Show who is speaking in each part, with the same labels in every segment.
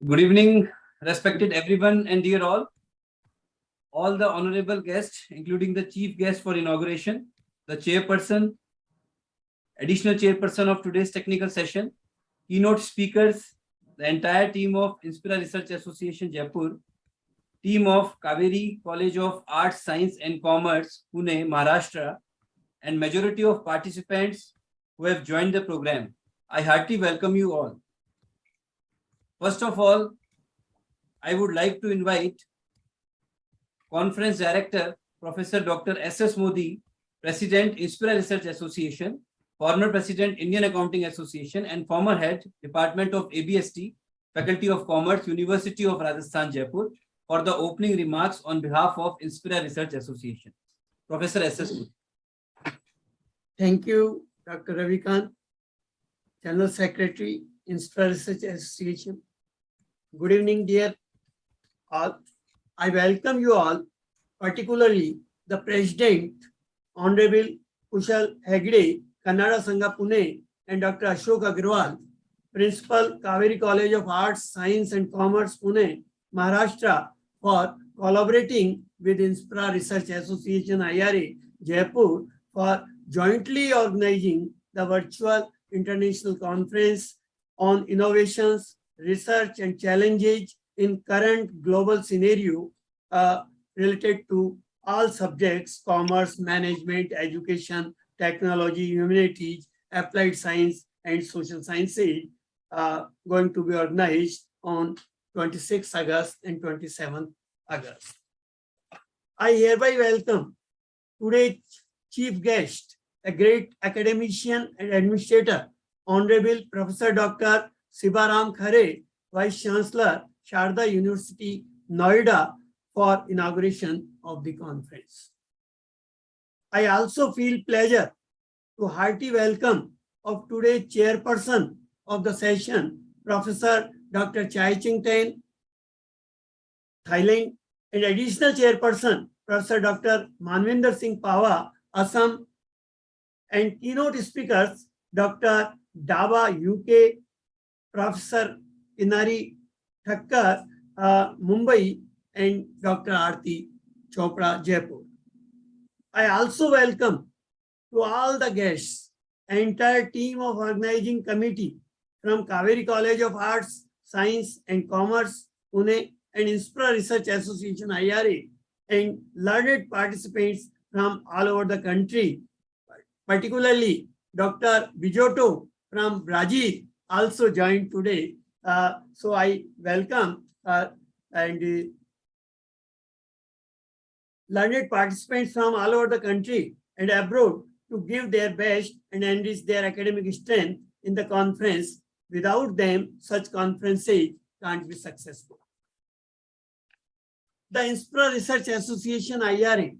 Speaker 1: Good evening, respected everyone and dear all the honorable guests, including the chief guest for inauguration, the chairperson, additional chairperson of today's technical session, keynote speakers, the entire team of Inspira Research Association Jaipur, team of Kaveri College of Arts, Science and Commerce, Pune, Maharashtra, and majority of participants who have joined the program. I heartily welcome you all. First of all, I would like to invite Conference Director, Professor Dr. S.S. Modi, President, Inspira Research Association, former President, Indian Accounting Association, and former Head, Department of ABST, Faculty of Commerce, University of Rajasthan, Jaipur, for the opening remarks on behalf of Inspira Research Association. Professor S.S. Modi.
Speaker 2: Thank you, Dr. Ravikant, General Secretary, Inspira Research Association. Good evening, dear all. I welcome you all, particularly the President, Honorable Kushal Hegde, Kannada Sangha Pune, and Dr. Ashok Agrawal, Principal, Kaveri College of Arts, Science and Commerce, Pune, Maharashtra, for collaborating with Inspira Research Association-IRA, Jaipur, for jointly organizing the virtual international conference on innovations, research and challenges in current global scenario related to all subjects: commerce, management, education, technology, humanities, applied science and social sciences, going to be organized on 26 August and 27 August. I hereby welcome today's chief guest, a great academician and administrator, Honorable Professor Dr. Sibaram Khare, Vice Chancellor, Sharda University, Noida, for inauguration of the conference. I also feel pleasure to hearty welcome of today's chairperson of the session, Professor Dr. Chai Ching-ten, Thailand, and additional chairperson, Professor Dr. Manvinder Singh Pawa, Assam, and keynote speakers, Dr. Daba, UK, Professor Inari Thakkar, Mumbai, and Dr. Aarti Chopra, Jaipur. I also welcome to all the guests, entire team of organizing committee from Kaveri College of Arts, Science and Commerce, Pune, and Inspira Research Association, IRA, and learned participants from all over the country, particularly Dr. Bijotto from Brazil also joined today. So I welcome and learned participants from all over the country and abroad to give their best and enrich their academic strength in the conference. Without them, such conferences can't be successful. The Inspira Research Association, IRA,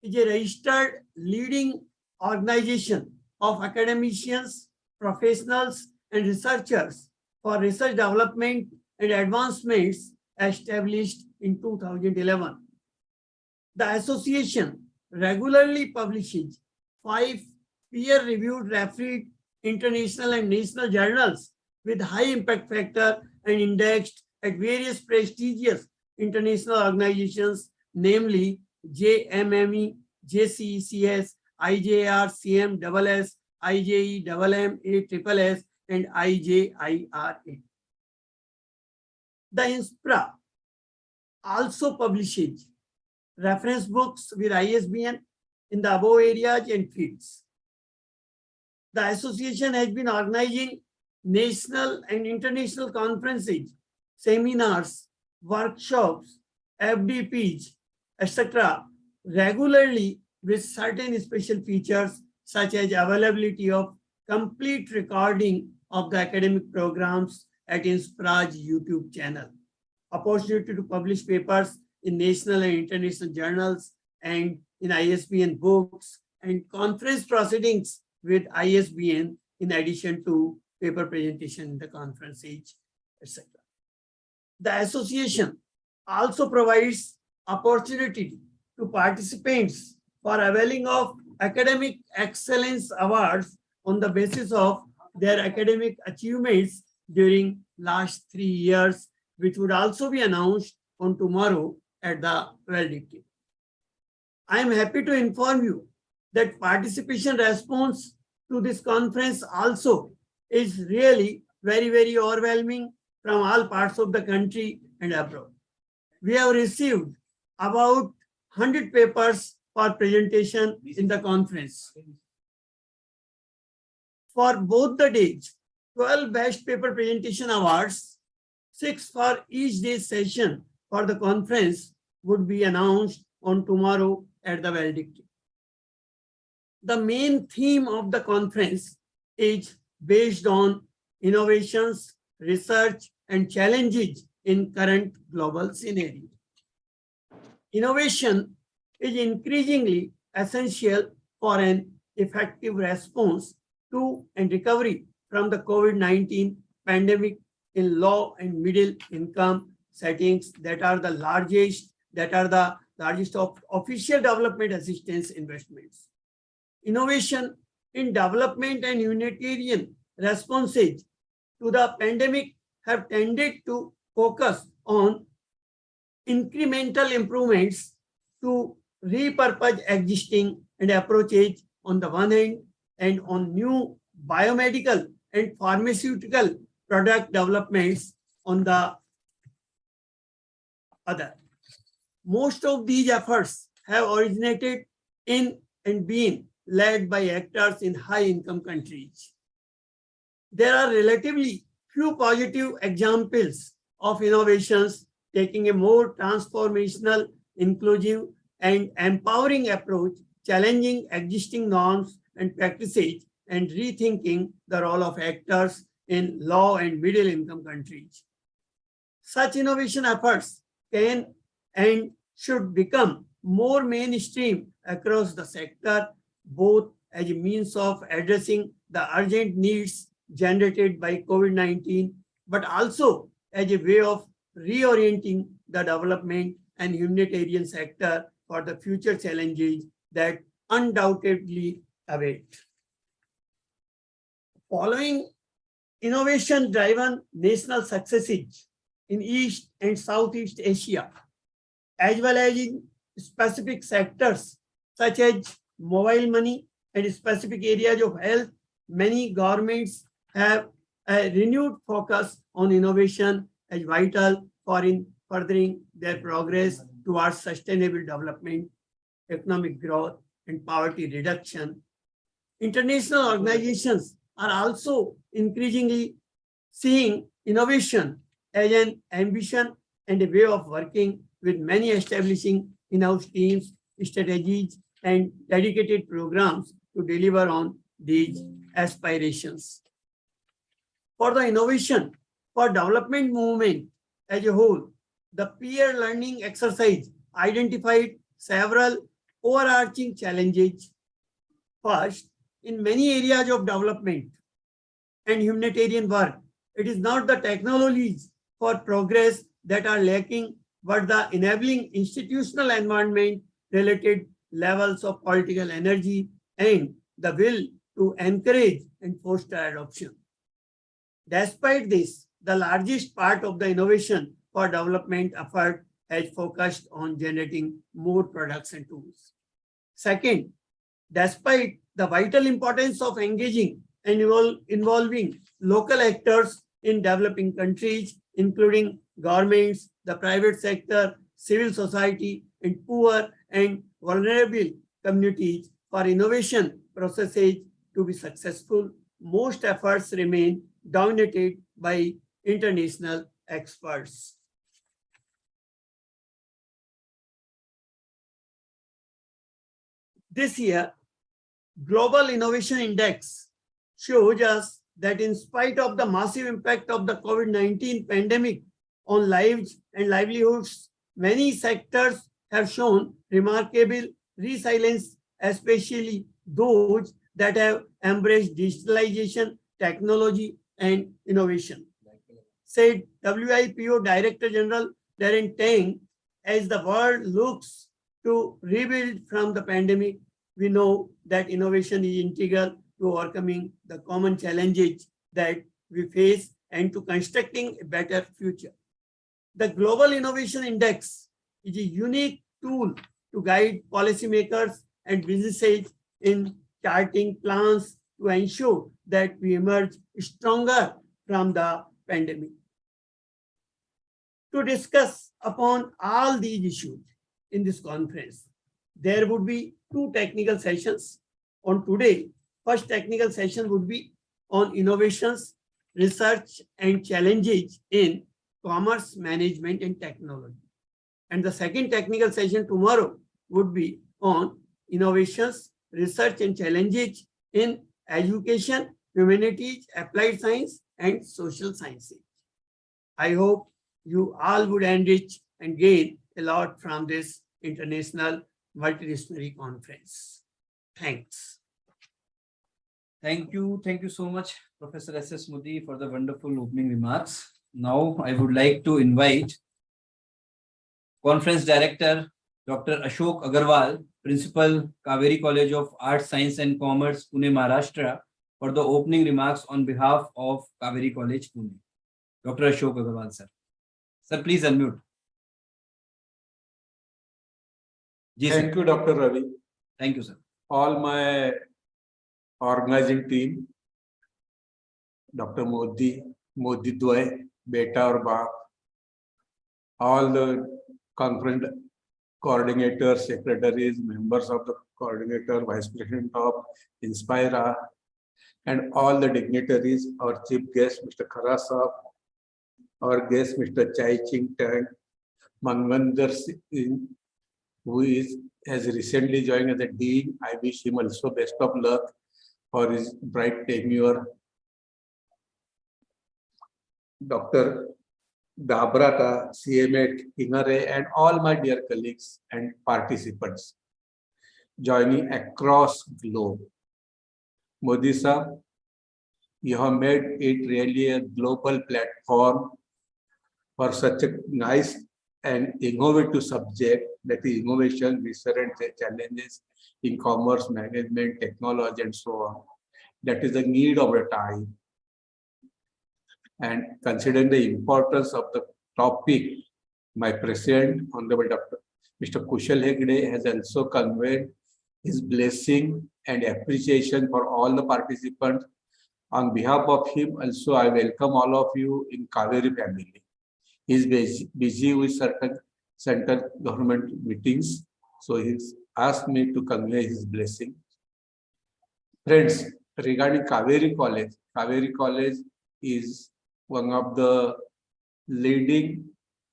Speaker 2: is a registered leading organization of academicians, professionals, and researchers for research development and advancements, established in 2011. The association regularly publishes 5 peer-reviewed refereed international and national journals with high impact factor and indexed at various prestigious international organizations, namely JMME, JCECS, IJR, CMSS, IJE, MMASSS, and IJIRA. The Inspira also publishes reference books with ISBN in the above areas and fields. The association has been organizing national and international conferences, seminars, workshops, FDPs, etc., regularly with certain special features such as availability of complete recording of the academic programs at Inspira's YouTube channel, opportunity to publish papers in national and international journals and in ISBN books, and conference proceedings with ISBN in addition to paper presentation in the conferences, etc. The association also provides opportunity to participants for availing of academic excellence awards on the basis of their academic achievements during last 3 years, which would also be announced on tomorrow at the valedictory. I am happy to inform you that participation response to this conference also is really very, very overwhelming from all parts of the country and abroad. We have received about 100 papers for presentation in the conference. For both the days, 12 best paper presentation awards, 6 for each day's session for the conference would be announced on tomorrow at the valedictory. The main theme of the conference is based on innovations, research, and challenges in current global scenario. Innovation is increasingly essential for an effective response to and recovery from the COVID-19 pandemic in low and middle income settings that are the largest of official development assistance investments. Innovation in development and humanitarian responses to the pandemic have tended to focus on incremental improvements to repurpose existing and approaches on the one hand, and on new biomedical and pharmaceutical product developments on the other. Most of these efforts have originated in and been led by actors in high-income countries. There are relatively few positive examples of innovations taking a more transformational, inclusive, and empowering approach, challenging existing norms and practices, and rethinking the role of actors in low and middle income countries. Such innovation efforts can and should become more mainstream across the sector, both as a means of addressing the urgent needs generated by COVID-19, but also as a way of reorienting the development and humanitarian sector for the future challenges that undoubtedly await. Following innovation-driven national successes in East and Southeast Asia, as well as in specific sectors such as mobile money and specific areas of health, many governments have a renewed focus on innovation as vital for furthering their progress towards sustainable development, economic growth, and poverty reduction. International organizations are also increasingly seeing innovation as an ambition and a way of working, with many establishing in-house teams, strategies, and dedicated programs to deliver on these aspirations. For the innovation for development movement as a whole, the peer learning exercise identified several overarching challenges. First, in many areas of development and humanitarian work, it is not the technologies for progress that are lacking, but the enabling institutional environment, related levels of political energy, and the will to encourage and foster adoption. Despite this, the largest part of the innovation for development effort has focused on generating more products and tools. Second, despite the vital importance of engaging and involving local actors in developing countries, including governments, the private sector, civil society, and poor and vulnerable communities, for innovation processes to be successful, most efforts remain dominated by international experts. This year, Global Innovation Index shows us that in spite of the massive impact of the COVID-19 pandemic on lives and livelihoods, many sectors have shown remarkable resilience, especially those that have embraced digitalization, technology, and innovation. Said WIPO Director General Darren Tang, as the world looks to rebuild from the pandemic, we know that innovation is integral to overcoming the common challenges that we face and to constructing a better future. The Global Innovation Index is a unique tool to guide policymakers and businesses in charting plans to ensure that we emerge stronger from the pandemic. To discuss upon all these issues in this conference, there would be two technical sessions. On today, first technical session would be on innovations, research and challenges in commerce management and technology. And the second technical session tomorrow would be on innovations, research and challenges in education, humanities, applied science and social sciences. I hope you all would enrich and gain a lot from this international multidisciplinary conference. Thanks.
Speaker 1: Thank you so much, Professor S.S. Modi, for the wonderful opening remarks. Now, I would like to invite Conference Director, Dr. Ashok Agarwal, Principal, Kaveri College of Arts, Science and Commerce, Pune, Maharashtra, for the opening remarks on behalf of Kaveri College, Pune. Dr. Ashok Agarwal, sir. Sir, please unmute.
Speaker 3: Thank you, Dr. Ravi.
Speaker 1: Thank you, sir.
Speaker 3: All my organizing team, Dr. Modi Dway, Beta or Baap, all the conference coordinators, secretaries, members of the coordinator, vice president of INSPIRA, and all the dignitaries, our chief guest, Mr. Kharasab, our guest, Mr. Chai Ching Tang, Mangander Singh, who has recently joined as a dean. I wish him also best of luck for his bright tenure. Dr. Dabrata, CMA Kingare, and all my dear colleagues and participants joining across globe. Modi sir, you have made it really a global platform for such a nice and innovative subject, that is innovation, research and challenges in commerce, management, technology, and so on. That is the need of the time. And considering the importance of the topic, my president, Honorable Dr. Mr. Kushal Hegde, has also conveyed his blessing and appreciation for all the participants. On behalf of him, also I welcome all of you in Kaveri family. He is busy with certain central government meetings, so he's asked me to convey his blessing. Friends, regarding Kaveri College is one of the leading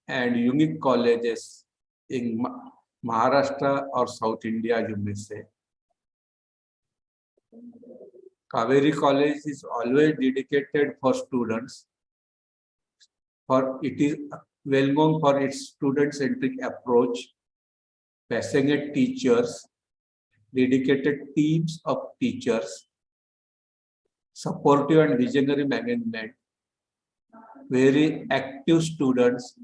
Speaker 3: and unique colleges in Maharashtra or South India, you may say. Kaveri College is always dedicated for students, for it is well known for its student-centric approach, passionate teachers, dedicated teams of teachers, supportive and visionary management, very active students,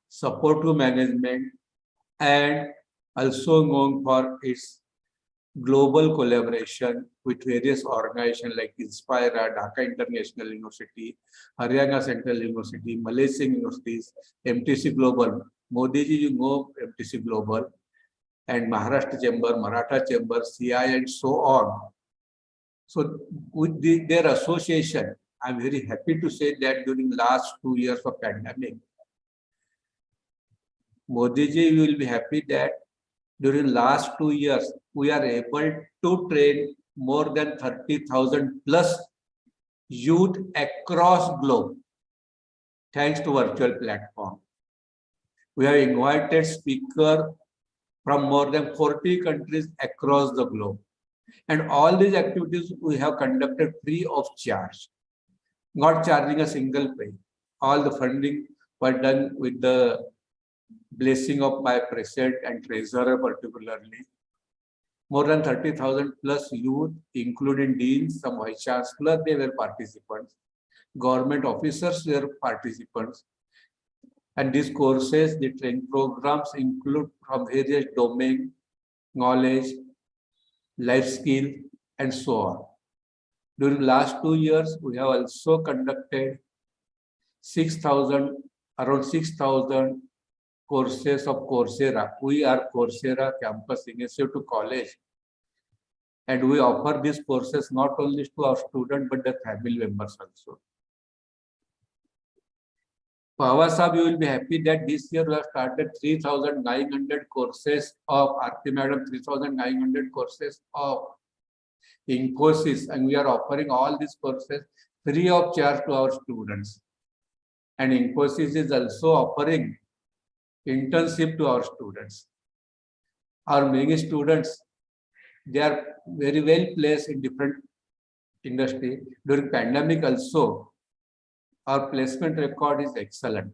Speaker 3: supportive management, and also known for its global collaboration with various organizations like INSPIRA, Dhaka International University, Haryana Central University, Malaysian universities, MTC Global. Modi ji, you know MTC Global, and Maharashtra Chamber, Maratha Chamber, CI, and so on. So with their association, I'm very happy to say that during last 2 years of pandemic, Modi ji, you will be happy that during last 2 years, we are able to train more than 30,000 plus youth across globe, thanks to virtual platform. We have invited speakers from more than 40 countries across the globe. And all these activities we have conducted free of charge, not charging a single penny. All the funding were done with the blessing of my president and treasurer particularly. More than 30,000 plus youth, including deans, some vice chancellor, they were participants. Government officers were participants. And these courses, the training programs include from various domain, knowledge, life skill, and so on. During last 2 years, we have also conducted 6,000, around 6,000 courses of Coursera. We are Coursera campus initiative college. And we offer these courses not only to our students, but their family members also. Pawar Sahab, you will be happy that this year we have started 3,900 courses of Aarti Madam, 3,900 courses of Infosys, and we are offering all these courses free of charge to our students. And Infosys is also offering internship to our students. Our many students, they are very well placed in different industry. During pandemic also, our placement record is excellent.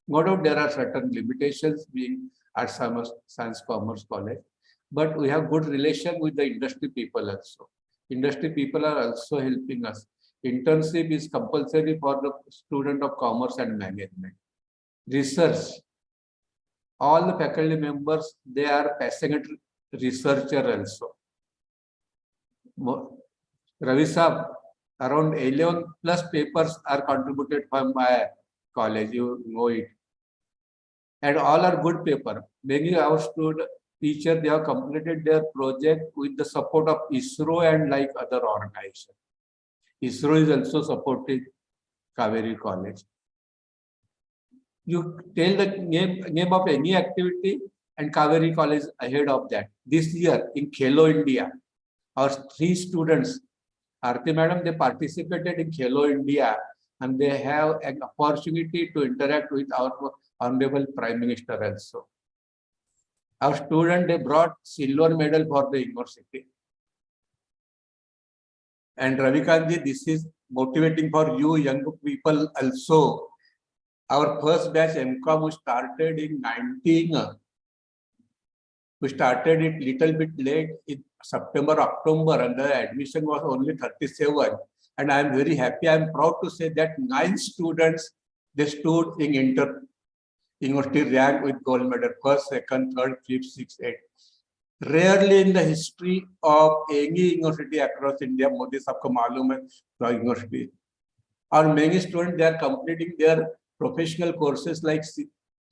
Speaker 3: No doubt there are certain limitations being at Science Commerce College, but we have good relation with the industry people also. Industry people are also helping us. Internship is compulsory for the student of commerce and management. Research. All the faculty members, they are passionate researcher also. Ravi Saab, around 11 plus papers are contributed from my college, you know it. And all are good paper. Many our student teachers, they have completed their project with the support of ISRO and like other organizations. ISRO is also supporting Kaveri College. You tell the name of any activity and Kaveri College ahead of that. This year in Khelo India, our 3 students, Aarti Madam, they participated in Khelo India and they have an opportunity to interact with our Honorable Prime Minister also. Our student, they brought silver medal for the university. And Ravikantji, this is motivating for you young people also. Our first batch MCOM we started in 19. We started it little bit late in September, October, and the admission was only 37. And I am very happy. I am proud to say that 9 students, they stood in inter-university rank with gold medal, first, second, third, fifth, sixth, eighth. Rarely in the history of any university across India, Modi sabko malum hai, university. Or many students, they are completing their professional courses like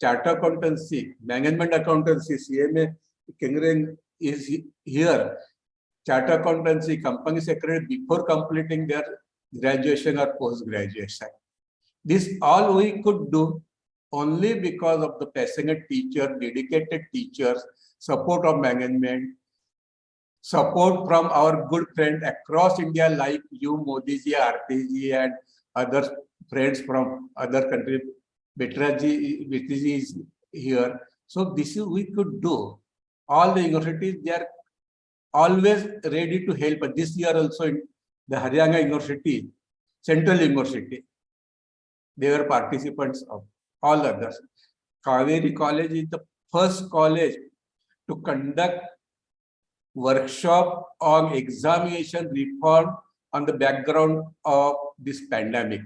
Speaker 3: charter accountancy, management accountancy, CMA, Kingring is here, charter accountancy, company secretary before completing their graduation or post-graduation. This all we could do only because of the passionate teacher, dedicated teachers, support of management, support from our good friends across India like you, Modi ji, Aarti ji, and other friends from other countries. Betraji is here. So this is we could do. All the universities, they are always ready to help. But this year also in the Haryana University, Central University, they were participants of all others. Kaveri College is the first college to conduct workshop on examination reform on the background of this pandemic.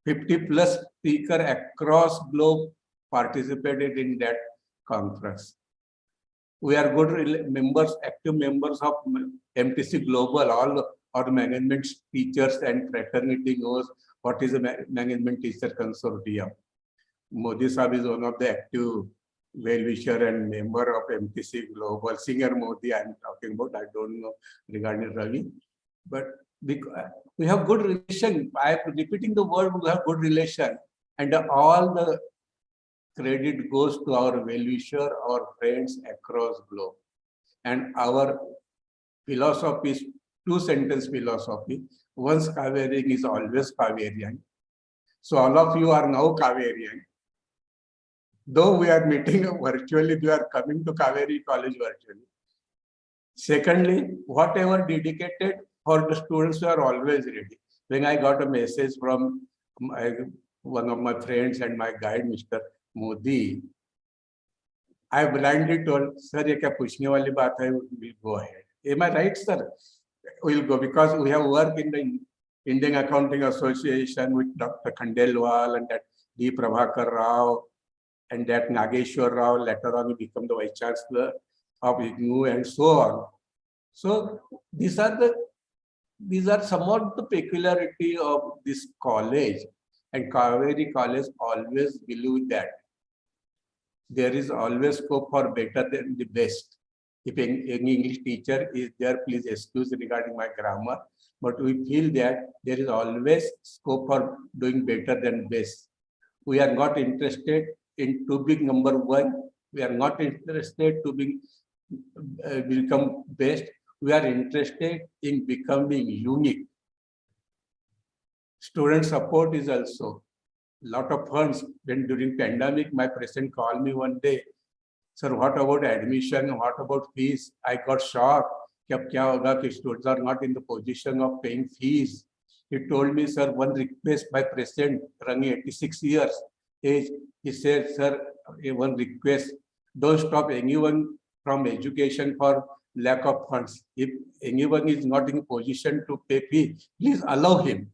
Speaker 3: 50 plus speakers across globe participated in that conference. We are good members, active members of MTC Global. All our management teachers and fraternity knows what is a management teacher consortium. Modi Saab is one of the active well-wisher and member of MTC Global. Senior Modi I am talking about, I don't know regarding Ravi. But we have good relation. I am repeating the word, we have good relation. And all the credit goes to our well-wisher, our friends across globe. And our philosophy is 2-sentence philosophy. Once Kaverian is always Kaverian. So all of you are now Kaverian. Though we are meeting virtually, we are coming to Kaveri College virtually. Secondly, whatever dedicated for the students, who are always ready. When I got a message from one of my friends and my guide, Mr. Modi, I blindly told, sir, ye kya puchne wali baat hai, we'll go ahead. Am I right, sir? We'll go because we have worked in the Indian Accounting Association with Dr. Khandelwal and that D. Prabhakar Rao and that Nageshwar Rao. Later on, he became the Vice Chancellor of IGNU and so on. So these are somewhat the peculiarity of this college. And Kaveri College always believe that there is always scope for better than the best. If any English teacher is there, please excuse regarding my grammar. But we feel that there is always scope for doing better than best. We are not interested in to be number one. We are not interested to be become best. We are interested in becoming unique. Student support is also lot of funds. When during pandemic, my president called me one day, sir, what about admission? What about fees? I got shocked. Kya hoga ki students are not in the position of paying fees. He told me, sir, one request by president, running 86 years age. He said, sir, one request, don't stop anyone from education for lack of funds. If anyone is not in position to pay fee, please allow him.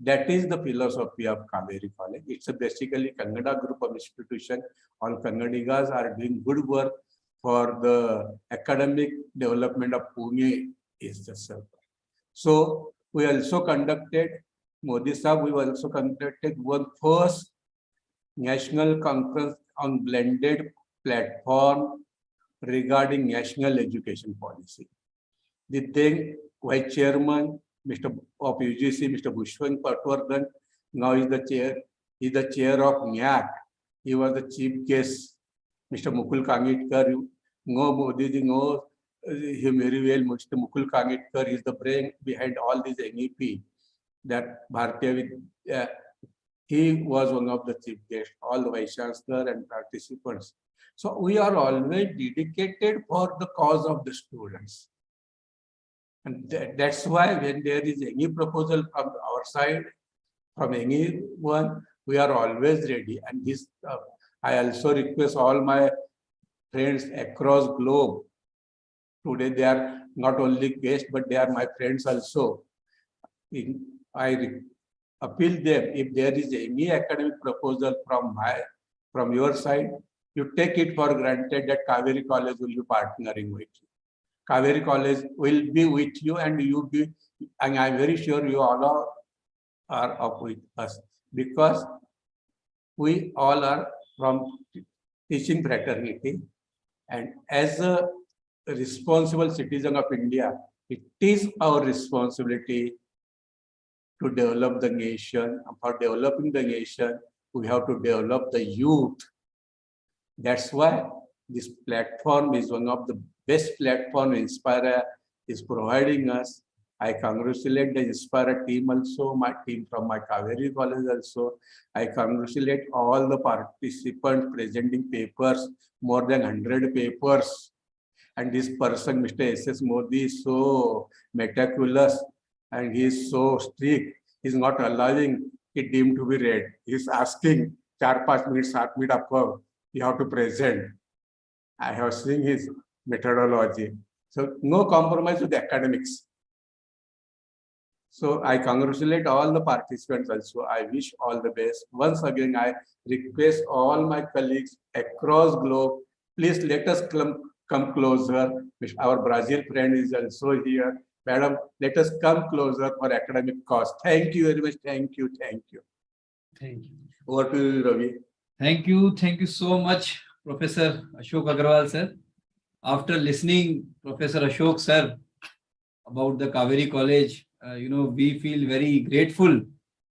Speaker 3: That is the philosophy of Kaveri College. It's a basically Kannada group of institution. All Kannadigas are doing good work for the academic development of Pune is the server. So we also conducted, Modi Sahab, we also conducted one first national conference on blended platform regarding national education policy. The then Vice Chairman Mr. of UGC, Mr. Bushwant Patwardhan, now is the chair of NAC. He was the chief guest. Mr. Mukul Kangitkar, no Modi ji, no, he very well. Mr. Mukul Kangitkar is the brain behind all these NEP. That Bharatiya, he was one of the chief guests, all the vice chancellor and participants. So we are always dedicated for the cause of the students. And that's why when there is any proposal from our side, from anyone, we are always ready. And this, I also request all my friends across globe. Today they are not only guests, but they are my friends also. I appeal them, if there is any academic proposal from your side, you take it for granted that Kaveri College will be partnering with you. Kaveri College will be with you, and you be, and I'm very sure you all are up with us, because we all are from teaching fraternity, and as a responsible citizen of India, it is our responsibility to develop the nation. For developing the nation, we have to develop the youth. That's why this platform is one of the best platform Inspire is providing us. I congratulate the Inspire team also, my team from my Kaveri College also. I congratulate all the participants presenting papers, more than 100 papers. And this person, Mr. S.S. Modi, is so meticulous and he is so strict. He is not allowing it deemed to be read. He is asking 4-5 minutes, 7 minutes after you have to present. I have seen his methodology. So no compromise with the academics. So I congratulate all the participants also. I wish all the best. Once again, I request all my colleagues across globe, please let us come closer. Our Brazil friend is also here. Madam, let us come closer for academic cause. Thank you very much. Thank you. Thank you.
Speaker 1: Thank you.
Speaker 3: Over to you, Ravi.
Speaker 1: Thank you. Thank you so much, Professor Ashok Agrawal, sir. After listening Professor Ashok, sir, about the Kaveri College, we feel very grateful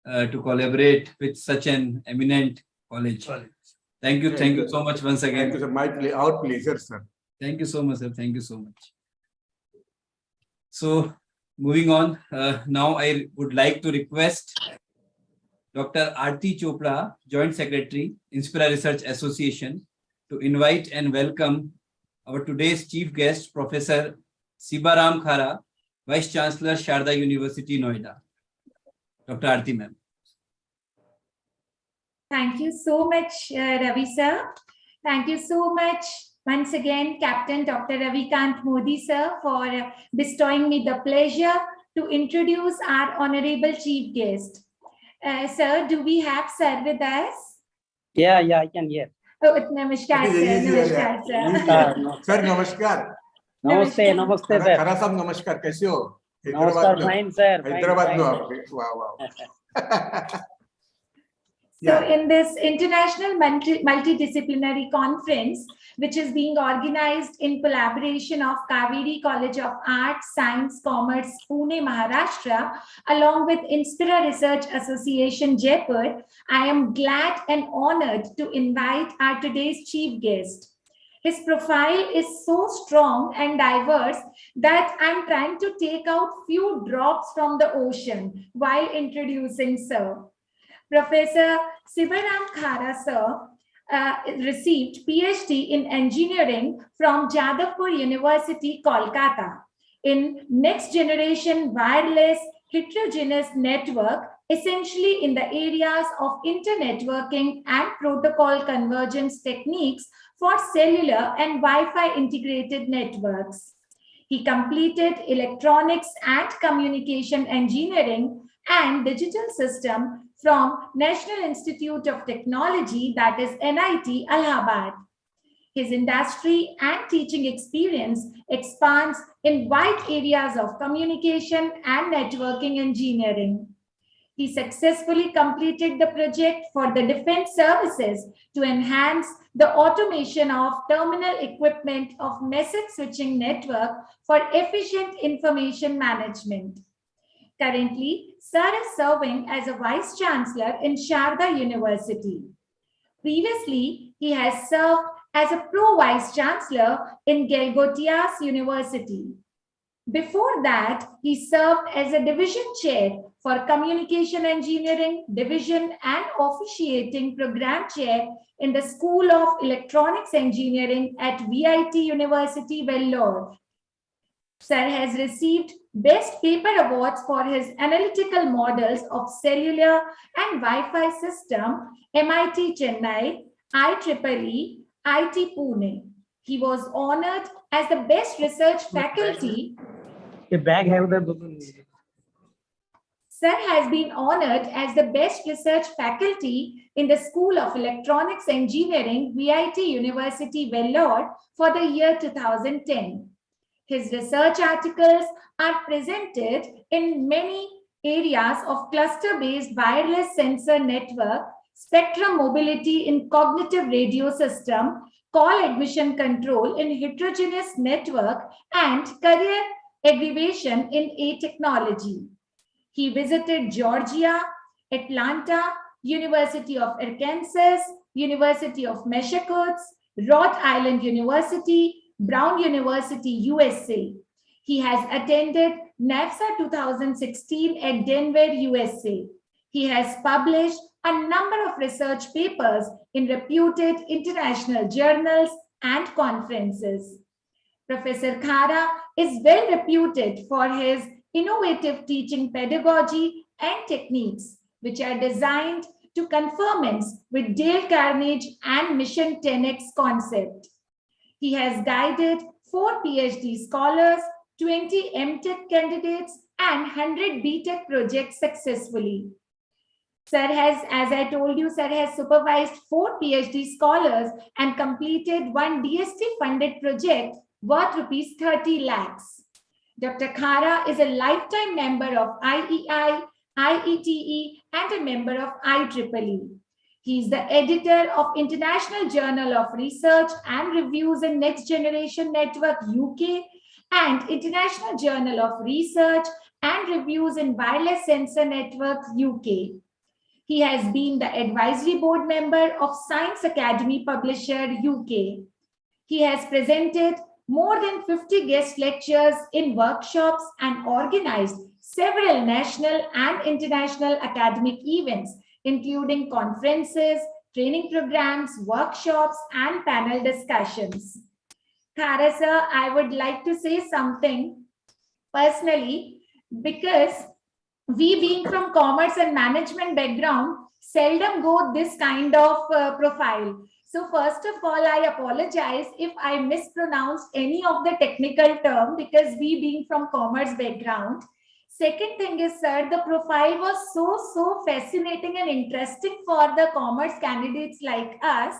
Speaker 1: to collaborate with such an eminent college. Thank you. Thank you so much once again.
Speaker 3: Thank you, sir. Our pleasure, sir.
Speaker 1: Thank you so much, sir. Thank you so much. So, moving on, now I would like to request Dr. Aarti Chopra, Joint Secretary, Inspire Research Association, to invite and welcome our today's chief guest, Professor Sibaram Khara, Vice Chancellor, Sharda University, Noida. Dr. Aarti, ma'am.
Speaker 4: Thank you so much, Ravi sir. Thank you so much once again, Captain Dr. Ravikant Modi sir, for bestowing me the pleasure to introduce our honorable chief guest. Sir, do we have sir with us?
Speaker 5: Yeah, I can hear.
Speaker 4: Oh, namaskar, sir. Namaskar, sir.
Speaker 3: Sir, namaskar.
Speaker 5: नमस्ते sir.
Speaker 3: खरा साहब नमस्कार, कैसे हो?
Speaker 5: नमस्कार, fine sir.
Speaker 3: Hyderabad में आप. वाह.
Speaker 4: So in this international multidisciplinary conference, which is being organized in collaboration of Kaveri College of Arts, Science, Commerce, Pune, Maharashtra, along with Inspira Research Association, Jaipur, I am glad and honored to invite our today's chief guest. His profile is so strong and diverse that I'm trying to take out few drops from the ocean while introducing Sir. Professor Sivaram Khara sir received PhD in engineering from Jadavpur University, Kolkata, in next generation wireless heterogeneous network, essentially in the areas of internetworking and protocol convergence techniques for cellular and Wi-Fi integrated networks. He completed electronics and communication engineering and digital system from National Institute of Technology, that is NIT, Allahabad. His industry and teaching experience expands in wide areas of communication and networking engineering. He successfully completed the project for the Defense Services to enhance the automation of terminal equipment of message switching network for efficient information management. Currently, Sir is serving as a Vice Chancellor in Sharda University. Previously, he has served as a Pro-Vice Chancellor in Gelgotias University. Before that, he served as a Division Chair for Communication Engineering Division and Officiating Program Chair in the School of Electronics Engineering at VIT University, Vellore. Sir has received Best Paper Awards for his analytical models of cellular and Wi-Fi system, MIT Chennai, IEEE, IT Pune. He was honored as the Best Research Faculty. Sir has been honored as the Best Research Faculty in the School of Electronics Engineering, VIT University, Vellore for the year 2010. His research articles are presented in many areas of cluster-based wireless sensor network, spectrum mobility in cognitive radio system, call admission control in heterogeneous network, and career aggregation in A technology. He visited Georgia, Atlanta, University of Arkansas, University of Massachusetts, Rhode Island University, Brown University, USA. He has attended NAFSA 2016 at Denver, USA. He has published a number of research papers in reputed international journals and conferences. Professor Khara is well reputed for his innovative teaching pedagogy and techniques, which are designed to conformance with Dale Carnegie and Mission 10X concept. He has guided 4 PhD scholars, 20 MTech candidates, and 100 BTech projects successfully. Sir has, as I told you, Sir has supervised 4 PhD scholars and completed 1 DST-funded project worth rupees 30 lakhs. Dr. Khara is a lifetime member of IEI, IETE, and a member of IEEE. He is the editor of International Journal of Research and Reviews in Next Generation Network UK and International Journal of Research and Reviews in Wireless Sensor Network UK. He has been the advisory board member of Science Academy Publisher UK. He has presented more than 50 guest lectures in workshops and organized several national and international academic events, including conferences, training programs, workshops, and panel discussions. Khara sir, I would like to say something personally, because we being from commerce and management background, seldom go this kind of profile. So first of all, I apologize if I mispronounced any of the technical term, because we being from commerce background. Second thing is, sir, the profile was so fascinating and interesting for the commerce candidates like us.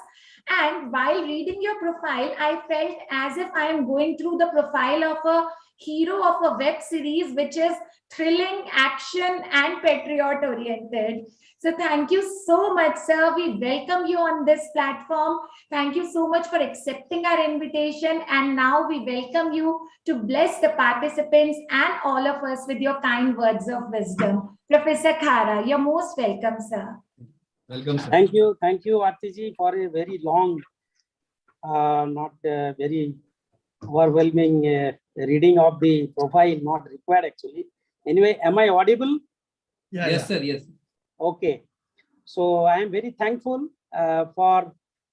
Speaker 4: And while reading your profile, I felt as if I am going through the profile of a hero of a web series, which is thrilling, action, and patriot oriented. So thank you so much, sir. We welcome you on this platform. Thank you so much for accepting our invitation. And now we welcome you to bless the participants and all of us with your kind words of wisdom. Professor Khara, you're most welcome, sir.
Speaker 1: Welcome, sir.
Speaker 5: Thank you, Artiji, for a very long, not very overwhelming reading of the profile, not required actually. Anyway, am I audible?
Speaker 1: Yes, sir. Yes.
Speaker 5: Okay. So I am very thankful for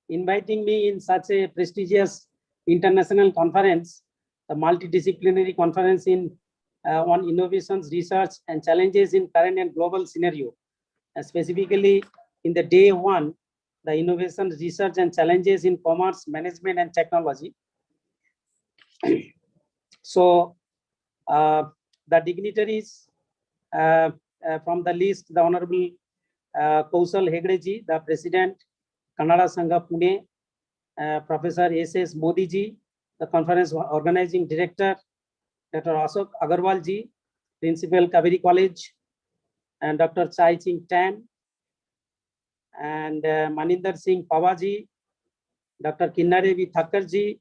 Speaker 5: inviting me in such a prestigious international conference, the multidisciplinary conference on innovations, research, and challenges in current and global scenario. Specifically, in the day one, the innovation, research, and challenges in commerce, management, and technology. So the dignitaries from the list, the Honorable Kaushal Hegdeji, the President, Kannada Sangha Pune, Professor S.S. Modi ji, the conference organizing director, Dr. Ashok Agarwal ji, Principal Kaveri College, and Dr. Chai Ching Tan, and Maninder Singh Pawaji, Dr. Kinnadevi Thakkar ji,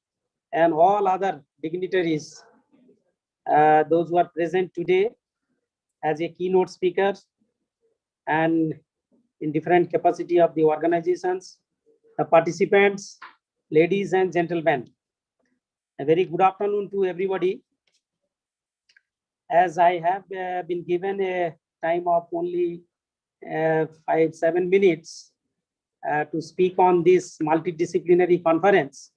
Speaker 5: and all other dignitaries, those who are present today as a keynote speaker and in different capacity of the organizations, the participants, ladies and gentlemen. A very good afternoon to everybody. As I have been given a time of only 5-7 minutes to speak on this multidisciplinary conference,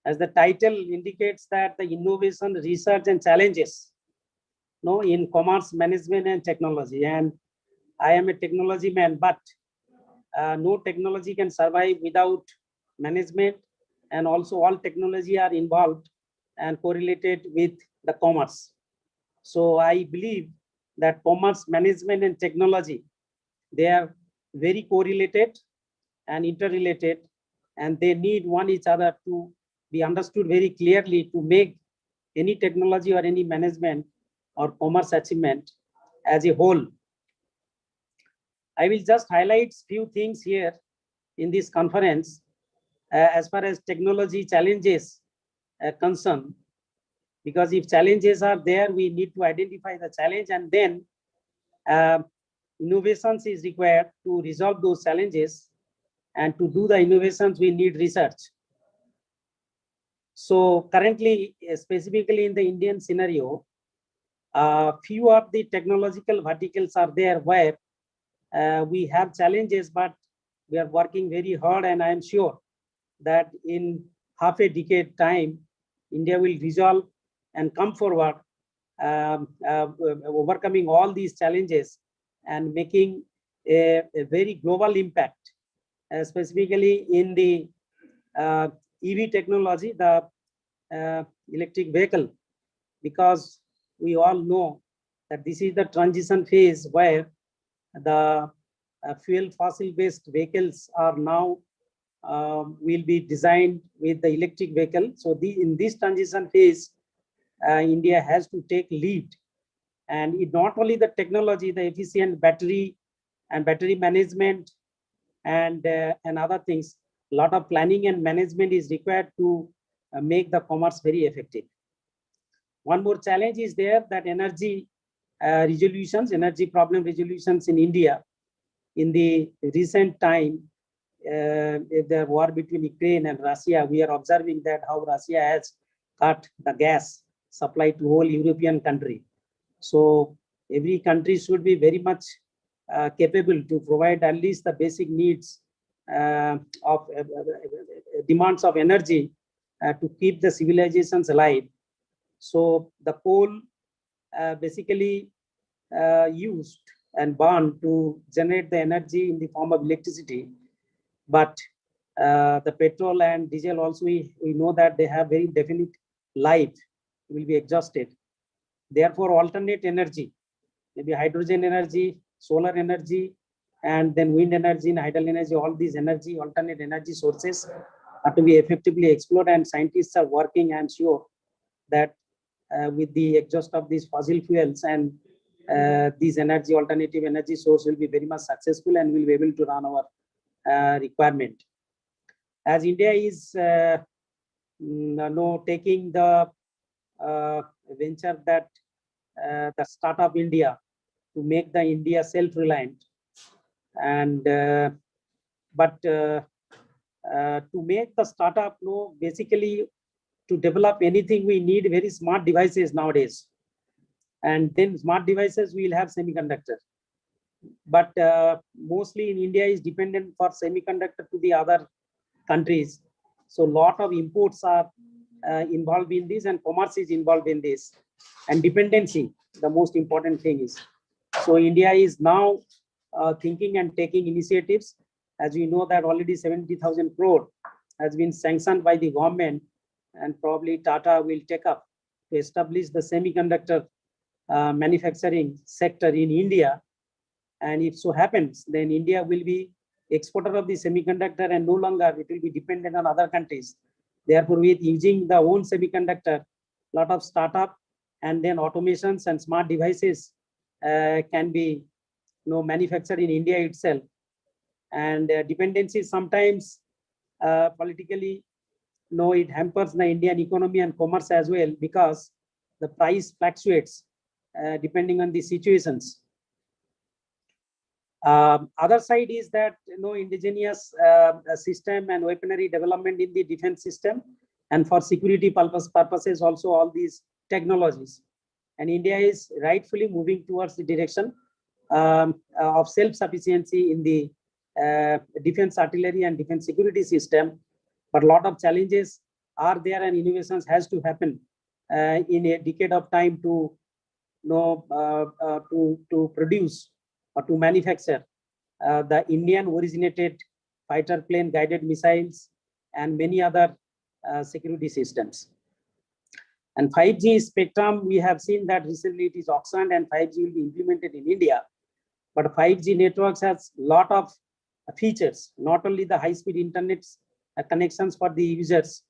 Speaker 5: as the title indicates that the innovation, research, and challenges in commerce, management, and technology. And I am a technology man, but no technology can survive without management, and also all technology are involved and correlated with the commerce. So I believe that commerce, management, and technology, they are very correlated and interrelated, and they need one each other to be understood very clearly to make any technology or any management or commerce achievement as a whole. I will just highlight few things here in this conference as far as technology challenges are concerned, because if challenges are there, we need to identify the challenge, and then innovations is required to resolve those challenges, and to do the innovations, we need research. So currently, specifically in the Indian scenario, few of the technological verticals are there where we have challenges, but we are working very hard, and I am sure that in half a decade time, India will resolve and come forward, overcoming all these challenges and making a very global impact, specifically in the EV technology, the electric vehicle, because we all know that this is the transition phase where the fuel fossil-based vehicles are now will be designed with the electric vehicle. So in this transition phase, India has to take lead, and it not only the technology, the efficient battery and battery management and other things, a lot of planning and management is required to make the commerce very effective. One more challenge is there, that energy resolutions, energy problem resolutions in India. In the recent time, the war between Ukraine and Russia, we are observing that how Russia has cut the gas supply to whole European country. So every country should be very much capable to provide at least the basic needs of demands of energy to keep the civilizations alive. So the coal basically used and burned to generate the energy in the form of electricity. But the petrol and diesel also, we know that they have very definite life, will be exhausted. Therefore, alternate energy, maybe hydrogen energy, solar energy, and then wind energy and hydel energy, all these energy, alternate energy sources are to be effectively explored, and scientists are working, I'm sure, that with the exhaust of these fossil fuels and these energy, alternative energy source will be very much successful and will be able to run our requirement. As India is taking the venture that the startup India to make the India self-reliant, and but to make the startup, basically to develop anything, we need very smart devices nowadays, and then smart devices will have semiconductor. But mostly in India is dependent for semiconductor to the other countries. So a lot of imports are involved in this, and commerce is involved in this, and dependency, the most important thing is. So India is now thinking and taking initiatives. As we know that already 70,000 crore has been sanctioned by the government, and probably Tata will take up to establish the semiconductor manufacturing sector in India. And if so happens, then India will be exporter of the semiconductor, and no longer it will be dependent on other countries. Therefore, with using the own semiconductor, lot of startup and then automations and smart devices can be manufactured in India itself. And dependency sometimes politically, it hampers the Indian economy and commerce as well, because the price fluctuates depending on the situations. Other side is that indigenous system and weaponry development in the defense system, and for security purposes also all these technologies. And India is rightfully moving towards the direction of self-sufficiency in the defense artillery and defense security system. But a lot of challenges are there, and innovations has to happen in a decade of time to to produce or to manufacture the Indian originated fighter plane guided missiles and many other security systems. And 5G spectrum, we have seen that recently it is auctioned and 5G will be implemented in India. But 5G networks has a lot of features, not only the high-speed internet connections for the users,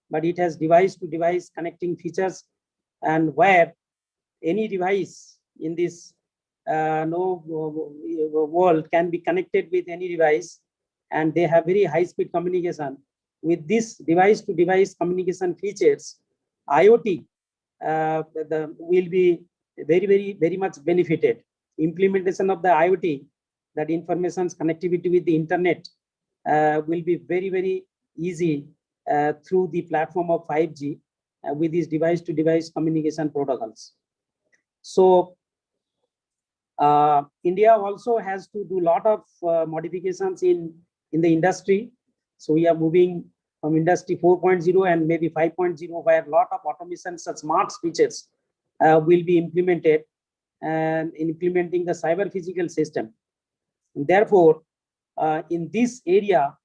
Speaker 5: but it has device-to-device connecting features, and where any device in this world can be connected with any device, and they have very high-speed communication. With this device-to-device communication features, IoT will be very much benefited. Implementation of the IoT, that information's connectivity with the internet, will be very easy through the platform of 5G with these device-to-device communication protocols. So India also has to do a lot of modifications in the industry. So we are moving from industry 4.0 and maybe 5.0, where a lot of automations and smart features will be implemented, and implementing the cyber physical system. And therefore, in this area,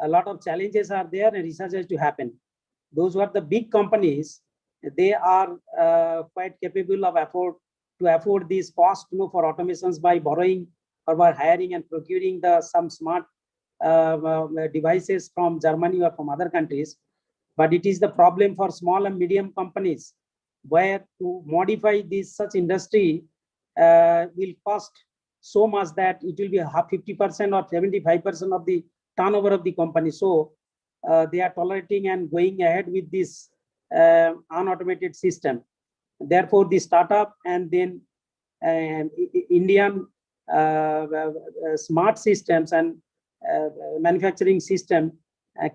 Speaker 5: a lot of challenges are there, and research has to happen. Those who are the big companies, they are quite capable of afford these costs for automations by borrowing or by hiring and procuring some smart devices from Germany or from other countries. But it is the problem for small and medium companies, where to modify this such industry will cost so much that it will be 50% or 75% of the turnover of the company. So they are tolerating and going ahead with this unautomated system. Therefore, the startup and then Indian smart systems and manufacturing system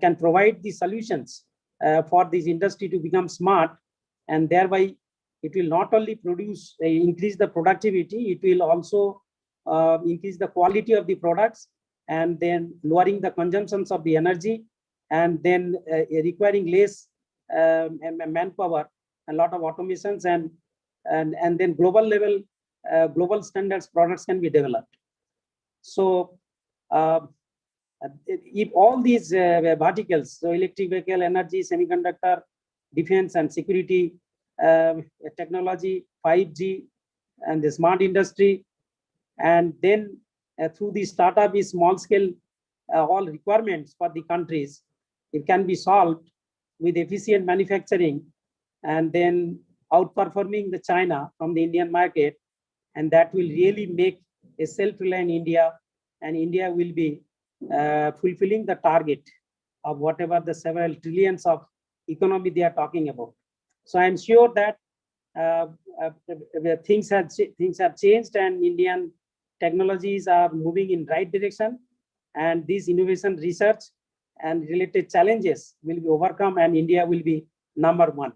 Speaker 5: can provide the solutions for this industry to become smart, and thereby it will not only increase the productivity, it will also increase the quality of the products, and then lowering the consumptions of the energy, and then requiring less manpower, a lot of automations, and then global level, global standards products can be developed. So if all these verticals, so electric vehicle, energy, semiconductor, defense and security, technology, 5G, and the smart industry, and then through the startup is small scale all requirements for the countries, it can be solved with efficient manufacturing and then outperforming the China from the Indian market. And that will really make a self-reliant India, and India will be fulfilling the target of whatever the several trillions of economy they are talking about. So I'm sure that things have changed and Indian technologies are moving in right direction, and these innovation research and related challenges will be overcome and India will be #1.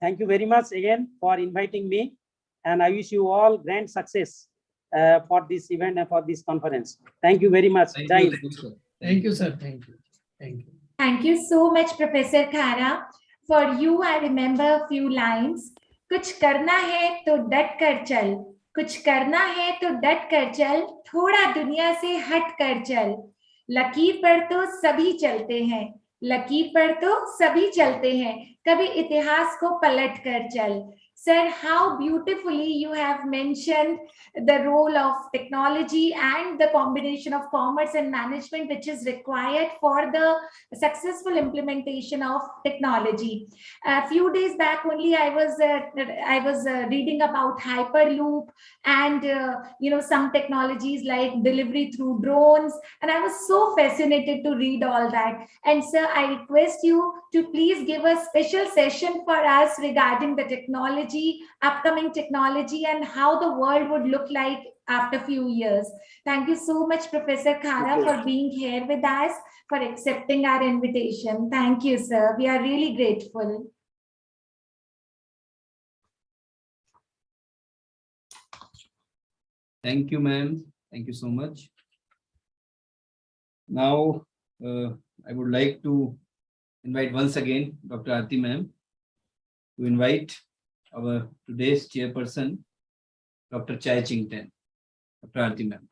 Speaker 5: Thank you very much again for inviting me, and I wish you all grand success for this event and for this conference. Thank you very much.
Speaker 1: Thank
Speaker 5: Jai
Speaker 1: you,
Speaker 5: Hind.
Speaker 1: thank you, sir.
Speaker 2: Thank you, sir. Thank you. Thank you.
Speaker 4: Thank you so much, Professor Khara. For you, I remember a few lines. कुछ करना है तो डट कर चल, कुछ करना है तो डट कर चल, थोड़ा दुनिया से हट कर चल, लकीर पर तो सभी चलते हैं, लकीर पर तो सभी चलते हैं, कभी इतिहास को पलट कर चल. Sir, how beautifully you have mentioned the role of technology and the combination of commerce and management which is required for the successful implementation of technology. A few days back only I was reading about Hyperloop and some technologies like delivery through drones, and I was so fascinated to read all that. And sir, I request you to please give a special session for us regarding the technology, upcoming technology, and how the world would look like after a few years. Thank you so much, Professor Khara, for being here with us, for accepting our invitation. Thank you, sir. We are really grateful.
Speaker 1: Thank you, ma'am. Thank you so much. Now, I would like to invite once again Dr. Aarti ma'am to invite our today's chairperson, Dr. Chai Ching-ten. Dr. Aarti ma'am.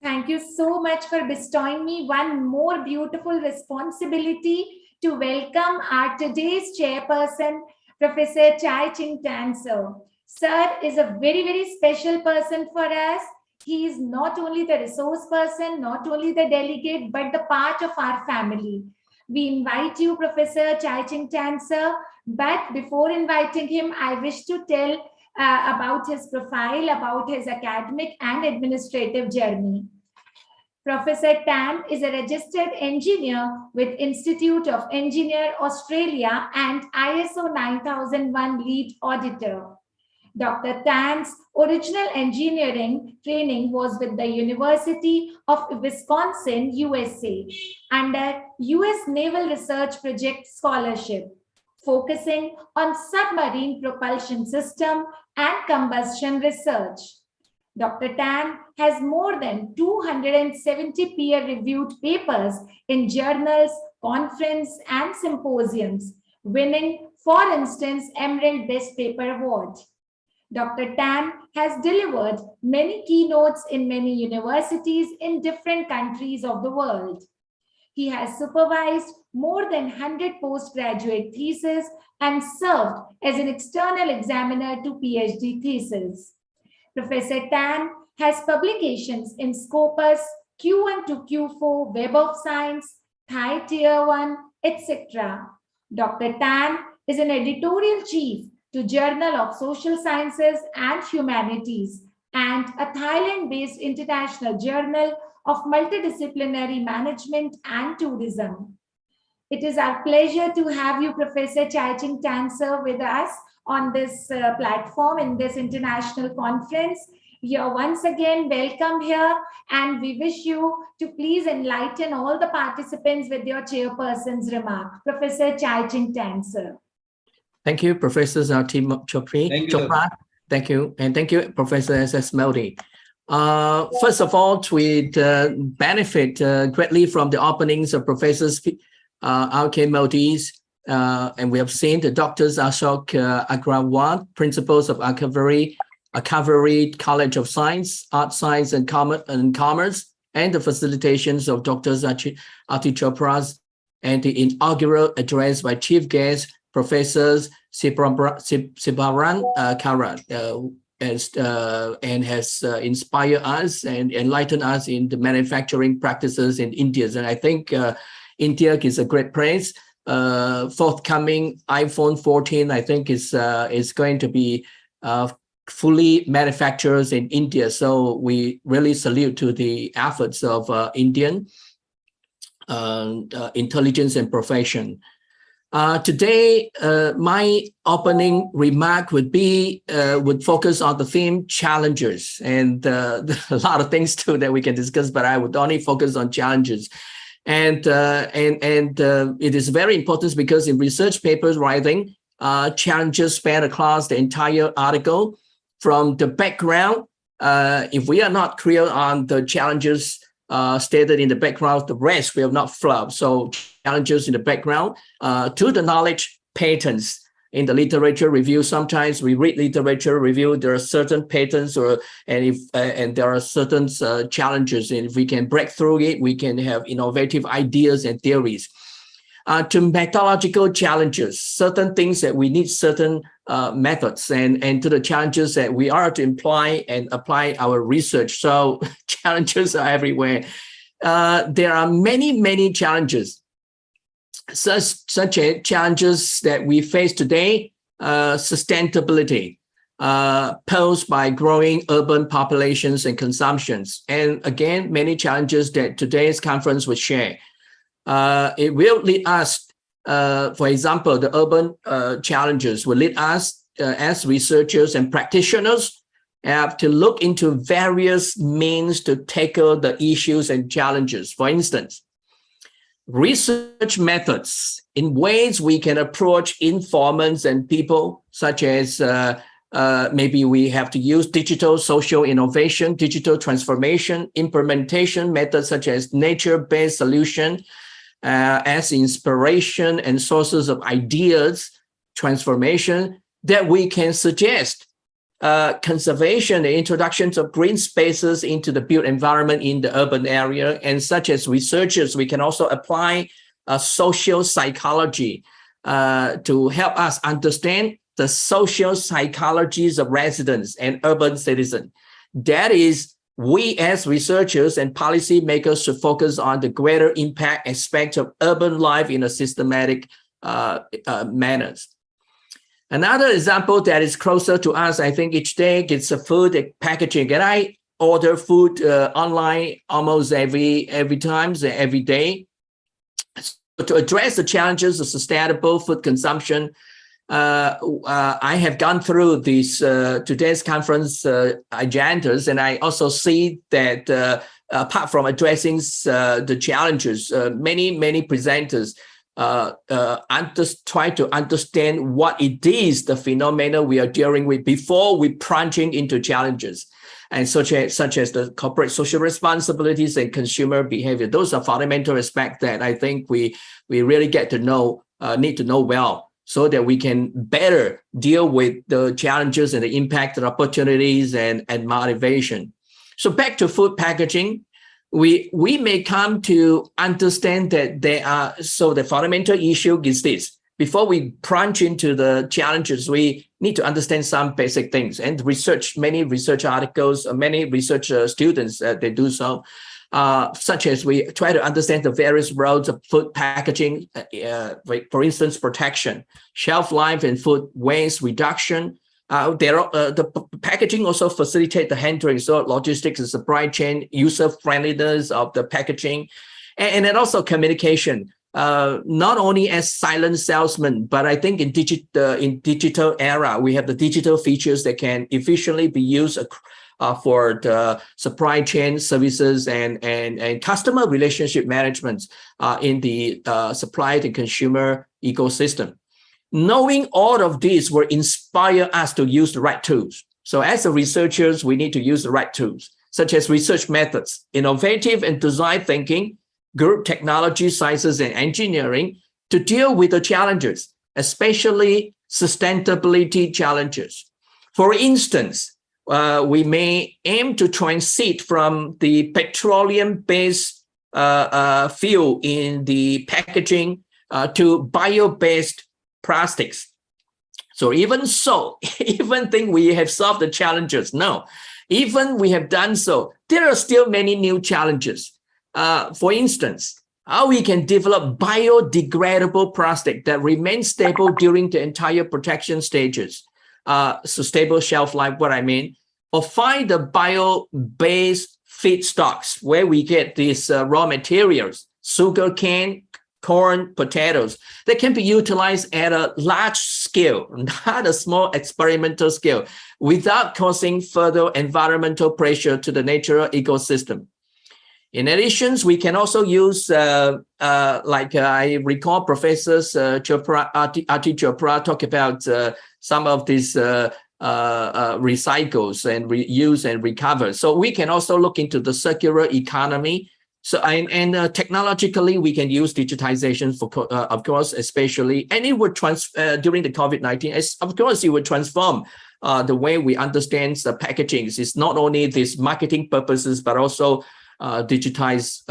Speaker 4: Thank you so much for bestowing me one more beautiful responsibility to welcome our today's chairperson, Professor Chai Ching-ten, sir. Sir is a very, very special person for us. He is not only the resource person, not only the delegate, but the part of our family. We invite you, Professor Chai Ching-ten, sir. But before inviting him, I wish to tell about his profile, about his academic and administrative journey. Professor Tan is a registered engineer with Institute of Engineer Australia and ISO 9001 lead auditor. Dr. Tan's original engineering training was with the University of Wisconsin, USA, under US Naval Research Project Scholarship, focusing on submarine propulsion system and combustion research. Dr. Tan has more than 270 peer-reviewed papers in journals, conferences, and symposiums, winning, for instance, Emerald Best Paper Award. Dr. Tan has delivered many keynotes in many universities in different countries of the world. He has supervised more than 100 postgraduate theses and served as an external examiner to PhD theses. Professor Tan has publications in Scopus, Q1 to Q4, Web of Science, Thai Tier 1, etc. Dr. Tan is an editorial chief to Journal of Social Sciences and Humanities and a Thailand-based international journal of multidisciplinary management and tourism. It is our pleasure to have you, Professor Chai Ching-ten, sir, with us on this platform in this international conference. You're once again welcome here, and we wish you to please enlighten all the participants with your chairperson's remark. Professor Chai Ching-ten, sir.
Speaker 6: Thank you, Professor Chopra.
Speaker 1: Thank you,
Speaker 6: Thank you. And thank you, Professor S.S. Melody. First of all, we benefit greatly from the openings of Professors R.K. Meldy's, and we have seen the Doctors Ashok Agrawal, Principals of Akaveri College of Science, Art, Science, and Commerce, and the facilitations of Dr. Aarti Chopra's, and the inaugural address by Chief Guest Professors Sibaran Kara, and has inspired us and enlightened us in the manufacturing practices in India. And I think India is a great place. Forthcoming iPhone 14, I think is going to be fully manufactured in India. So we really salute to the efforts of Indian intelligence and profession. Today, my opening remark would focus on the theme challenges, and a lot of things too that we can discuss, but I would only focus on challenges. And it is very important because in research papers writing, challenges span across the entire article from the background. If we are not clear on the challenges stated in the background, the rest will not flow. So challenges in the background to the knowledge patterns in the literature review. Sometimes we read literature review, there are certain patterns and there are certain challenges. And if we can break through it, we can have innovative ideas and theories. To methodological challenges, certain things that we need certain methods, and to the challenges that we are to apply our research. So challenges are everywhere. There are many challenges, such as challenges that we face today, sustainability posed by growing urban populations and consumptions. And again, many challenges that today's conference will share. It will lead us, for example, the urban challenges will lead us as researchers and practitioners have to look into various means to tackle the issues and challenges. For instance, research methods in ways we can approach informants and people, such as maybe we have to use digital social innovation, digital transformation, implementation methods such as nature-based solution, as inspiration and sources of ideas, transformation that we can suggest. Conservation, the introductions of green spaces into the built environment in the urban area, and such as researchers, we can also apply social psychology to help us understand the social psychologies of residents and urban citizens. That is, we as researchers and policymakers should focus on the greater impact aspect of urban life in a systematic manner. Another example that is closer to us, I think each day, it's a food packaging. And I order food online almost every day. So to address the challenges of sustainable food consumption, I have gone through these today's conference agendas, and I also see that apart from addressing the challenges, many presenters try to understand what it is, the phenomena we are dealing with before we plunging into challenges, and such as the corporate social responsibilities and consumer behavior. Those are fundamental aspects that I think we really get to know, need to know well, so that we can better deal with the challenges and the impact and opportunities and motivation. So back to food packaging, we may come to understand that the fundamental issue is this. Before we plunge into the challenges, we need to understand some basic things, and many research articles, many research students, they do so. Such as we try to understand the various roles of food packaging, for instance, protection, shelf life, and food waste reduction. The packaging also facilitate the handling, so logistics and supply chain, user friendliness of the packaging, and then also communication. Not only as silent salesmen, but I think in digital era, we have the digital features that can efficiently be used for the supply chain services and customer relationship management in the supply to consumer ecosystem. Knowing all of this will inspire us to use the right tools. So as researchers, we need to use the right tools, such as research methods, innovative and design thinking, group technology, sciences, and engineering to deal with the challenges, especially sustainability challenges. For instance, we may aim to transit from the petroleum-based fuel in the packaging to bio-based plastics. So even so, even think we have solved the challenges. No, even we have done so, there are still many new challenges. For instance, how we can develop biodegradable plastic that remains stable during the entire protection stages. So stable shelf life, what I mean, or find the bio-based feedstocks where we get these raw materials, sugar cane, corn, potatoes, that can be utilized at a large scale, not a small experimental scale, without causing further environmental pressure to the natural ecosystem. In addition, we can also use, I recall Professors Chopra, Ati Chopra talk about some of these recycles and reuse and recover. So we can also look into the circular economy. So and technologically, we can use digitization for, of course, especially, and it would during the COVID-19, of course, it would transform the way we understand the packaging. It's not only these marketing purposes, but also digitized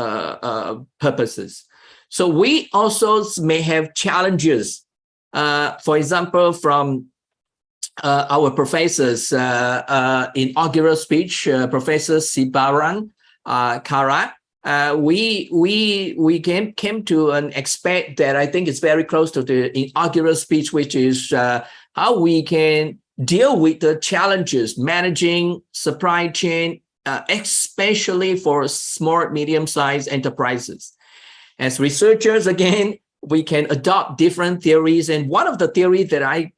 Speaker 6: purposes. So we also may have challenges, for example, from our professors inaugural speech, Professor Sibaran Kara. We came to an aspect that I think is very close to the inaugural speech, which is how we can deal with the challenges managing supply chain, especially for small, medium-sized enterprises. As researchers, again, we can adopt different theories, and one of the theories that I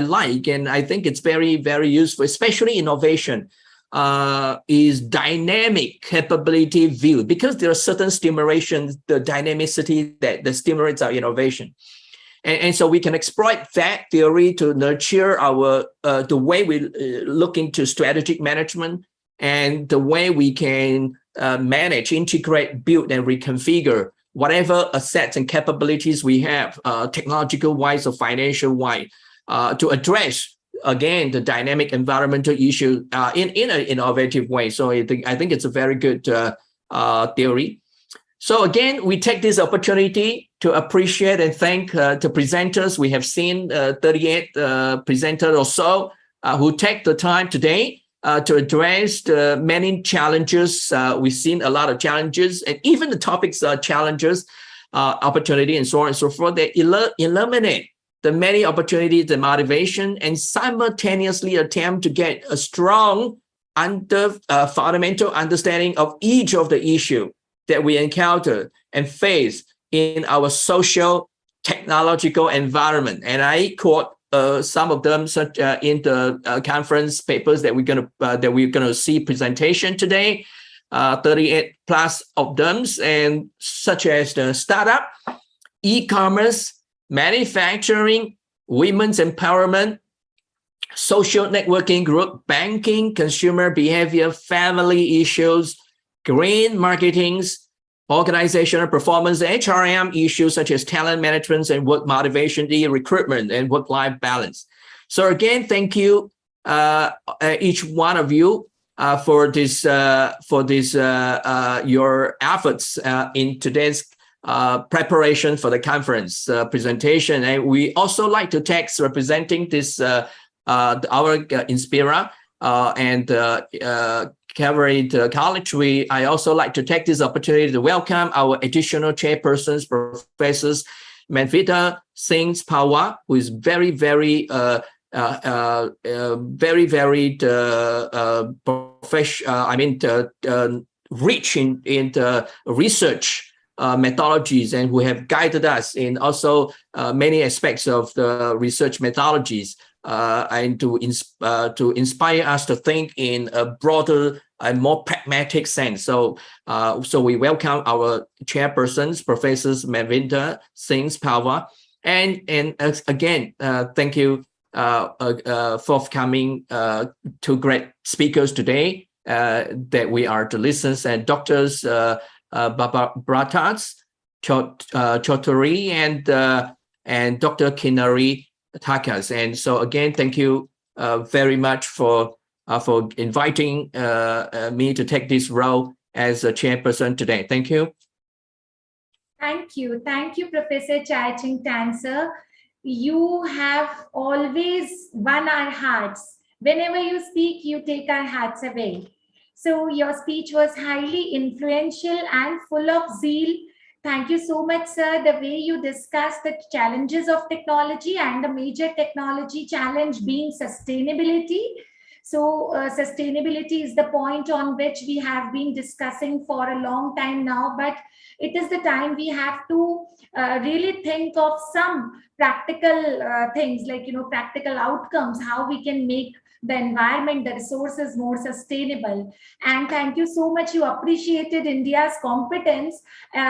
Speaker 6: like, and I think it's very, very useful, especially innovation, is dynamic capability view, because there are certain stimulations, the dynamicity that stimulates our innovation. And so we can exploit that theory to nurture our the way we look into strategic management and the way we can manage, integrate, build, and reconfigure whatever assets and capabilities we have, technological-wise or financial-wise, to address, again, the dynamic environmental issue in an innovative way. So I think it's a very good theory. So again, we take this opportunity to appreciate and thank the presenters. We have seen 38 presenters or so who take the time today to address the many challenges. We've seen a lot of challenges, and even the topics are challenges, opportunity, and so on and so forth. They illuminate the many opportunities, the motivation, and simultaneously attempt to get a strong fundamental understanding of each of the issue that we encounter and face in our social technological environment. And I quote some of them, such in the conference papers that we're gonna see presentation today, 38 plus of them, and such as the startup, e-commerce, manufacturing, women's empowerment, social networking group, banking, consumer behavior, family issues, green marketings, organizational performance, HRM issues such as talent management and work motivation, recruitment, and work-life balance. So again, thank you, each one of you, for this your efforts in today's preparation for the conference presentation. And we also like to thank representing this our Inspira and Calvary College. I also like to take this opportunity to welcome our additional chairpersons, Professors Manvita Singh Pawar, who is very rich in the research methodologies, and who have guided us in also many aspects of the research methodologies, and to inspire us to think in a broader and more pragmatic sense. So we welcome our chairpersons, Professors Manvinda Singh Pawar, and again, thank you forthcoming two great speakers today that we are to listen, and Doctors Bratas Choudhury and Dr. Kinari Takas. And so again, thank you very much for inviting me to take this role as a chairperson today. Thank you.
Speaker 4: Thank you, Professor Chai Ching Tan, sir. you have always won our hearts. Whenever you speak, you take our hearts away. So your speech was highly influential and full of zeal. Thank you so much, sir. The way you discussed the challenges of technology and the major technology challenge being sustainability. So sustainability is the point on which we have been discussing for a long time now, but it is the time we have to really think of some practical things, like, practical outcomes, how we can make the environment, the resources more sustainable. And thank you so much. You appreciated India's competence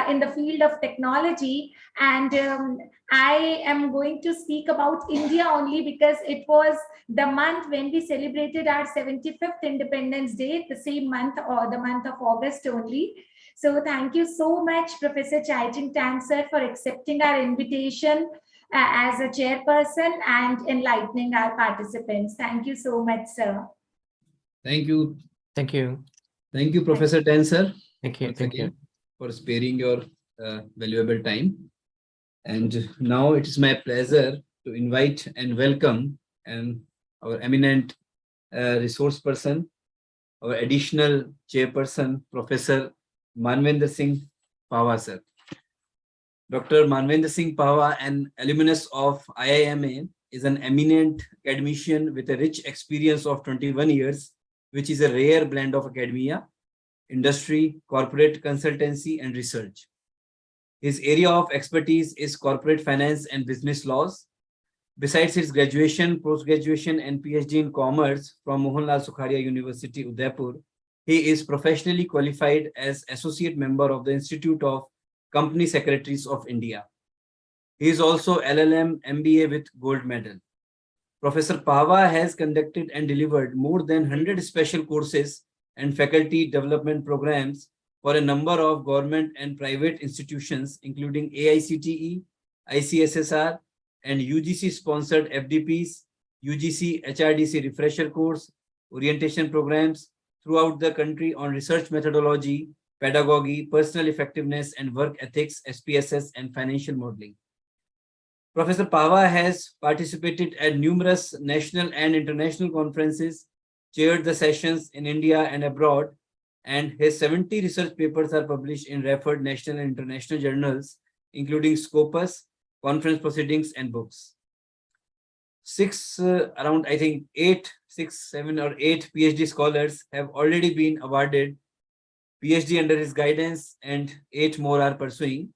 Speaker 4: in the field of technology. And I am going to speak about India only because it was the month when we celebrated our 75th Independence Day, the same month, or the month of August only. So thank you so much, Professor Chaiching Tan, sir, for accepting our invitation as a chairperson and enlightening our participants. Thank you so much, sir.
Speaker 1: Thank you.
Speaker 6: Thank you.
Speaker 1: Thank you, Professor Tan, sir,
Speaker 6: Thank you.
Speaker 1: once
Speaker 6: Thank you.
Speaker 1: again, for sparing your valuable time. And now it is my pleasure to invite and welcome our eminent resource person, our additional chairperson, Professor Manvendra Singh Pahwa, sir. Dr. Manvendra Singh Pahwa, an alumnus of IIMA, is an eminent academician with a rich experience of 21 years, which is a rare blend of academia, industry, corporate consultancy, and research. His area of expertise is corporate finance and business laws. Besides his graduation, post-graduation, and PhD in commerce from Mohanlal Sukharia University, Udaipur, he is professionally qualified as associate member of the Institute of Company Secretaries of India. He is also LLM MBA with gold medal. Professor Pahwa has conducted and delivered more than 100 special courses and faculty development programs for a number of government and private institutions, including AICTE, ICSSR, and UGC-sponsored FDPs, UGC HRDC refresher course, orientation programs throughout the country on research methodology, pedagogy, personal effectiveness, and work ethics, SPSS, and financial modeling. Professor Pahwa has participated at numerous national and international conferences, chaired the sessions in India and abroad, and his 70 research papers are published in referred national and international journals, including Scopus, conference proceedings, and books. Around 7 or 8 PhD scholars have already been awarded PhD under his guidance, and 8 more are pursuing.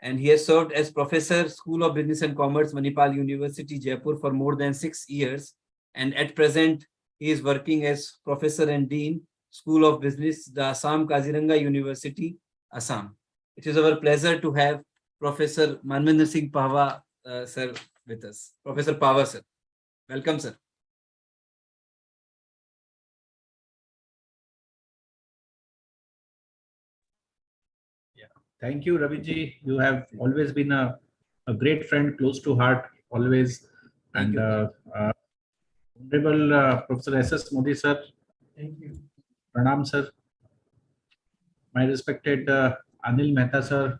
Speaker 1: And he has served as Professor, School of Business and Commerce, Manipal University, Jaipur for more than 6 years. And at present, he is working as Professor and Dean, School of Business, the Assam Kaziranga University, Assam. It is our pleasure to have Professor Manvendra Singh Pahwa, sir, with us. Professor Pahwa, sir. Welcome, sir.
Speaker 7: Thank you, Raviji. You have always been a great friend, close to heart, always.
Speaker 1: Thank
Speaker 7: And Honorable Professor S.S. Modi, sir.
Speaker 2: Thank you.
Speaker 7: Pranam, sir. My respected Anil Mehta, sir.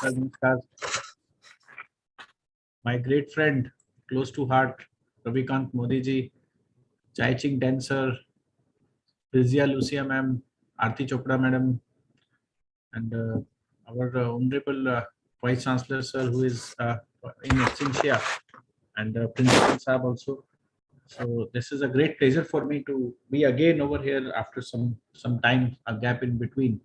Speaker 7: Sir, namaskar. My great friend, close to heart, Ravikant Modi ji, Chaiching Tan, sir, Rizia Lucia ma'am, Aarti Chopra madam, and our Honorable Vice Chancellor, sir, who is in absentia, and Principal Saab also. So this is a great pleasure for me to be again over here after some time, a gap in between.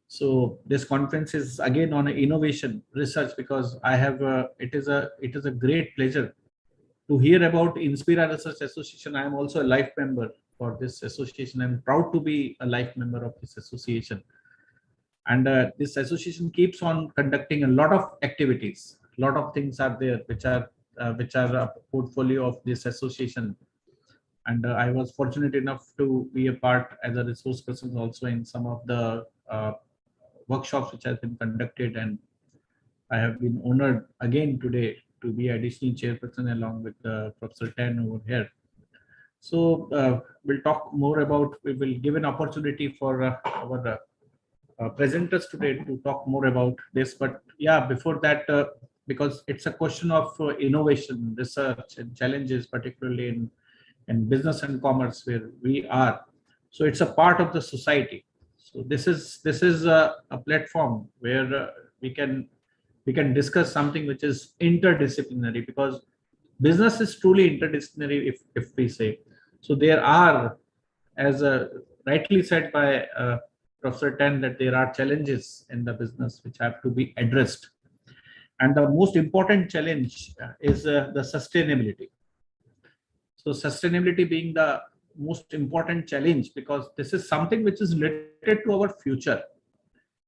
Speaker 7: So this conference is again on innovation research, because I have it is a great pleasure to hear about Inspira Research Association. I am also a life member for this association. I'm proud to be a life member of this association. And this association keeps on conducting a lot of activities. A lot of things are there which are a portfolio of this association. And I was fortunate enough to be a part as a resource person also in some of the workshops which have been conducted. And I have been honored again today to be additional chairperson along with Professor Tan over here. So we'll talk more about, we will give an opportunity for our presenters today to talk more about this. But yeah, before that, because it's a question of innovation, research, and challenges, particularly in business and commerce where we are. So it's a part of the society. So this is a platform where we can discuss something which is interdisciplinary, because business is truly interdisciplinary if we say. So there are, as rightly said by Professor Ten, that there are challenges in the business which have to be addressed. And the most important challenge is the sustainability. So sustainability being the most important challenge, because this is something which is related to our future.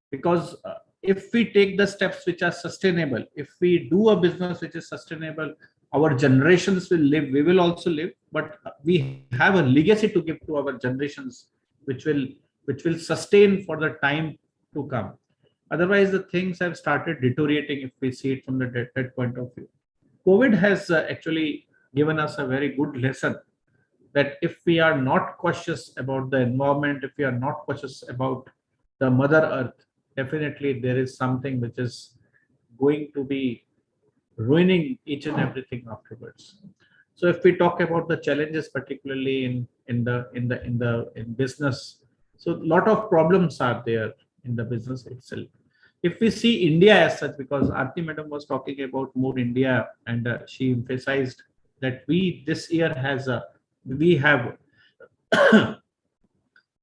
Speaker 7: Because if we take the steps which are sustainable, if we do a business which is sustainable, our generations will live, we will also live, but we have a legacy to give to our generations, which will sustain for the time to come. Otherwise, the things have started deteriorating if we see it from that point of view. COVID has actually given us a very good lesson that if we are not cautious about the environment, if we are not cautious about the Mother Earth, definitely there is something which is going to be ruining each and everything afterwards. So if we talk about the challenges, particularly in business, so a lot of problems are there in the business itself. If we see India as such, because Aarti Madam was talking about more India, and she emphasized that we this year we have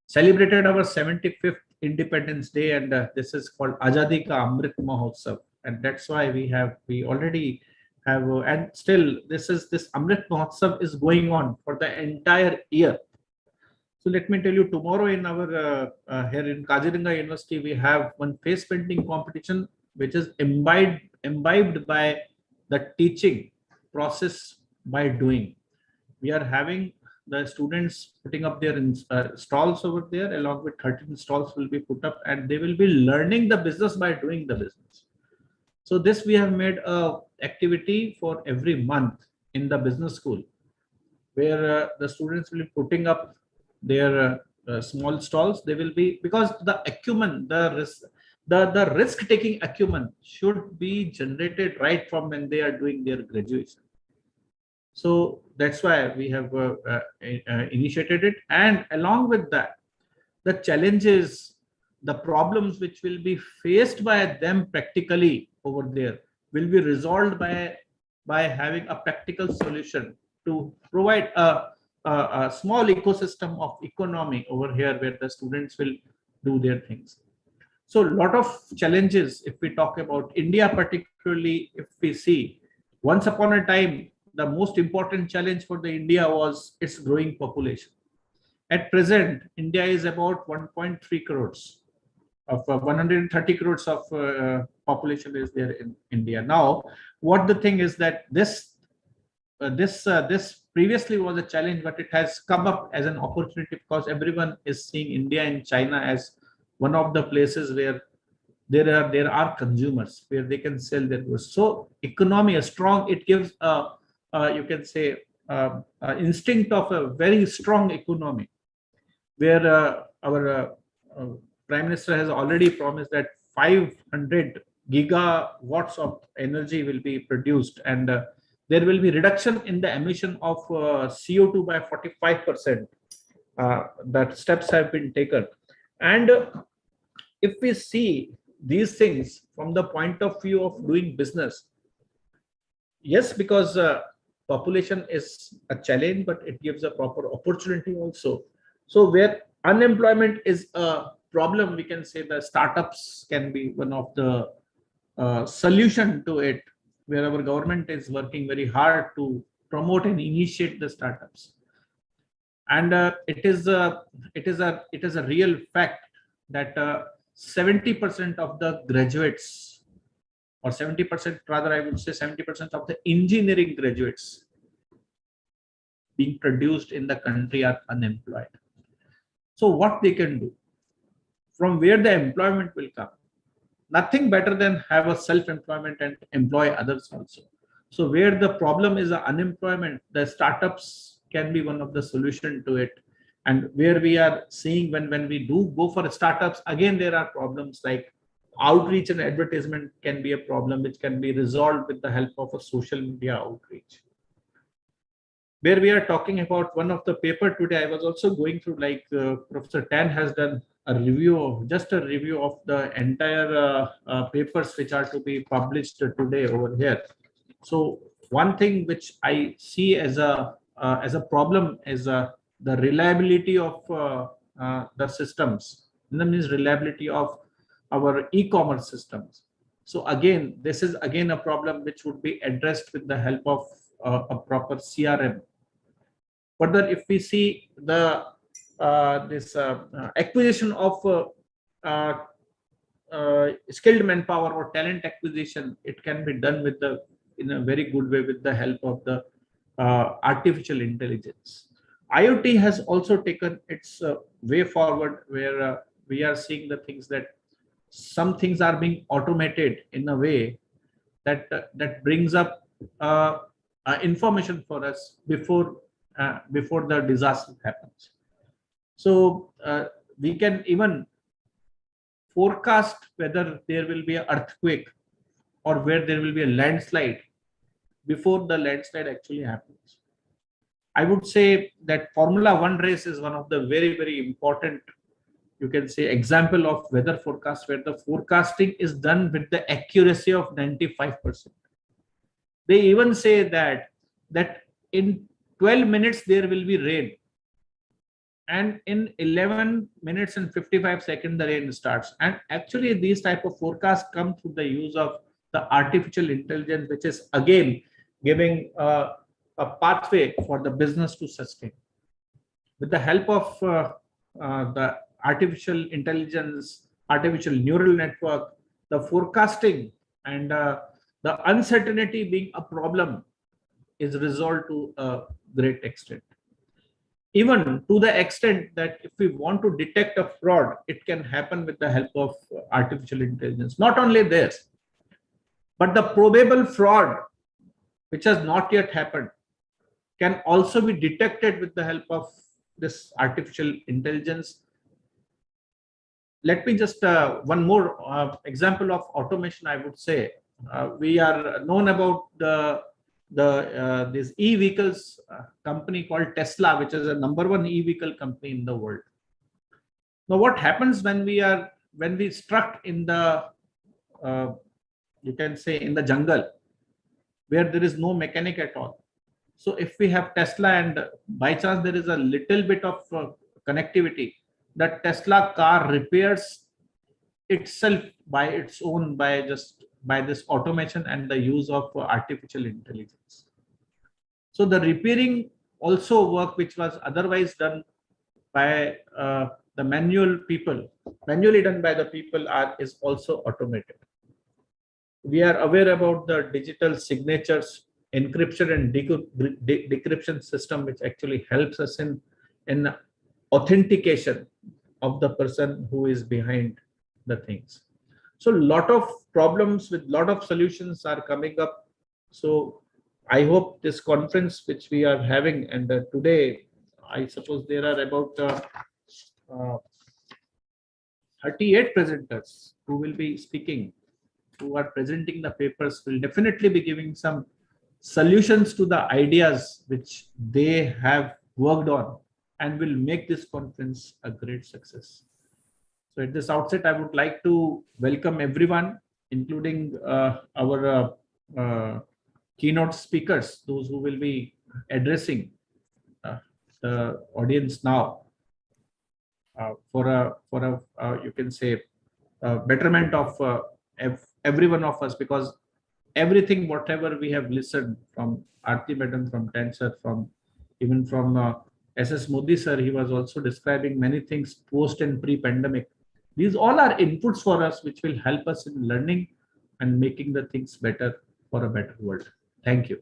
Speaker 7: celebrated our 75th Independence Day, and this is called Azadi Ka Amrit Mahotsav, and that's why we already have and still this Amrit Mahotsav is going on for the entire year. So let me tell you, tomorrow in our here in Kaziranga University, we have one face painting competition which is imbibed by the teaching process by doing. We are having the students putting up their stalls over there, along with 13 stalls will be put up, and they will be learning the business by doing the business. So this we have made a activity for every month in the business school, where the students will be putting up their small stalls. They will be, because the acumen, the risk taking acumen should be generated right from when they are doing their graduation. So that's why we have initiated it, and along with that, the challenges, the problems which will be faced by them practically over there will be resolved by having a practical solution to provide a small ecosystem of economy over here where the students will do their things. So a lot of challenges, if we talk about India particularly, if we see, once upon a time, the most important challenge for the India was its growing population. At present, India is about 1.3 crores. Of 130 crores of population is there in India. Now, what the thing is that this previously was a challenge, but it has come up as an opportunity, because everyone is seeing India and China as one of the places where there are consumers, where they can sell their goods. So economy is strong. It gives you can say instinct of a very strong economy, where our Prime Minister has already promised that 500 gigawatts of energy will be produced, and there will be reduction in the emission of CO2 by 45%. That steps have been taken. And if we see these things from the point of view of doing business, yes, because population is a challenge, but it gives a proper opportunity also. So where unemployment is a problem, we can say the startups can be one of the solution to it, where our government is working very hard to promote and initiate the startups. And it is a real fact that 70% of the graduates, or 70%, rather I would say 70% of the engineering graduates being produced in the country are unemployed. So what they can do, from where the employment will come? Nothing better than have a self-employment and employ others also. So where the problem is unemployment, the startups can be one of the solution to it. And where we are seeing when we do go for startups, again there are problems like outreach and advertisement can be a problem which can be resolved with the help of a social media outreach. Where we are talking about one of the paper today, I was also going through, like Professor Tan has done a review of the entire papers which are to be published today over here. So one thing which I see as a problem is the reliability of the systems. That means reliability of our e-commerce systems. So again, this is again a problem which would be addressed with the help of a proper CRM. Further, if we see the acquisition of skilled manpower or talent acquisition, it can be done in a very good way with the help of the artificial intelligence. IoT has also taken its way forward, where we are seeing the things that some things are being automated in a way that that brings up information for us before the disaster happens. So we can even forecast whether there will be an earthquake or where there will be a landslide before the landslide actually happens. I would say that Formula One race is one of the very, very important, you can say, example of weather forecast, where the forecasting is done with the accuracy of 95%. They even say that in 12 minutes there will be rain, and in 11 minutes and 55 seconds the rain starts. And actually these type of forecasts come through the use of the artificial intelligence, which is again giving a pathway for the business to sustain. With the help of the artificial intelligence, artificial neural network, the forecasting and the uncertainty being a problem is resolved to a great extent. Even to the extent that if we want to detect a fraud, it can happen with the help of artificial intelligence. Not only this, but the probable fraud, which has not yet happened, can also be detected with the help of this artificial intelligence. Let me just one more example of automation. I would say we are known about this e-vehicles company called Tesla, which is a #1 e-vehicle company in the world. Now, what happens when we struck in the you can say in the jungle, where there is no mechanic at all? So if we have Tesla and by chance there is a little bit of connectivity, the Tesla car repairs itself by its own, by this automation and the use of artificial intelligence. So the repairing also work, which was otherwise done by the manually done by the people, is also automated. We are aware about the digital signatures, encryption and decryption system, which actually helps us in authentication of the person who is behind the things. So a lot of problems with lot of solutions are coming up. So I hope this conference which we are having, and today I suppose there are about 38 presenters who will be speaking, who are presenting the papers, will definitely be giving some solutions to the ideas which they have worked on, and will make this conference a great success. So at this outset, I would like to welcome everyone, including our keynote speakers, those who will be addressing the audience now for a you can say betterment of every one of us, because everything whatever we have listened from Aarti Madam, from Tensor, from even from SS Modi sir, he was also describing many things post and pre-pandemic. These all are inputs for us, which will help us in learning and making the things better for a better world. Thank you.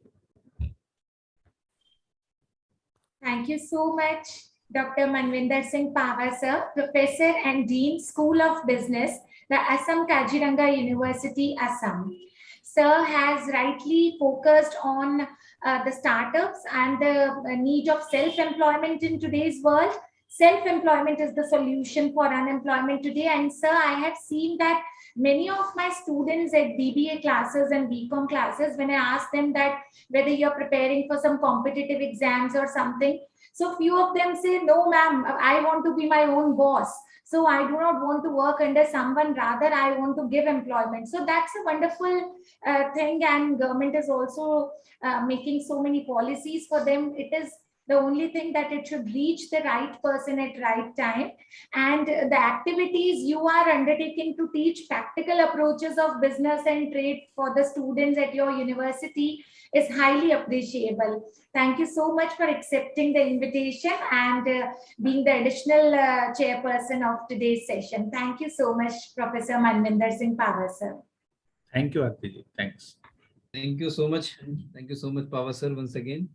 Speaker 4: Thank you so much, Dr. Manvinder Singh Pava, sir, Professor and Dean, School of Business, the Assam Kaziranga University, Assam. Sir has rightly focused on the startups and the need of self-employment in today's world. Self-employment is the solution for unemployment today. And sir, I have seen that many of my students at BBA classes and BCom classes, when I ask them that whether you're preparing for some competitive exams or something, so few of them say, no, ma'am, I want to be my own boss. So I do not want to work under someone, rather I want to give employment. So that's a wonderful thing, and government is also making so many policies for them. It is the only thing that it should reach the right person at right time. And the activities you are undertaking to teach practical approaches of business and trade for the students at your university is highly appreciable. Thank you so much for accepting the invitation and being the additional chairperson of today's session. Thank you so much, Professor Manvinder Singh Pawar, sir.
Speaker 7: Thank you, Arti. Thanks.
Speaker 1: Thank you so much. Thank you so much, Pawar sir, once again.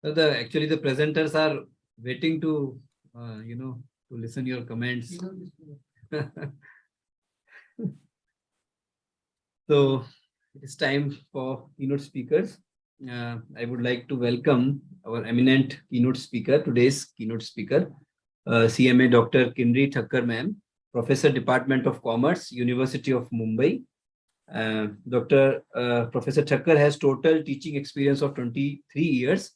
Speaker 1: So actually the presenters are waiting to, to listen your comments. So it's time for keynote speakers. I would like to welcome our eminent keynote speaker, today's keynote speaker, CMA Dr. Kinri Thakkar ma'am, Professor, Department of Commerce, University of Mumbai. Professor Thakkar has total teaching experience of 23 years.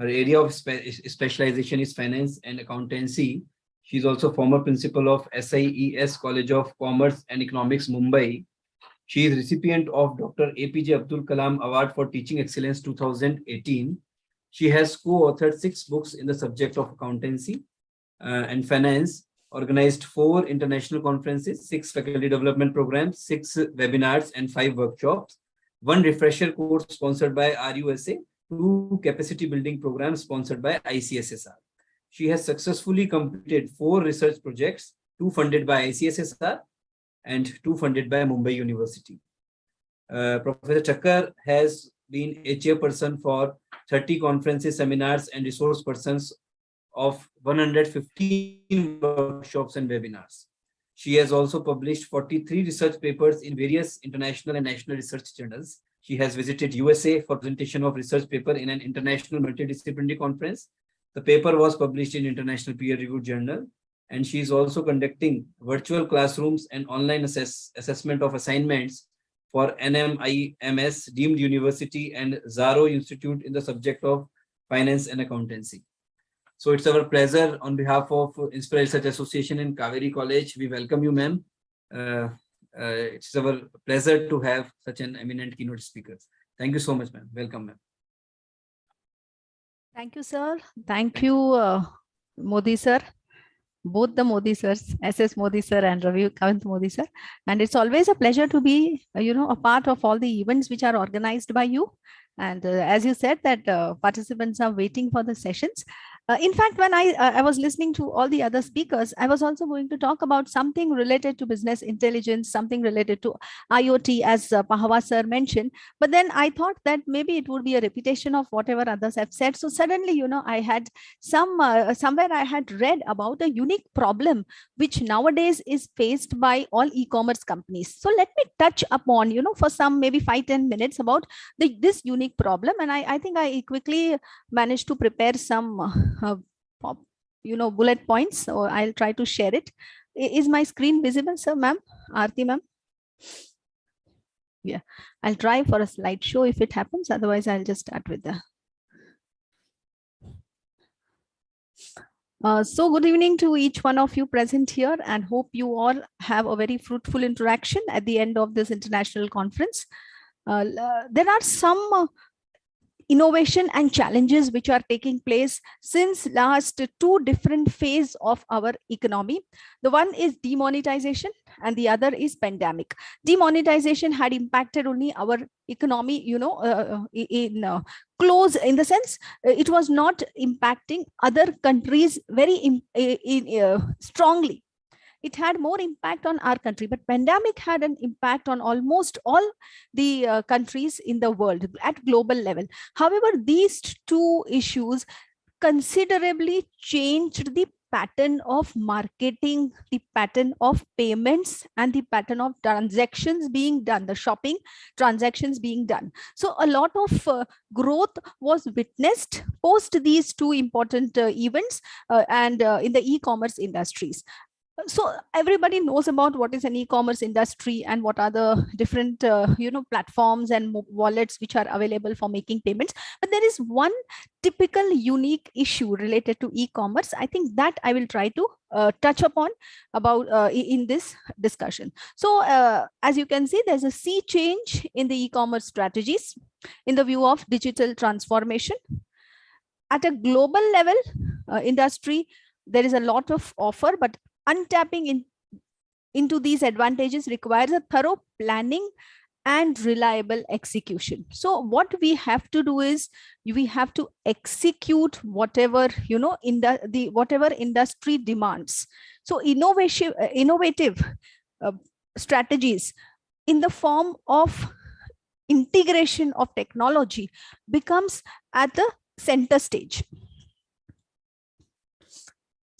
Speaker 1: Her area of specialization is finance and accountancy. She is also former principal of SIES College of Commerce and Economics, Mumbai. She is recipient of Dr. APJ Abdul Kalam Award for Teaching Excellence 2018. She has co-authored 6 books in the subject of accountancy and finance, organized 4 international conferences, 6 faculty development programs, 6 webinars, and 5 workshops, 1 refresher course sponsored by RUSA, 2 capacity building programs sponsored by ICSSR. She has successfully completed 4 research projects, 2 funded by ICSSR and 2 funded by Mumbai University. Professor Thakkar has been a chairperson for 30 conferences, seminars, and resource persons of 115 workshops and webinars. She has also published 43 research papers in various international and national research journals. She has visited USA for presentation of research paper in an international multidisciplinary conference. The paper was published in International Peer-Reviewed Journal, and she is also conducting virtual classrooms and online assessment of assignments for NMIMS deemed university and Zaro Institute in the subject of finance and accountancy. So it's our pleasure on behalf of Inspire Research Association in Kaveri College. We welcome you, ma'am. It's our pleasure to have such an eminent keynote speaker. Thank you so much, ma'am. Welcome, ma'am.
Speaker 8: Thank you, sir. Thank you, Modi sir. Both the Modi sirs, SS Modi sir and Ravikant Modi sir. And it's always a pleasure to be, a part of all the events which are organized by you. And as you said that participants are waiting for the sessions. In fact, when I was listening to all the other speakers, I was also going to talk about something related to business intelligence, something related to IoT, as Pahwa sir mentioned. But then I thought that maybe it would be a repetition of whatever others have said. So suddenly, I had somewhere I had read about a unique problem which nowadays is faced by all e-commerce companies. So let me touch upon, for some maybe 5-10 minutes about this unique problem. And I think I quickly managed to prepare some bullet points, so I'll try to share it. Is my screen visible, sir, ma'am? Aarti, ma'am? Yeah, I'll try for a slideshow if it happens. Otherwise, I'll just start with the. So good evening to each one of you present here, and hope you all have a very fruitful interaction at the end of this international conference. There are some innovation and challenges which are taking place since last 2 different phases of our economy. The one is demonetization and the other is pandemic. Demonetization had impacted only our economy, in close, in the sense it was not impacting other countries very strongly. It had more impact on our country, but pandemic had an impact on almost all the countries in the world at global level. However, these 2 issues considerably changed the pattern of marketing, the pattern of payments, and the pattern of transactions being done, the shopping transactions being done. So a lot of growth was witnessed post these 2 important events and in the e-commerce industries. So everybody knows about what is an e-commerce industry and what are the different platforms and wallets which are available for making payments. But there is one typical unique issue related to e-commerce. I think that I will try to touch upon about in this discussion. So as you can see, there's a sea change in the e-commerce strategies in the view of digital transformation. At a global level, industry, there is a lot of offer, but untapping into these advantages requires a thorough planning and reliable execution. So what we have to do is we have to execute whatever whatever industry demands. So innovative strategies in the form of integration of technology becomes at the center stage.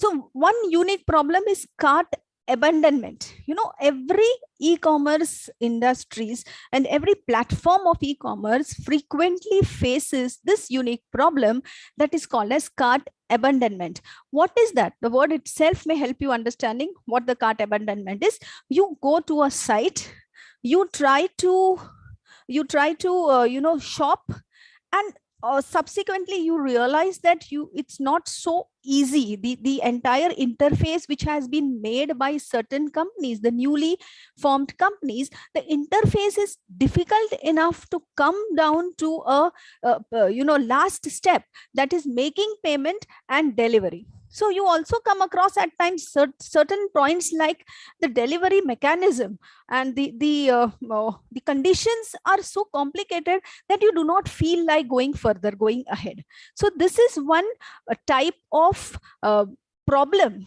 Speaker 8: So one unique problem is cart abandonment. Every e-commerce industries and every platform of e-commerce frequently faces this unique problem that is called as cart abandonment. What is that? The word itself may help you understanding what the cart abandonment is. You go to a site, you try to shop, and subsequently you realize that it's not so easy. The entire interface which has been made by certain companies, the newly formed companies, the interface is difficult enough to come down to a last step, that is making payment and delivery. So you also come across at times certain points like the delivery mechanism and the conditions are so complicated that you do not feel like going further, going ahead. So this is one type of problem.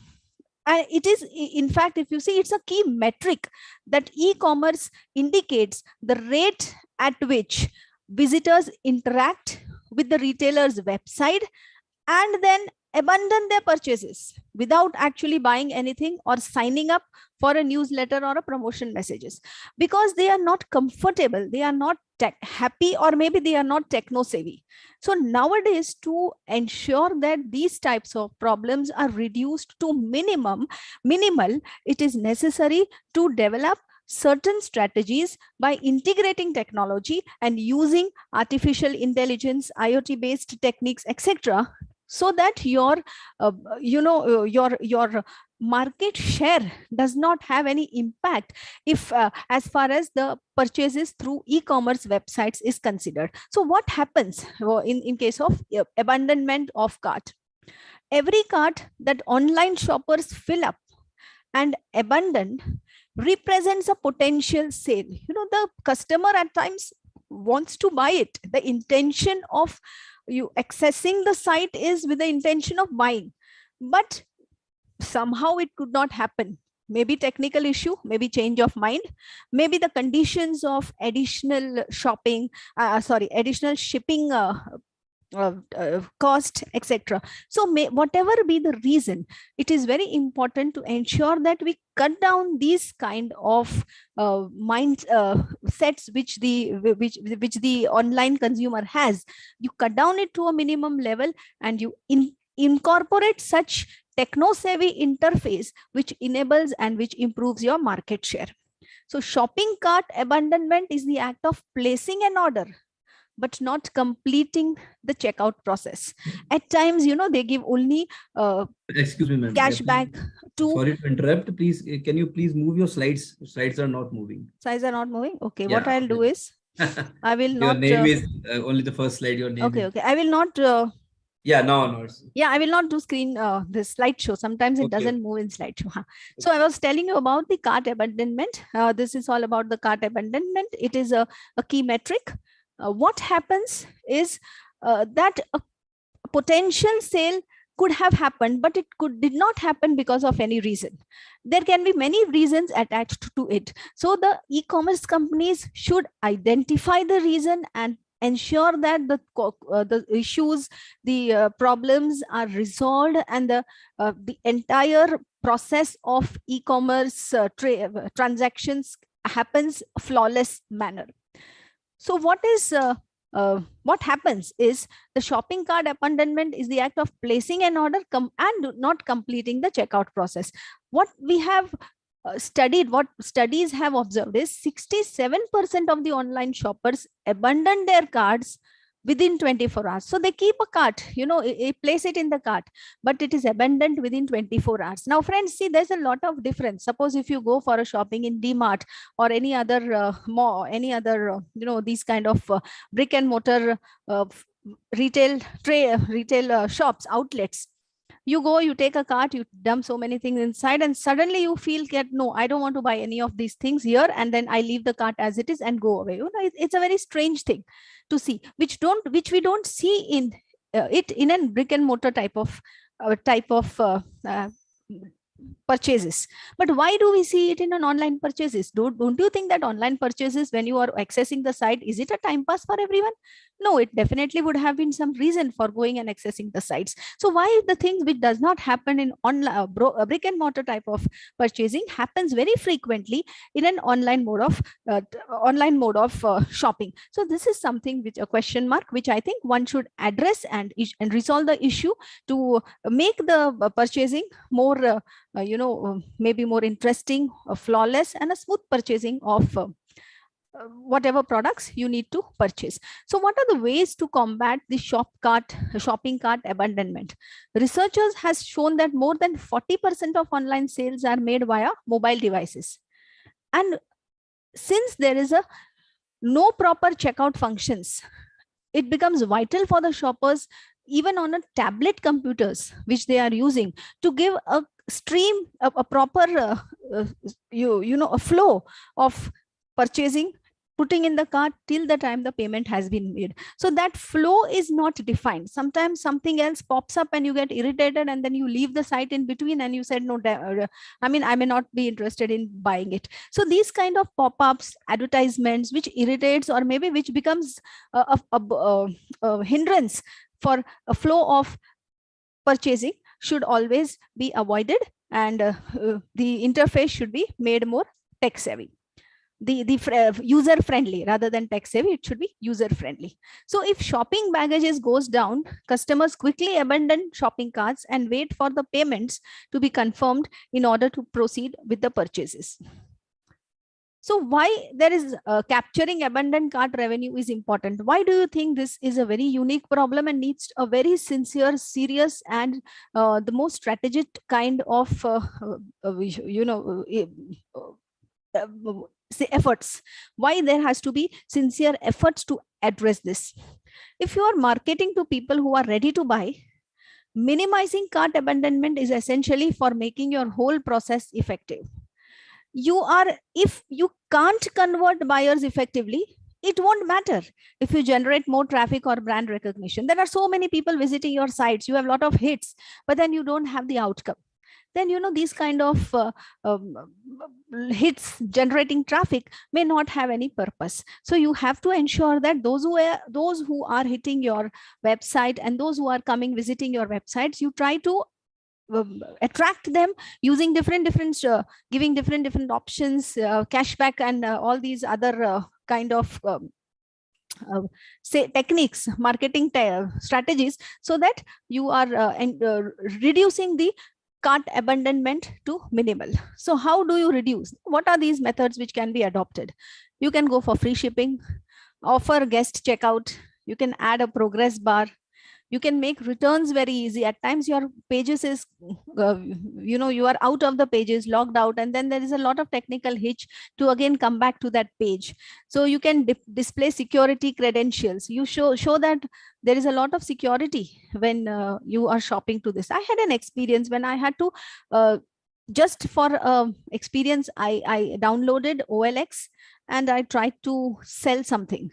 Speaker 8: And it is, in fact, if you see, it's a key metric that e-commerce indicates the rate at which visitors interact with the retailer's website and then abandon their purchases without actually buying anything or signing up for a newsletter or a promotion messages, because they are not comfortable, they are not happy, or maybe they are not techno savvy. So nowadays, to ensure that these types of problems are reduced to minimal, it is necessary to develop certain strategies by integrating technology and using artificial intelligence, IoT based techniques, etc., so that your market share does not have any impact if as far as the purchases through e-commerce websites is considered. So what happens in case of abandonment of cart? Every cart that online shoppers fill up and abandon represents a potential sale. The customer at times wants to buy it. The intention of you accessing the site is with the intention of buying, but somehow it could not happen. Maybe technical issue, maybe change of mind, maybe the conditions of additional shopping, additional shipping cost, etc. So whatever be the reason, it is very important to ensure that we cut down these kind of mind sets which the online consumer has. You cut down it to a minimum level and you incorporate such techno savvy interface which enables and which improves your market share. So shopping cart abandonment is the act of placing an order but not completing the checkout process. At times, they give only
Speaker 1: Excuse me, ma'am.
Speaker 8: cashback to.
Speaker 1: Sorry to interrupt. Please, can you please move your slides? Slides are not moving.
Speaker 8: Slides are not moving. Okay,
Speaker 1: Yeah.
Speaker 8: what I'll do is I will
Speaker 1: Your
Speaker 8: not.
Speaker 1: name is only the first slide. Your name.
Speaker 8: Okay,
Speaker 1: is,
Speaker 8: okay. I will not.
Speaker 1: Yeah, no.
Speaker 8: Yeah, I will not do screen this slideshow. Sometimes it
Speaker 1: Okay.
Speaker 8: doesn't move in slideshow. Huh? So I was telling you about the cart abandonment. This is all about the cart abandonment. It is a key metric. What happens is that a potential sale could have happened, but it did not happen because of any reason. There can be many reasons attached to it. So the e-commerce companies should identify the reason and ensure that the issues, the problems are resolved, and the entire process of e-commerce transactions happens flawless manner. So what is what happens is the shopping cart abandonment is the act of placing an order and not completing the checkout process. What we have studied, what studies have observed is 67% of the online shoppers abandon their carts within 24 hours. So they keep a cart, place it in the cart, but it is abandoned within 24 hours. Now, friends, see, there's a lot of difference. Suppose if you go for a shopping in DMart or any other mall, any other, these kind of brick and mortar retail shops, outlets. You go, you take a cart, you dump so many things inside, and suddenly you feel that, no, I don't want to buy any of these things here. And then I leave the cart as it is and go away. It's a very strange thing to see, which we don't see in it in a brick and mortar type of purchases. But why do we see it in an online purchases? Don't you think that online purchases, when you are accessing the site, is it a time pass for everyone? No, it definitely would have been some reason for going and accessing the sites. So why the things which does not happen in online brick and mortar type of purchasing happens very frequently in an online mode of shopping? So this is something which a question mark, which I think one should address and resolve the issue to make the purchasing more maybe more interesting, flawless, and a smooth purchasing of whatever products you need to purchase. So what are the ways to combat the shopping cart abandonment? Researchers has shown that more than 40% of online sales are made via mobile devices. And since there is no proper checkout functions, it becomes vital for the shoppers, even on a tablet computers, which they are using, to give a stream, a proper, a flow of purchasing, putting in the cart till the time the payment has been made. So that flow is not defined. Sometimes something else pops up and you get irritated, and then you leave the site in between and you said, no, I may not be interested in buying it. So these kind of pop-ups, advertisements, which irritates or maybe which becomes a hindrance for a flow of purchasing should always be avoided, and the interface should be made more tech savvy. The user friendly rather than tech savvy, it should be user friendly. So if shopping baggages goes down, customers quickly abandon shopping carts and wait for the payments to be confirmed in order to proceed with the purchases. So why there is capturing abandoned cart revenue is important? Why do you think this is a very unique problem and needs a very sincere, serious, and the most strategic kind of efforts? Why there has to be sincere efforts to address this? If you are marketing to people who are ready to buy, minimizing cart abandonment is essentially for making your whole process effective. If you can't convert buyers effectively, it won't matter if you generate more traffic or brand recognition. There are so many people visiting your sites, you have a lot of hits, but then you don't have the outcome. Then these kind of hits generating traffic may not have any purpose. So you have to ensure that those who are hitting your website and those who are visiting your websites, you try to attract them using different giving different options, cashback, and all these other kind of say techniques, marketing strategies, so that you are reducing the cart abandonment to minimal. So how do you reduce? What are these methods which can be adopted? You can go for free shipping, offer guest checkout, you can add a progress bar, you can make returns very easy. At times your pages is, you are out of the pages, logged out, and then there is a lot of technical hitch to again come back to that page. So you can display security credentials. You show that there is a lot of security when you are shopping to this. I had an experience when I had to, just for experience, I downloaded OLX and I tried to sell something.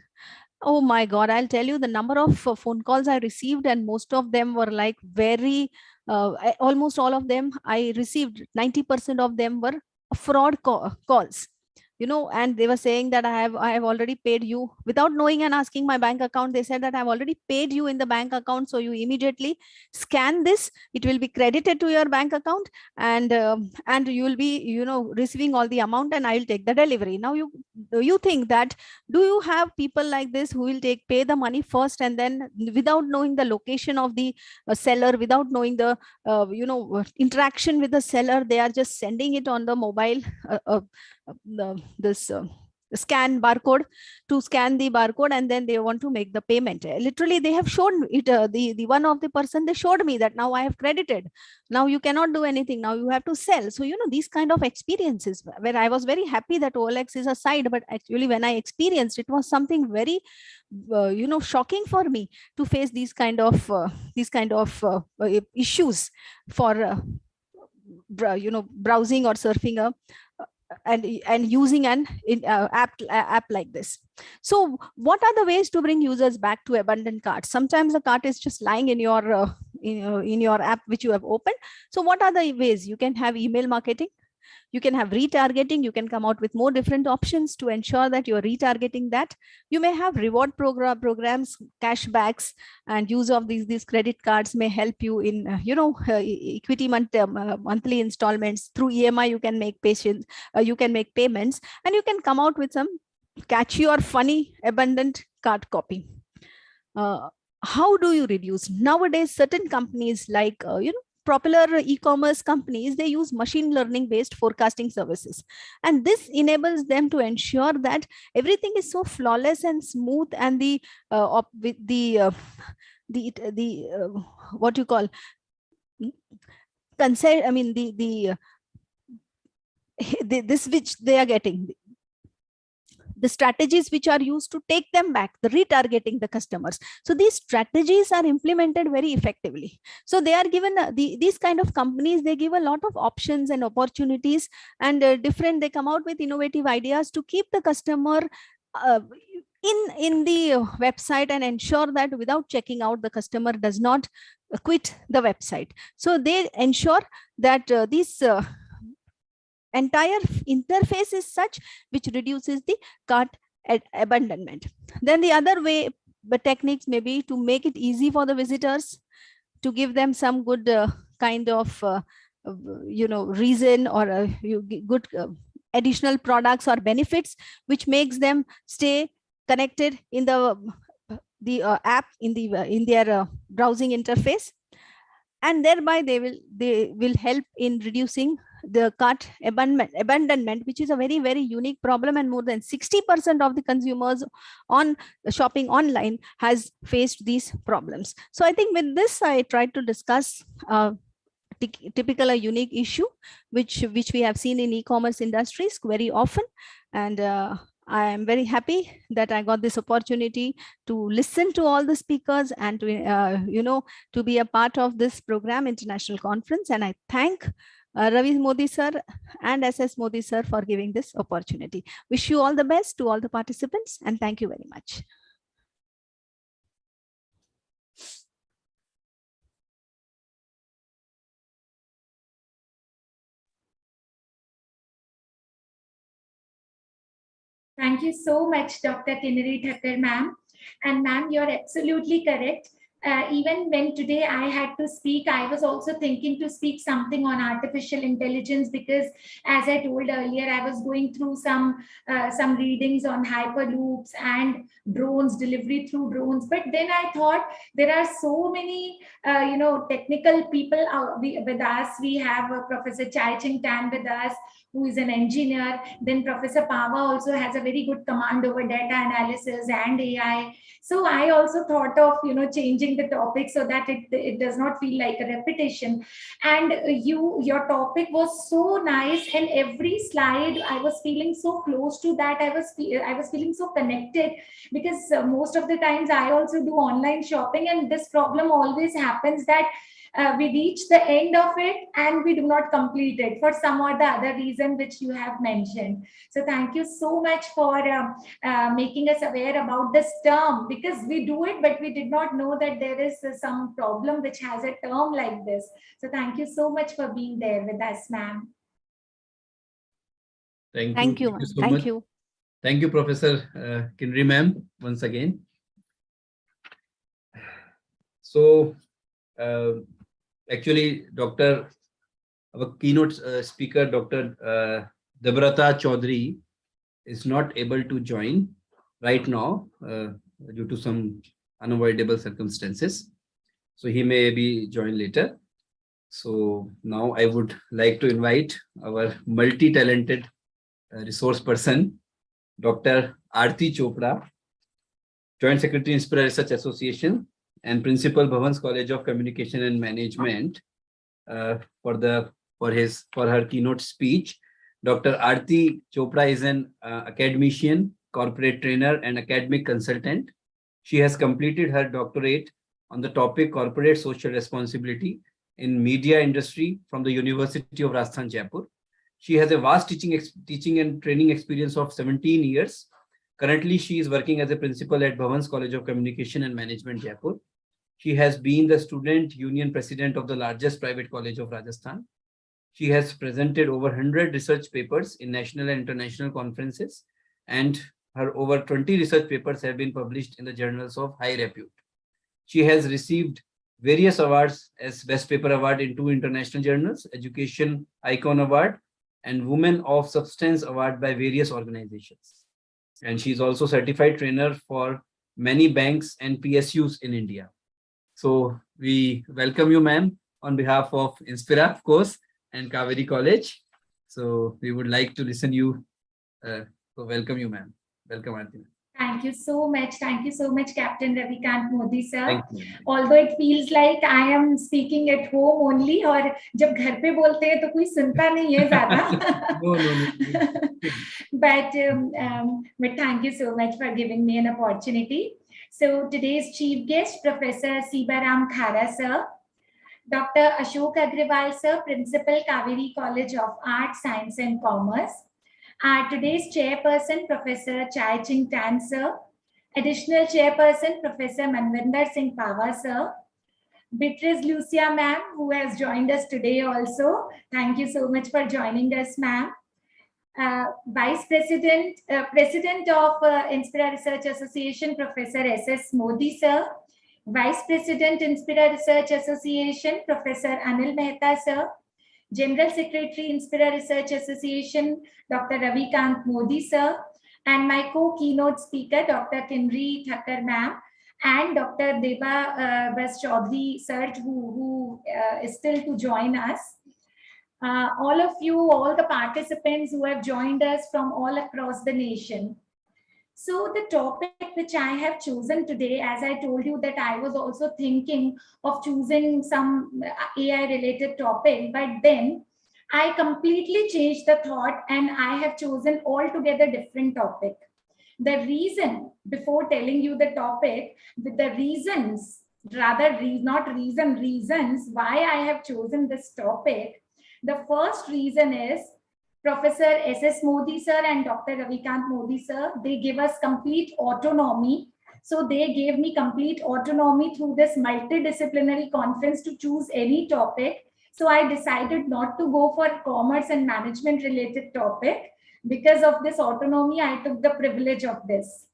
Speaker 8: Oh my God, I'll tell you the number of phone calls I received, and most of them were like very, almost all of them I received, 90% of them were fraud calls. and they were saying that I have already paid you without knowing and asking my bank account. They said that I've already paid you in the bank account. So you immediately scan this, it will be credited to your bank account, and you will be, receiving all the amount, and I'll take the delivery. Now you think that, do you have people like this who will pay the money first, and then without knowing the location of the seller, without knowing the interaction with the seller, they are just sending it on the mobile, this scan barcode, to scan the barcode, and then they want to make the payment. Literally, they have shown it, the one of the person, they showed me that now I have credited, now you cannot do anything, now you have to sell. So these kind of experiences, where I was very happy that OLX is a site, but actually when I experienced, it was something very shocking for me to face these kind of issues for browsing or surfing and using an app like this. So what are the ways to bring users back to abandoned carts? Sometimes the cart is just lying in your in your app which you have opened. So what are the ways? You can have email marketing, you can have retargeting, you can come out with more different options to ensure that you're retargeting that. You may have reward programs, cashbacks, and use of these credit cards may help you in equity monthly installments. Through EMI you can make payments, and you can come out with some catchy or funny abandoned cart copy. How do you reduce? Nowadays, certain companies like popular e-commerce companies, they use machine learning based forecasting services, and this enables them to ensure that everything is so flawless and smooth, and what you call consent, I mean this which they are getting, the strategies which are used to take them back, the retargeting the customers. So these strategies are implemented very effectively. So they are given these kind of companies, they give a lot of options and opportunities, and they come out with innovative ideas to keep the customer in the website, and ensure that without checking out, the customer does not quit the website. So they ensure that this entire interface is such which reduces the cart abandonment. Then the other way, the techniques may be to make it easy for the visitors, to give them some good kind of reason, or good additional products or benefits which makes them stay connected in the app, in their browsing interface, and thereby they will help in reducing the cart abandonment, which is a very, very unique problem, and more than 60% of the consumers on shopping online has faced these problems. So I think with this, I tried to discuss typical a unique issue which we have seen in e-commerce industries very often, and I am very happy that I got this opportunity to listen to all the speakers and to to be a part of this program, International Conference, and I thank Ravi Modi sir and SS Modi sir for giving this opportunity. Wish you all the best to all the participants, and thank you very much.
Speaker 4: Thank you so much, Dr. Kinnari Thakkar, ma'am. And ma'am, you're absolutely correct. Even when today I had to speak, I was also thinking to speak something on artificial intelligence, because as I told earlier, I was going through some readings on hyperloops and drones, delivery through drones. But then I thought there are so many technical people with us. We have Professor Chai Ching Tan with us, who is an engineer. Then Professor Pava also has a very good command over data analysis and AI. So I also thought of changing the topic so that it does not feel like a repetition. And your topic was so nice, and every slide I was feeling so close to that. I was feeling so connected, because most of the times I also do online shopping, and this problem always happens that we reach the end of it and we do not complete it for some or the other reason which you have mentioned. So thank you so much for making us aware about this term, because we do it, but we did not know that there is some problem which has a term like this. So thank you so much for being there with us, ma'am.
Speaker 1: Thank you.
Speaker 8: Thank you.
Speaker 1: Thank you so
Speaker 8: Thank
Speaker 1: much.
Speaker 8: you.
Speaker 1: Thank you, Professor Kinri ma'am, once again. So, actually, our keynote speaker, Dr. Debrata Chaudhary, is not able to join right now due to some unavoidable circumstances. So he may be joined later. So now I would like to invite our multi-talented resource person, Dr. Aarti Chopra, Joint Secretary, Inspira Research Association, and Principal, Bhavans College of Communication and Management, for her keynote speech. Dr. Aarti Chopra is an academician, corporate trainer, and academic consultant. She has completed her doctorate on the topic corporate social responsibility in media industry from the University of Rajasthan, Jaipur. She has a vast teaching and training experience of 17 years. Currently, she is working as a principal at Bhavans College of Communication and Management, Jaipur. She has been the student union president of the largest private college of Rajasthan. She has presented over 100 research papers in national and international conferences, and her over 20 research papers have been published in the journals of high repute. She has received various awards as Best Paper Award in 2 international journals, Education Icon Award, and Women of Substance Award by various organizations. And she is also certified trainer for many banks and PSUs in India. So we welcome you, ma'am, on behalf of Inspira, of course, and Kaveri College. So we would like to listen you. So welcome you, ma'am. Welcome, Aarti.
Speaker 4: Thank you so much. Thank you so much, Captain Ravikant Modi sir.
Speaker 1: Thank you.
Speaker 4: Although it feels like I am speaking at home only, और जब घर पे बोलते हैं तो कोई सुनता नहीं है ज़्यादा.
Speaker 1: No.
Speaker 4: But thank you so much for giving me an opportunity. So today's chief guest, Professor Sibaram Khara sir, Dr. Ashok Agrawal sir, Principal, Kaveri College of Arts, Science and Commerce. Today's chairperson, Professor Chai Ching Tan sir, additional chairperson, Professor Manvinder Singh Pava sir, Beatrice Lucia ma'am, who has joined us today also. Thank you so much for joining us, ma'am. Vice President, President of Inspira Research Association, Professor S.S. Modi sir, Vice President, Inspira Research Association, Professor Anil Mehta sir, General Secretary, Inspira Research Association, Dr. Ravikant Modi sir, and my co-keynote speaker, Dr. Kinri Thakkar ma'am, and Dr. Deba Bas Chaudhary sir, who is still to join us. All of you, all the participants who have joined us from all across the nation. So the topic which I have chosen today, as I told you that I was also thinking of choosing some AI related topic, but then I completely changed the thought and I have chosen altogether different topic. The reason, before telling you the topic, the reasons, rather reasons why I have chosen this topic. The first reason is Professor S.S. Modi sir and Dr. Ravikant Modi sir, they give us complete autonomy. So they gave me complete autonomy through this multidisciplinary conference to choose any topic. So I decided not to go for commerce and management related topic. Because of this autonomy, I took the privilege of this.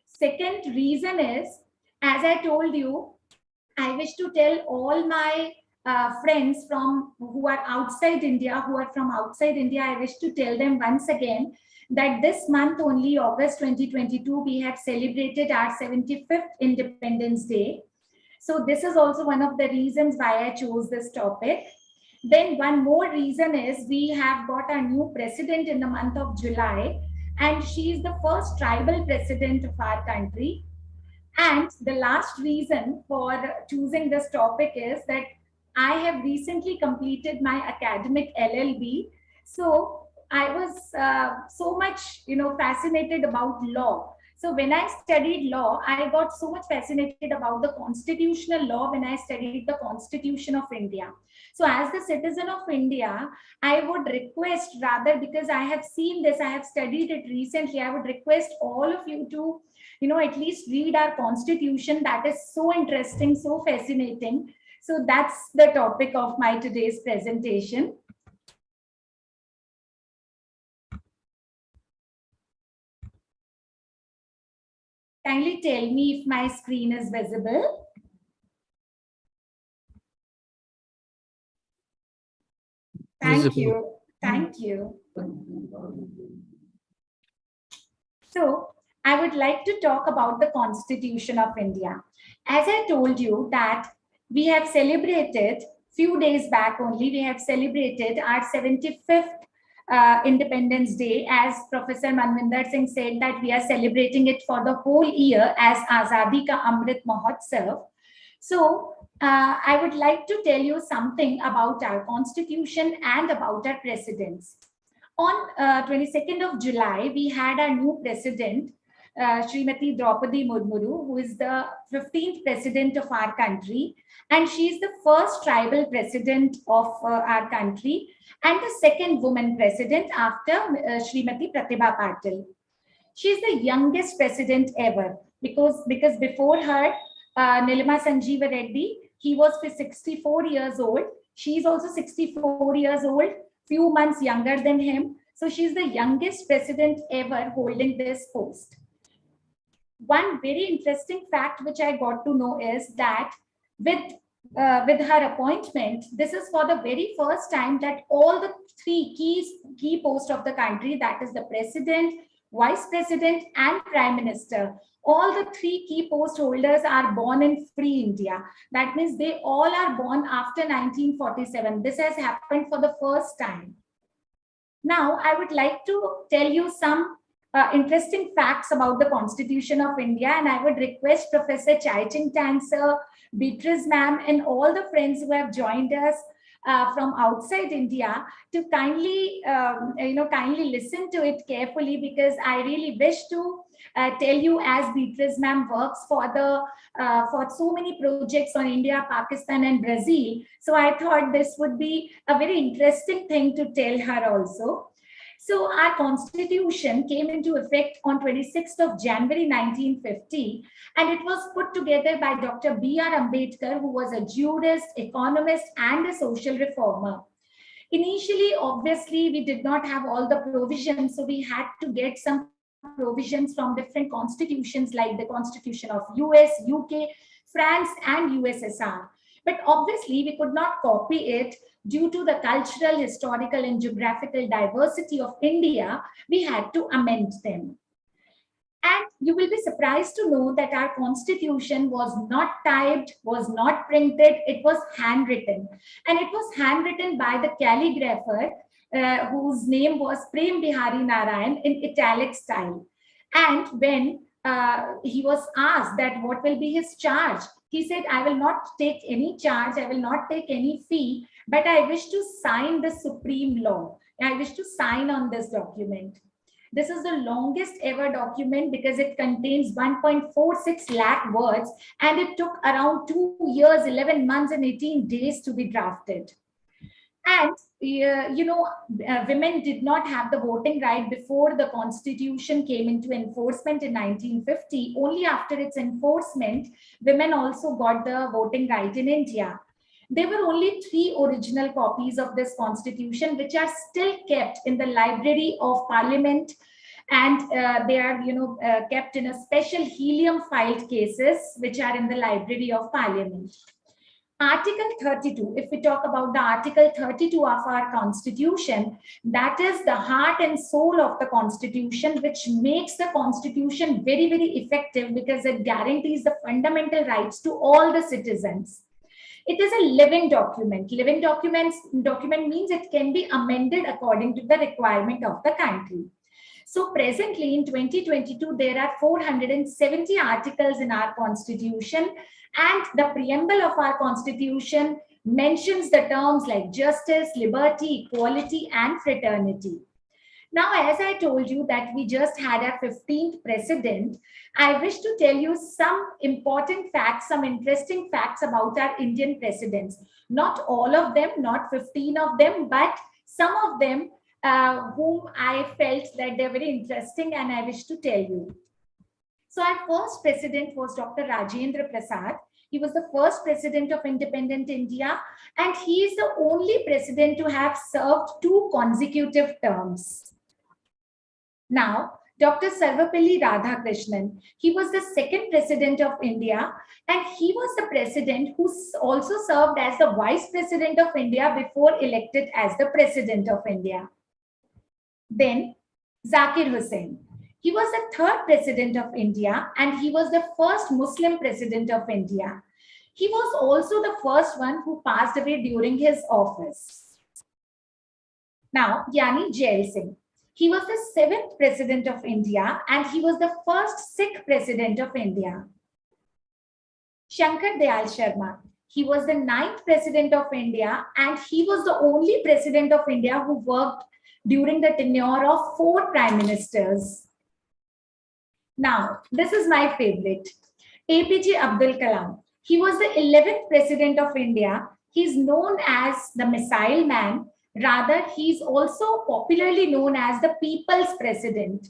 Speaker 4: Second reason is, as I told you, I wish to tell all my friends who are outside India, I wish to tell them once again that this month only, August 2022, we have celebrated our 75th Independence Day. So this is also one of the reasons why I chose this topic. Then one more reason is we have got a new president in the month of July, and she is the first tribal president of our country. And the last reason for choosing this topic is that I have recently completed my academic LLB. So I was so much, fascinated about law. So when I studied law, I got so much fascinated about the constitutional law when I studied the Constitution of India. So as the citizen of India, I would request, rather, because I have seen this, I have studied it recently, I would request all of you to, at least read our Constitution. That is so interesting, so fascinating. So that's the topic of my today's presentation. Kindly tell me if my screen is visible. Thank
Speaker 6: Visible.
Speaker 4: you. Thank you. So I would like to talk about the Constitution of India. As I told you that we have celebrated few days back only, we have celebrated our 75th Independence Day. As Professor Manvinder Singh said, that we are celebrating it for the whole year as Azadi Ka Amrit Mahotsav. So I would like to tell you something about our constitution and about our presidents. On 22nd of July, we had our new president, Srimati Draupadi Murmu, who is the 15th president of our country. And she is the first tribal president of our country and the second woman president after Srimati Pratibha Patil. She is the youngest president ever because before her, Nilima Sanjeeva Reddy, he was 64 years old. She is also 64 years old, few months younger than him. So she's the youngest president ever holding this post. One very interesting fact which I got to know is that with her appointment, this is for the very first time that all the three key posts of the country, that is the president, vice president, and prime minister, all the three key post holders are born in free India. That means they all are born after 1947. This has happened for the first time. Now, I would like to tell you some interesting facts about the Constitution of India, and I would request Professor Chaiching Tan sir, Beatrice ma'am, and all the friends who have joined us from outside India to kindly listen to it carefully, because I really wish to tell you, as Beatrice ma'am works for so many projects on India, Pakistan, and Brazil. So I thought this would be a very interesting thing to tell her also. So our constitution came into effect on 26th of January 1950, and it was put together by Dr. B.R. Ambedkar, who was a jurist, economist, and a social reformer. Initially, obviously, we did not have all the provisions, so we had to get some provisions from different constitutions like the Constitution of US, UK, France, and USSR. But obviously, we could not copy it due to the cultural, historical, and geographical diversity of India. We had to amend them. And you will be surprised to know that our constitution was not typed, was not printed, it was handwritten. And it was handwritten by the calligrapher whose name was Prem Bihari Narayan in italic style. And when he was asked that what will be his charge, he said, I will not take any charge, I will not take any fee, but I wish to sign the supreme law. I wish to sign on this document. This is the longest ever document because it contains 1.46 lakh words, and it took around 2 years, 11 months, and 18 days to be drafted. And, women did not have the voting right before the constitution came into enforcement in 1950. Only after its enforcement, women also got the voting right in India. There were only 3 original copies of this constitution, which are still kept in the Library of Parliament, and they are kept in a special helium filed cases, which are in the Library of Parliament. Article 32, if we talk about the Article 32 of our Constitution, that is the heart and soul of the Constitution, which makes the Constitution very, very effective because it guarantees the fundamental rights to all the citizens. It is a living document. Living document means it can be amended according to the requirement of the country. So presently in 2022, there are 470 articles in our Constitution, and the preamble of our Constitution mentions the terms like justice, liberty, equality, and fraternity. Now, as I told you that we just had our 15th president, I wish to tell you some important facts, some interesting facts about our Indian presidents. Not all of them, not 15 of them, but some of them whom I felt that they're very interesting and I wish to tell you. So our first president was Dr. Rajendra Prasad. He was the first president of independent India, and he is the only president to have served 2 consecutive terms. Now, Dr. Sarvapalli Radhakrishnan. He was the second president of India, and he was the president who also served as the vice president of India before elected as the president of India. Then Zakir Hussain. He was the third president of India, and he was the first Muslim president of India. He was also the first one who passed away during his office. Now, Gyani Jail Singh. He was the seventh president of India, and he was the first Sikh president of India. Shankar Dayal Sharma. He was the ninth president of India, and he was the only president of India who worked during the tenure of 4 prime ministers. Now, this is my favorite. APJ Abdul Kalam. He was the 11th president of India. He's known as the Missile Man. Rather, he's also popularly known as the People's President.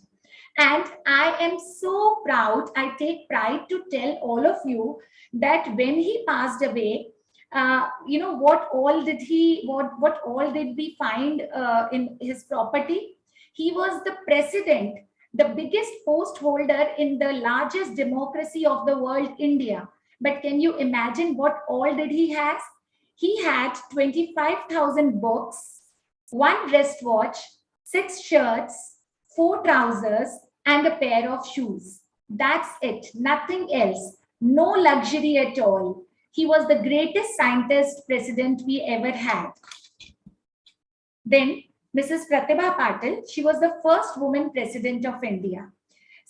Speaker 4: And I am so proud, I take pride to tell all of you that when he passed away, what all did we find in his property? He was the president, the biggest post holder in the largest democracy of the world, India. But can you imagine what all did he have? He had 25,000 books, 1 wristwatch, 6 shirts, 4 trousers, and a pair of shoes. That's it, nothing else. No luxury at all. He was the greatest scientist president we ever had. Then Mrs. Pratibha Patil, she was the first woman president of India.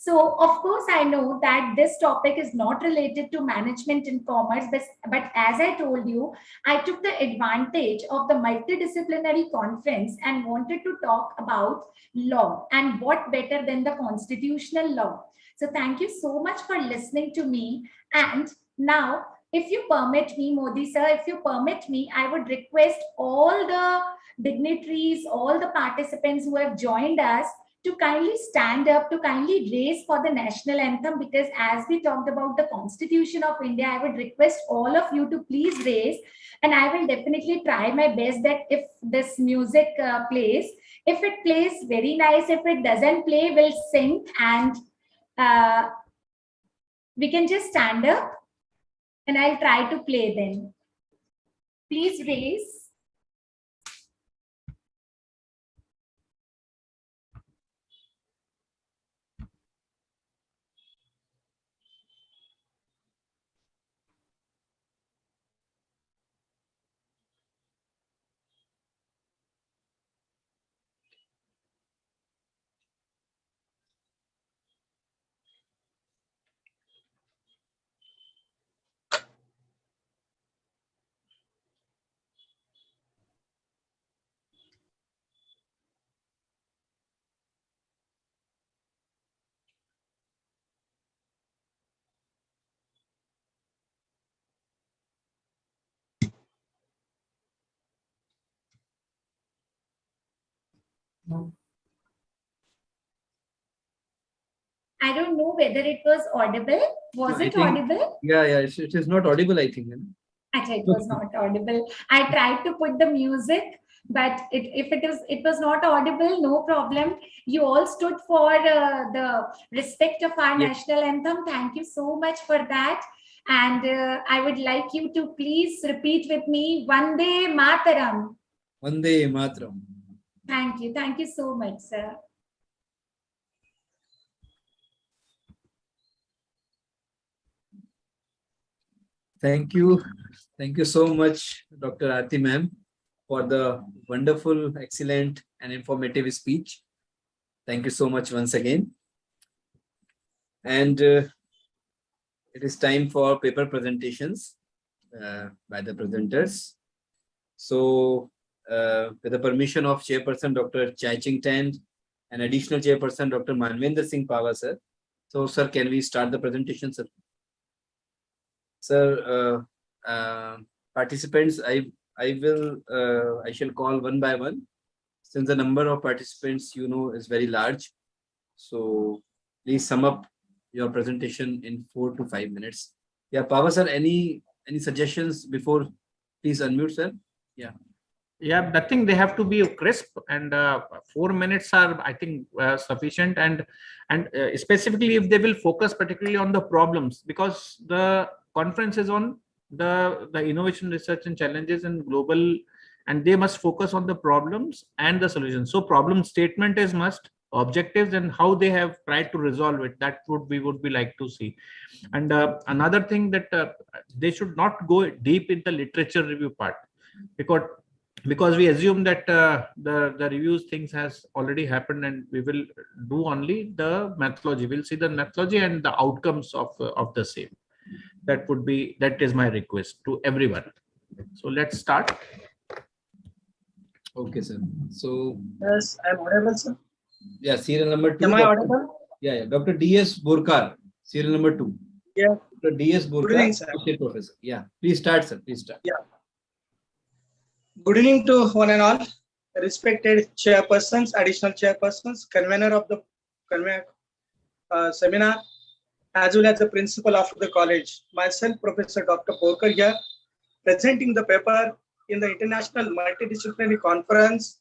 Speaker 4: So, of course, I know that this topic is not related to management and commerce, but as I told you, I took the advantage of the multidisciplinary conference and wanted to talk about law, and what better than the constitutional law. So thank you so much for listening to me. And now, if you permit me, Modi sir, if you permit me, I would request all the dignitaries, all the participants who have joined us to kindly stand up, to kindly raise for the national anthem, because as we talked about the Constitution of India, I would request all of you to please raise, and I will definitely try my best that if this music plays, if it plays, very nice. If it doesn't play, we'll sing, and we can just stand up and I'll try to play then. Please raise. I don't know whether it was audible. Was
Speaker 1: I
Speaker 4: it
Speaker 1: think-
Speaker 4: audible?
Speaker 1: Yeah, it is not audible, I think.
Speaker 4: Actually, it was not audible. I tried to put the music, but if it was not audible, no problem. You all stood for the respect of our
Speaker 1: Yes.
Speaker 4: national anthem. Thank you so much for that. And I would like you to please repeat with me, Vande Mataram.
Speaker 1: Vande Mataram.
Speaker 4: Thank you. Thank you so much, sir.
Speaker 1: Thank you. Thank you so much, Dr. Aarti ma'am, for the wonderful, excellent, and informative speech. Thank you so much once again. And it is time for paper presentations by the presenters. So, with the permission of Chairperson Dr. Chai-Ching Tan and additional Chairperson Dr. Manvendra Singh Pava, sir. So, sir, can we start the presentation, sir? Sir, participants, I shall call one by one, since the number of participants is very large. So please sum up your presentation in 4 to 5 minutes. Yeah, Pava sir, any suggestions before? Please unmute, sir. Yeah.
Speaker 7: Yeah, nothing. They have to be crisp, and 4 minutes are, I think, sufficient. And specifically, if they will focus particularly on the problems, because the conference is on the innovation, research, and challenges in global, and they must focus on the problems and the solutions. So, problem statement is must, objectives, and how they have tried to resolve it. That would be like to see. And another thing that they should not go deep in the literature review part, because we assume that the reviews things has already happened, and we will do only the methodology. We'll see the methodology and the outcomes of the same. That is my request to everyone. So let's start.
Speaker 1: Okay, sir. So
Speaker 9: Yes, I'm audible, sir.
Speaker 1: yeah, serial number 2.
Speaker 9: Am I audible?
Speaker 1: Yeah. Dr. D.S. Borkar, serial number 2.
Speaker 9: Yeah.
Speaker 1: Dr. D.S.
Speaker 9: Good
Speaker 1: Borkar,
Speaker 9: evening, sir.
Speaker 1: associate professor. Yeah. Please start, sir. Please start.
Speaker 9: Yeah. Good evening to one and all. Respected chairpersons, additional chairpersons, convener of the seminar, as well as the principal of the college. Myself, Professor Dr. Borkar here, presenting the paper in the International Multidisciplinary Conference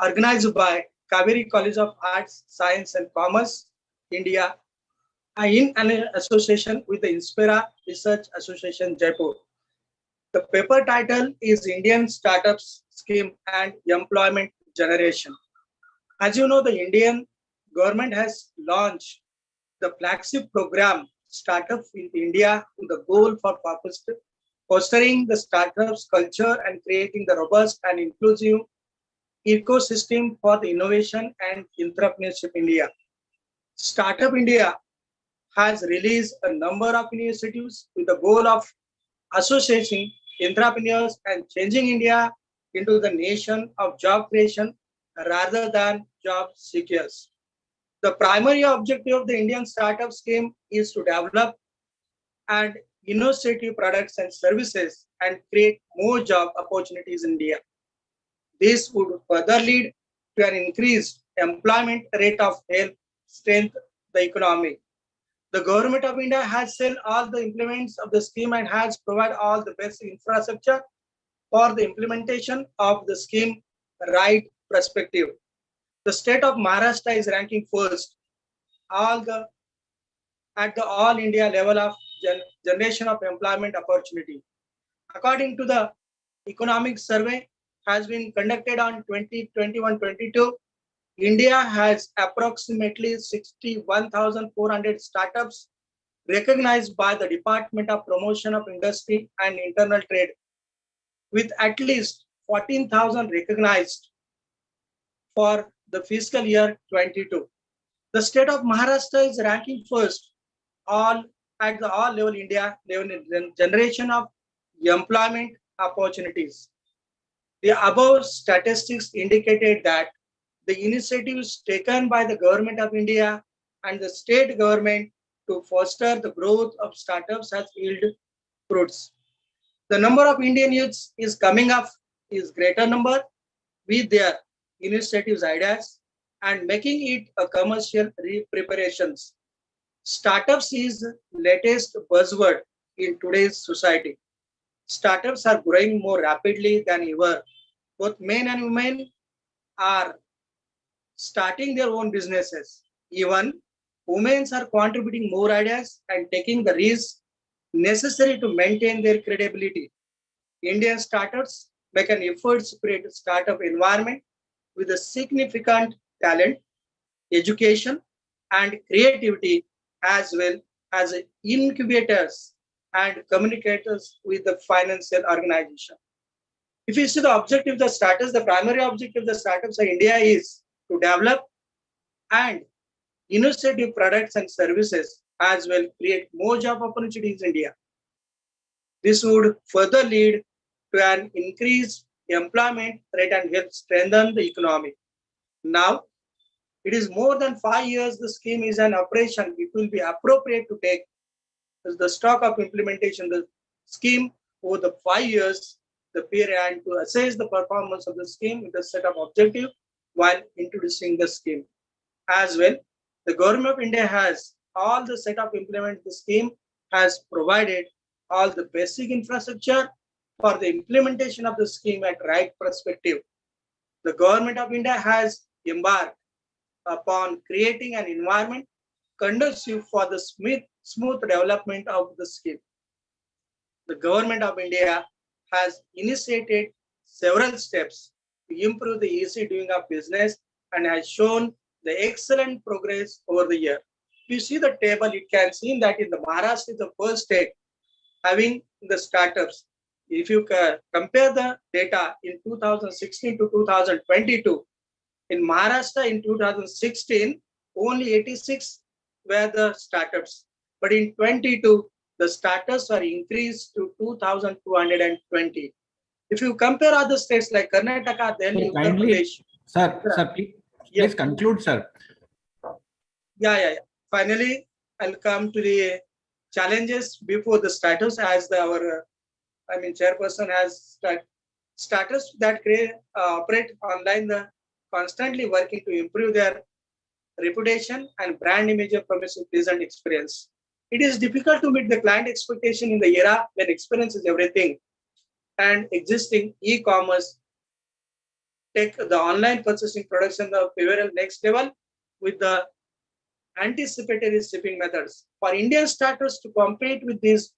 Speaker 9: organized by Kaveri College of Arts, Science and Commerce, India, in an association with the Inspira Research Association, Jaipur. The paper title is Indian Startups Scheme and Employment Generation. As you know, the Indian government has launched the flagship program Startup in India with the goal for fostering the startups culture and creating the robust and inclusive ecosystem for the innovation and entrepreneurship in India. Startup India has released a number of initiatives with the goal of associating entrepreneurs and changing India into the nation of job creation rather than job seekers. The primary objective of the Indian Startup Scheme is to develop and innovative products and services and create more job opportunities in India. This would further lead to an increased employment rate of help strengthen the economy. The government of India has sent all the implements of the scheme and has provided all the basic infrastructure for the implementation of the scheme right perspective. The state of Maharashtra is ranking first at the all India level of generation of employment opportunity. According to the economic survey has been conducted on 2021-22, India has approximately 61,400 startups recognized by the Department of Promotion of Industry and Internal Trade, with at least 14,000 recognized for the fiscal year 22. The state of Maharashtra is ranking first at the all level India level in generation of employment opportunities. The above statistics indicated that the initiatives taken by the government of India and the state government to foster the growth of startups has yielded fruits. The number of Indian youths is coming up is greater number with their initiatives, ideas, and making it a commercial preparations. Startups is latest buzzword in today's society. Startups are growing more rapidly than ever. Both men and women are starting their own businesses. Even women are contributing more ideas and taking the risks necessary to maintain their credibility. Indian startups make an effort to create a startup environment with a significant talent, education, and creativity, as well as incubators and communicators with the financial organization. If you see the objective of the startups, the primary objective of the startups in India is to develop and innovative products and services, as well create more job opportunities in India. This would further lead to an increased employment rate and help strengthen the economy. Now, it is more than 5 years the scheme is an operation. It will be appropriate to take the stock of implementation, the scheme over the 5 years, the period, and to assess the performance of the scheme with a set of objectives while introducing the scheme. As well, the government of India has all the set of implement the scheme, has provided all the basic infrastructure for the implementation of the scheme at right perspective. The Government of India has embarked upon creating an environment conducive for the smooth development of the scheme. The Government of India has initiated several steps to improve the easy doing of business and has shown the excellent progress over the year. If you see the table, you can see that in the Maharashtra is the first state having the startups. If you compare the data in 2016 to 2022, in Maharashtra in 2016, only 86 were the startups. But in 22, the startups are increased to 2,220. If you compare other states like Karnataka, Delhi, Uttar
Speaker 7: Kindly,
Speaker 9: Pradesh.
Speaker 7: sir, please conclude, sir.
Speaker 9: Yeah. Finally, I'll come to the challenges before the startups as our chairperson has startups that operate online, constantly working to improve their reputation and brand image of promising pleasant experience. It is difficult to meet the client expectation in the era when experience is everything, and existing e-commerce take the online purchasing products and the behavioral next level with the anticipatory shipping methods. For Indian startups to compete with these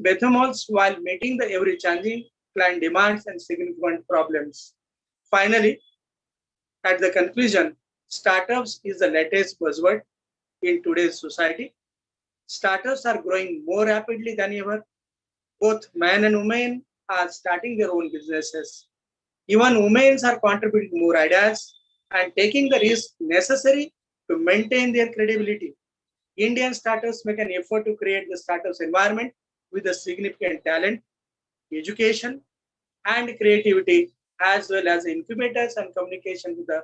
Speaker 9: behemoths while meeting the ever-changing client demands and significant problems. Finally, at the conclusion, startups is the latest buzzword in today's society. Startups are growing more rapidly than ever. Both men and women are starting their own businesses. Even women are contributing more ideas and taking the risk necessary to maintain their credibility. Indian startups make an effort to create the startups environment with a significant talent, education, and creativity, as well as incubators and communication with the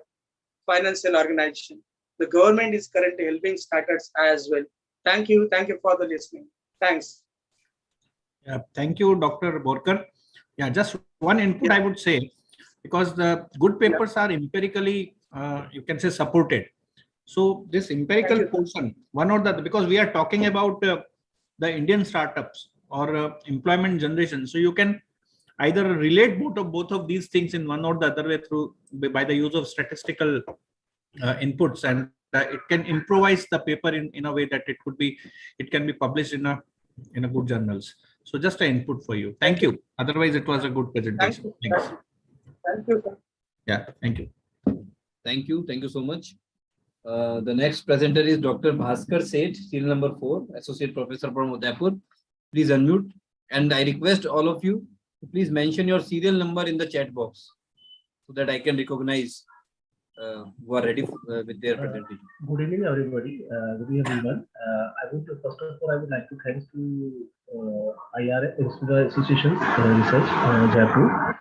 Speaker 9: financial organization. The government is currently helping startups as well. Thank you for the listening. Thanks.
Speaker 7: Yeah, thank you, Dr. Borkar. Yeah, just one input I would say, because the good papers are empirically, you can say, supported. So this empirical portion, one or the other, because we are talking about the Indian startups or employment generation. So you can either relate both of these things in one or the other way through by the use of statistical inputs, and it can improvise the paper in a way that it can be published in a good journals. So just an input for you. Thank you. Otherwise, it was a good presentation. Thanks.
Speaker 9: Thank you, sir.
Speaker 7: Yeah, thank you.
Speaker 1: Thank you so much. The next presenter is Dr. Bhaskar Seth, serial number 4, Associate Professor from Udaipur. Please unmute. And I request all of you to please mention your serial number in the chat box so that I can recognize who are ready with their presentation.
Speaker 10: Good evening, everybody. Good evening, everyone. First of all, I would like to thank to IRA, the Association Research, Jaipur.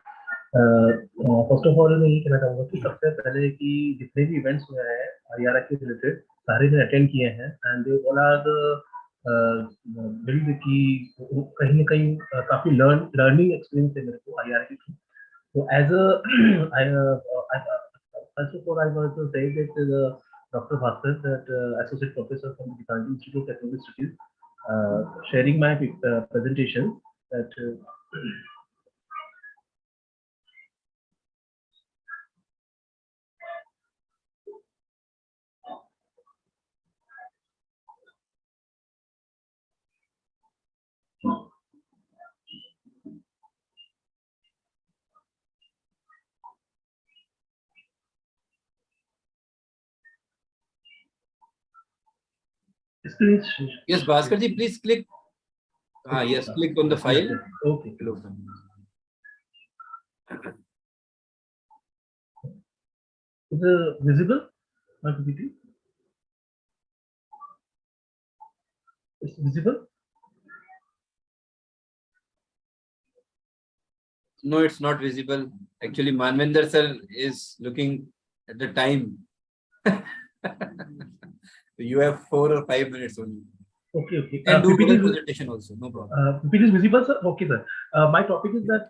Speaker 10: First of all मैं ये कहना चाहूँगा कि सबसे पहले कि जितने भी इवेंट्स हुए हैं आईआरए के रिलेटेड सारे मैंने अटेंड किए हैं and they all are build की कहीं ना कहीं काफी लर्निंग एक्सपीरियंस है मेरे को आईआरए के थ्रू. तो as first of all I want to say that Dr. Bhaskar, that associate professor from the Gandhi Institute of Technology Studies, sharing my presentation that
Speaker 1: Yes, Bhaskar ji, please click. Yes, click on the file.
Speaker 10: Okay. Is it visible? My PPT? It's visible?
Speaker 1: No, it's not visible. Actually, Manvinder sir is looking at the time. You have 4 or 5 minutes only.
Speaker 10: Okay, okay.
Speaker 1: And do
Speaker 10: PPT
Speaker 1: the presentation also, no problem.
Speaker 10: PPT is visible, sir? Okay, sir. My topic is that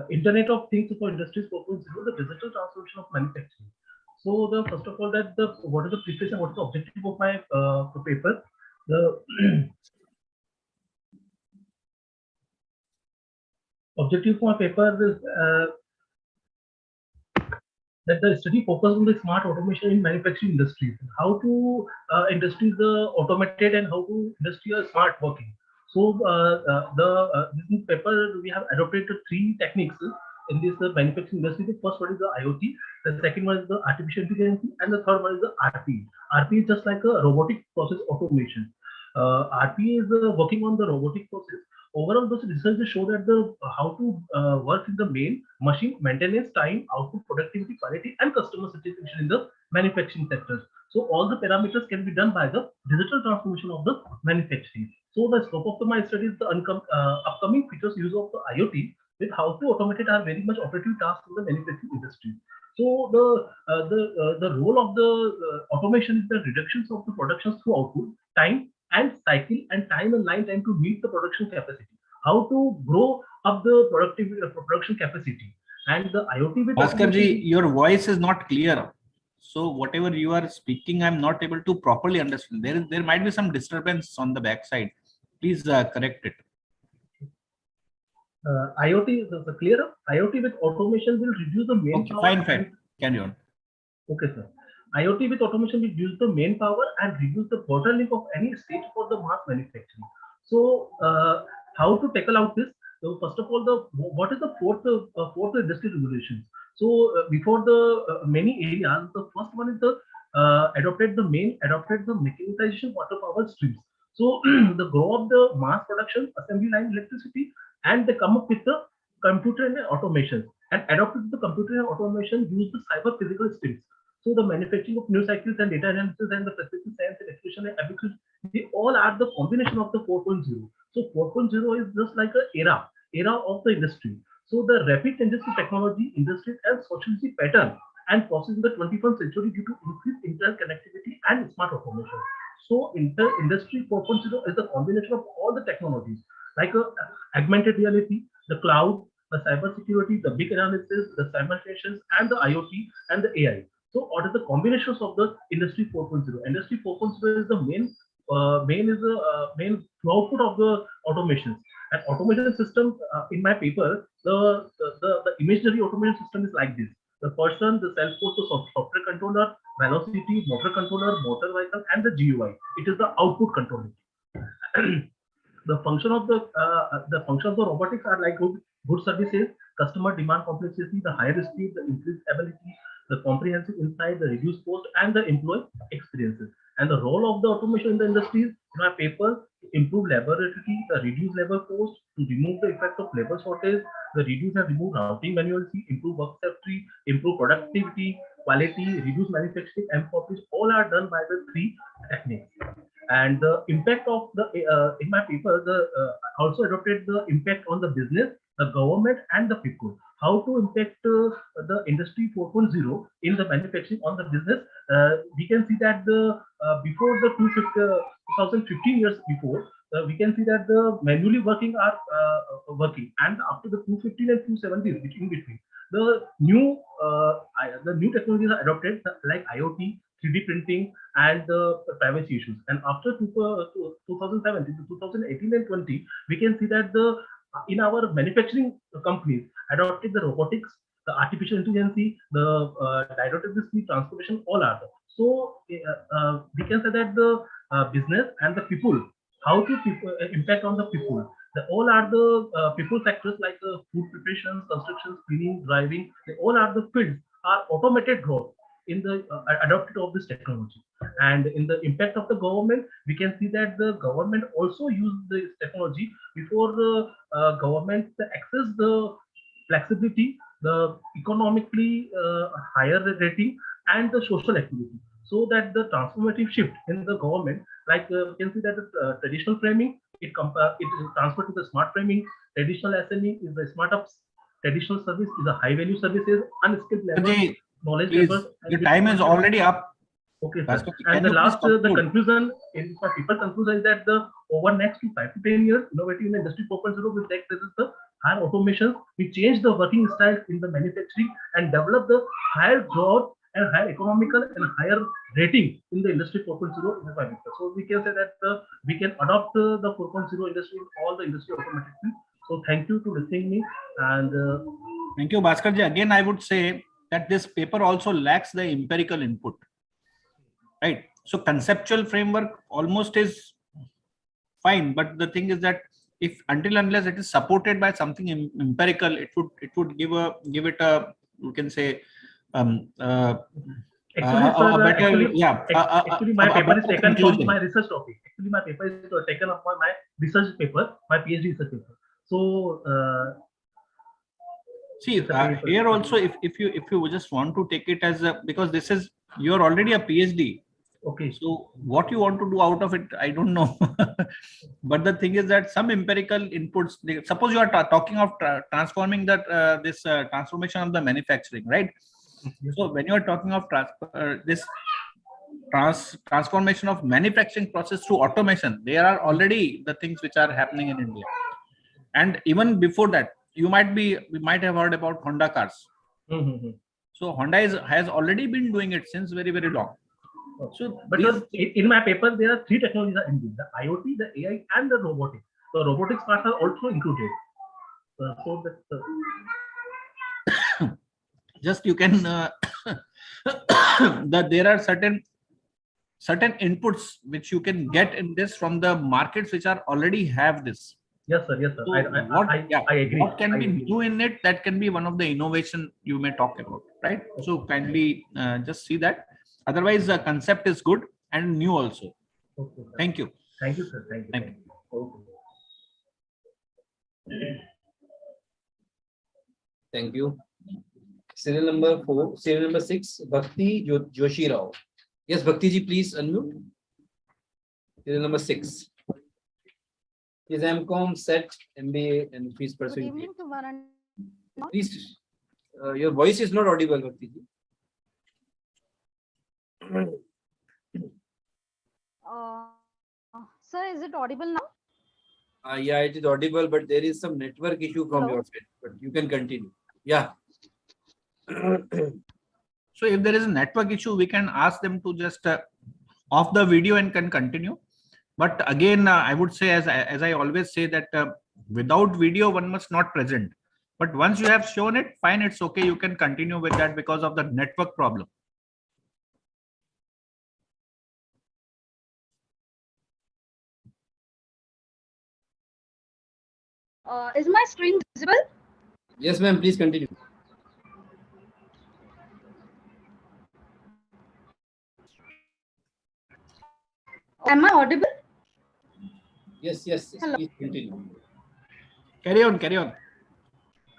Speaker 10: Internet of Things for Industries 4.0, the digital transformation of manufacturing. So, first of all, what is the preparation, what is the objective of my paper? objective for my paper is that the study focus on the smart automation in manufacturing industries. How to industries automated and how to industry are smart working. So this paper we have adopted three techniques in this manufacturing industry. The first one is the IoT, the second one is the artificial intelligence, and the third one is the RP. RP is just like a robotic process automation. RP is working on the robotic process. Overall, those research show that the how to work in the main machine maintenance, time, output, productivity, quality, and customer satisfaction in the manufacturing sectors. So all the parameters can be done by the digital transformation of the manufacturing. So the scope of my study is the upcoming features use of the IoT with how to automate it are very much operative tasks in the manufacturing industry. So the role of the automation is the reductions of the productions through output, time, and cycle and time and line time to meet the production capacity. How to grow up the production capacity and the IoT with
Speaker 7: Bhaskarji, your voice is not clear. So whatever you are speaking, I'm not able to properly understand. There might be some disturbance on the backside. Please correct it.
Speaker 10: IoT is clear. IoT with automation will reduce the manpower.
Speaker 7: Okay, fine. Carry on.
Speaker 10: Okay, sir. IoT with automation will reduce the manpower and reduce the bottleneck of any stage for the mass manufacturing. So, how to tackle out this? So, first of all, what is the fourth industry regulations? So, before the many areas, the first one is the adopted the mechanization water power streams. So, the growth of the mass production, assembly line electricity, and they come up with the computer and automation and adopted the computer and automation use the cyber physical streams. So the manufacturing of new cycles and data analysis and the precision science and execution and application, they all are the combination of the 4.0. So 4.0 is just like an era of the industry. So the rapid changes to technology, industries, and sociology pattern and process in the 21st century due to increased interconnectivity and smart automation. So industry 4.0 is the combination of all the technologies like augmented reality, the cloud, the cyber security, the big analysis, the simultaneous, and the IoT and the AI. So what is the combinations of the industry 4.0? Industry 4.0 is the main output of the automations. And automation system in my paper, the imaginary automation system is like this. The person, the Salesforce, the software controller, velocity, motor controller, motor vehicle, and the GUI. It is the output controller. The function of the robotics are like good services, customer demand complexity, the higher speed, the increased ability, the comprehensive insight, the reduced cost, and the employee experiences. And the role of the automation in the industries, in my paper, improve laboratory, the reduce labor cost, to remove the effect of labor shortage, the reduce and remove routing manuality, improve work safety, improve productivity, quality, reduce manufacturing and profits, all are done by the three techniques. And the impact of the in my paper, also adopted the impact on the business, the government, and the people. How to impact the industry 4.0 in the manufacturing on the business? We can see that before the 2015 years before, we can see that the manually working are working, and after the 2015 and 2017, in between, the new technologies are adopted like IoT, 3D printing, and the privacy issues. And after 2017 to 2018 and 20, we can see that in our manufacturing companies adopted the robotics, the artificial intelligence, the directed speed transformation, all are there. So we can say that the business and the people, how to impact on the people. All are the people sectors like food preparation, construction, cleaning, driving. They all are the fields are automated growth in the adopted of this technology. And in the impact of the government, we can see that the government also used this technology before the government access the flexibility, the economically higher rating, and the social activity. So that the transformative shift in the government, like we can see that the traditional framing, it is transferred to the smart framing. Traditional SME is the smart ups. Traditional service is a high value services, unskilled labor, knowledge labor.
Speaker 7: Your time is already up.
Speaker 10: Okay, sir. And the last, the conclusion, in my paper conclusion is that the over next 5 to 10 years, innovative in industry 4.0 will take place the higher automation. We change the working style in the manufacturing and develop the higher growth and higher economical and higher rating in the industry 4.0 in the paper. So we can say that we can adopt the 4.0 industry in all the industry automatically. So thank you to listening me, and
Speaker 7: Thank you, Bhaskar ji. Again, I would say that this paper also lacks the empirical input, right? So conceptual framework almost is fine, but the thing is that if until unless it is supported by something empirical, it would give it a, you can say,
Speaker 10: actually, sir,
Speaker 7: a better,
Speaker 10: actually,
Speaker 7: yeah.
Speaker 10: actually, my
Speaker 7: a
Speaker 10: paper is
Speaker 7: better
Speaker 10: taken
Speaker 7: conclusion.
Speaker 10: from my research topic. Actually, my paper is taken up from my research paper, my PhD research paper. So,
Speaker 7: See, here also, if you just want to take it as a, because this is, you're already a PhD.
Speaker 10: okay.
Speaker 7: So what you want to do out of it, I don't know. But the thing is that some empirical inputs, suppose you are talking of transforming that this transformation of the manufacturing, right? So when you are talking of this transformation of manufacturing process through automation, there are already the things which are happening in India. And even before that, we might have heard about Honda cars. So Honda has already been doing it since very, very long. So,
Speaker 10: but in my paper, there are 3 technologies are included: the IoT, the AI, and the robotics. So robotics parts are also included. So that
Speaker 7: just you can that there are certain inputs which you can get in this from the markets which are already have this.
Speaker 10: yes, sir. Yes, sir.
Speaker 7: So
Speaker 10: I agree.
Speaker 7: What can
Speaker 10: I
Speaker 7: be
Speaker 10: agree.
Speaker 7: new in it? That can be one of the innovation you may talk about, right? So kindly just see that. Otherwise, the concept is good and new also.
Speaker 10: Okay,
Speaker 7: Thank you.
Speaker 10: Thank you, sir. Thank you.
Speaker 7: Thank you.
Speaker 10: Okay.
Speaker 1: Thank you. Serial number 4, serial number 6, Bhakti Joshi Rao. Yes, Bhakti ji, please unmute. Serial number 6. Is MCOM, SET, MBA, and please
Speaker 8: Good
Speaker 1: pursue.
Speaker 8: evening to one and all.
Speaker 1: Please, your voice is not audible, Bhakti ji.
Speaker 8: Sir, is it audible now?
Speaker 1: Yeah, it is audible, but there is some network issue from
Speaker 8: Hello?
Speaker 1: your side. But you can continue. Yeah.
Speaker 7: So if there is a network issue, we can ask them to just off the video and can continue. But again, I would say, as I always say, that without video, one must not present. But once you have shown it, fine, it's okay. You can continue with that because of the network problem.
Speaker 8: Is my screen visible?
Speaker 1: Yes, ma'am, please continue.
Speaker 8: Am I audible?
Speaker 1: Yes, yes,
Speaker 8: Hello.
Speaker 1: please continue.
Speaker 7: Carry on, carry on.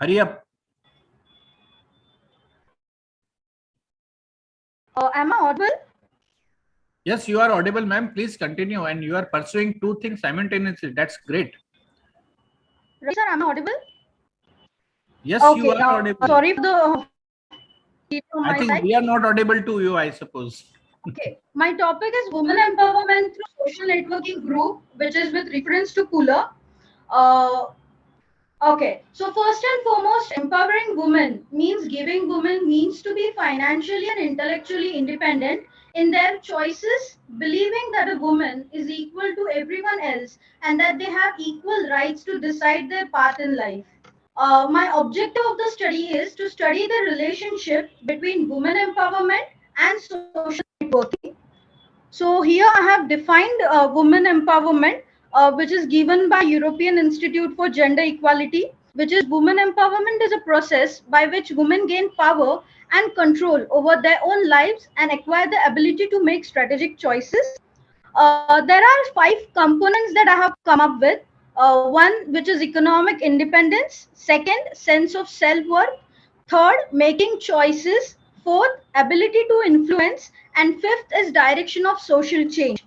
Speaker 7: Hurry up.
Speaker 8: Am I audible?
Speaker 7: Yes, you are audible, ma'am. Please continue. And you are pursuing 2 things simultaneously. That's great.
Speaker 8: Right, sir, am I audible?
Speaker 7: Yes,
Speaker 8: Okay,
Speaker 7: you are audible.
Speaker 8: sorry for the from
Speaker 7: I
Speaker 8: my
Speaker 7: think
Speaker 8: side.
Speaker 7: we are not audible to you, I suppose.
Speaker 8: Okay, my topic is women empowerment through social networking group, which is with reference to Kula. Okay, so first and foremost, empowering women means giving women means to be financially and intellectually independent in their choices, believing that a woman is equal to everyone else and that they have equal rights to decide their path in life. My objective of the study is to study the relationship between women empowerment and social networking. So here I have defined women empowerment, which is given by European Institute for Gender Equality, which is women empowerment is a process by which women gain power and control over their own lives and acquire the ability to make strategic choices. There are 5 components that I have come up with. One, which is economic independence. Second, sense of self-worth. Third, making choices. Fourth, ability to influence. And fifth is direction of social change.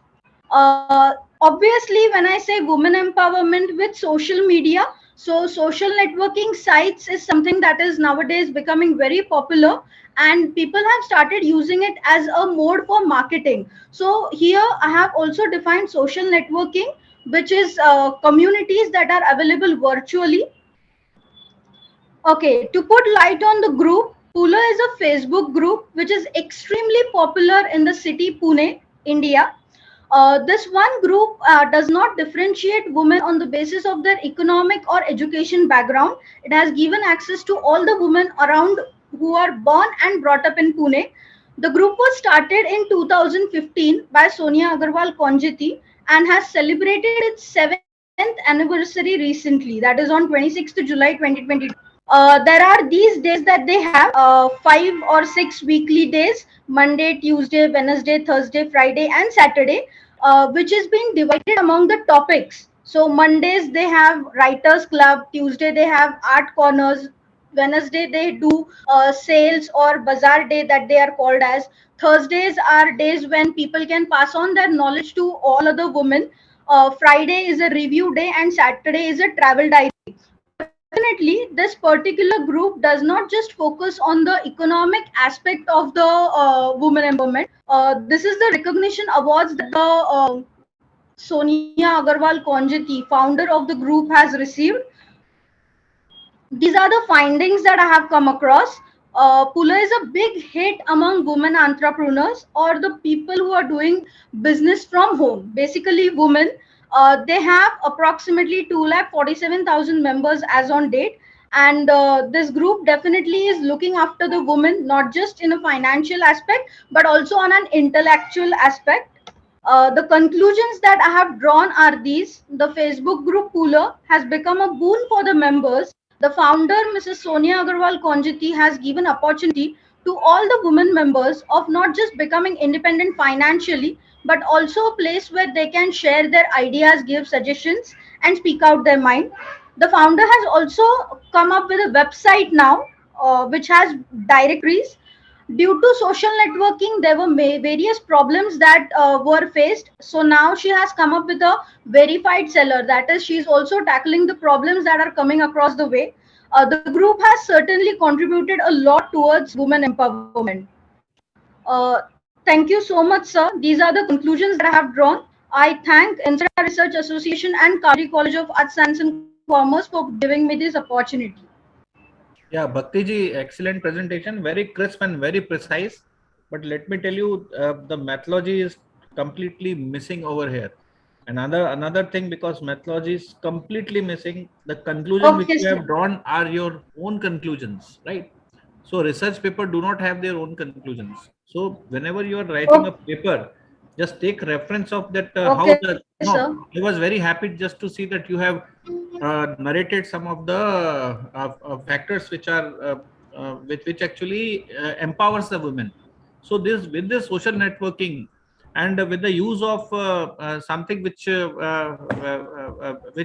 Speaker 8: Obviously, when I say women empowerment with social media, so social networking sites is something that is nowadays becoming very popular, and people have started using it as a mode for marketing. So here I have also defined social networking, which is communities that are available virtually. Okay, to put light on the group, Pula is a Facebook group which is extremely popular in the city Pune, India.
Speaker 11: This one group does not differentiate women on the basis of their economic or education background. It has given access to all the women around who are born and brought up in Pune. The group was started in 2015 by Sonia Agarwal Konjiti and has celebrated its 7th anniversary recently, that is on 26th July 2022. There are these days that they have 5 or 6 weekly days: Monday, Tuesday, Wednesday, Thursday, Friday, and Saturday, which is being divided among the topics. So Mondays they have Writers Club, Tuesday they have Art Corners, Wednesday they do sales or bazaar day that they are called as. Thursdays are days when people can pass on their knowledge to all other women. Friday is a review day and Saturday is a travel diary. Definitely, this particular group does not just focus on the economic aspect of the women empowerment. This is the recognition awards that the Sonia Agarwal Konjiti, founder of the group, has received. These are the findings that I have come across. Pula is a big hit among women entrepreneurs or the people who are doing business from home, basically women. They have approximately 2,47,000 members as on date. And this group definitely is looking after the women, not just in a financial aspect, but also on an intellectual aspect. The conclusions that I have drawn are these. The Facebook group Pula has become a boon for the members. The founder, Mrs. Sonia Agarwal Konjiti, has given opportunity to all the women members of not just becoming independent financially, but also a place where they can share their ideas, give suggestions, and speak out their mind. The founder has also come up with a website now, which has directories. Due to social networking, there were various problems that were faced. So now she has come up with a verified seller. That is, she is also tackling the problems that are coming across the way. The group has certainly contributed a lot towards women empowerment. Thank you so much, sir. These are the conclusions that I have drawn. I thank INSERA Research Association and Kaveri College of Arts, Science and Commerce for giving me this opportunity.
Speaker 7: Yeah, Bhakti ji, excellent presentation, very crisp and very precise. But let me tell you, the methodology is completely missing over here. Another thing, because methodology is completely missing, the conclusion which you have drawn are your own conclusions, right? So research paper do not have their own conclusions. So whenever you are writing a paper, just take reference of that. I was very happy just to see that you have narrated some of the factors which are which actually empowers the women. So this, with the social networking and with the use of something which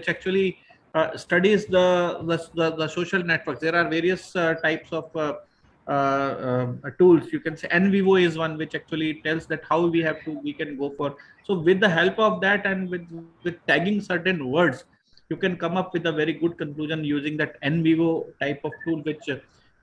Speaker 7: actually studies the social networks. There are various types of tools. You can say NVivo is one which actually tells that how we can go for. So with the help of that and with tagging certain words, you can come up with a very good conclusion using that NVivo type of tool, which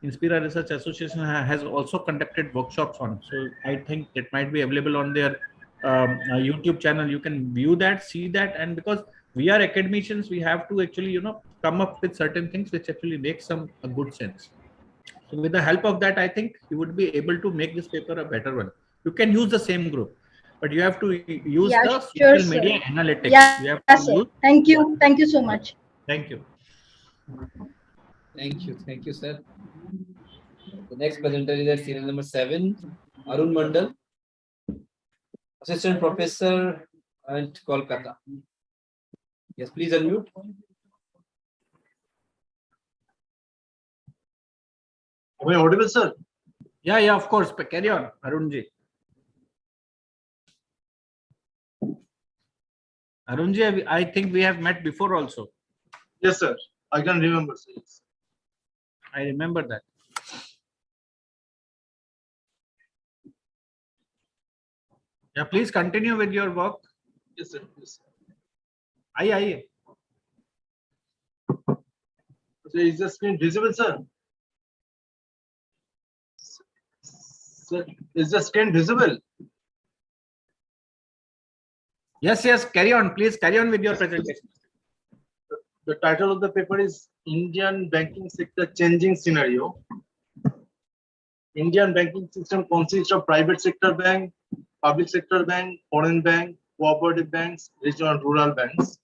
Speaker 7: Inspira Research Association has also conducted workshops on. So I think it might be available on their YouTube channel. You can view that, see that, and because we are academicians, we have to actually come up with certain things which actually make a good sense. So with the help of that, I think you would be able to make this paper a better one. You can use the same group, but you have to use the social media analytics.
Speaker 11: Yes, sir. Thank you. Thank you so much.
Speaker 7: Thank you.
Speaker 1: Thank you. Thank you, sir. The next presenter is at serial number 7, Arun Mandal, Assistant Professor at Kolkata. Yes, please unmute.
Speaker 10: Am I audible, sir?
Speaker 7: Yeah, of course. But carry on, Arunji. Arunji, I think we have met before also.
Speaker 10: Yes, sir. I can remember, sir. Yes.
Speaker 7: I remember that. Yeah, please continue with your work.
Speaker 10: Yes, sir. Yes, sir.
Speaker 7: Aye.
Speaker 10: So is the screen visible, sir? Sir, is the screen visible?
Speaker 7: Yes. Carry on. Please carry on with your presentation.
Speaker 10: The title of the paper is Indian Banking Sector Changing Scenario. Indian banking system consists of private sector bank, public sector bank, foreign bank, cooperative banks, regional and rural banks.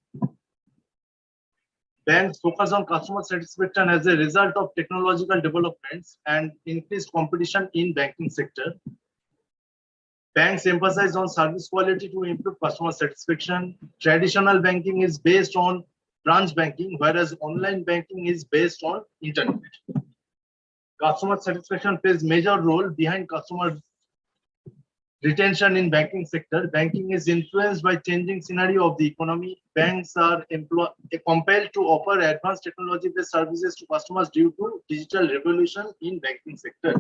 Speaker 10: Banks focus on customer satisfaction as a result of technological developments and increased competition in banking sector. Banks emphasize on service quality to improve customer satisfaction. Traditional banking is based on branch banking, whereas online banking is based on internet. Customer satisfaction plays major role behind customer retention in banking sector. Banking is influenced by changing scenario of the economy. Banks are compelled to offer advanced technology-based services to customers due to digital revolution in banking sector.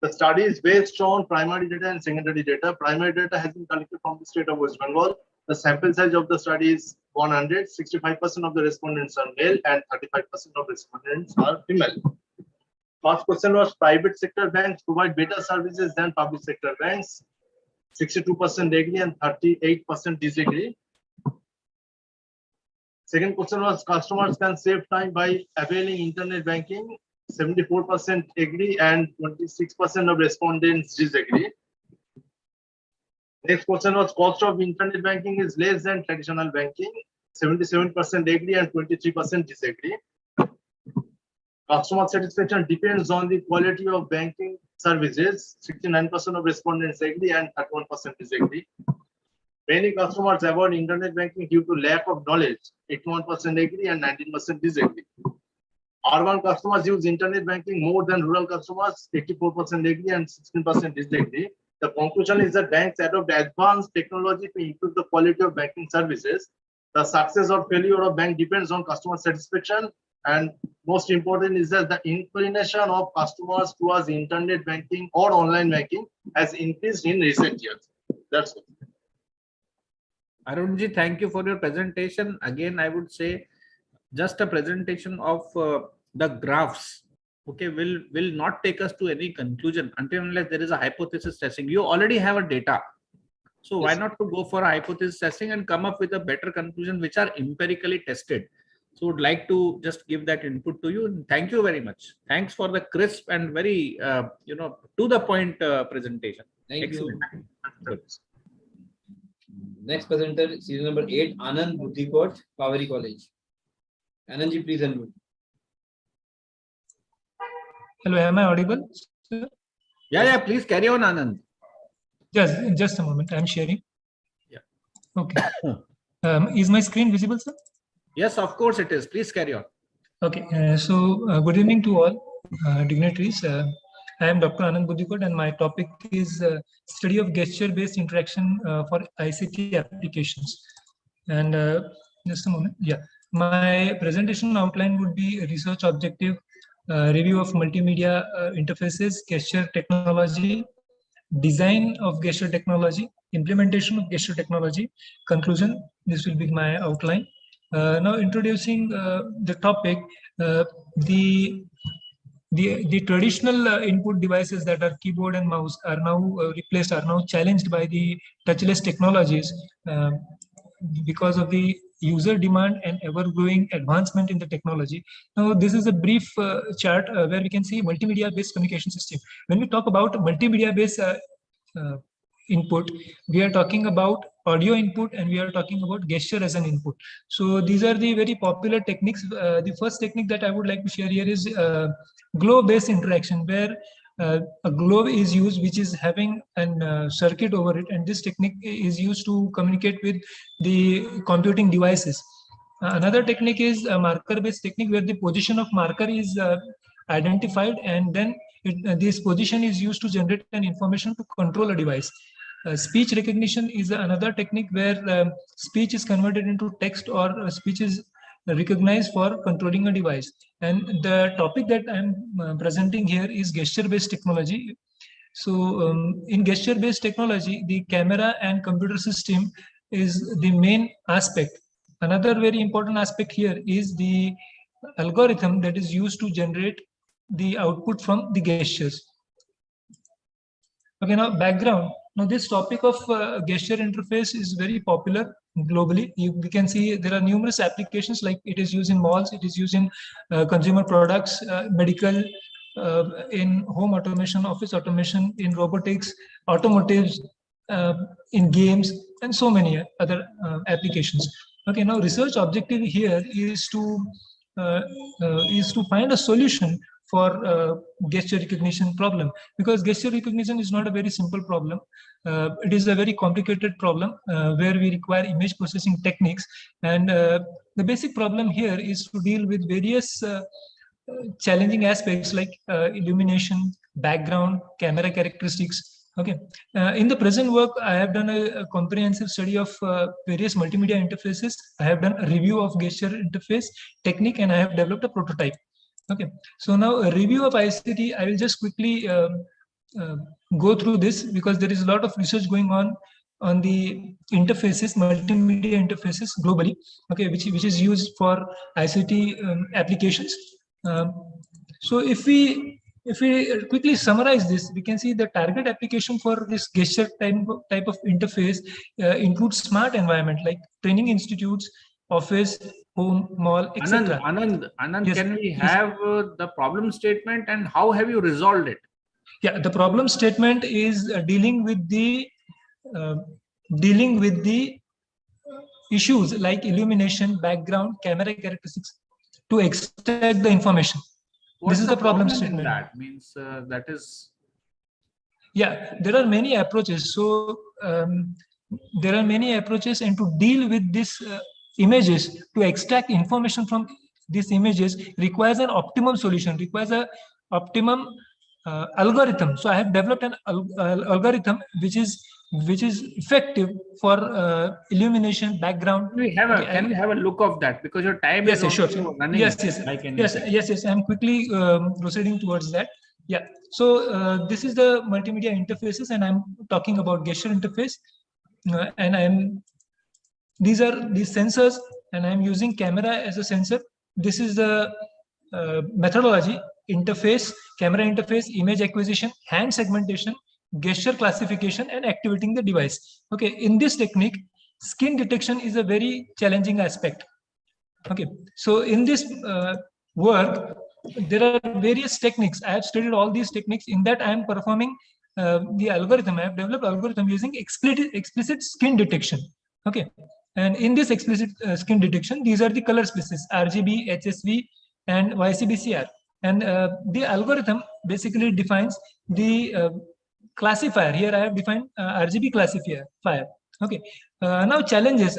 Speaker 10: The study is based on primary data and secondary data. Primary data has been collected from the state of West Bengal. The sample size of the study is 100. 65% of the respondents are male and 35% of respondents are female. First question was, private sector banks provide better services than public sector banks. 62% agree and 38% disagree. Second question was, customers can save time by availing internet banking. 74% agree and 26% of respondents disagree. Next question was, cost of internet banking is less than traditional banking. 77% agree and 23% disagree. Customer satisfaction depends on the quality of banking services. 69% of respondents agree and 31% disagree. Many customers avoid internet banking due to lack of knowledge. 81% agree and 19% disagree. Urban customers use internet banking more than rural customers. 84% agree and 16% disagree. The conclusion is that banks adopt advanced technology to improve the quality of banking services. The success or failure of bank depends on customer satisfaction, and most important is that the inclination of customers towards internet banking or online banking has increased in recent years. That's it.
Speaker 7: Arunji, thank you for your presentation. Again, I would say just a presentation of the graphs, okay, will not take us to any conclusion until unless there is a hypothesis testing. You already have a data. So why not to go for a hypothesis testing and come up with a better conclusion which are empirically tested? So would like to just give that input to you. And thank you very much. Thanks for the crisp and very, to the point presentation.
Speaker 1: Thank
Speaker 7: Excellent.
Speaker 1: you.
Speaker 7: Good.
Speaker 1: Next presenter, serial number 8, Anand Buddhikot, Kaveri College. Anandji, please unmute.
Speaker 12: Hello, am I audible? Sir?
Speaker 7: Yeah, please carry on, Anand.
Speaker 12: Just a moment. I'm sharing.
Speaker 7: Yeah.
Speaker 12: Okay. Is my screen visible, sir?
Speaker 7: Yes, of course it is. Please carry on.
Speaker 12: Okay. Good evening to all dignitaries. I am Dr. Anand Buddhikot, and my topic is study of gesture-based interaction for ICT applications. And just a moment. Yeah. My presentation outline would be a research objective, review of multimedia interfaces, gesture technology, design of gesture technology, implementation of gesture technology, conclusion. This will be my outline. Now introducing the topic, the traditional input devices that are keyboard and mouse are now replaced, are now challenged by the touchless technologies because of the user demand and ever-growing advancement in the technology. Now, this is a brief chart where we can see multimedia-based communication system. When we talk about multimedia-based input, we are talking about audio input and we are talking about gesture as an input. So these are the very popular techniques. The first technique that I would like to share here is globe-based interaction, where a globe is used which is having a circuit over it, and this technique is used to communicate with the computing devices. Another technique is a marker-based technique, where the position of marker is identified, and then this position is used to generate an information to control a device. Speech recognition is another technique where speech is converted into text, or speech is recognized for controlling a device. And the topic that I'm presenting here is gesture-based technology. So in gesture-based technology, the camera and computer system is the main aspect. Another very important aspect here is the algorithm that is used to generate the output from the gestures. Okay, now background. Now this topic of gesture interface is very popular globally. We can see there are numerous applications, like it is used in malls, it is used in consumer products, medical, in home automation, office automation, in robotics, automotives, in games and so many other applications. Okay, now research objective here is to find a solution for gesture recognition problem, because gesture recognition is not a very simple problem. It is a very complicated problem where we require image processing techniques, and the basic problem here is to deal with various challenging aspects like illumination, background, camera characteristics. Okay, in the present work, I have done a comprehensive study of various multimedia interfaces. I have done a review of gesture interface technique, and I have developed a prototype. Okay, so now a review of ICT, I will just quickly go through this, because there is a lot of research going on the interfaces, multimedia interfaces globally, okay, which is used for ICT applications. So if we quickly summarize this, we can see the target application for this gesture type of interface includes smart environment like training institutes, office, home, mall, etc.
Speaker 7: Anand,
Speaker 12: Yes,
Speaker 7: can we
Speaker 12: yes.
Speaker 7: have the problem statement and how have you resolved it?
Speaker 12: Yeah, the problem statement is dealing with the issues like illumination, background, camera characteristics to extract the information.
Speaker 7: What's
Speaker 12: This is the problem
Speaker 7: in
Speaker 12: statement.
Speaker 7: that means that is.
Speaker 12: Yeah, there are many approaches. So there are many approaches, and to deal with these images, to extract information from these images requires an optimum solution, requires a optimum algorithm. So I have developed an algorithm which is effective for illumination, background.
Speaker 7: Can we have a look of that, because your time
Speaker 12: Yes,
Speaker 7: is
Speaker 12: sure.
Speaker 7: also running.
Speaker 12: Yes. I'm quickly proceeding towards that. Yeah. So this is the multimedia interfaces, and I'm talking about gesture interface, and these are these sensors, and I'm using camera as a sensor. This is the methodology: interface, camera interface, image acquisition, hand segmentation, gesture classification, and activating the device. Okay, in this technique, skin detection is a very challenging aspect. Okay, so in this work, there are various techniques. I have studied all these techniques. In that, I am performing the algorithm. I have developed algorithm using explicit skin detection. Okay, and in this explicit skin detection, these are the color spaces: RGB, HSV, and YCBCR. And the algorithm basically defines the classifier. Here I have defined RGB classifier. Okay. Now challenges.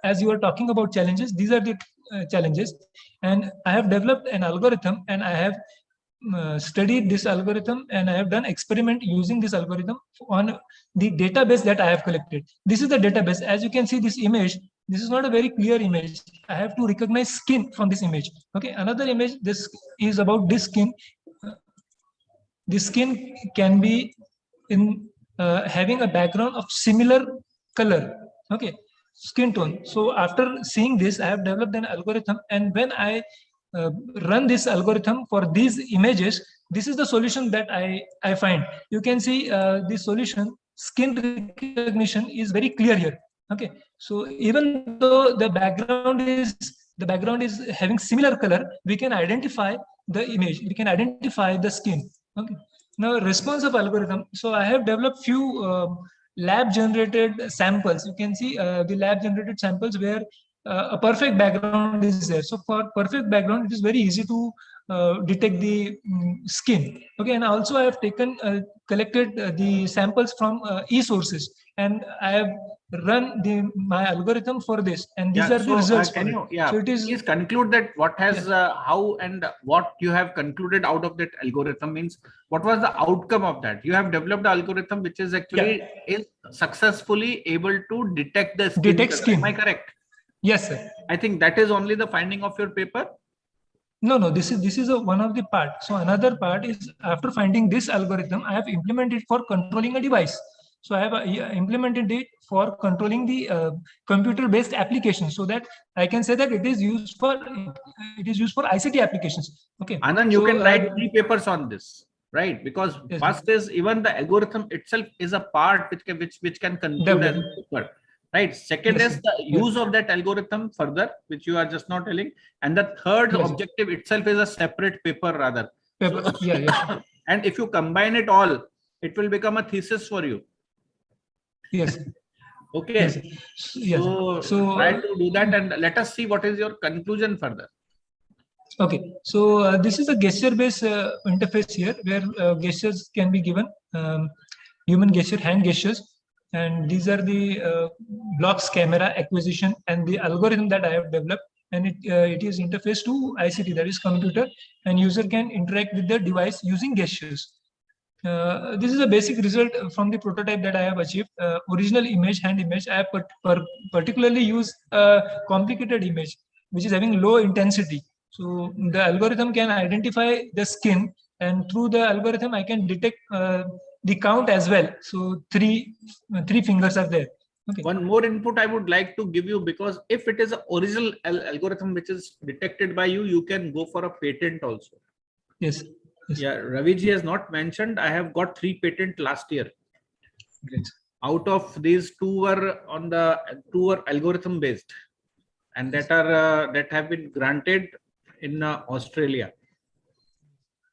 Speaker 12: As you are talking about challenges, these are the challenges, and I have developed an algorithm, and I have studied this algorithm, and I have done experiment using this algorithm on the database that I have collected. This is the database. As you can see, this image, this is not a very clear image. I have to recognize skin from this image. Okay, another image, this is about this skin. This skin can be in having a background of similar color. Okay, skin tone. So after seeing this, I have developed an algorithm, and when I run this algorithm for these images, this is the solution that I find. You can see the solution, skin recognition, is very clear here. Okay, so even though the background is having similar color, we can identify the image, we can identify the skin. Okay, now responsive algorithm. So I have developed few lab generated samples. You can see the lab generated samples where a perfect background is there. So for perfect background, it is very easy to detect the skin. Okay, and also I have collected the samples from e-sources, and I have run my algorithm for this, and these are the results.
Speaker 7: So it is, please conclude that what has how and what you have concluded out of that algorithm, means what was the outcome of that? You have developed the algorithm which is actually is successfully able to detect the skin. Am I correct?
Speaker 12: Yes, sir.
Speaker 7: I think that is only the finding of your paper.
Speaker 12: No, this is one of the part. So another part is, after finding this algorithm, I have implemented for controlling a device. So I have implemented it for controlling the computer-based applications, so that I can say that it is used for ICT applications. Okay.
Speaker 7: Anand, you can write 3 papers on this, right? Because first is even the algorithm itself is a part which can conclude as a paper. Right. Second is the use of that algorithm further, which you are just not telling. And the third objective itself is a separate paper rather. And if you combine it all, it will become a thesis for you.
Speaker 12: Yes.
Speaker 7: Okay.
Speaker 12: Yes. Yes.
Speaker 7: So try to do that and let us see what is your conclusion further.
Speaker 12: Okay, so this is a gesture-based interface here, where gestures can be given, human gesture, hand gestures, and these are the blocks, camera, acquisition, and the algorithm that I have developed, and it is interfaced to ICT, that is computer, and user can interact with the device using gestures. This is a basic result from the prototype that I have achieved. Original image, hand image. I have particularly used a complicated image, which is having low intensity. So the algorithm can identify the skin, and through the algorithm, I can detect the count as well. So three fingers are there. Okay.
Speaker 7: One more input I would like to give you, because if it is an original algorithm which is detected by you, you can go for a patent also.
Speaker 12: Yes. Yes.
Speaker 7: Yeah, Raviji has not mentioned, I have got 3 patents last year.
Speaker 12: Great.
Speaker 7: Out of these, 2 were algorithm based, and that have been granted in Australia,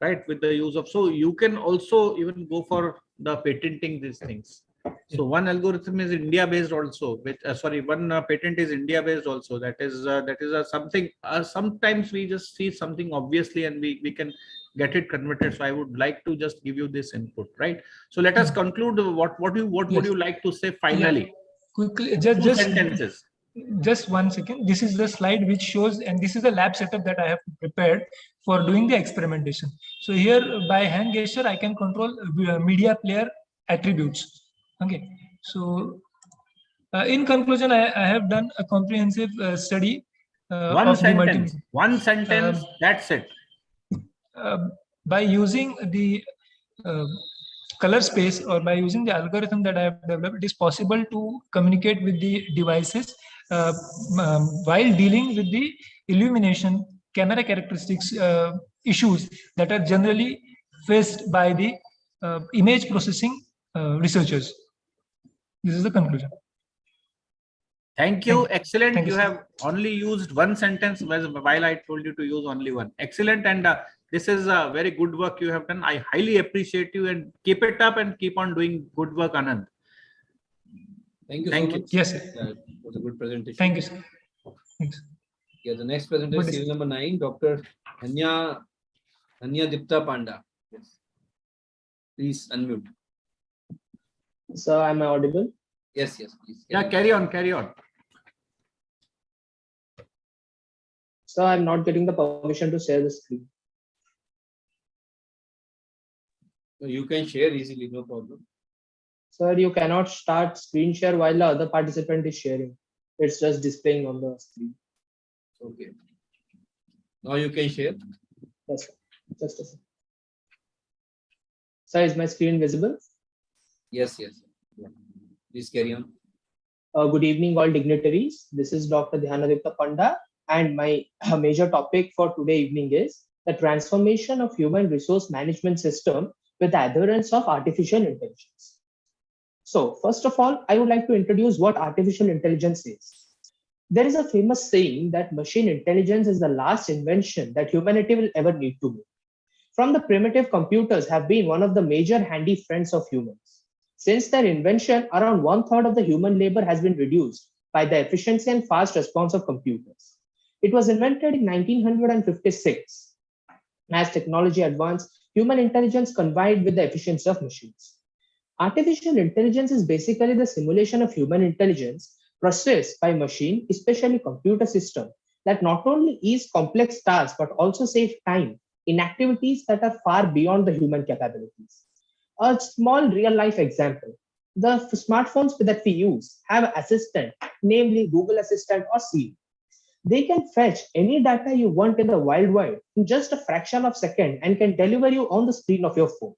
Speaker 7: right, with the use of. So you can also even go for the patenting these things. So one algorithm is India based also, which one patent is India based also. That is something. Sometimes we just see something obviously and we can get it converted. So I would like to just give you this input, right? So let us conclude. What would you like to say finally?
Speaker 12: Yeah. Quickly,
Speaker 7: 2 sentences.
Speaker 12: Just 1 second. This is the slide which shows, and this is the lab setup that I have prepared for doing the experimentation. So here by hand gesture, I can control media player attributes. Okay. So in conclusion, I have done a comprehensive study.
Speaker 7: One sentence. That's it.
Speaker 12: By using the color space, or by using the algorithm that I have developed, it is possible to communicate with the devices while dealing with the illumination, camera characteristics issues that are generally faced by the image processing researchers. This is the conclusion.
Speaker 7: Thank you. Excellent.
Speaker 12: Thank you,
Speaker 7: You
Speaker 12: sir.
Speaker 7: have only used 1 sentence while I told you to use only 1. Excellent. And this is a very good work you have done. I highly appreciate you, and keep it up and keep on doing good work, Anand.
Speaker 1: Thank you
Speaker 7: Thank
Speaker 1: so
Speaker 7: you.
Speaker 1: much.
Speaker 12: Yes, sir.
Speaker 1: It was a good presentation.
Speaker 12: Thank you, sir. Thanks.
Speaker 1: Yeah, the next presenter is
Speaker 12: Good.
Speaker 1: serial number 9, Dr. Anya Dipta Panda. Yes. Please unmute.
Speaker 13: So am I audible?
Speaker 1: Yes, please.
Speaker 7: Yeah, carry on.
Speaker 13: So I'm not getting the permission to share the screen.
Speaker 1: So you can share easily, no problem.
Speaker 13: Sir, you cannot start screen share while the other participant is sharing. It's just displaying on the screen.
Speaker 1: Okay. Now you can share.
Speaker 13: Yes, sir. Just a second. Sir, is my screen visible?
Speaker 1: Yes. Yeah. Please carry on.
Speaker 13: Good evening, all dignitaries. This is Dr. Dhyanadipta Panda, and my major topic for today evening is the transformation of human resource management system with the adherence of artificial intelligence. So, first of all, I would like to introduce what artificial intelligence is. There is a famous saying that machine intelligence is the last invention that humanity will ever need to make. From the primitive, computers have been one of the major handy friends of humans. Since their invention, around 1/3 of the human labor has been reduced by the efficiency and fast response of computers. It was invented in 1956. As technology advanced, human intelligence combined with the efficiency of machines. Artificial intelligence is basically the simulation of human intelligence processed by machine, especially computer system, that not only ease complex tasks but also save time in activities that are far beyond the human capabilities. A small real-life example: the smartphones that we use have assistant, namely Google Assistant or Siri. They can fetch any data you want in the wild world in just a fraction of a second and can deliver you on the screen of your phone.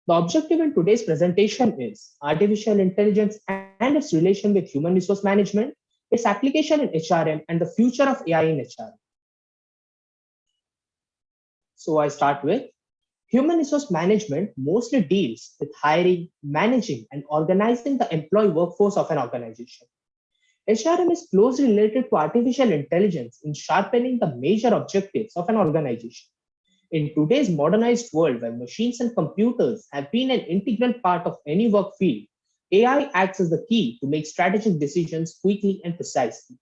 Speaker 13: The objective in today's presentation is artificial intelligence and its relation with human resource management, its application in HRM, and the future of AI in HRM. So I start with human resource management mostly deals with hiring, managing, and organizing the employee workforce of an organization. HRM is closely related to artificial intelligence in sharpening the major objectives of an organization. In today's modernized world, where machines and computers have been an integral part of any work field, AI acts as the key to make strategic decisions quickly and precisely.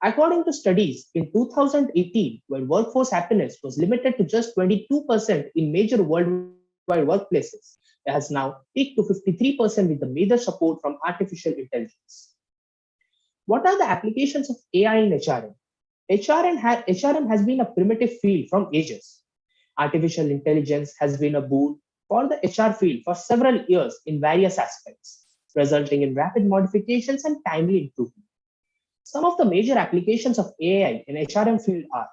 Speaker 13: According to studies in 2018, when workforce happiness was limited to just 22% in major worldwide workplaces, it has now peaked to 53% with the major support from artificial intelligence. What are the applications of AI in HRM? HRM has been a primitive field from ages. Artificial intelligence has been a boon for the HR field for several years in various aspects, resulting in rapid modifications and timely improvement. Some of the major applications of AI in HRM field are,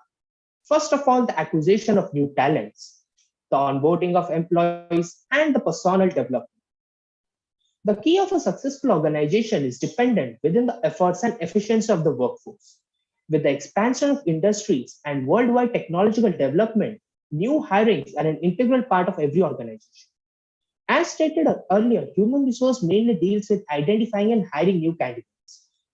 Speaker 13: first of all, the acquisition of new talents, the onboarding of employees, and the personal development. The key of a successful organization is dependent within the efforts and efficiency of the workforce. With the expansion of industries and worldwide technological development, new hirings are an integral part of every organization. As stated earlier, human resource mainly deals with identifying and hiring new candidates.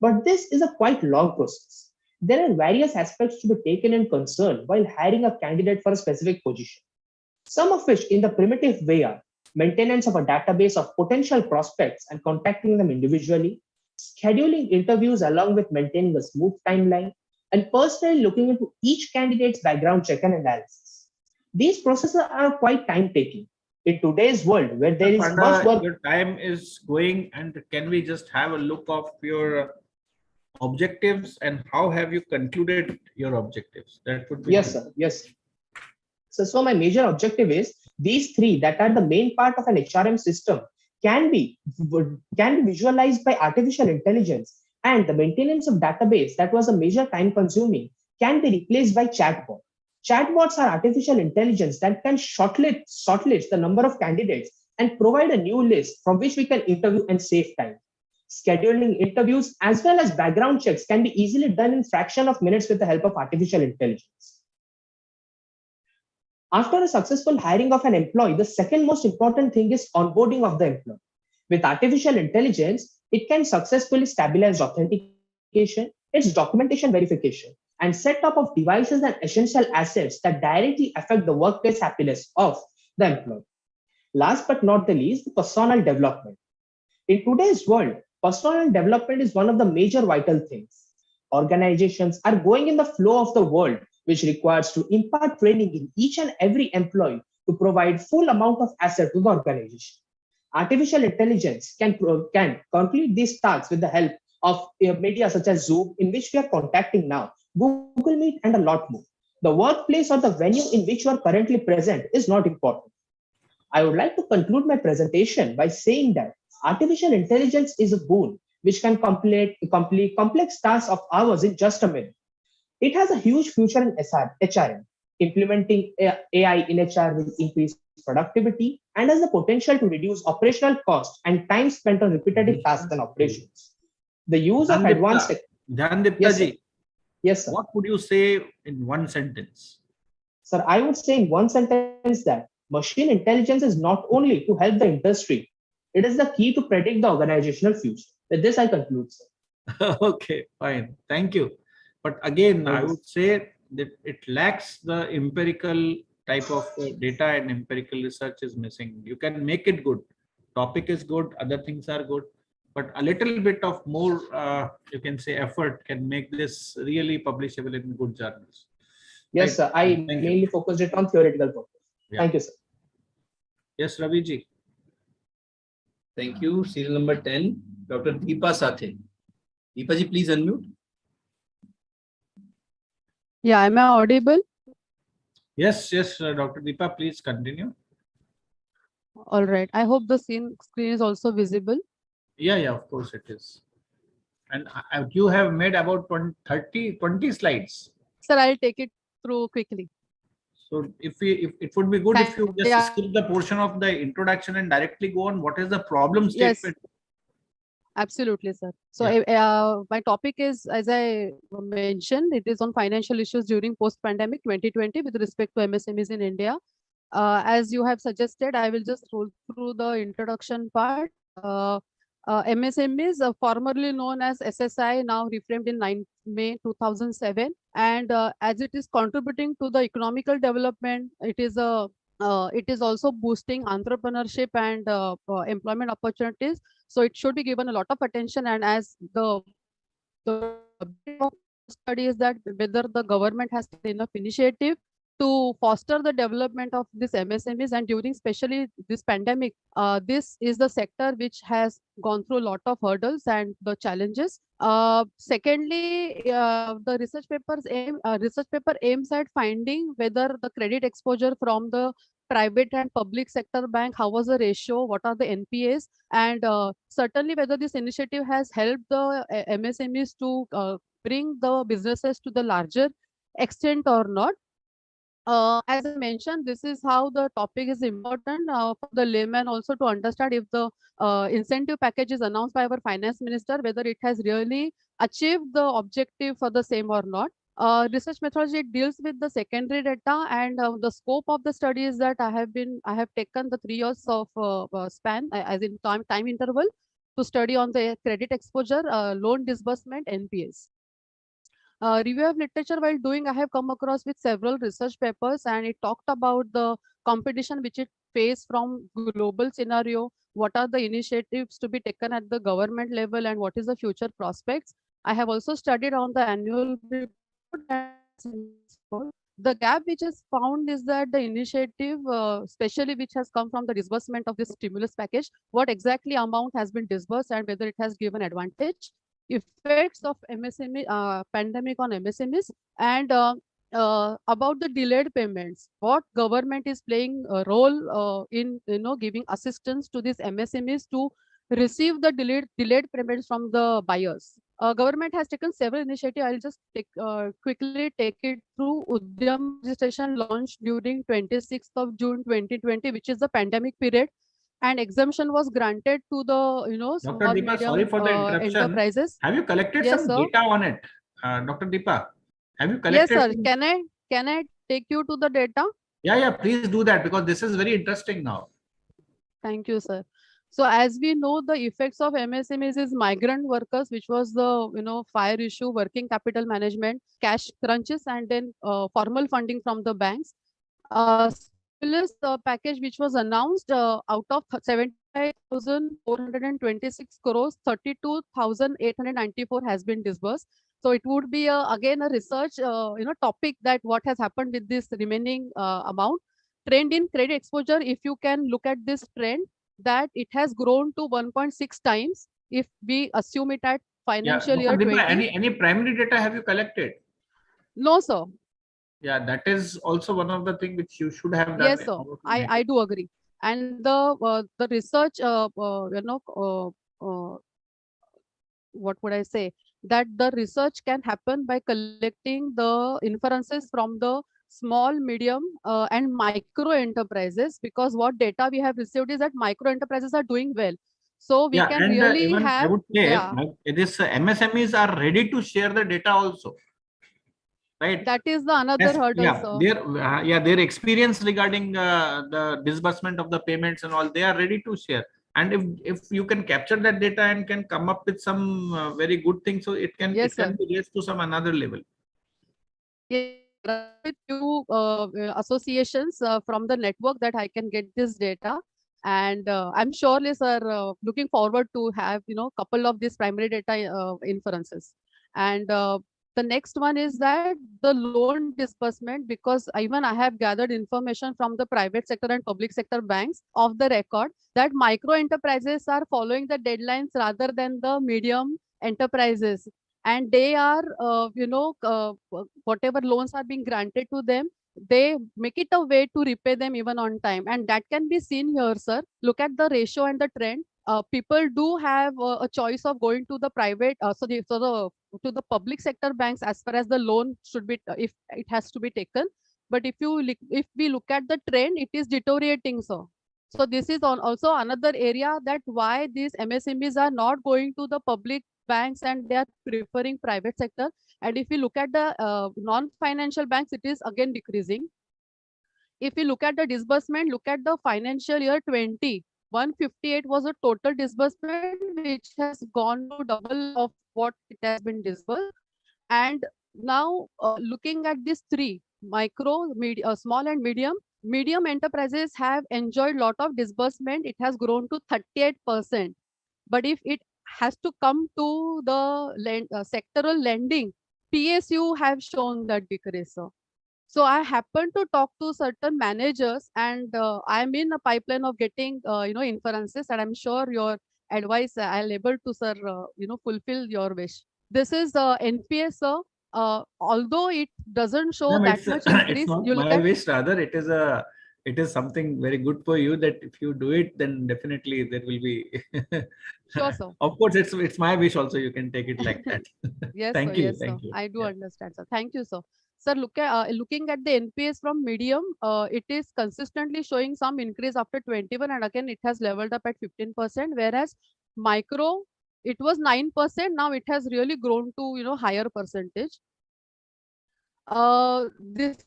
Speaker 13: But this is a quite long process. There are various aspects to be taken in concern while hiring a candidate for a specific position. Some of which in the primitive way are maintenance of a database of potential prospects and contacting them individually, scheduling interviews along with maintaining a smooth timeline, and personally looking into each candidate's background check and analysis. These processes are quite time-taking. In today's world, where there is much work.
Speaker 7: Your time is going, and can we just have a look of your objectives and how have you concluded your objectives? That would be
Speaker 13: Yes, sir. Yes. So my major objective is these three that are the main part of an HRM system can be visualized by artificial intelligence, and the maintenance of database that was a major time consuming can be replaced by chatbot. Chatbots are artificial intelligence that can shortlist the number of candidates and provide a new list from which we can interview and save time. Scheduling interviews as well as background checks can be easily done in fraction of minutes with the help of artificial intelligence. After a successful hiring of an employee, the second most important thing is onboarding of the employee. With artificial intelligence, it can successfully stabilize authentication, its documentation verification, and setup of devices and essential assets that directly affect the workplace happiness of the employee. Last but not the least, the personal development. In today's world, personal development is one of the major vital things. Organizations are going in the flow of the world, which requires to impart training in each and every employee to provide full amount of asset to the organization. Artificial intelligence can complete these tasks with the help of media such as Zoom, in which we are contacting now, Google Meet, and a lot more. The workplace or the venue in which you are currently present is not important. I would like to conclude my presentation by saying that artificial intelligence is a boon which can complete complex tasks of ours in just a minute. It has a huge future in HRM. Implementing AI in HR will increase productivity and has the potential to reduce operational costs and time spent on repetitive tasks and operations. The use of advanced tech. Yes, sir.
Speaker 7: What would you say in one sentence?
Speaker 13: Sir, I would say in one sentence that machine intelligence is not only to help the industry, it is the key to predict the organizational future. With this, I conclude, sir.
Speaker 7: Okay, fine. Thank you. But again, I would say that it lacks the empirical type of data, and empirical research is missing. You can make it good. Topic is good, other things are good, but a little bit of more, you can say, effort can make this really publishable in good journals.
Speaker 13: Yes, sir. I mainly focused it on theoretical purpose. Yeah. Thank you, sir.
Speaker 7: Yes, Ravi ji.
Speaker 1: Thank you. Serial number 10, Dr. Deepa Sathe. Deepa ji, please unmute.
Speaker 14: Yeah, am I audible?
Speaker 7: Yes, Dr. Deepa, please continue.
Speaker 14: All right. I hope the screen is also visible.
Speaker 7: Yeah, of course it is. And you have made about 20 slides.
Speaker 14: Sir, I'll take it through quickly.
Speaker 7: So if it would be good if you just skip the portion of the introduction and directly go on what is the problem statement.
Speaker 14: Yes. Absolutely, sir. So my topic is, as I mentioned, it is on financial issues during post-pandemic 2020 with respect to MSMEs in India. As you have suggested, I will just roll through the introduction part. MSMEs, formerly known as SSI, now reframed in 9 May 2007. And as it is contributing to the economical development, it is a It is also boosting entrepreneurship and employment opportunities. So it should be given a lot of attention. And as the study is that whether the government has taken enough initiative to foster the development of this MSMEs, and during especially this pandemic, this is the sector which has gone through a lot of hurdles and the challenges. Secondly, the research paper aims at finding whether the credit exposure from the private and public sector bank, how was the ratio, what are the NPAs, and certainly whether this initiative has helped the MSMEs to bring the businesses to the larger extent or not. As I mentioned, this is how the topic is important for the layman also to understand if the incentive package is announced by our finance minister, whether it has really achieved the objective for the same or not. Research methodology deals with the secondary data, and the scope of the study is that I have taken the 3 years of span as in time interval to study on the credit exposure, loan disbursement, NPAs. Review of literature while doing, I have come across with several research papers, and it talked about the competition which it faced from global scenario, what are the initiatives to be taken at the government level, and what is the future prospects. I have also studied on the annual report. The gap which is found is that the initiative, especially which has come from the disbursement of this stimulus package, what exactly amount has been disbursed and whether it has given advantage, effects of MSME pandemic on MSMEs, and about the delayed payments, what government is playing a role in giving assistance to these MSMEs to receive the delayed payments from the buyers. Government has taken several initiatives. I'll just quickly take it through. Udyam registration launched during 26th of June 2020, which is the pandemic period, and exemption was granted to the
Speaker 7: Dr.
Speaker 14: small
Speaker 7: Deepa,
Speaker 14: medium
Speaker 7: sorry for the interruption.
Speaker 14: enterprises.
Speaker 7: Have you collected
Speaker 14: Yes,
Speaker 7: some
Speaker 14: sir.
Speaker 7: data on it, Dr. Deepa? Have you
Speaker 14: Yes,
Speaker 7: collected?
Speaker 14: sir. Can I take you to the data?
Speaker 7: Yeah, please do that, because this is very interesting now.
Speaker 14: Thank you, sir. So as we know, the effects of MSMEs is migrant workers, which was the fire issue, working capital management, cash crunches, and then formal funding from the banks. Stimulus package which was announced, out of 75,426 crores, 32,894 has been disbursed. So it would be again a research topic that what has happened with this remaining amount. Trend in credit exposure, if you can look at this trend, that it has grown to 1.6 times if we assume it at financial year
Speaker 7: Dr. Deepa,
Speaker 14: 20.
Speaker 7: any primary data have you collected?
Speaker 14: No, sir.
Speaker 7: Yeah, that is also one of the things which you should have done.
Speaker 14: Yes, sir. I do agree. And the research, what would I say? That the research can happen by collecting the inferences from the small, medium, and micro enterprises, because what data we have received is that micro enterprises are doing well. So we can really
Speaker 7: even
Speaker 14: have.
Speaker 7: I would say,
Speaker 14: Yeah.
Speaker 7: this MSMEs are ready to share the data also. Right.
Speaker 14: That is the another hurdle, sir.
Speaker 7: Their experience regarding the disbursement of the payments and all, they are ready to share. And if you can capture that data and can come up with some very good things, so it can be raised to some another level.
Speaker 14: Yes, with few associations from the network that I can get this data, and I'm surely, sir, looking forward to have couple of these primary data inferences. And the next one is that the loan disbursement, because even I have gathered information from the private sector and public sector banks of the record that micro enterprises are following the deadlines rather than the medium enterprises, and they are whatever loans are being granted to them, they make it a way to repay them even on time, and that can be seen here, sir. Look at the ratio and the trend. People do have a choice of going to the private, to the public sector banks as far as the loan should be, if it has to be taken. But if we look at the trend, it is deteriorating, sir. So this is also another area that why these MSMEs are not going to the public banks and they are preferring private sector. And if you look at the non-financial banks, it is again decreasing. If you look at the disbursement, look at the financial year 20. 158 was a total disbursement, which has gone to double of what it has been disbursed. And now looking at these three, micro, small and medium, medium enterprises have enjoyed lot of disbursement. It has grown to 38%. But if it has to come to the sectoral lending, PSU have shown that decrease, sir. So I happen to talk to certain managers, and I'm in a pipeline of getting, inferences, and I'm sure your advice I'll able to, sir, fulfill your wish. This is NPS, sir. Although it doesn't show
Speaker 7: Ma'am,
Speaker 14: that
Speaker 7: it's,
Speaker 14: much
Speaker 7: it's
Speaker 14: increase,
Speaker 7: not
Speaker 14: you look
Speaker 7: my
Speaker 14: at.
Speaker 7: wish, rather it is something very good for you, that if you do it, then definitely there will be.
Speaker 14: Sure, sir.
Speaker 7: Of course, it's my wish also. You can take it like that.
Speaker 14: Yes, sir.
Speaker 7: Thank you.
Speaker 14: Yes, sir.
Speaker 7: Thank you.
Speaker 14: I do
Speaker 7: Yeah.
Speaker 14: understand, sir. Thank you, sir. Sir, looking at the NPS from medium, it is consistently showing some increase after 21, and again it has leveled up at 15%. Whereas micro, it was 9%. Now it has really grown to higher percentage. This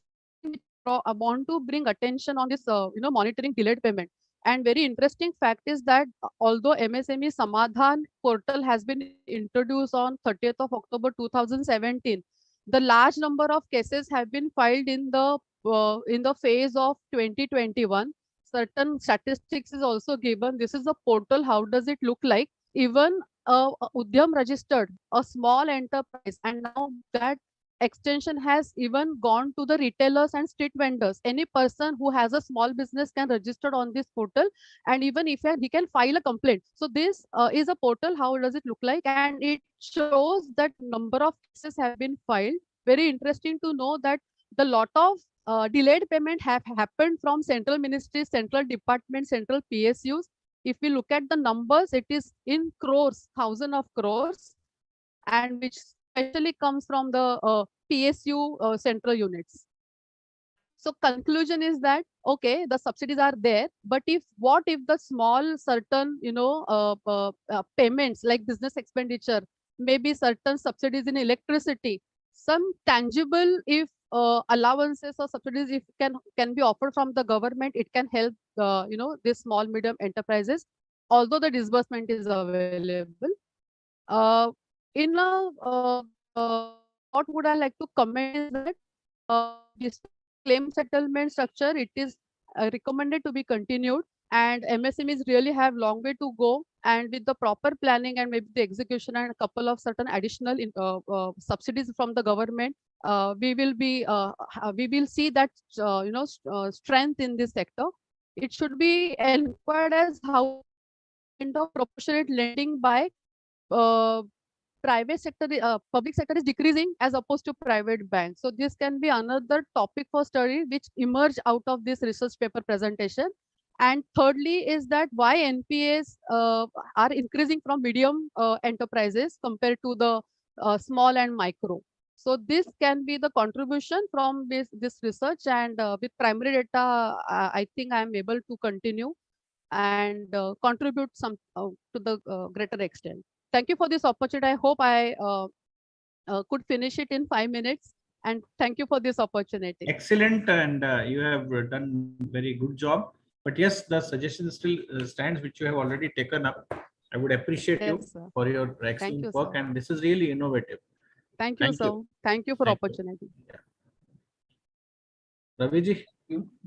Speaker 14: I want to bring attention on this monitoring delayed payment. And very interesting fact is that although MSME Samadhan portal has been introduced on 30th of October 2017, the large number of cases have been filed in the phase of 2021. Certain statistics is also given. This is a portal. How does it look like? Even Udyam registered, a small enterprise, and now that extension has even gone to the retailers and street vendors. Any person who has a small business can register on this portal, and even if he can file a complaint. So this is a portal. How does it look like? And it shows that number of cases have been filed. Very interesting to know that the lot of delayed payment have happened from central ministries, central departments, central PSUs. If we look at the numbers, it is in crores, thousands of crores, and which especially comes from the PSU central units. So conclusion is that, okay, the subsidies are there, but what if the small certain, payments like business expenditure, maybe certain subsidies in electricity, some tangible, if allowances or subsidies if can be offered from the government, it can help, these small, medium enterprises, although the disbursement is available. In what would I like to comment is that this claim settlement structure, it is recommended to be continued, and MSMEs really have long way to go, and with the proper planning and maybe the execution and a couple of certain additional subsidies from the government, we will see that strength in this sector. It should be inquired as how kind of proportionate lending by private sector, public sector is decreasing as opposed to private banks. So this can be another topic for study which emerged out of this research paper presentation. And thirdly is that why NPAs are increasing from medium enterprises compared to the small and micro. So this can be the contribution from this research, and with primary data, I think I am able to continue and contribute some to the greater extent. Thank you for this opportunity. I hope I could finish it in 5 minutes. And thank you for this opportunity.
Speaker 7: Excellent, and you have done very good job. But yes, the suggestion still stands, which you have already taken up. I would appreciate you
Speaker 14: Sir.
Speaker 7: for your excellent
Speaker 14: you,
Speaker 7: work,
Speaker 14: sir.
Speaker 7: and this is really innovative.
Speaker 14: Thank you, sir. Thank you for opportunity.
Speaker 7: Raviji.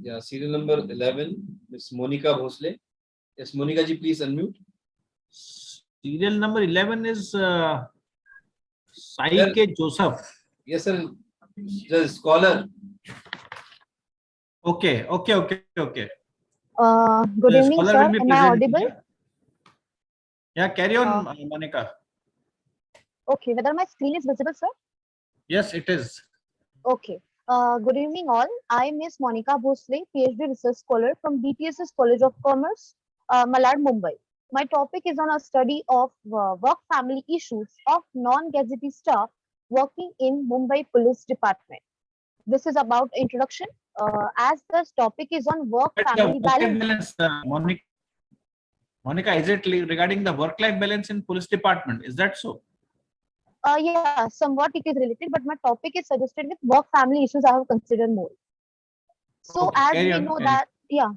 Speaker 1: Yeah, serial number 11, Miss Monica Bhosle. Yes, Monica ji, please unmute.
Speaker 7: Serial number 11 is Sai K. Joseph.
Speaker 1: Yes, sir. The scholar.
Speaker 7: Okay.
Speaker 11: Good
Speaker 7: The
Speaker 11: evening,
Speaker 7: scholar
Speaker 11: sir.
Speaker 7: will be
Speaker 11: Am I
Speaker 7: present.
Speaker 11: audible?
Speaker 7: Yeah, carry on, Monica.
Speaker 11: Okay, whether my screen is visible, sir?
Speaker 7: Yes, it is.
Speaker 11: Okay. Good evening, all. I'm Miss Monica Bhosle, PhD Research Scholar from DTSS College of Commerce, Malad, Mumbai. My topic is on a study of work-family issues of non-gazetted staff working in Mumbai Police Department. This is about introduction. As this topic is on work-family balance.
Speaker 7: Monica, is it regarding the work-life balance in police department? Is that so?
Speaker 11: Yeah, somewhat it is related, but my topic is suggested with work-family issues I have considered more. So
Speaker 7: Okay,
Speaker 11: as we know that, yeah,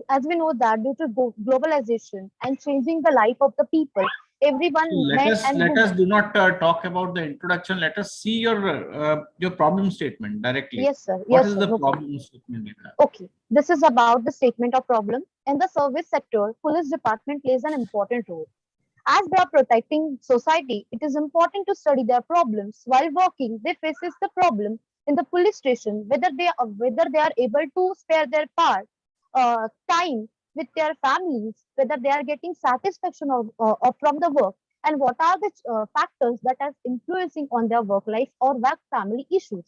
Speaker 11: as we know that due to globalization and changing the life of the people, everyone, men and
Speaker 7: Let us
Speaker 11: women.
Speaker 7: do not talk about the introduction. Let us see your problem statement directly.
Speaker 11: Yes, sir.
Speaker 7: What
Speaker 11: Yes,
Speaker 7: is
Speaker 11: sir.
Speaker 7: the
Speaker 11: No problem.
Speaker 7: problem statement you have?
Speaker 11: Okay, this is about the statement of problem. In the service sector, police department plays an important role. As they are protecting society, it is important to study their problems. While working, they faces the problem in the police station, whether they are able to spare their time with their families, whether they are getting satisfaction of from the work, and what are the factors that are influencing on their work life or work family issues.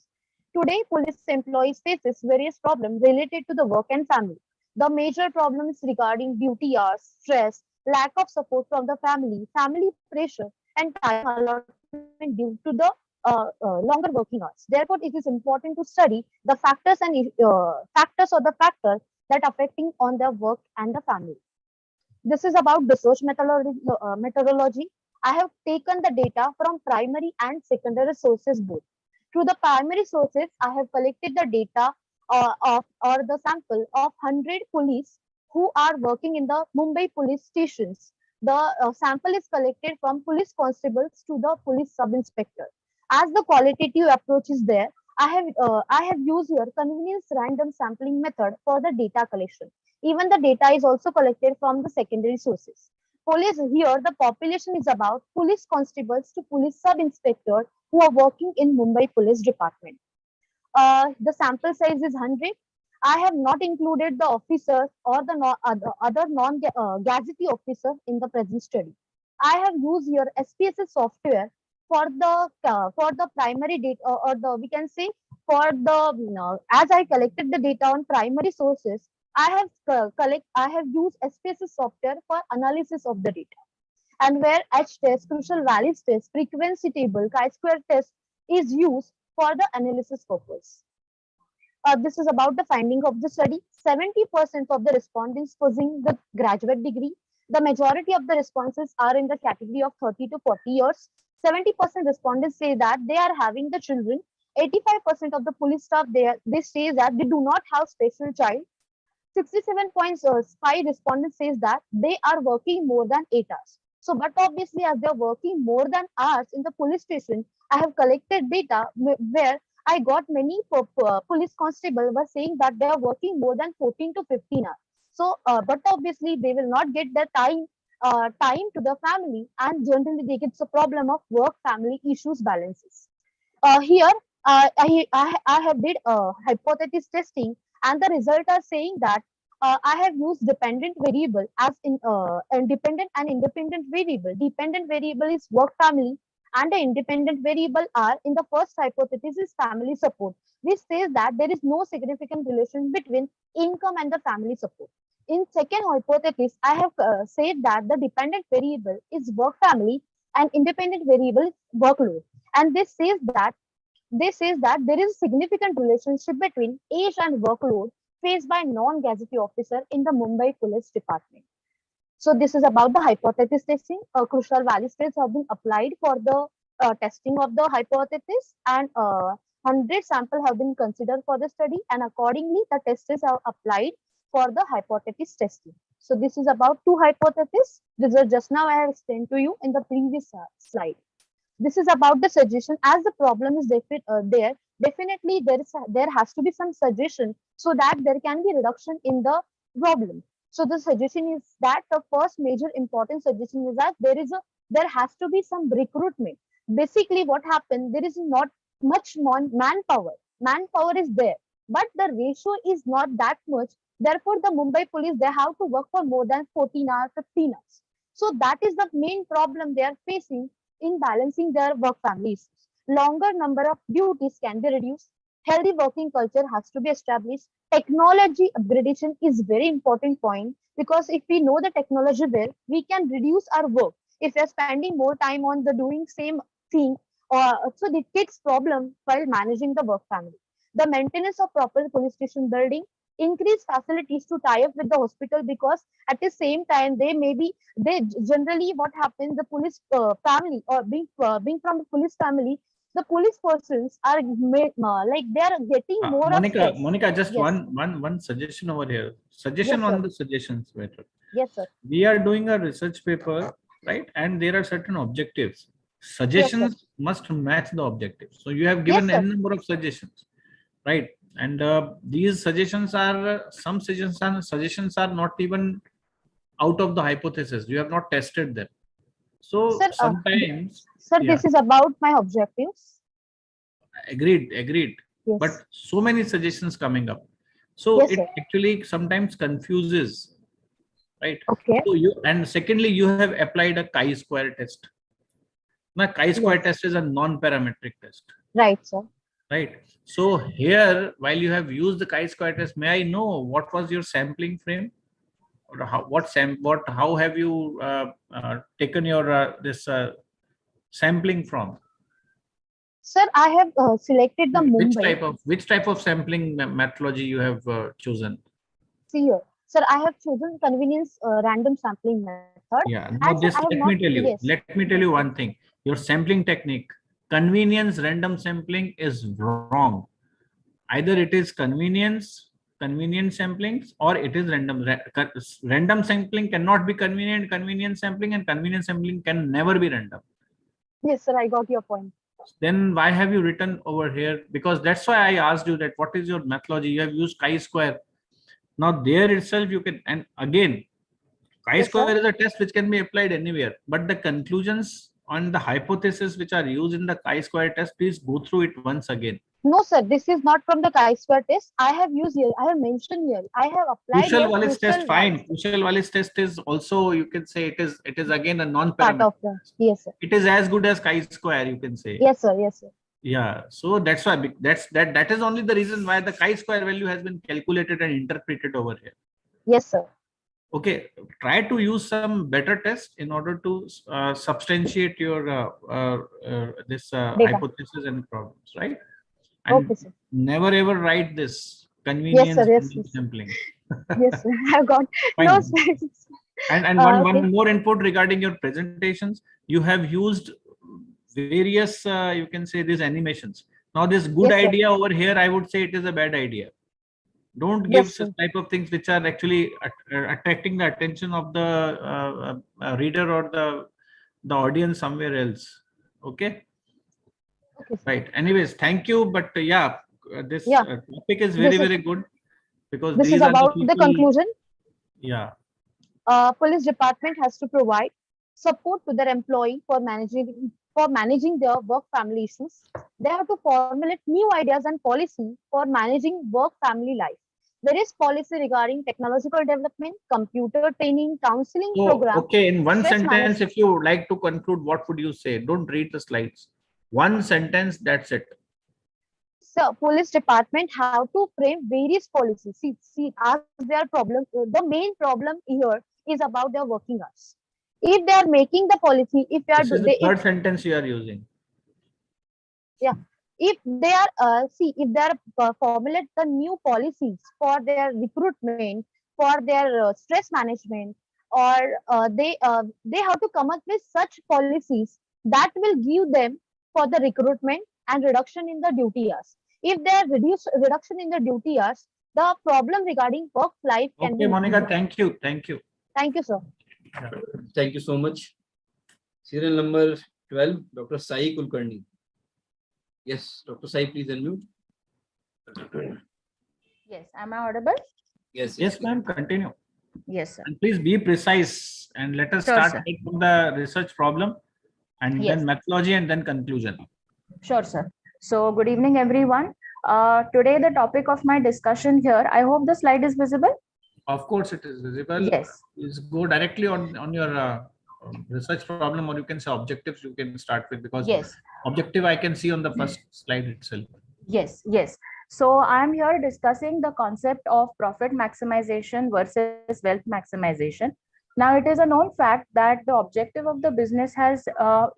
Speaker 11: Today, police employees faces various problems related to the work and family. The major problems regarding duty hours, stress, lack of support from the family pressure, and time allotment due to the longer working hours. Therefore, it is important to study the factors or the factors that affecting on their work and the family. This is about research methodology. I have taken the data from primary and secondary sources both. Through the primary sources, I have collected the data of or the sample of 100 police who are working in the Mumbai police stations. The sample is collected from police constables to the police sub-inspector. As the qualitative approach is there, I have used your convenience random sampling method for the data collection. Even the data is also collected from the secondary sources. Police here, the population is about police constables to police sub-inspector who are working in Mumbai Police Department. The sample size is 100. I have not included the officers or the other non-gazetted officer in the present study. I have used your SPSS software for the primary data or the we can say for the as I collected the data on primary sources. I have used SPSS software for analysis of the data, and where H test, crucial values test, frequency table, chi-square test is used for the analysis purpose. This is about the finding of the study. 70% of the respondents possessing the graduate degree. The majority of the responses are in the category of 30 to 40 years. 70% respondents say that they are having the children. 85% of the police staff they say that they do not have special child. 67.5 respondents says that they are working more than 8 hours. So, but obviously, as they're working more than hours in the police station, I have collected data where I got many police constable were saying that they are working more than 14 to 15 hours. So, but obviously, they will not get the time to the family, and generally they get the problem of work family issues balances. Here, I have did hypothesis testing, and the result are saying that I have used dependent variable as in independent and independent variable. Dependent variable is work family, and the independent variable are in the first hypothesis is family support. This says that there is no significant relation between income and the family support. In second hypothesis, I have said that the dependent variable is work family and independent variable is workload. And this says that there is a significant relationship between age and workload faced by non-gazetted officer in the Mumbai Police Department. So this is about the hypothesis testing. Crucial value tests have been applied for the testing of the hypothesis, and 100 sample have been considered for the study, and accordingly the tests are applied for the hypothesis testing. So this is about two hypotheses. This is just now I have explained to you in the previous slide. This is about the suggestion. As the problem is there, definitely there has to be some suggestion so that there can be reduction in the problem. So the suggestion is that the first major important suggestion is that there has to be some recruitment. Basically, what happened, there is not much manpower. Manpower is there, but the ratio is not that much. Therefore, the Mumbai police, they have to work for more than 14 hours, 15 hours. So that is the main problem they are facing in balancing their work families. Longer number of duties can be reduced. Healthy working culture has to be established. Technology upgradation is very important point, because if we know the technology well, we can reduce our work. If we are spending more time on the doing same thing, so it takes problem while managing the work family. The maintenance of proper police station building, increase facilities to tie up with the hospital, because at the same time they generally what happens, the police family or being from the police family, the police persons are like they are getting more
Speaker 7: Monica, just
Speaker 11: yes.
Speaker 7: one suggestion over here. Suggestion
Speaker 11: Yes,
Speaker 7: on
Speaker 11: sir.
Speaker 7: the suggestions better.
Speaker 11: Yes, sir.
Speaker 7: We are doing a research paper right? And there are certain objectives. Suggestions must match the objectives. So you have given
Speaker 11: Yes,
Speaker 7: n
Speaker 11: sir.
Speaker 7: number of suggestions, right? And these suggestions are some suggestions are not even out of the hypothesis. You have not tested them. So
Speaker 11: Sir,
Speaker 7: sometimes,
Speaker 11: sir,
Speaker 7: yeah,
Speaker 11: this is about my objectives.
Speaker 7: agreed.
Speaker 11: Yes.
Speaker 7: But so many suggestions coming up. So
Speaker 11: Yes,
Speaker 7: it
Speaker 11: sir.
Speaker 7: actually sometimes confuses, right?
Speaker 11: Okay.
Speaker 7: So and secondly, you have applied a chi-square test. Now, chi-square
Speaker 11: Yes.
Speaker 7: test is a non-parametric test,
Speaker 11: Right, sir.
Speaker 7: right? So here, while you have used the chi-square test, may I know what was your sampling frame, or how have you taken your this sampling from?
Speaker 11: Sir, I have selected the
Speaker 7: Which type of sampling methodology you have chosen?
Speaker 11: See here. Sir, I have chosen convenience random sampling method.
Speaker 7: Yeah.
Speaker 11: And
Speaker 7: Now
Speaker 11: sir,
Speaker 7: this,
Speaker 11: I have
Speaker 7: let
Speaker 11: not.
Speaker 7: me tell you.
Speaker 11: Yes.
Speaker 7: Let me tell you one thing. Your sampling technique, convenience random sampling, is wrong. Either it is convenient samplings, or it is random. Random sampling cannot be convenient sampling, and convenient sampling can never be random.
Speaker 11: Yes, sir, I got your point.
Speaker 7: Then why have you written over here? Because that's why I asked you that what is your methodology. You have used chi-square. Now there itself you can, and again, chi-square is a test which can be applied anywhere, but the conclusions on the hypothesis which are used in the chi-square test, please go through it once again.
Speaker 11: No, sir, this is not from the chi-square test. I have used here. I have mentioned here. I have applied here.
Speaker 7: Kushal-Wallis test, fine. Kushal-Wallis test is also, you can say, it is again a
Speaker 11: Part
Speaker 7: non-parametric.
Speaker 11: of the. Yes, sir.
Speaker 7: It is as good as chi-square, you can say.
Speaker 11: Yes, sir. Yes, sir.
Speaker 7: Yeah, so that's why that is only the reason why the chi-square value has been calculated and interpreted over here.
Speaker 11: Yes, sir.
Speaker 7: Okay, try to use some better test in order to substantiate your this hypothesis and problems, right? And
Speaker 11: Okay, sir.
Speaker 7: never ever write this convenience sampling.
Speaker 11: Yes, sir. I got.
Speaker 7: Fine.
Speaker 11: No, sir.
Speaker 7: And one more input regarding your presentations. You have used various, you can say, these animations. Now, this good
Speaker 11: Yes, sir.
Speaker 7: idea over here, I would say it is a bad idea. Don't give
Speaker 11: Yes,
Speaker 7: such
Speaker 11: sir.
Speaker 7: type of things which are actually attracting the attention of the reader or the audience somewhere else. Okay.
Speaker 11: Okay, sir.
Speaker 7: Right. Anyways, thank you. But yeah, this
Speaker 11: Yeah.
Speaker 7: topic is very, very good, because
Speaker 11: This
Speaker 7: these
Speaker 11: is
Speaker 7: are
Speaker 11: about
Speaker 7: the
Speaker 11: the
Speaker 7: people.
Speaker 11: conclusion.
Speaker 7: Yeah.
Speaker 11: Police department has to provide support to their employee for managing their work family issues. They have to formulate new ideas and policy for managing work family life. There is policy regarding technological development, computer training, counseling
Speaker 7: So,
Speaker 11: program.
Speaker 7: okay, in one
Speaker 11: stress
Speaker 7: sentence,
Speaker 11: management.
Speaker 7: if you would like to conclude, what would you say? Don't read the slides. One sentence, that's it.
Speaker 11: So, police department have to frame various policies. See, as their problem, the main problem here is about their working hours. If they are making the policy, if they are,
Speaker 7: This is the third sentence you are using.
Speaker 11: yeah, if they are, if they are formulate the new policies for their recruitment, for their stress management, or they have to come up with such policies that will give them for the recruitment and reduction in the duty hours. If there reduction in the duty hours, the problem regarding work life can be.
Speaker 7: Okay, Monica, thank you. Thank you.
Speaker 11: Thank you, sir.
Speaker 1: Thank you so much. Serial number 12, Dr. Sai Kulkarni. Yes, Dr. Sai, please unmute.
Speaker 15: Yes, am I audible?
Speaker 1: Yes,
Speaker 7: Yes, ma'am, continue.
Speaker 15: Yes, sir.
Speaker 7: And please be precise, and let us
Speaker 15: Sure,
Speaker 7: start
Speaker 15: sir.
Speaker 7: from the research problem, and
Speaker 15: Yes.
Speaker 7: then methodology, and then conclusion.
Speaker 15: Sure, sir. So, good evening, everyone. Today, the topic of my discussion here, I hope the slide is visible.
Speaker 7: Of course, it is visible.
Speaker 15: Yes.
Speaker 7: Please go directly on your research problem, or you can say objectives you can start with, because
Speaker 15: Yes.
Speaker 7: objective I can see on the first slide itself.
Speaker 15: Yes, yes. So I'm here discussing the concept of profit maximization versus wealth maximization. Now, it is a known fact that the objective of the business has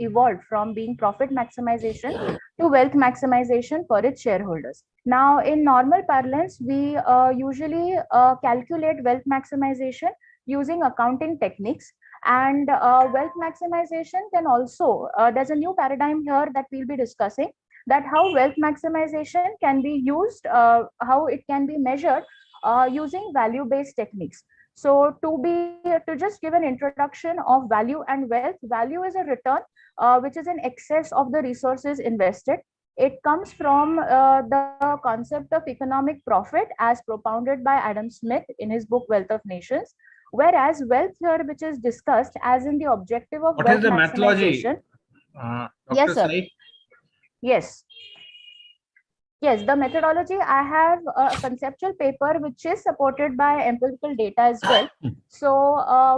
Speaker 15: evolved from being profit maximization to wealth maximization for its shareholders. Now, in normal parlance, we usually calculate wealth maximization using accounting techniques. And wealth maximization can also, there's a new paradigm here that we'll be discussing, that how wealth maximization can be used, how it can be measured using value-based techniques. So to just give an introduction of value and wealth, value is a return which is in excess of the resources invested. It comes from the concept of economic profit as propounded by Adam Smith in his book Wealth of Nations. Whereas wealth here, which is discussed as in the objective of
Speaker 7: What
Speaker 15: wealth
Speaker 7: is the methodology?
Speaker 15: maximization.
Speaker 7: Dr.
Speaker 15: Yes, sir.
Speaker 7: Sai?
Speaker 15: Yes. Yes, the methodology, I have a conceptual paper which is supported by empirical data as well. So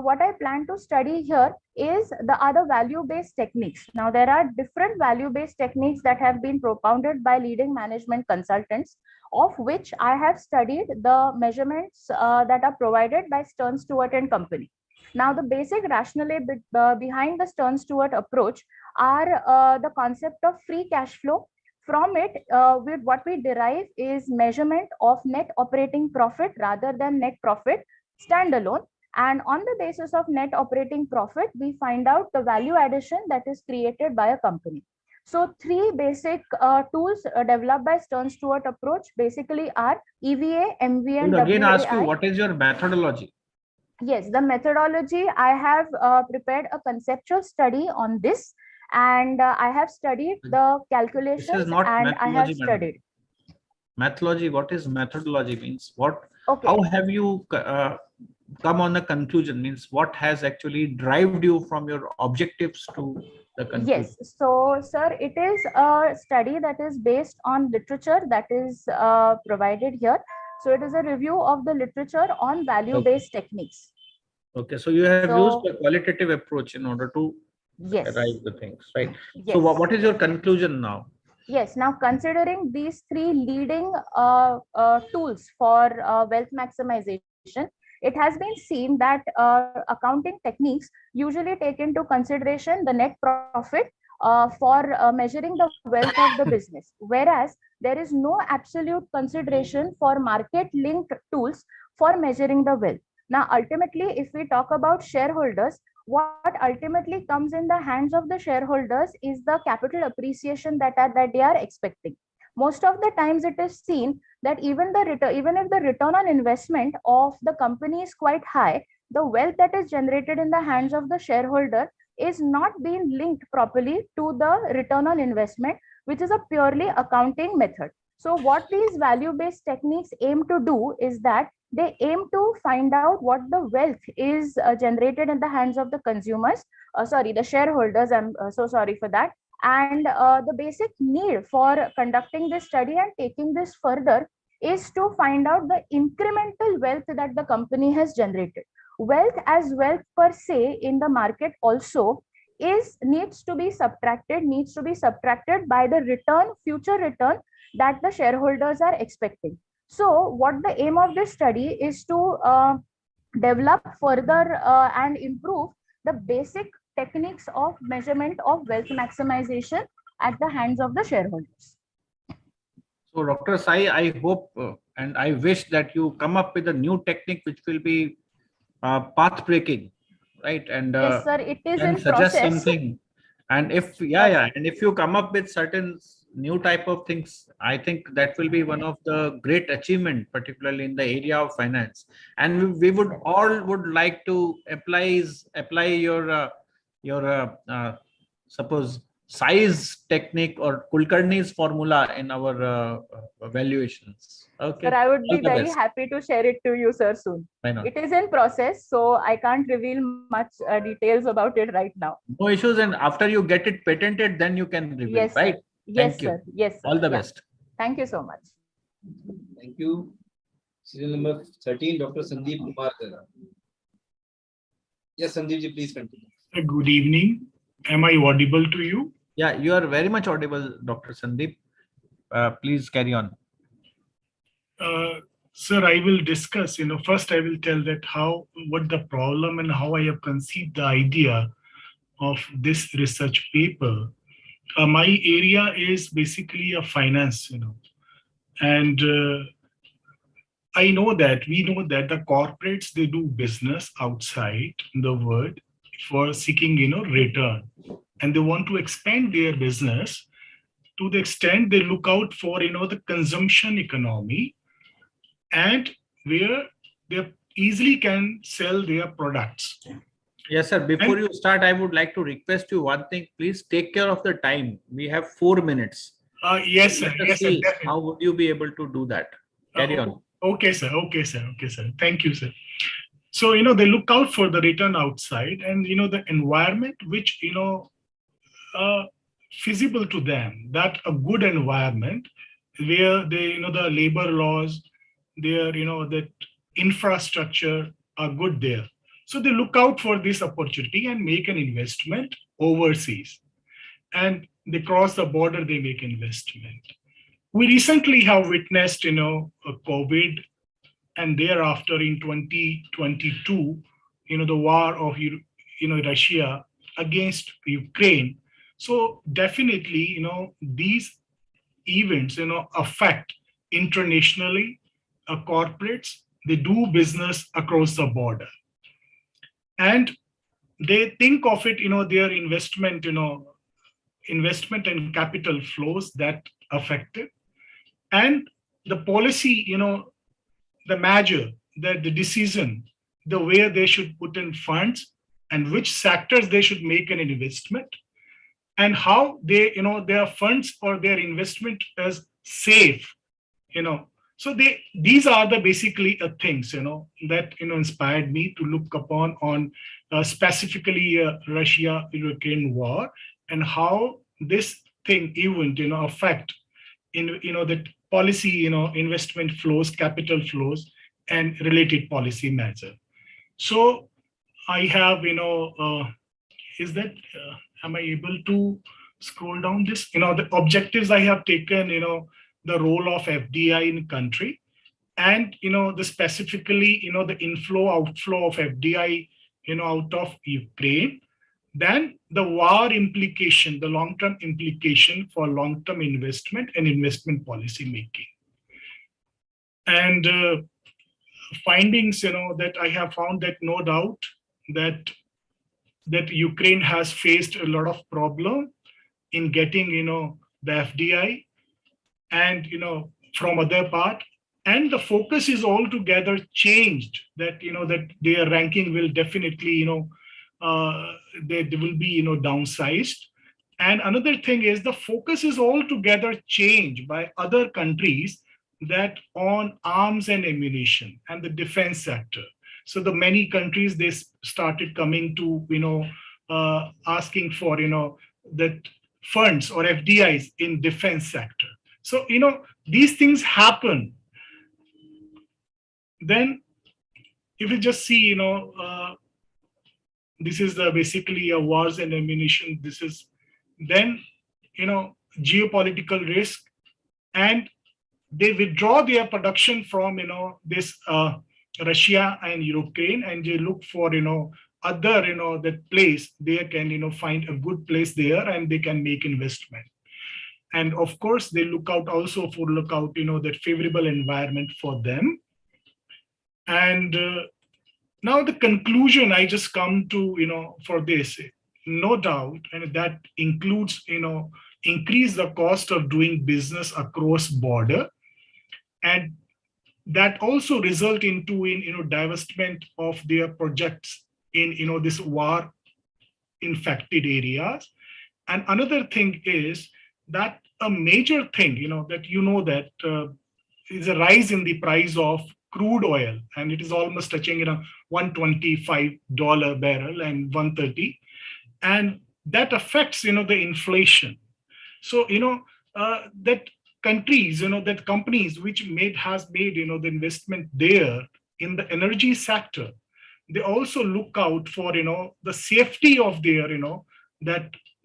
Speaker 15: what I plan to study here is the other value-based techniques. Now, there are different value-based techniques that have been propounded by leading management consultants, of which I have studied the measurements that are provided by Stern Stewart and Company. Now, the basic rationale behind the Stern Stewart approach are the concept of free cash flow. From it, what we derive is measurement of net operating profit rather than net profit standalone. And on the basis of net operating profit, we find out the value addition that is created by a company. So three basic tools developed by Stern Stewart approach basically are EVA, MVA, and
Speaker 7: I would again ask you,
Speaker 15: WAI.
Speaker 7: what is your methodology?
Speaker 15: Yes, the methodology, I have prepared a conceptual study on this, and I have studied the calculations
Speaker 7: This is not
Speaker 15: and I have
Speaker 7: methodology, madam.
Speaker 15: studied.
Speaker 7: Methodology, what is methodology means? What?
Speaker 15: Okay.
Speaker 7: How have you come on the conclusion? Means what has actually driven you from your objectives to the conclusion?
Speaker 15: Yes, so sir, it is a study that is based on literature that is provided here. So it is a review of the literature on value-based techniques.
Speaker 7: Okay, so you have
Speaker 15: So-
Speaker 7: used a qualitative approach in order to
Speaker 15: Yes.
Speaker 7: arrive the things, right?
Speaker 15: Yes.
Speaker 7: So what is your conclusion now?
Speaker 15: Yes, now considering these three leading tools for wealth maximization, it has been seen that accounting techniques usually take into consideration the net profit for measuring the wealth of the business, whereas there is no absolute consideration for market-linked tools for measuring the wealth. Now, ultimately, if we talk about shareholders, what ultimately comes in the hands of the shareholders is the capital appreciation that they are expecting. Most of the times it is seen that even if the return on investment of the company is quite high, the wealth that is generated in the hands of the shareholder is not being linked properly to the return on investment, which is a purely accounting method. So what these value-based techniques aim to do is that they aim to find out what the wealth is generated in the hands of the consumers, the shareholders, I'm so sorry for that. And the basic need for conducting this study and taking this further is to find out the incremental wealth that the company has generated. Wealth as wealth per se in the market also needs to be subtracted by the future return that the shareholders are expecting. So what the aim of this study is to develop further and improve the basic techniques of measurement of wealth maximization at the hands of the shareholders.
Speaker 7: So Dr. Sai, I hope and I wish that you come up with a new technique which will be path breaking, right? And
Speaker 15: Yes, sir, it is
Speaker 7: and
Speaker 15: in
Speaker 7: suggest
Speaker 15: process.
Speaker 7: something. And if and if you come up with certain new type of things, I think that will be one of the great achievement, particularly in the area of finance. And we would all like to apply your suppose size technique or Kulkarni's formula in our valuations. Okay.
Speaker 15: Sir, I would
Speaker 7: All
Speaker 15: be
Speaker 7: the
Speaker 15: very
Speaker 7: best.
Speaker 15: happy to share it to you, sir, soon.
Speaker 7: Why not?
Speaker 15: It is in process, so I can't reveal much details about it right now.
Speaker 7: No issues, and after you get it patented, then you can reveal,
Speaker 15: Yes, sir.
Speaker 7: right?
Speaker 15: Yes,
Speaker 7: Thank you.
Speaker 15: sir. Yes, sir.
Speaker 7: All the
Speaker 15: Yeah.
Speaker 7: best.
Speaker 15: Thank you so much.
Speaker 1: Thank you. Serial number 13, Dr. Sandeep Kumar. Yes, Sandeep ji, please continue.
Speaker 16: Good evening. Am I audible to you?
Speaker 7: Yeah, you are very much audible, Dr. Sandeep. Please carry on.
Speaker 16: Sir, I will discuss, first I will tell that what the problem and how I have conceived the idea of this research paper. My area is basically a finance, and we know that the corporates, they do business outside the world for seeking, return, and they want to expand their business to the extent they look out for, the consumption economy, and where they're easily can sell their products.
Speaker 7: Yes, sir. Before you start, I would like to request you one thing. Please take care of the time. We have 4 minutes.
Speaker 16: Yes, sir.
Speaker 7: Let us
Speaker 16: Yes, sir.
Speaker 7: see
Speaker 16: Definitely.
Speaker 7: how would you be able to do that. Carry on.
Speaker 16: Okay, sir. Okay, sir. Okay, sir. Thank you, sir. So, they look out for the return outside and, the environment which, feasible to them, that a good environment where they, the labor laws, their, that infrastructure are good there. So they look out for this opportunity and make an investment overseas. And they cross the border, they make investment. We recently have witnessed, a COVID, and thereafter in 2022, the war of, Russia against Ukraine. So definitely, these events, affect internationally corporates. They do business across the border. And they think of it, their investment, investment and capital flows that affected. And the policy, the measure, the decision, the way they should put in funds and which sectors they should make an investment and how they, their funds or their investment is safe, So these are the basically things, that, inspired me to look upon on specifically Russia-Ukraine war and how this thing event, affect the policy, investment flows, capital flows, and related policy measure. So I have, is that, am I able to scroll down this? The objectives I have taken, the role of FDI in country and, the specifically, the inflow, outflow of FDI, out of Ukraine. Then the war implication, the long-term implication for long-term investment and investment policy making. And findings, that I have found that no doubt that Ukraine has faced a lot of problem in getting, the FDI and, from other part. And the focus is altogether changed that, that their ranking will definitely, they will be, downsized. And another thing is the focus is altogether changed by other countries that on arms and ammunition and the defense sector. So the many countries, they started coming to, asking for, that funds or FDIs in defense sector. So, these things happen. Then if you just see, this is the basically a wars and ammunition. This is then, geopolitical risk, and they withdraw their production from, this Russia and Ukraine, and they look for, other, that place they can, find a good place there and they can make investment. And of course, they look out that favorable environment for them. And now the conclusion I just come to, for this, no doubt, and that includes, increase the cost of doing business across border. And that also result into divestment of their projects in, this war infected areas. And another thing is that a major thing, that is a rise in the price of crude oil, and it is almost touching $125 barrel and 130, and that affects the inflation. So that countries, that companies which has made the investment there in the energy sector, they also look out for the safety of their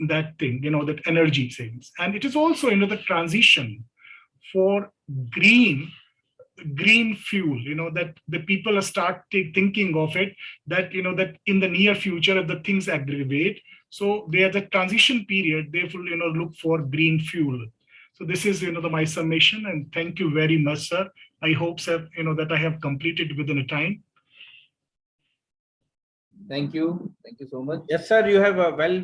Speaker 16: that thing, that energy things. And it is also the transition for green fuel, that the people start thinking of it, that that in the near future the things aggravate, so there's a transition period, they will look for green fuel. So this is my summation, and thank you very much, sir. I hope, sir, that I have completed within a time.
Speaker 1: Thank you so much.
Speaker 7: Yes, sir. You have well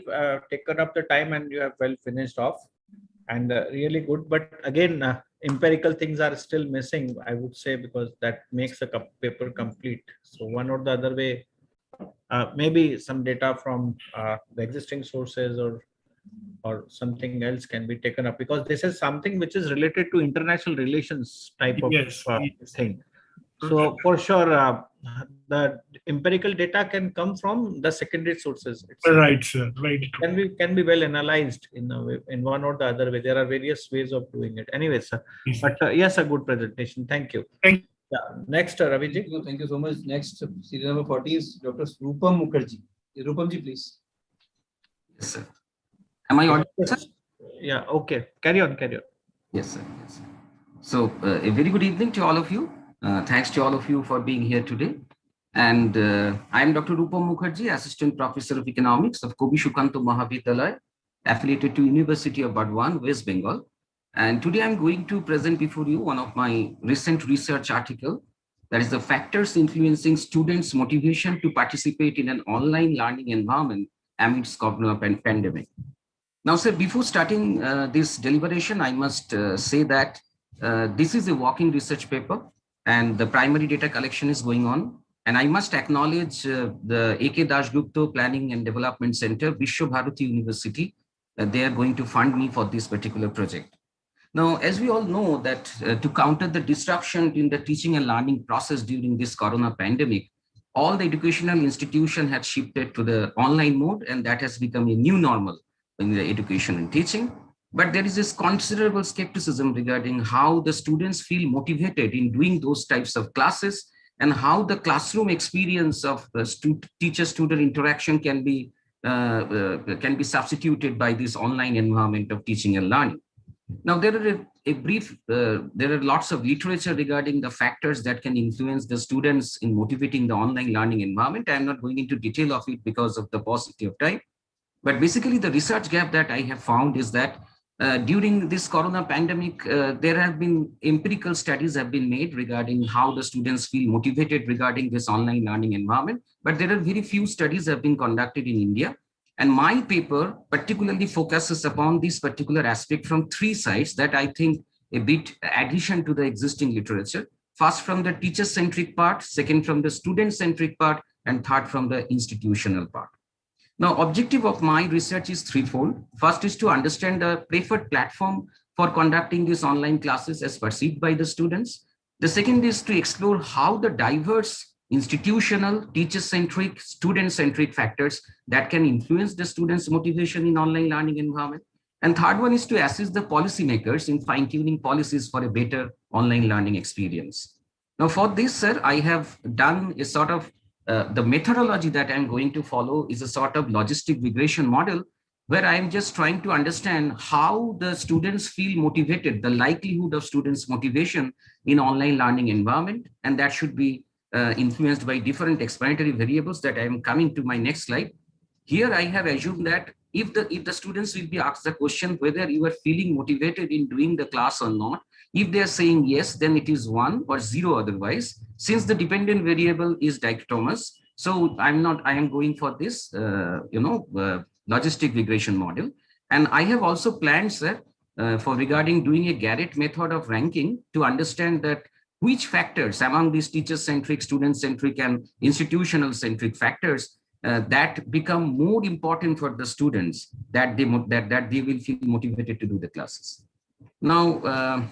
Speaker 7: taken up the time and you have well finished off. and really good. But again, empirical things are still missing, I would say, because that makes a paper complete. So one or the other way, maybe some data from the existing sources or something else can be taken up, because this is something which is related to international relations type of
Speaker 16: Yes.
Speaker 7: thing. So for sure, the empirical data can come from the secondary sources.
Speaker 16: Right, sir. Right.
Speaker 7: Can be well analyzed in a way, in one or the other way. There are various ways of doing it. Anyway, sir.
Speaker 16: Yes,
Speaker 7: But yes, a good presentation. Thank you.
Speaker 16: Thank you.
Speaker 7: Yeah. Next, Raviji.
Speaker 1: Thank you so much. Next, serial number 40 is Dr. Rupam Mukherjee. Rupamji, please.
Speaker 17: Yes, sir. Am I audible, sir?
Speaker 7: Yeah, okay. Carry on, carry on.
Speaker 17: Yes, sir. Yes, sir. So, a very good evening to all of you. Thanks to all of you for being here today. And I am Dr. Rupam Mukherjee, Assistant Professor of Economics of Kobi Shukanto Mahavidyalaya, affiliated to University of Burdwan, West Bengal. And today I'm going to present before you one of my recent research article, that is the factors influencing students' motivation to participate in an online learning environment amidst corona pandemic. Now, sir, before starting this deliberation, I must say that this is a working research paper and the primary data collection is going on. And I must acknowledge the A.K. Dasgupta Planning and Development Center, Vishwa Bharati University. They are going to fund me for this particular project. Now, as we all know that to counter the disruption in the teaching and learning process during this corona pandemic, all the educational institutions had shifted to the online mode, and that has become a new normal in the education and teaching. But there is this considerable skepticism regarding how the students feel motivated in doing those types of classes and how the classroom experience of teacher-student interaction can be substituted by this online environment of teaching and learning. Now, there are lots of literature regarding the factors that can influence the students in motivating the online learning environment. I am not going into detail of it because of the paucity of time. But basically, the research gap that I have found is that during this corona pandemic, there have been empirical studies have been made regarding how the students feel motivated regarding this online learning environment. But there are very few studies have been conducted in India. And my paper particularly focuses upon this particular aspect from three sides that I think a bit addition to the existing literature. First, from the teacher-centric part, second, from the student-centric part, and third, from the institutional part. Now, objective of my research is threefold. First is to understand the preferred platform for conducting these online classes as perceived by the students. The second is to explore how the diverse institutional, teacher-centric, student-centric factors that can influence the students' motivation in online learning environment. And third one is to assist the policymakers in fine-tuning policies for a better online learning experience. Now, for this, sir, I have done a sort of the methodology that I'm going to follow is a sort of logistic regression model where I'm just trying to understand how the students feel motivated, the likelihood of students' motivation in online learning environment, and that should be influenced by different explanatory variables that I'm coming to my next slide. Here I have assumed that if the students will be asked the question whether you are feeling motivated in doing the class or not, if they are saying yes, then it is 1 or 0 otherwise. Since the dependent variable is dichotomous, so I am going for this, logistic regression model. And I have also planned, sir, for regarding doing a Garrett method of ranking to understand that which factors among these teacher-centric, student-centric, and institutional-centric factors that become more important for the students that they will feel motivated to do the classes. Now,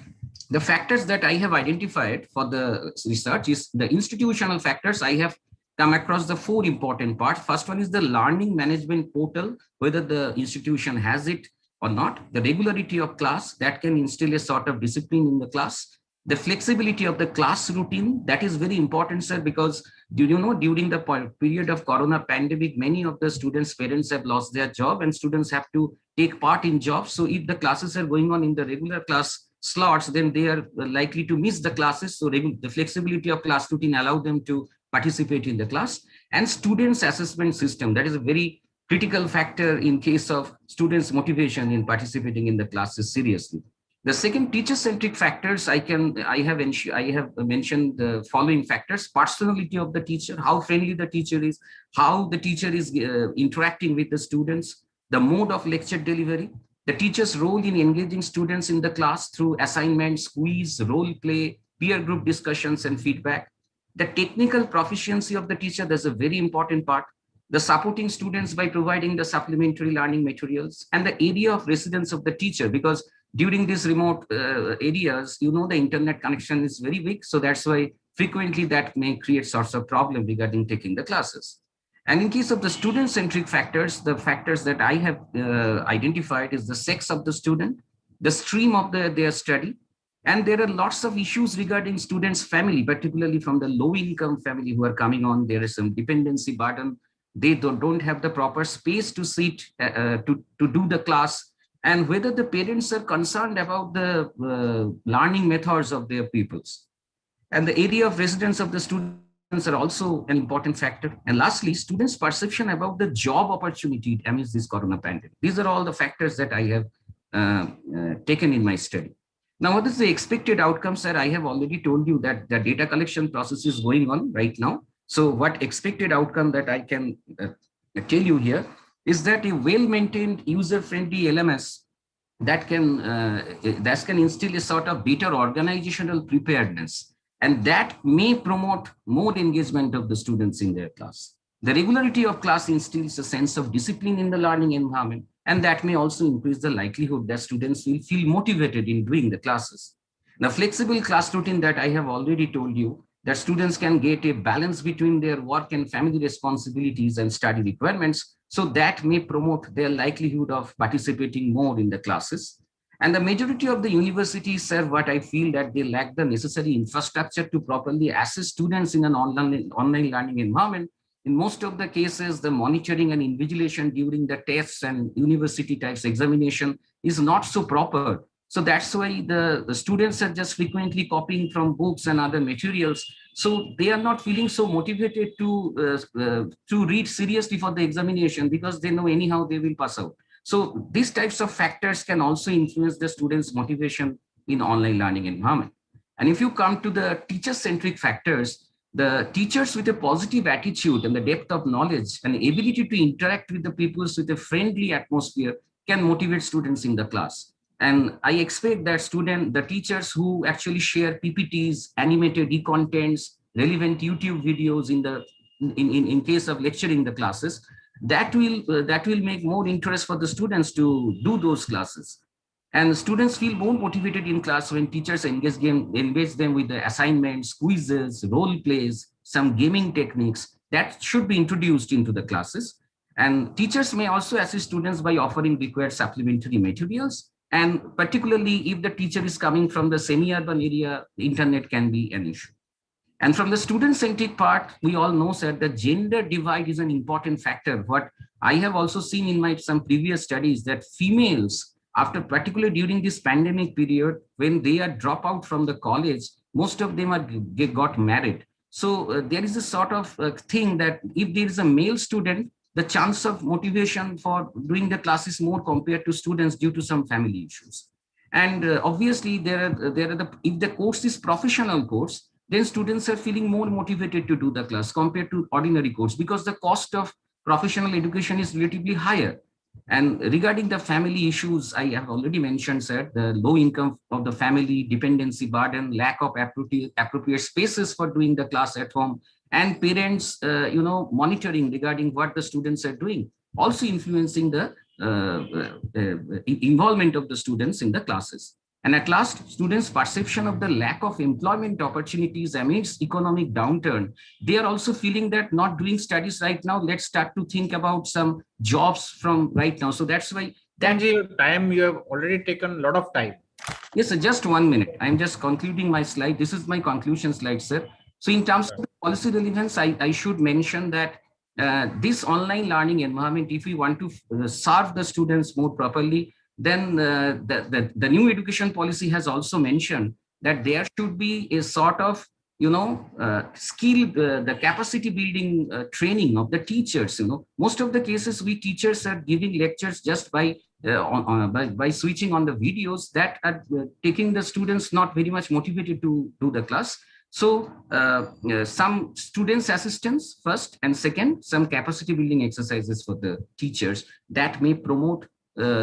Speaker 17: the factors that I have identified for the research is the institutional factors. I have come across the 4 important parts. First one is the learning management portal, whether the institution has it or not. The regularity of class that can instill a sort of discipline in the class. The flexibility of the class routine, that is very important, sir, because during the period of corona pandemic, many of the students' parents have lost their job and students have to take part in jobs. So if the classes are going on in the regular class slots, then they are likely to miss the classes. So the flexibility of class routine allow them to participate in the class. And students' assessment system, that is a very critical factor in case of students' motivation in participating in the classes seriously. The second, teacher-centric factors, I have mentioned the following factors: personality of the teacher, how friendly the teacher is, how the teacher is interacting with the students, the mode of lecture delivery, The teacher's role in engaging students in the class through assignments, quiz, role play, peer group discussions, and feedback. The technical proficiency of the teacher, that's a very important part. The supporting students by providing the supplementary learning materials, and the area of residence of the teacher, because during these remote areas, you know, the internet connection is very weak. So that's why frequently that may create sorts of problem regarding taking the classes. And in case of the student-centric factors, the factors that I have identified is the sex of the student, the stream of their study, and there are lots of issues regarding students' family, particularly from the low-income family who are coming on. There is some dependency burden. They don't have the proper space to sit to do the class, and whether the parents are concerned about the learning methods of their pupils. And the area of residence of the students are also an important factor. And lastly, students' perception about the job opportunity amidst this corona pandemic. These are all the factors that I have taken in my study. Now, what is the expected outcome, sir? I have already told you that the data collection process is going on right now. So what expected outcome that I can tell you here is that a well-maintained, user-friendly LMS that can instill a sort of better organizational preparedness, and that may promote more engagement of the students in their class. The regularity of class instills a sense of discipline in the learning environment, and that may also increase the likelihood that students will feel motivated in doing the classes. The flexible class routine that I have already told you, that students can get a balance between their work and family responsibilities and study requirements, so that may promote their likelihood of participating more in the classes. And the majority of the universities, sir, what I feel that they lack the necessary infrastructure to properly assess students in an online learning environment. In most of the cases, the monitoring and invigilation during the tests and university types examination is not so proper. So that's why the students are just frequently copying from books and other materials. So they are not feeling so motivated to read seriously for the examination, because they know anyhow they will pass out. So these types of factors can also influence the students' motivation in online learning environment. And if you come to the teacher-centric factors, the teachers with a positive attitude and the depth of knowledge and ability to interact with the pupils with a friendly atmosphere can motivate students in the class. And I expect that the teachers who actually share PPTs, animated e-contents, relevant YouTube videos in case of lecturing the classes, that will make more interest for the students to do those classes. And students feel more motivated in class when teachers engage them with the assignments, quizzes, role plays, some gaming techniques that should be introduced into the classes. And teachers may also assist students by offering required supplementary materials. And particularly if the teacher is coming from the semi-urban area, the internet can be an issue. And from the student-centric part, we all know, sir, the gender divide is an important factor. What I have also seen in some previous studies, that females, particularly during this pandemic period, when they are drop out from the college, most of them got married. So there is a sort of thing that if there is a male student, the chance of motivation for doing the class is more compared to students due to some family issues. And obviously, if the course is professional course, then students are feeling more motivated to do the class compared to ordinary course, because the cost of professional education is relatively higher. And regarding the family issues, I have already mentioned, sir, the low income of the family, dependency burden, lack of appropriate spaces for doing the class at home, and parents, monitoring regarding what the students are doing, also influencing the involvement of the students in the classes. And at last, students' perception of the lack of employment opportunities amidst economic downturn, they are also feeling that not doing studies right now, let's start to think about some jobs from right now. So that's why
Speaker 7: time you have already taken a lot of time.
Speaker 17: Yes, sir, just 1 minute. I'm just concluding my slide. This is my conclusion slide, sir. So in terms of policy relevance, I should mention that this online learning environment, if we want to serve the students more properly, then the new education policy has also mentioned that there should be a sort of skill, the capacity building training of the teachers. Most of the cases we teachers are giving lectures just by switching on the videos that are taking the students not very much motivated to do the class. So some students assistance first, and second, some capacity building exercises for the teachers that may promote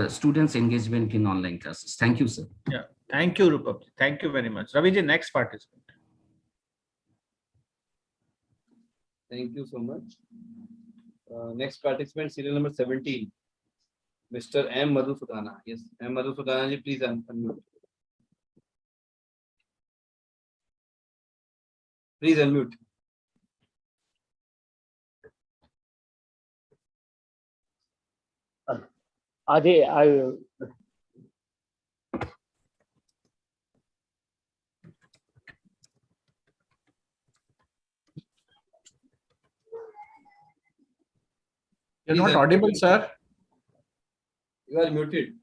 Speaker 17: students' engagement in online classes. Thank you, sir.
Speaker 7: Yeah, thank you, Rupam. Thank you very much. Raviji, next participant.
Speaker 1: Thank you so much. Next participant, serial number 17, Mr. M. Madhusudhana. Yes, M. Madhusudhana ji, please unmute. Please unmute.
Speaker 7: You're
Speaker 1: Please
Speaker 7: not audible, sir.
Speaker 1: You are muted.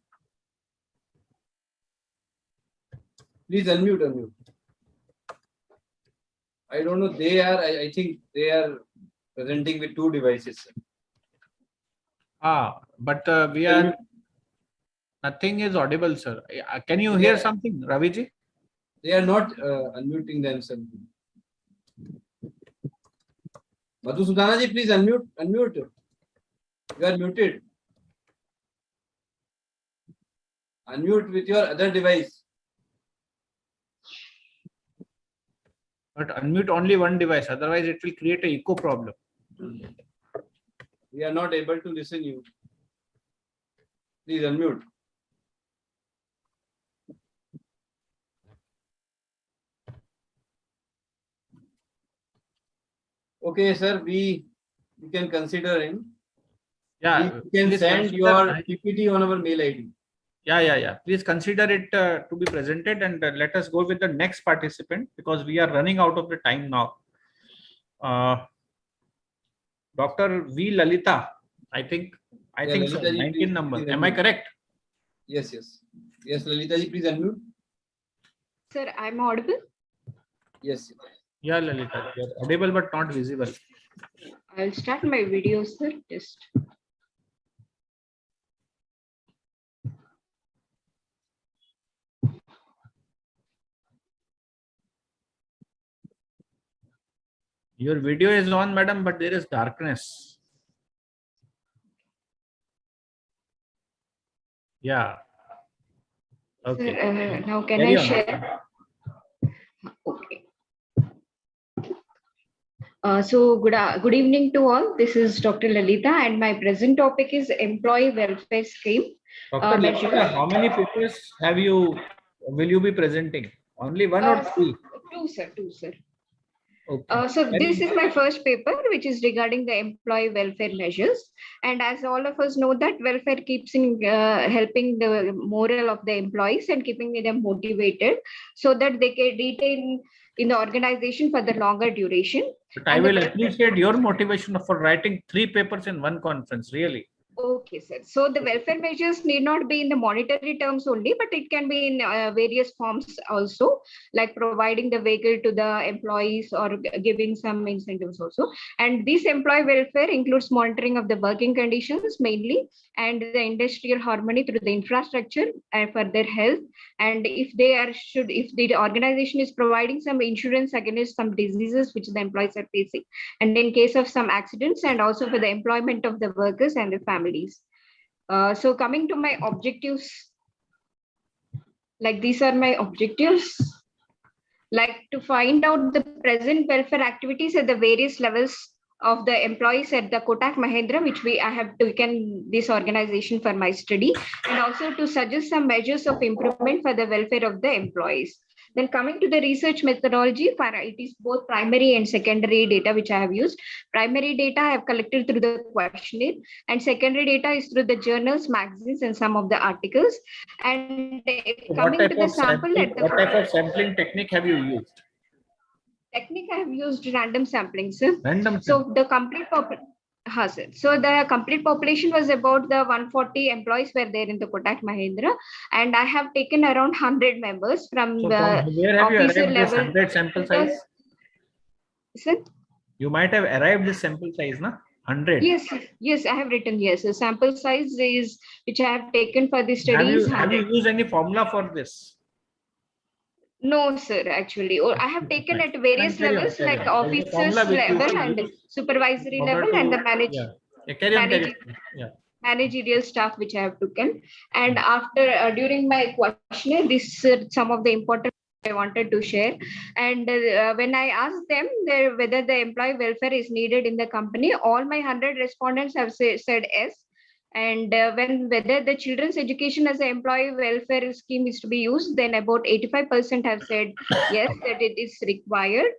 Speaker 1: Please unmute. I don't know. I think they are presenting with two devices.
Speaker 7: But we are. Nothing is audible, sir. Can you hear something, Raviji?
Speaker 1: They are not unmuting themselves. Madhusudhana ji, please unmute. You are muted. Unmute with your other device.
Speaker 7: But unmute only one device, otherwise it will create an echo problem.
Speaker 1: We are not able to listen you. Please unmute. Okay, sir, we can consider him.
Speaker 7: Yeah,
Speaker 1: we can send your PPT on our mail ID.
Speaker 7: Yeah. Please consider it to be presented, and let us go with the next participant because we are running out of the time now. Dr. V. Lalita, I think
Speaker 1: Lalita
Speaker 7: so.
Speaker 1: ji,
Speaker 7: 19 number.
Speaker 1: please
Speaker 7: Am I correct?
Speaker 1: Yes. Yes, Lalita ji, please unmute.
Speaker 18: Sir, I'm audible?
Speaker 1: Yes.
Speaker 7: Yeah, Lalita, you're audible but not visible.
Speaker 18: I'll start my video, sir. Just.
Speaker 7: Your video is on, madam, but there is darkness. Yeah. Okay.
Speaker 18: Sir, now can
Speaker 7: Carry
Speaker 18: I
Speaker 7: on.
Speaker 18: share? Okay. So good evening to all. This is Dr. Lalita, and my present topic is employee welfare scheme.
Speaker 7: Dr. Lalita, how many papers will you be presenting? Only one or three?
Speaker 18: Two, sir.
Speaker 7: Okay.
Speaker 18: So this is my first paper, which is regarding the employee welfare measures. And as all of us know that welfare keeps in helping the morale of the employees and keeping them motivated so that they can retain in the organization for the longer duration.
Speaker 7: But I will appreciate your motivation for writing 3 papers in one conference, really.
Speaker 18: Okay, sir. So the welfare measures need not be in the monetary terms only, but it can be in various forms also, like providing the vehicle to the employees or giving some incentives also. And this employee welfare includes monitoring of the working conditions mainly, and the industrial harmony through the infrastructure for their health. And if the organization is providing some insurance against some diseases which the employees are facing, and in case of some accidents, and also for the employment of the workers and the families. So coming to my objectives, like these are my objectives, like to find out the present welfare activities at the various levels of the employees at the Kotak Mahindra, which I have taken this organization for my study, and also to suggest some measures of improvement for the welfare of the employees. Then coming to the research methodology, it is both primary and secondary data which I have used. Primary data I have collected through the questionnaire, and secondary data is through the journals, magazines, and some of the articles. And coming to the sample,
Speaker 7: what type of sampling technique have you used?
Speaker 18: Technique I have used random sampling, sir. So the complete So the complete population was about the 140 employees were there in the Kotak Mahindra, and I have taken around 100 members from the officer level.
Speaker 7: 100 sample size?
Speaker 18: Sir?
Speaker 7: You might have arrived this sample size, na? 100.
Speaker 18: Yes, I have written yes. The sample size is which I have taken for the studies.
Speaker 7: Have you used any formula for this?
Speaker 18: No, sir, actually. I have taken at various levels, like officers level and supervisory level and the management.
Speaker 7: Yeah. Carry on.
Speaker 18: managerial staff which I have taken. And after during my questionnaire, this some of the important I wanted to share. And when I asked them whether the employee welfare is needed in the company, all my 100 respondents have said yes. And when whether the children's education as an employee welfare scheme is to be used, then about 85% have said yes, that it is required.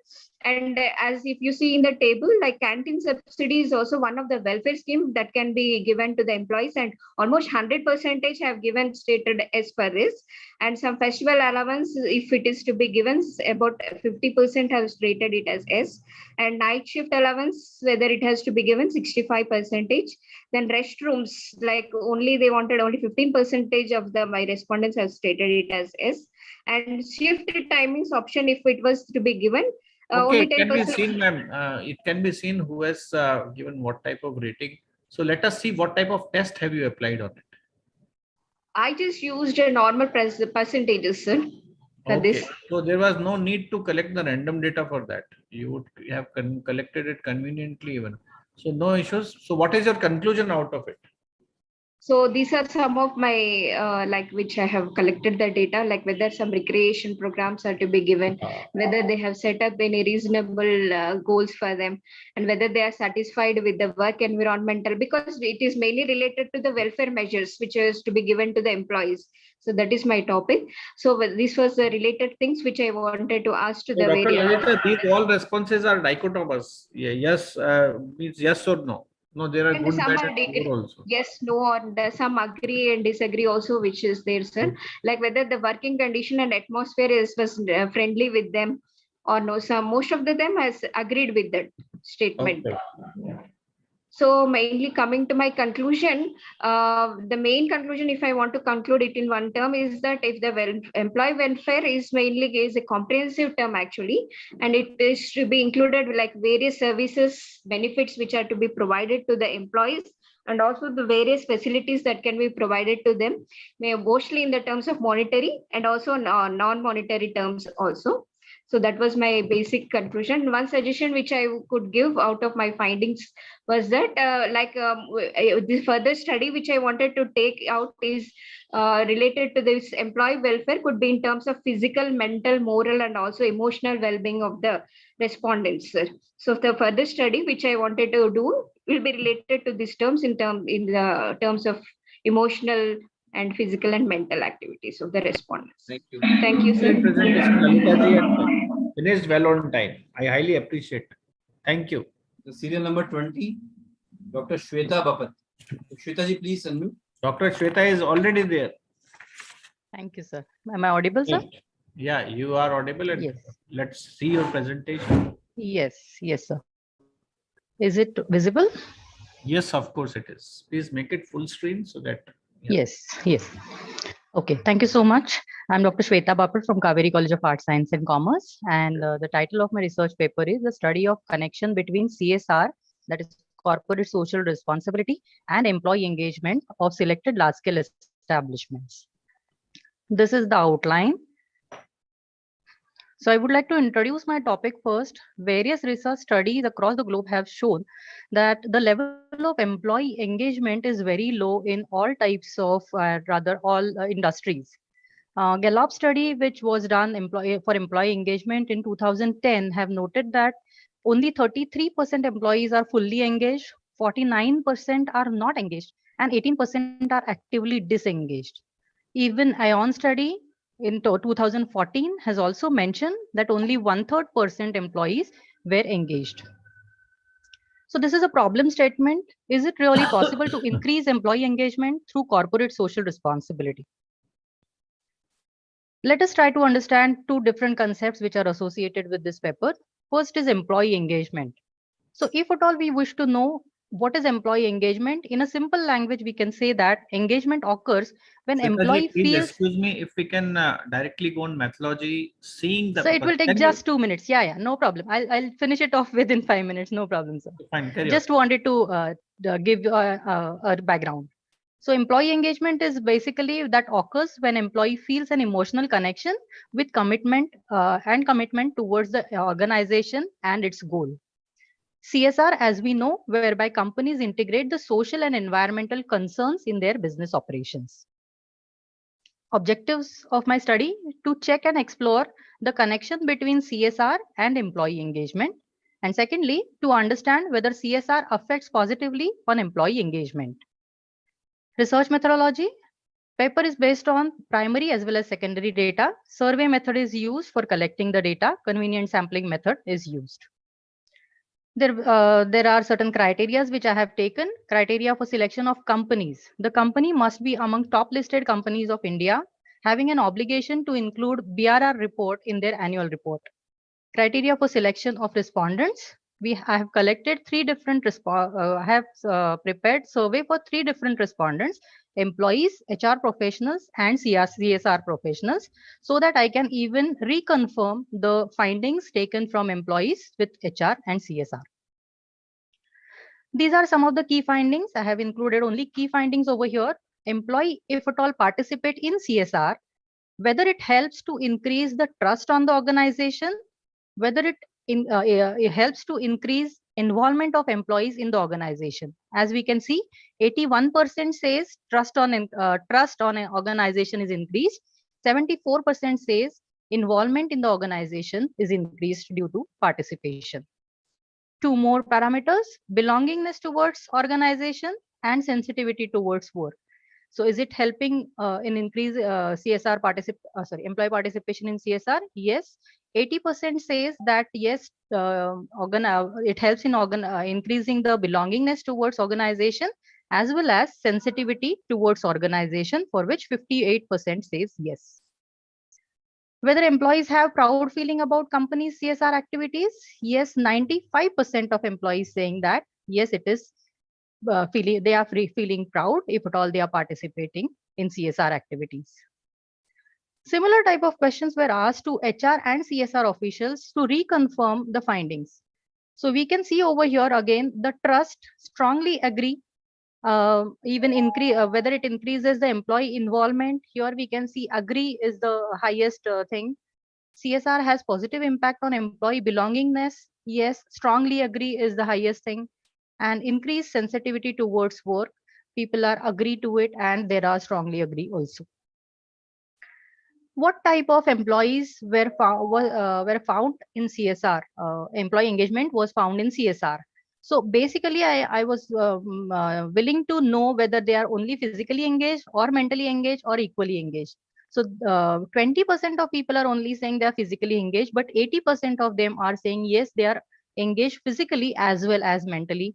Speaker 18: And as if you see in the table, like canteen subsidy is also one of the welfare scheme that can be given to the employees, and almost 100% have given stated as per this. And some festival allowance, if it is to be given, about 50% have rated it as S. And night shift allowance, whether it has to be given, 65%. Then restrooms, like only they wanted only 15% of my respondents have stated it as S. And shift timings option, if it was to be given,
Speaker 7: Okay,
Speaker 18: only
Speaker 7: it can be
Speaker 18: 10%.
Speaker 7: seen, ma'am. It can be seen who has given what type of rating. So let us see what type of test have you applied on it.
Speaker 18: I just used a normal percentages, sir, for
Speaker 7: Okay,
Speaker 18: this.
Speaker 7: so there was no need to collect the random data for that. You would have collected it conveniently even. So no issues. So what is your conclusion out of it?
Speaker 18: So these are some of my like which I have collected the data, like whether some recreation programs are to be given, whether they have set up any reasonable goals for them, and whether they are satisfied with the work environmental, because it is mainly related to the welfare measures which is to be given to the employees. So that is my topic. So this was the related things which I wanted to ask to
Speaker 7: So
Speaker 18: the
Speaker 7: Dr.
Speaker 18: various.
Speaker 7: Lalita, these all responses are dichotomous. Yeah, yes means yes or no. No, there are
Speaker 18: And
Speaker 7: good,
Speaker 18: some
Speaker 7: bad,
Speaker 18: are
Speaker 7: and poor also.
Speaker 18: yes, no, and some agree and disagree also, which is there, sir. Like whether the working condition and atmosphere was friendly with them or no. Some most of them has agreed with that statement.
Speaker 7: Okay.
Speaker 18: So mainly coming to my conclusion, the main conclusion, if I want to conclude it in one term, is that if the employee welfare is mainly is a comprehensive term actually, and it is to be included like various services, benefits which are to be provided to the employees, and also the various facilities that can be provided to them, mostly in the terms of monetary and also non-monetary terms also. So that was my basic conclusion. One suggestion which I could give out of my findings was that the further study which I wanted to take out is related to this employee welfare, could be in terms of physical, mental, moral, and also emotional well-being of the respondents. So the further study which I wanted to do will be related to these terms in the terms of emotional and physical and mental activities of the respondents.
Speaker 7: Thank you.
Speaker 18: Thank you, sir.
Speaker 7: Excellent presentation, Lalita ji, and finished well on time. I highly appreciate. Thank you.
Speaker 1: The serial number 20, Dr. Shweta Bapat. Shweta ji, please unmute.
Speaker 7: Dr. Shweta is already there.
Speaker 19: Thank you, sir. Am I audible, sir?
Speaker 7: Yeah, you are audible, and
Speaker 19: yes.
Speaker 7: Let's see your presentation.
Speaker 19: Yes, sir. Is it visible?
Speaker 7: Yes, of course it is. Please make it full screen so that.
Speaker 19: Yeah. Yes. Okay, thank you so much. I'm Dr. Shweta Bapat from Kaveri College of Arts, Science and Commerce. And the title of my research paper is the study of connection between CSR, that is corporate social responsibility, and employee engagement of selected large-scale establishments. This is the outline. So I would like to introduce my topic first. Various research studies across the globe have shown that the level of employee engagement is very low in all types of, all industries. Gallup study, which was done for employee engagement in 2010, have noted that only 33% employees are fully engaged, 49% are not engaged, and 18% are actively disengaged. Even ION study in 2014 has also mentioned that only 1/3% employees were engaged. So this is a problem statement. Is it really possible to increase employee engagement through corporate social responsibility? Let us try to understand two different concepts which are associated with this paper. First is employee engagement. So if at all we wish to know what is employee engagement, in a simple language, we can say that engagement occurs when employee feels.
Speaker 7: Excuse me, if we can directly go on methodology, seeing the.
Speaker 19: So it will take just 2 minutes. Yeah, no problem. I'll finish it off within 5 minutes. No problem, sir.
Speaker 7: Fine,
Speaker 19: just wanted to give a background. So employee engagement is basically that occurs when employee feels an emotional connection with commitment towards the organization and its goal. CSR, as we know, whereby companies integrate the social and environmental concerns in their business operations. Objectives of my study: to check and explore the connection between CSR and employee engagement. And secondly, to understand whether CSR affects positively on employee engagement. Research methodology: paper is based on primary as well as secondary data. Survey method is used for collecting the data. Convenient sampling method is used. There are certain criteria which I have taken. Criteria for selection of companies. The company must be among top listed companies of India, having an obligation to include BRR report in their annual report. Criteria for selection of respondents. I have collected prepared survey for 3 different respondents: employees, HR professionals, and CSR professionals, so that I can even reconfirm the findings taken from employees with HR and CSR. These are some of the key findings. I have included only key findings over here. Employee, if at all, participate in CSR, whether it helps to increase the trust on the organization, whether it helps to increase involvement of employees in the organization. As we can see, 81% says trust on an organization is increased. 74% says involvement in the organization is increased due to participation. 2 more parameters: belongingness towards organization and sensitivity towards work. So is it helping in increase employee participation in CSR? Yes. 80% says that yes, it helps in increasing the belongingness towards organization as well as sensitivity towards organization, for which 58% says yes. Whether employees have proud feeling about company's CSR activities? Yes, 95% of employees saying that yes, it is they are feeling proud if at all they are participating in CSR activities. Similar type of questions were asked to HR and CSR officials to reconfirm the findings. So we can see over here again, the trust strongly agree, even increase whether it increases the employee involvement. Here we can see agree is the highest thing. CSR has positive impact on employee belongingness. Yes, strongly agree is the highest thing. And increased sensitivity towards work, people are agree to it, and there are strongly agree also. What type of employees were found in CSR? Employee engagement was found in CSR. So basically, I was willing to know whether they are only physically engaged or mentally engaged or equally engaged. So 20% of people are only saying they are physically engaged, but 80% of them are saying yes, they are engaged physically as well as mentally.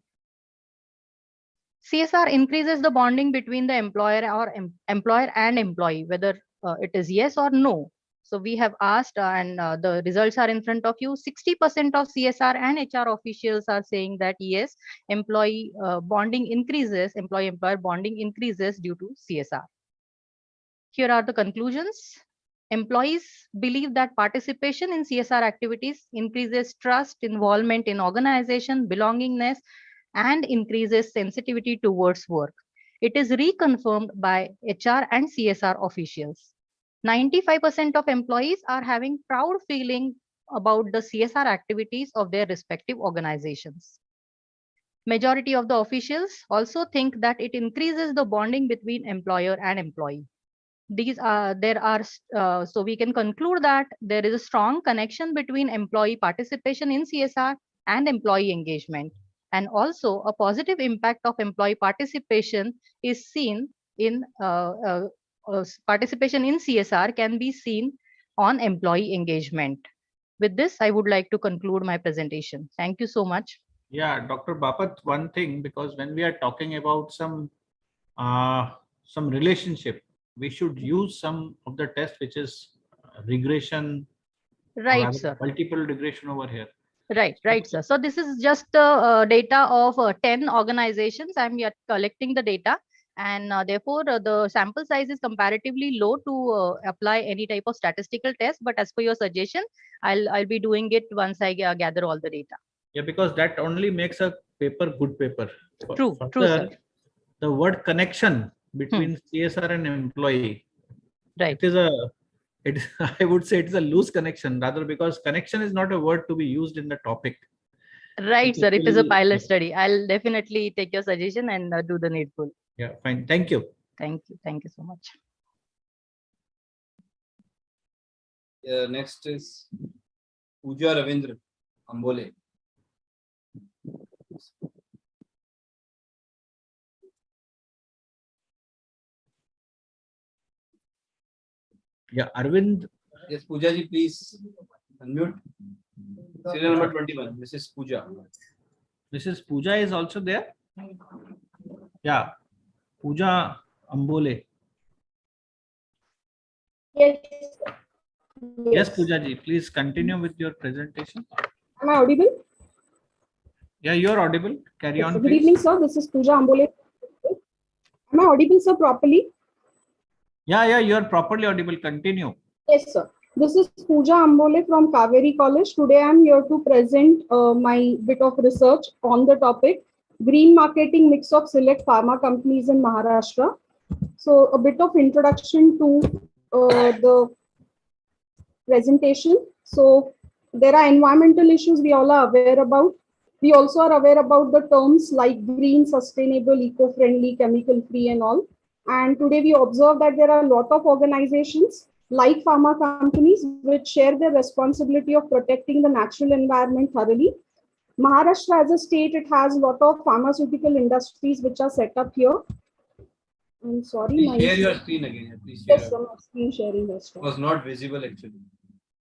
Speaker 19: CSR increases the bonding between the employer and employee, whether it is yes or no. So we have asked, and the results are in front of you. 60% of CSR and HR officials are saying that yes, employee bonding increases, employee-employer bonding increases due to CSR. Here are the conclusions. Employees believe that participation in CSR activities increases trust, involvement in organization, belongingness, and increases sensitivity towards work. It is reconfirmed by HR and CSR officials. 95% of employees are having proud feeling about the CSR activities of their respective organizations. Majority of the officials also think that it increases the bonding between employer and employee. So we can conclude that there is a strong connection between employee participation in CSR and employee engagement. And also a positive impact of employee participation is seen in participation in CSR can be seen on employee engagement. With this, I would like to conclude my presentation. Thank you so much.
Speaker 7: Yeah, Dr. Bapat, one thing, because when we are talking about some relationship, we should use some of the test which is regression,
Speaker 19: right, sir.
Speaker 7: Multiple regression over here.
Speaker 19: Right, sir. So this is just the data of 10 organizations. I'm yet collecting the data, and therefore the sample size is comparatively low to apply any type of statistical test. But as per your suggestion, I'll be doing it once I gather all the data.
Speaker 7: Yeah, because that only makes a paper good paper.
Speaker 19: True,
Speaker 7: Further,
Speaker 19: sir.
Speaker 7: The word connection between CSR and employee,
Speaker 19: right?
Speaker 7: I would say it is a loose connection rather, because connection is not a word to be used in the topic.
Speaker 19: Right, sir. It is a pilot study. I'll definitely take your suggestion and do the needful.
Speaker 7: Yeah, fine. Thank you.
Speaker 19: Thank you. Thank you so much.
Speaker 1: Next is Pooja Ravindra Ambole.
Speaker 7: Yeah, Arvind.
Speaker 1: Yes, Pooja ji, please unmute. Serial number 21. This is Pooja.
Speaker 7: Mrs. Pooja is also there. Yeah, Pooja Ambole.
Speaker 20: Yes.
Speaker 7: Yes, Pooja ji, please continue with your presentation.
Speaker 20: Am I audible?
Speaker 7: Yeah, you're audible. Carry on,
Speaker 20: Good
Speaker 7: please.
Speaker 20: evening, sir. This is Pooja Ambole. Am I audible, sir, properly?
Speaker 7: Yeah, you're properly audible. Continue.
Speaker 20: Yes, sir. This is Pooja Ambole from Kaveri College. Today I'm here to present my bit of research on the topic green marketing mix of select pharma companies in Maharashtra. So a bit of introduction to the presentation. So there are environmental issues we all are aware about. We also are aware about the terms like green, sustainable, eco-friendly, chemical-free and all. And today we observe that there are a lot of organizations like pharma companies which share the responsibility of protecting the natural environment thoroughly. Maharashtra as a state, it has a lot of pharmaceutical industries which are set up here. I'm sorry.
Speaker 1: Please share your screen again. Please share.
Speaker 20: Yes, sir, my screen sharing has stopped.
Speaker 1: Was not visible actually.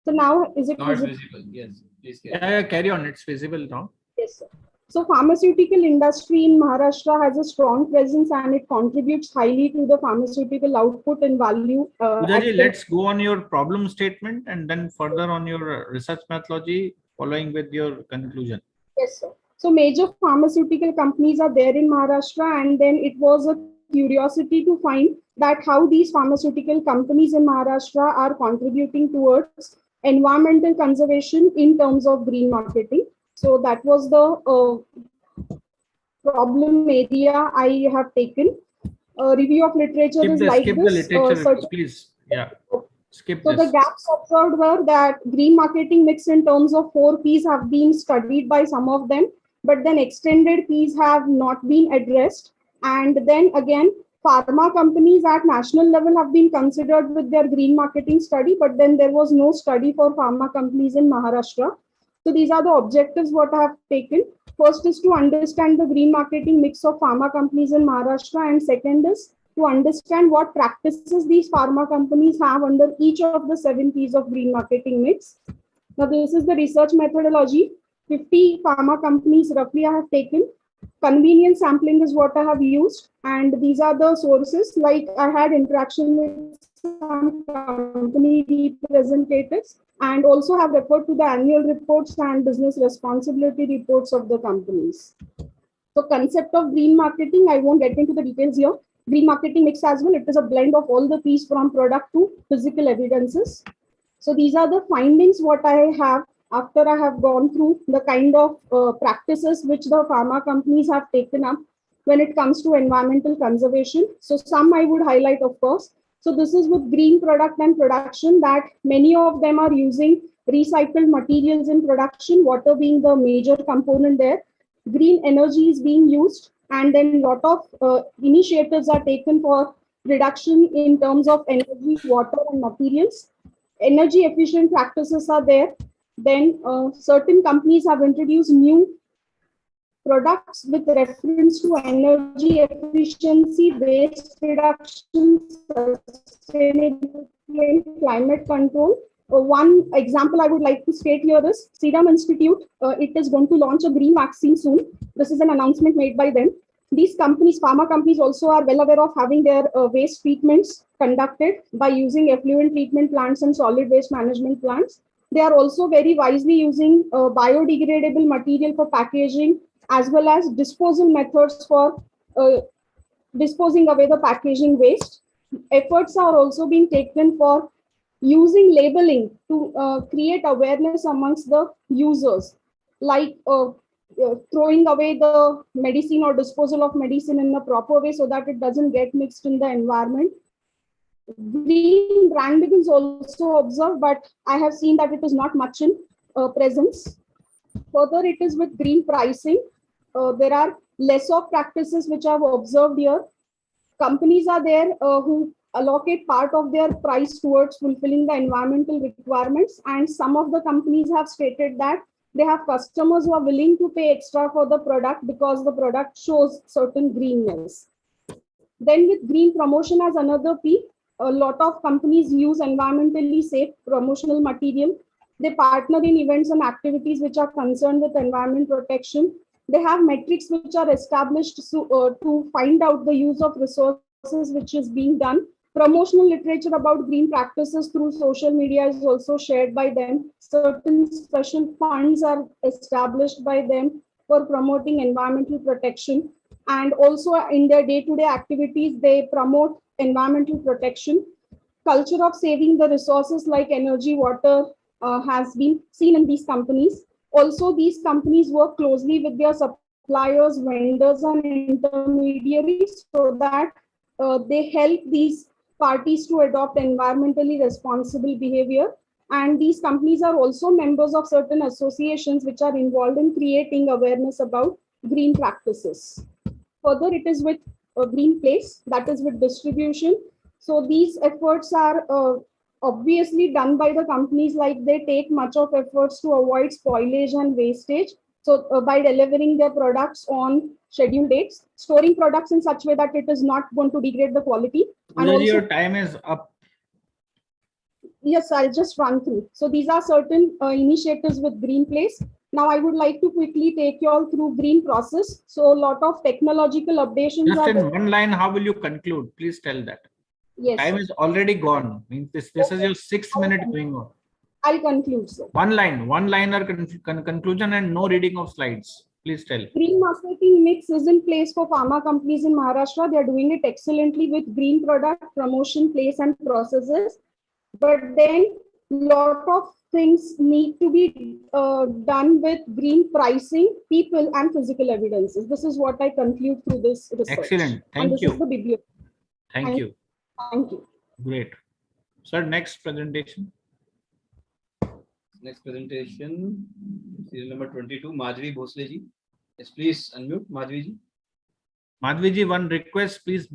Speaker 20: So now is it
Speaker 1: Not
Speaker 20: visible?
Speaker 1: visible? Yes. Please carry.
Speaker 7: Yeah, carry on. It's visible now.
Speaker 20: Yes, sir. So pharmaceutical industry in Maharashtra has a strong presence and it contributes highly to the pharmaceutical output and value.
Speaker 7: Pooja ji, let's go on your problem statement and then further on your research methodology, following with your conclusion.
Speaker 20: Yes, sir. So major pharmaceutical companies are there in Maharashtra, and then it was a curiosity to find that how these pharmaceutical companies in Maharashtra are contributing towards environmental conservation in terms of green marketing. So that was the problem area I have taken. Review of literature is like
Speaker 7: skip
Speaker 20: this.
Speaker 7: the literature, please. Yeah. Skip
Speaker 20: So
Speaker 7: this.
Speaker 20: the gaps observed were that green marketing mix in terms of 4 Ps have been studied by some of them, but then extended Ps have not been addressed. And then again, pharma companies at national level have been considered with their green marketing study, but then there was no study for pharma companies in Maharashtra. So these are the objectives what I have taken. First is to understand the green marketing mix of pharma companies in Maharashtra, and second is to understand what practices these pharma companies have under each of the 7 Ps of green marketing mix. Now this is the research methodology. 50 pharma companies roughly I have taken. Convenience sampling is what I have used, and these are the sources. Like I had interaction with some company representatives and also have referred to the annual reports and business responsibility reports of the companies. So concept of green marketing, I won't get into the details here. Green marketing mix as well, it is a blend of all the Ps from product to physical evidences. So these are the findings what I have after I have gone through the kind of practices which the pharma companies have taken up when it comes to environmental conservation. So some I would highlight, of course. So this is with green product and production, that many of them are using recycled materials in production, water being the major component there. Green energy is being used, and then a lot of initiatives are taken for reduction in terms of energy, water and materials. Energy efficient practices are there. Then certain companies have introduced new products with reference to energy efficiency, waste reduction, sustainability and climate control. One example I would like to state here is Serum Institute. It is going to launch a green vaccine soon. This is an announcement made by them. These companies, pharma companies, also are well aware of having their waste treatments conducted by using effluent treatment plants and solid waste management plants. They are also very wisely using biodegradable material for packaging, as well as disposal methods for disposing away the packaging waste. Efforts are also being taken for using labeling to create awareness amongst the users, like throwing away the medicine or disposal of medicine in a proper way so that it doesn't get mixed in the environment. Green branding is also observed, but I have seen that it is not much in presence. Further, it is with green pricing. There are less of practices which I've observed here. Companies are there who allocate part of their price towards fulfilling the environmental requirements, and some of the companies have stated that they have customers who are willing to pay extra for the product because the product shows certain greenness. Then with green promotion as another P, a lot of companies use environmentally safe promotional material. They partner in events and activities which are concerned with environment protection. They have metrics which are established to find out the use of resources which is being done. Promotional literature about green practices through social media is also shared by them. Certain special funds are established by them for promoting environmental protection. And also in their day-to-day activities, they promote environmental protection. Culture of saving the resources like energy, water has been seen in these companies. Also, these companies work closely with their suppliers, vendors, and intermediaries so that they help these parties to adopt environmentally responsible behavior. And these companies are also members of certain associations which are involved in creating awareness about green practices. Further, it is with a green place, that is with distribution. So these efforts are obviously done by the companies, like they take much of efforts to avoid spoilage and wastage. So by delivering their products on scheduled dates, storing products in such way that it is not going to degrade the quality. And also,
Speaker 7: your time is up.
Speaker 20: Yes, I'll just run through. So these are certain initiatives with Green Place. Now I would like to quickly take you all through green process. So a lot of technological updations
Speaker 7: Just
Speaker 20: are
Speaker 7: in
Speaker 20: there.
Speaker 7: one line, how will you conclude? Please tell that.
Speaker 20: Yes,
Speaker 7: Time
Speaker 20: sir.
Speaker 7: is already gone. Means this is your 6 minute going on.
Speaker 20: I'll conclude, sir.
Speaker 7: One liner conclusion and no reading of slides. Please tell.
Speaker 20: Green marketing mix is in place for pharma companies in Maharashtra. They are doing it excellently with green product promotion, place and processes. But then lot of things need to be done with green pricing, people and physical evidences. This is what I conclude through this research.
Speaker 7: Excellent.
Speaker 20: And
Speaker 7: Thank
Speaker 20: this
Speaker 7: you.
Speaker 20: is the bibliography.
Speaker 7: Thank you.
Speaker 20: Thank you.
Speaker 7: Great. Sir, next presentation.
Speaker 1: Next presentation, serial number 22, Madhvi Bhosle ji. Yes, please unmute, Madhvi ji.
Speaker 7: Madhvi ji, one request, please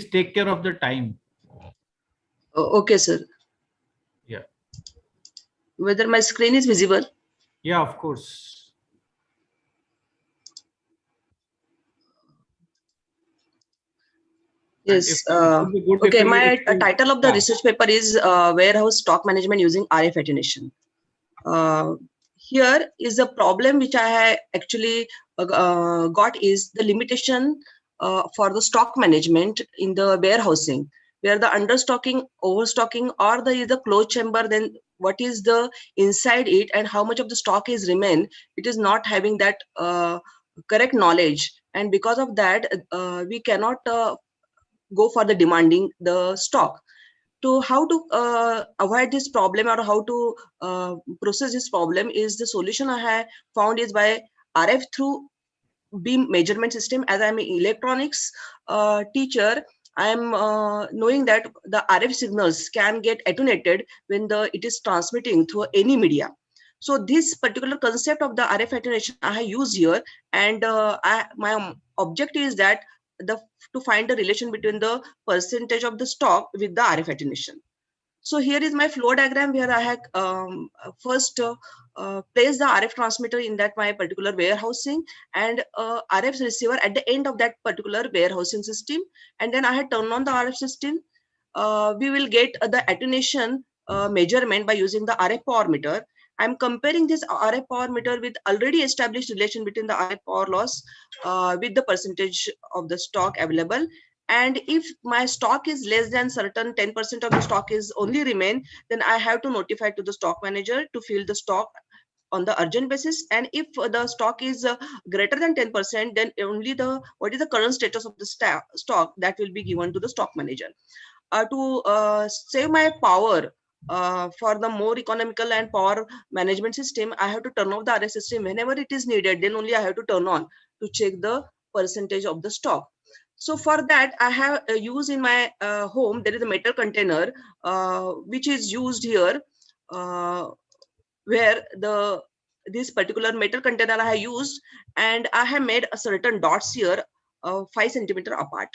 Speaker 7: take care of the time.
Speaker 21: Okay, sir.
Speaker 7: Yeah.
Speaker 21: Whether my screen is visible?
Speaker 7: Yeah, of course.
Speaker 21: Yes. Okay, my title of the research paper is Warehouse Stock Management Using RF Attenuation. Here is the problem which I actually got is the limitation for the stock management in the warehousing, where the understocking, overstocking, or the closed chamber, then what is the inside it and how much of the stock is remain, it is not having that correct knowledge, and because of that we cannot go for the demanding the stock. To how to avoid this problem or how to process this problem is the solution I have found is by RF through beam measurement system. As I'm an electronics teacher, I am knowing that the RF signals can get attenuated when it is transmitting through any media. So this particular concept of the RF attenuation I have used here, and my objective is that to find the relation between the percentage of the stock with the RF attenuation. So here is my flow diagram where I had first placed the RF transmitter in that my particular warehousing and RF receiver at the end of that particular warehousing system. And then I had turned on the RF system. We will get the attenuation measurement by using the RF power meter. I'm comparing this RF power meter with already established relation between the RF power loss with the percentage of the stock available. And if my stock is less than certain 10% of the stock is only remain, then I have to notify to the stock manager to fill the stock on the urgent basis. And if the stock is greater than 10%, then only what is the current status of the stock that will be given to the stock manager. To save my power, for the more economical and power management system, I have to turn off the RF system whenever it is needed. Then only I have to turn on to check the percentage of the stock. So for that, I have used in my home, there is a metal container which is used here where this particular metal container I have used, and I have made a certain dots here 5 centimeter apart.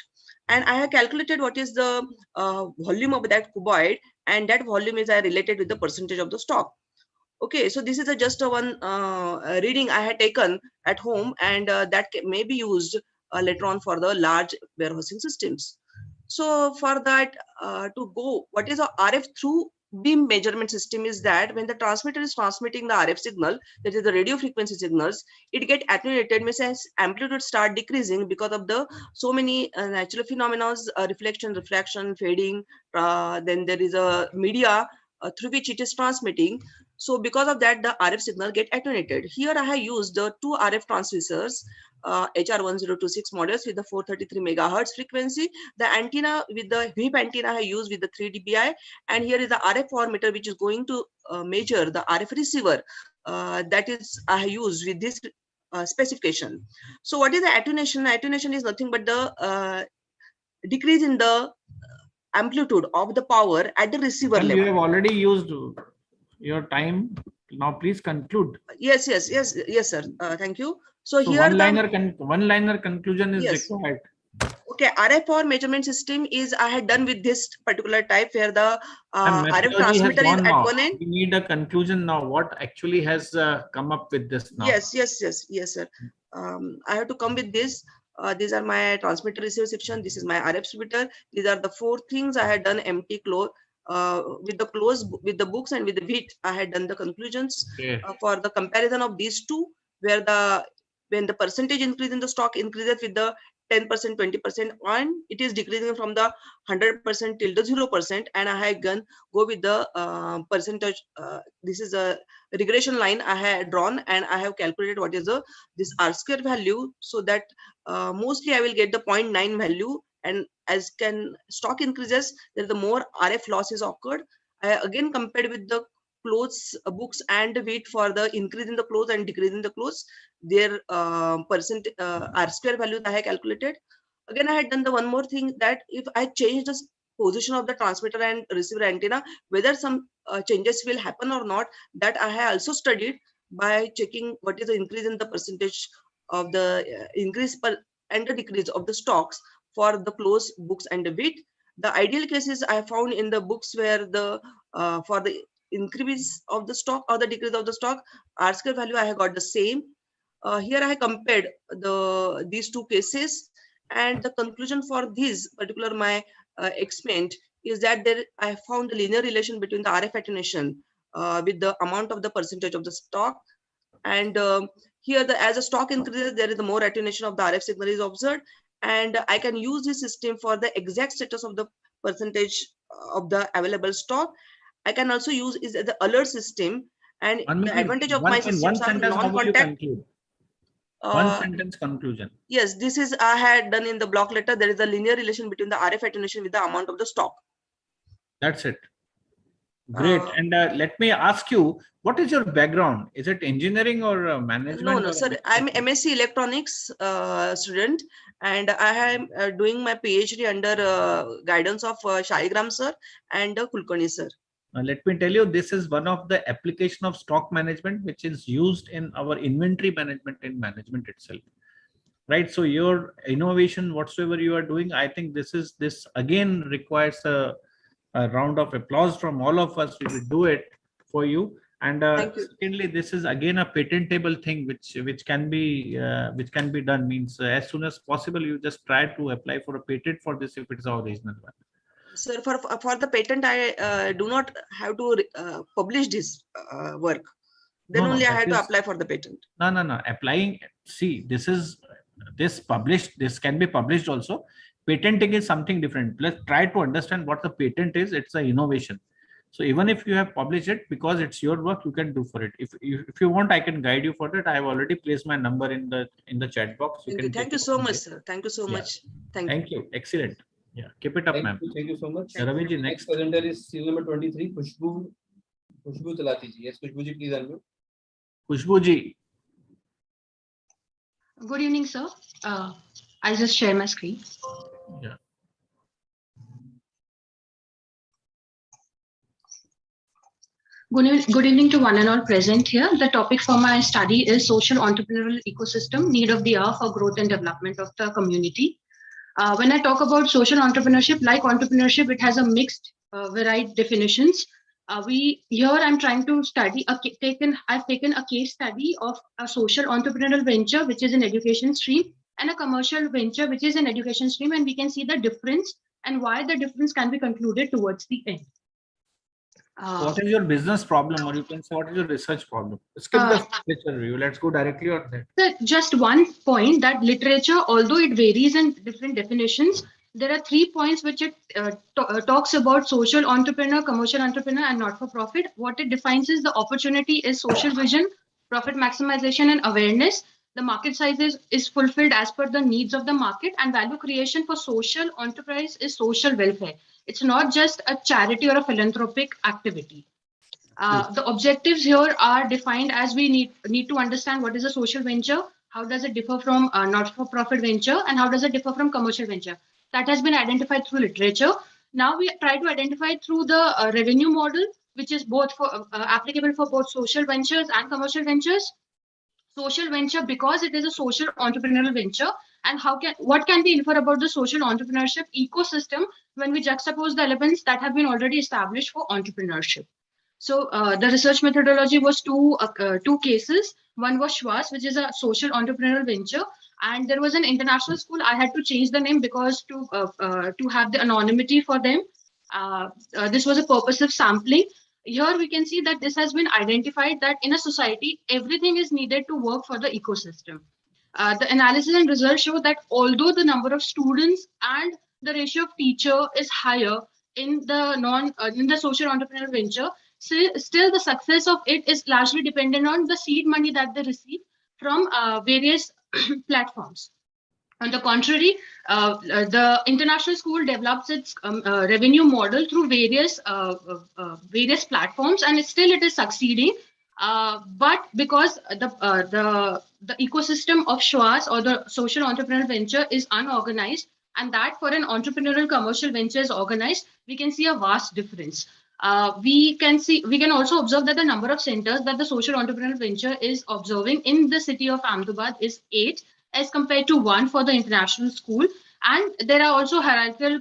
Speaker 21: And I have calculated what is the volume of that cuboid, and that volume is related with the percentage of the stock. Okay, so this is just a one reading I had taken at home, and that may be used later on for the large warehousing systems. So for that to go, what is a RF through beam measurement system is that when the transmitter is transmitting the RF signal, that is the radio frequency signals, it get attenuated, means as amplitude start decreasing because of the so many natural phenomena, reflection, refraction, fading, then there is a media through which it is transmitting. So because of that, the RF signal get attenuated. Here I have used the 2 RF transducers, HR1026 models with the 433 megahertz frequency. The antenna with the whip antenna I have used with the 3 dBi, and here is the RF power meter which is going to measure the RF receiver. That is I have used with this specification. So what is the attenuation? Attenuation is nothing but the decrease in the amplitude of the power at the receiver
Speaker 7: Well,
Speaker 21: level.
Speaker 7: you have already used your time. Now please conclude.
Speaker 21: Yes, sir. Thank you. So here
Speaker 7: one-liner conclusion is required.
Speaker 21: Okay, RF power measurement system is I had done with this particular type where the RF transmitter is at one end.
Speaker 7: We need a conclusion now. What actually has come up with this now?
Speaker 21: Yes, sir. I have to come with this. These are my transmitter receiver section. This is my RF distributor. These are the 4 things I had done empty close. With the books and with the WIT, I had done the conclusions for the comparison of these two, where when the percentage increase in the stock increases with the 10%, 20%, and it is decreasing from the 100% till the 0%, and I had go with the percentage. This is a regression line I had drawn, and I have calculated what is this R square value, so that mostly I will get the 0.9 value. And as stock increases, there the more RF losses occurred. I again compared with the clothes, books, and WIT for the increase in the clothes and decrease in the clothes. Their percent R square values I have calculated. Again, I had done the one more thing, that if I change the position of the transmitter and receiver antenna, whether some changes will happen or not, that I have also studied by checking what is the increase in the percentage of the increase and the decrease of the stocks for the clothes, books, and the WIT. The ideal cases I found in the books where the for the increase of the stock or the decrease of the stock, R square value I have got the same. Here I compared these 2 cases, and the conclusion for this particular my experiment is that I found the linear relation between the RF attenuation with the amount of the percentage of the stock. And here as the stock increases, there is the more attenuation of the RF signal is observed, and I can use this system for the exact status of the percentage of the available stock. I can also use is the alert system, and the advantage of my systems are non-contact.
Speaker 7: One sentence conclusion.
Speaker 21: Yes, this is I had done in the block letter. There is a linear relation between the RF attenuation with the amount of the stock.
Speaker 7: That's it. Great. And let me ask you, what is your background? Is it engineering or management?
Speaker 21: No, sir. I'm MSc Electronics student, and I am doing my PhD under guidance of Shaligram sir and Kulkarni sir.
Speaker 7: Let me tell you, this is one of the application of stock management, which is used in our inventory management in management itself. Right. So your innovation, whatsoever you are doing, I think this again requires a round of applause from all of us. We will do it for you. And secondly, this is again a patentable thing, which can be done. Means as soon as possible, you just try to apply for a patent for this if it is our original one.
Speaker 21: Sir, for the patent, I do not have to publish this work. Then only I have to apply for the patent.
Speaker 7: No. Applying. See, this can be published also. Patenting is something different. Let's try to understand what the patent is. It's an innovation. So even if you have published it, because it's your work, you can do for it. If you want, I can guide you for that. I have already placed my number in the chat box.
Speaker 21: Thank you so much, sir. Thank you so much.
Speaker 7: Thank you. Excellent. Yeah, keep it up, ma'am.
Speaker 1: Thank you so much.
Speaker 7: Ravi ji,
Speaker 1: Next presenter is serial number 23, Khushbu Talati ji. Yes, Khushbu ji, please unmute.
Speaker 7: Khushbu ji.
Speaker 3: Good evening, sir. I'll just share my screen.
Speaker 7: Yeah.
Speaker 3: Good evening to one and all present here. The topic for my study is social entrepreneurial ecosystem, need of the hour for growth and development of the community. When I talk about social entrepreneurship, like entrepreneurship, it has a mixed, varied definitions. I'm trying to study. I've taken a case study of a social entrepreneurial venture, which is an education stream, and a commercial venture, which is an education stream, and we can see the difference and why the difference can be concluded towards the end.
Speaker 7: What is your business problem, or you can say what is your research problem? Skip the literature review. Let's go directly on that.
Speaker 3: Just one point, that literature, although it varies in different definitions, there are 3 points which it talks about: social entrepreneur, commercial entrepreneur, and not-for-profit. What it defines is the opportunity is social vision, profit maximization, and awareness. The market size is fulfilled as per the needs of the market, and value creation for social enterprise is social welfare. It's not just a charity or a philanthropic activity. The objectives here are defined as we need to understand what is a social venture, how does it differ from a not-for-profit venture, and how does it differ from commercial venture. That has been identified through literature. Now we try to identify it through the revenue model, which is both for applicable for both social ventures and commercial ventures. Social venture because it is a social entrepreneurial venture, and what can be inferred about the social entrepreneurship ecosystem when we juxtapose the elements that have been already established for entrepreneurship. So the research methodology was two cases. One was Schwarz, which is a social entrepreneurial venture, and there was an international school. I had to change the name because to have the anonymity for them. This was a purposive sampling. Here we can see that this has been identified that in a society, everything is needed to work for the ecosystem. The analysis and results show that although the number of students and the ratio of teacher is higher in the social entrepreneurial venture, still the success of it is largely dependent on the seed money that they receive from various platforms. On the contrary, the international school develops its revenue model through various platforms, and it is succeeding. But because the ecosystem of Schwarz or the social entrepreneurial venture is unorganized, and that for an entrepreneurial commercial venture is organized, we can see a vast difference. We can also observe that the number of centers that the social entrepreneurial venture is observing in the city of Ahmedabad is 8 as compared to 1 for the international school. And there are also hierarchical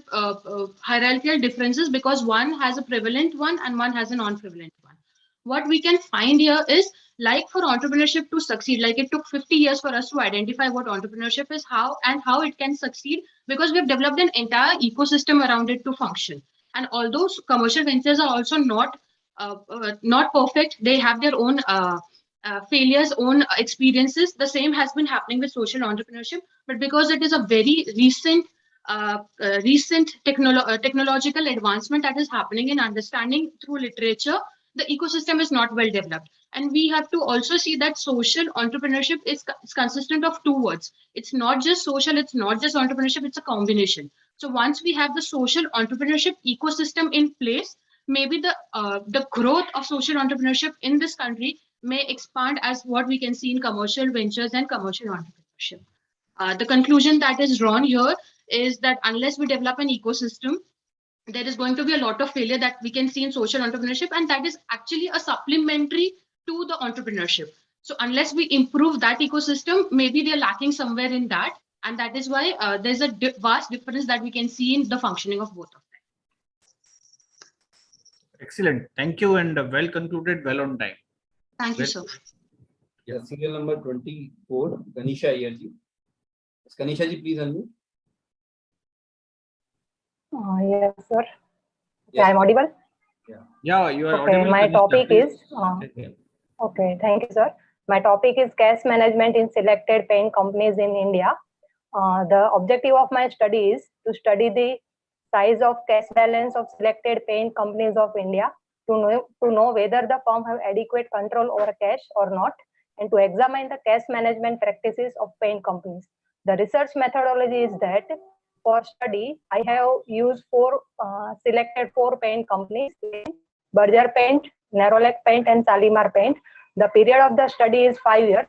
Speaker 3: differences because one has a prevalent one and one has a non-prevalent one. What we can find here is, like for entrepreneurship to succeed, like it took 50 years for us to identify what entrepreneurship is, how it can succeed, because we have developed an entire ecosystem around it to function. And although commercial ventures are also not perfect, they have their own failures, own experiences. The same has been happening with social entrepreneurship, but because it is a very recent technological advancement that is happening in understanding through literature, the ecosystem is not well developed. And we have to also see that social entrepreneurship is consistent of 2 words. It's not just social, it's not just entrepreneurship, it's a combination. So once we have the social entrepreneurship ecosystem in place, maybe the growth of social entrepreneurship in this country may expand as what we can see in commercial ventures and commercial entrepreneurship. The conclusion that is drawn here is that unless we develop an ecosystem, there is going to be a lot of failure that we can see in social entrepreneurship, and that is actually a supplementary to the entrepreneurship. So unless we improve that ecosystem, maybe they're lacking somewhere in that, and that is why there's a vast difference that we can see in the functioning of both of them.
Speaker 7: Excellent. Thank you, and well concluded, well on time.
Speaker 3: Thank you, sir.
Speaker 1: Yeah, serial number 24, Ganesha Ayerji. Ganesha ji, please unmute.
Speaker 5: Yes, sir.
Speaker 1: Yes.
Speaker 5: I'm audible?
Speaker 7: Yeah, you are
Speaker 5: okay,
Speaker 7: audible.
Speaker 5: my
Speaker 7: Ganesha,
Speaker 5: topic
Speaker 7: please.
Speaker 5: is, okay, thank you, sir. My topic is cash management in selected paint companies in India. The objective of my study is to study the size of cash balance of selected paint companies of India, to know whether the firm have adequate control over cash or not, and to examine the cash management practices of paint companies. The research methodology is that for study, I have used selected 4 paint companies: Berger Paint, Nerolac Paint, and Shalimar Paint. The period of the study is 5 years,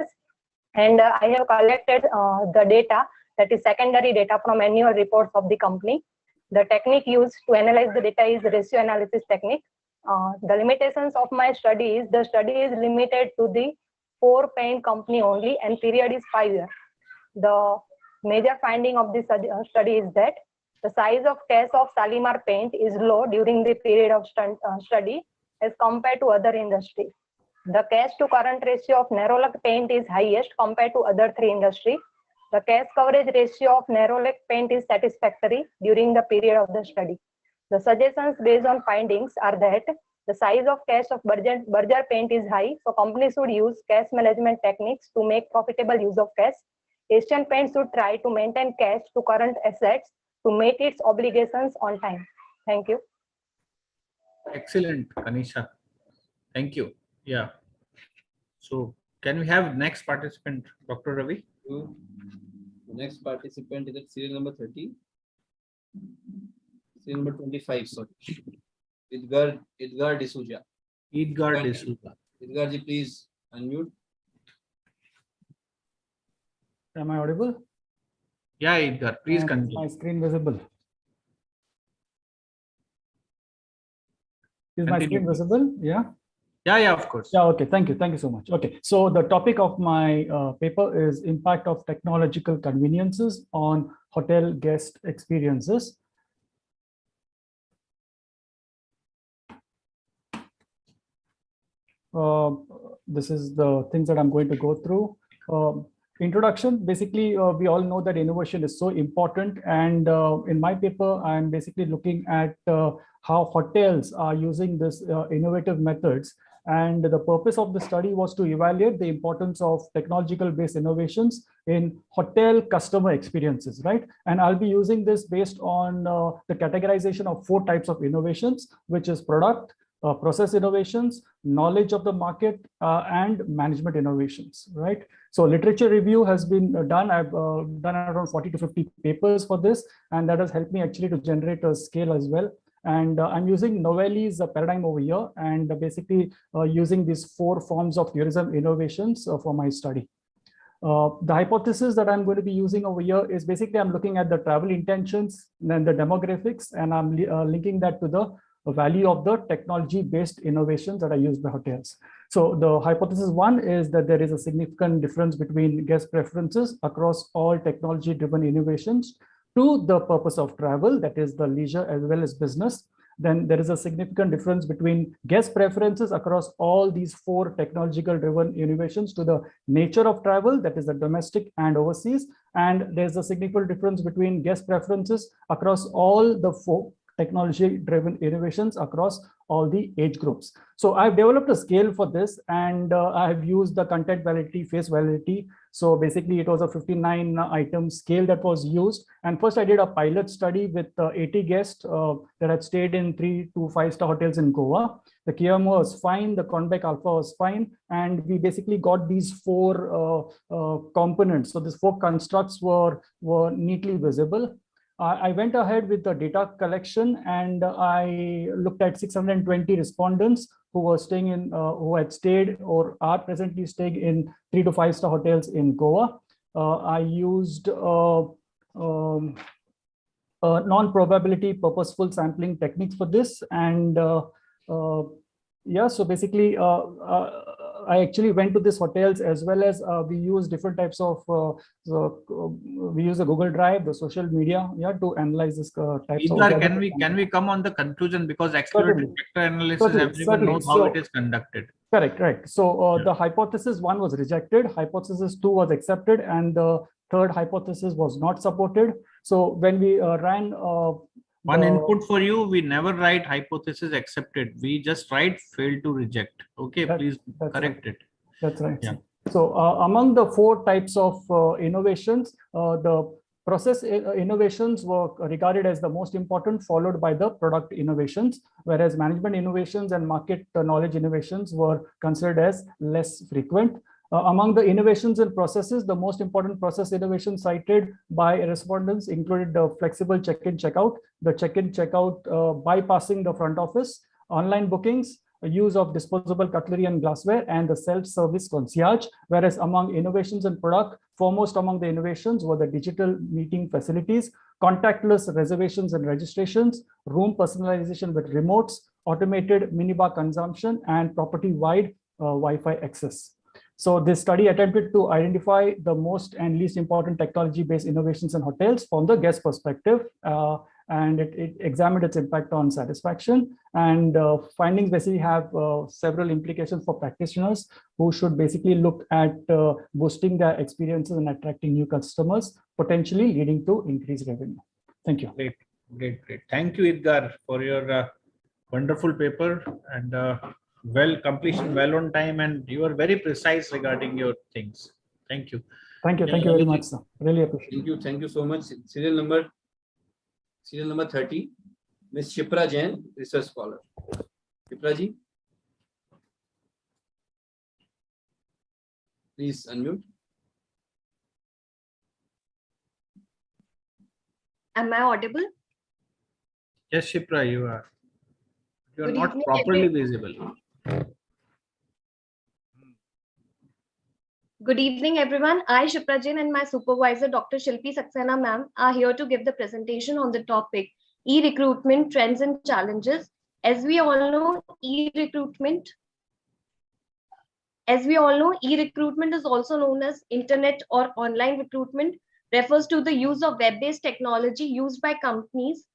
Speaker 5: and I have collected the data, that is secondary data, from annual reports of the company. The technique used to analyze the data is ratio analysis technique. The limitations of my study is the study is limited to the 4 paint company only and period is 5 years. The major finding of this study is that the size of case of Shalimar Paint is low during the period of study as compared to other industries. The cash to current ratio of Nerolac Paint is highest compared to other 3 industries. The cash coverage ratio of Nerolac Paint is satisfactory during the period of the study. The suggestions based on findings are that the size of cash of Berger Paint is high, so companies should use cash management techniques to make profitable use of cash. Asian Paint should try to maintain cash to current assets to meet its obligations on time. Thank you.
Speaker 7: Excellent, Kanisha. Thank you. Yeah. So can we have next participant, Dr. Ravi?
Speaker 1: The next participant is at serial number 30. Serial number 25, sorry. Edgar D'Souza.
Speaker 7: Edgar D'Souza.
Speaker 1: Edgar ji, please unmute.
Speaker 2: Am I audible?
Speaker 7: Yeah, Edgar, please
Speaker 2: And
Speaker 7: continue.
Speaker 2: my screen visible? Is my
Speaker 7: Continue,
Speaker 2: screen
Speaker 7: please.
Speaker 2: visible? Yeah.
Speaker 7: Yeah, of course.
Speaker 2: Yeah, okay, thank you so much. Okay, so the topic of my paper is impact of technological conveniences on hotel guest experiences. This is the things that I'm going to go through. Introduction, basically, we all know that innovation is so important, and in my paper, I'm basically looking at how hotels are using this innovative methods. And the purpose of the study was to evaluate the importance of technological-based innovations in hotel customer experiences, right? And I'll be using this based on the categorization of 4 types of innovations, which is product, process innovations, knowledge of the market, and management innovations, right? So literature review has been done. I've done around 40 to 50 papers for this, and that has helped me actually to generate a scale as well. And I'm using Novelli's paradigm over here, and basically using these 4 forms of tourism innovations for my study. The hypothesis that I'm going to be using over here is basically I'm looking at the travel intentions, then the demographics, and I'm linking that to the value of the technology-based innovations that are used by hotels. So the hypothesis 1 is that there is a significant difference between guest preferences across all technology-driven innovations to the purpose of travel, that is the leisure as well as business. Then there is a significant difference between guest preferences across all these 4 technological-driven innovations to the nature of travel, that is the domestic and overseas. And there's a significant difference between guest preferences across all the 4 technology-driven innovations across all the age groups. So I've developed a scale for this, and I have used the content validity, face validity. So basically it was a 59 item scale that was used. And first I did a pilot study with 80 guests that had stayed in 3 to 5-star hotels in Goa. The KMO was fine, the Conbec Alpha was fine. And we basically got these 4 components. So these 4 constructs were neatly visible. I went ahead with the data collection, and I looked at 620 respondents who were staying in, who had stayed or are presently staying in 3 to 5-star hotels in Goa. I used non-probability purposeful sampling techniques for this, and yeah, so basically I actually went to these hotels as well as we use different types of we use a Google Drive, the social media, yeah, to analyze this types of.
Speaker 7: Can we come on the conclusion, because excluded factor analysis, everyone knows how it is conducted.
Speaker 2: Correct, right. So the hypothesis 1 was rejected, hypothesis 2 was accepted, and the 3rd hypothesis was not supported. So when we ran
Speaker 7: one input for you, we never write hypothesis accepted. We just write failed to reject. Okay, please correct it.
Speaker 2: That's right.
Speaker 7: Yeah.
Speaker 2: So among the 4 types of innovations, the process innovations were regarded as the most important, followed by the product innovations, whereas management innovations and market knowledge innovations were considered as less frequent. Among the innovations and processes, the most important process innovation cited by respondents included the flexible check-in, check-out, the check-in, check-out bypassing the front office, online bookings, use of disposable cutlery and glassware, and the self-service concierge. Whereas among innovations and product, foremost among the innovations were the digital meeting facilities, contactless reservations and registrations, room personalization with remotes, automated minibar consumption, and property-wide Wi-Fi access. So this study attempted to identify the most and least important technology-based innovations in hotels from the guest perspective, and it examined its impact on satisfaction. And findings basically have several implications for practitioners who should basically look at boosting their experiences and attracting new customers, potentially leading to increased revenue. Thank you.
Speaker 7: Great, great, great. Thank you, Edgar, for your wonderful paper and completion well on time, and you are very precise regarding your things. Thank you.
Speaker 2: Thank you. Thank you very much, sir. Really appreciate
Speaker 1: it. Thank you so much. Serial number 30, Ms. Shipra Jain, research scholar. Shipra ji, please unmute.
Speaker 6: Am I audible?
Speaker 7: Yes, Shipra, you are. You are
Speaker 6: Good
Speaker 7: not
Speaker 6: evening,
Speaker 7: properly visible.
Speaker 6: Good evening, everyone. I, Shipra Jain, and my supervisor, Dr. Shilpi Saxena ma'am, are here to give the presentation on the topic e-recruitment trends and challenges. As we all know, e-recruitment is also known as internet or online recruitment, refers to the use of web-based technology used by companies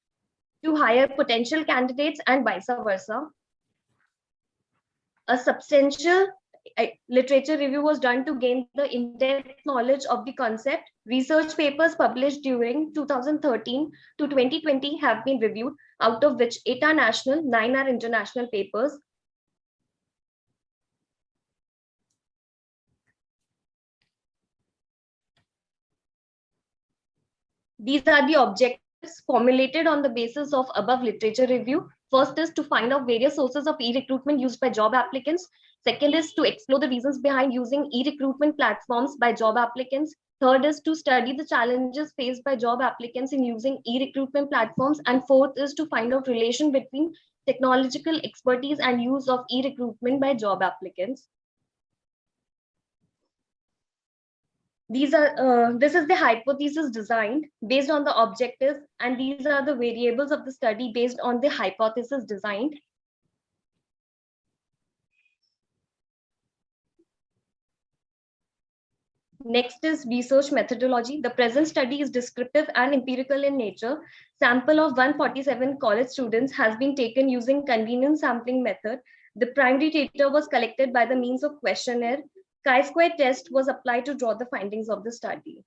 Speaker 6: to hire potential candidates and vice versa. A substantial literature review was done to gain the in-depth knowledge of the concept. Research papers published during 2013 to 2020 have been reviewed, out of which 8 are national, 9 are international papers. These are the objectives formulated on the basis of above literature review. First is to find out various sources of e-recruitment used by job applicants. Second is to explore the reasons behind using e-recruitment platforms by job applicants. Third is to study the challenges faced by job applicants in using e-recruitment platforms. And fourth is to find out relation between technological expertise and use of e-recruitment by job applicants. This is the hypothesis designed based on the objectives, and these are the variables of the study based on the hypothesis designed. Next is research methodology. The present study is descriptive and empirical in nature. Sample of 147 college students has been taken using convenience sampling method. The primary data was collected by the means of questionnaire. Chi-square test was applied to draw the findings of the study.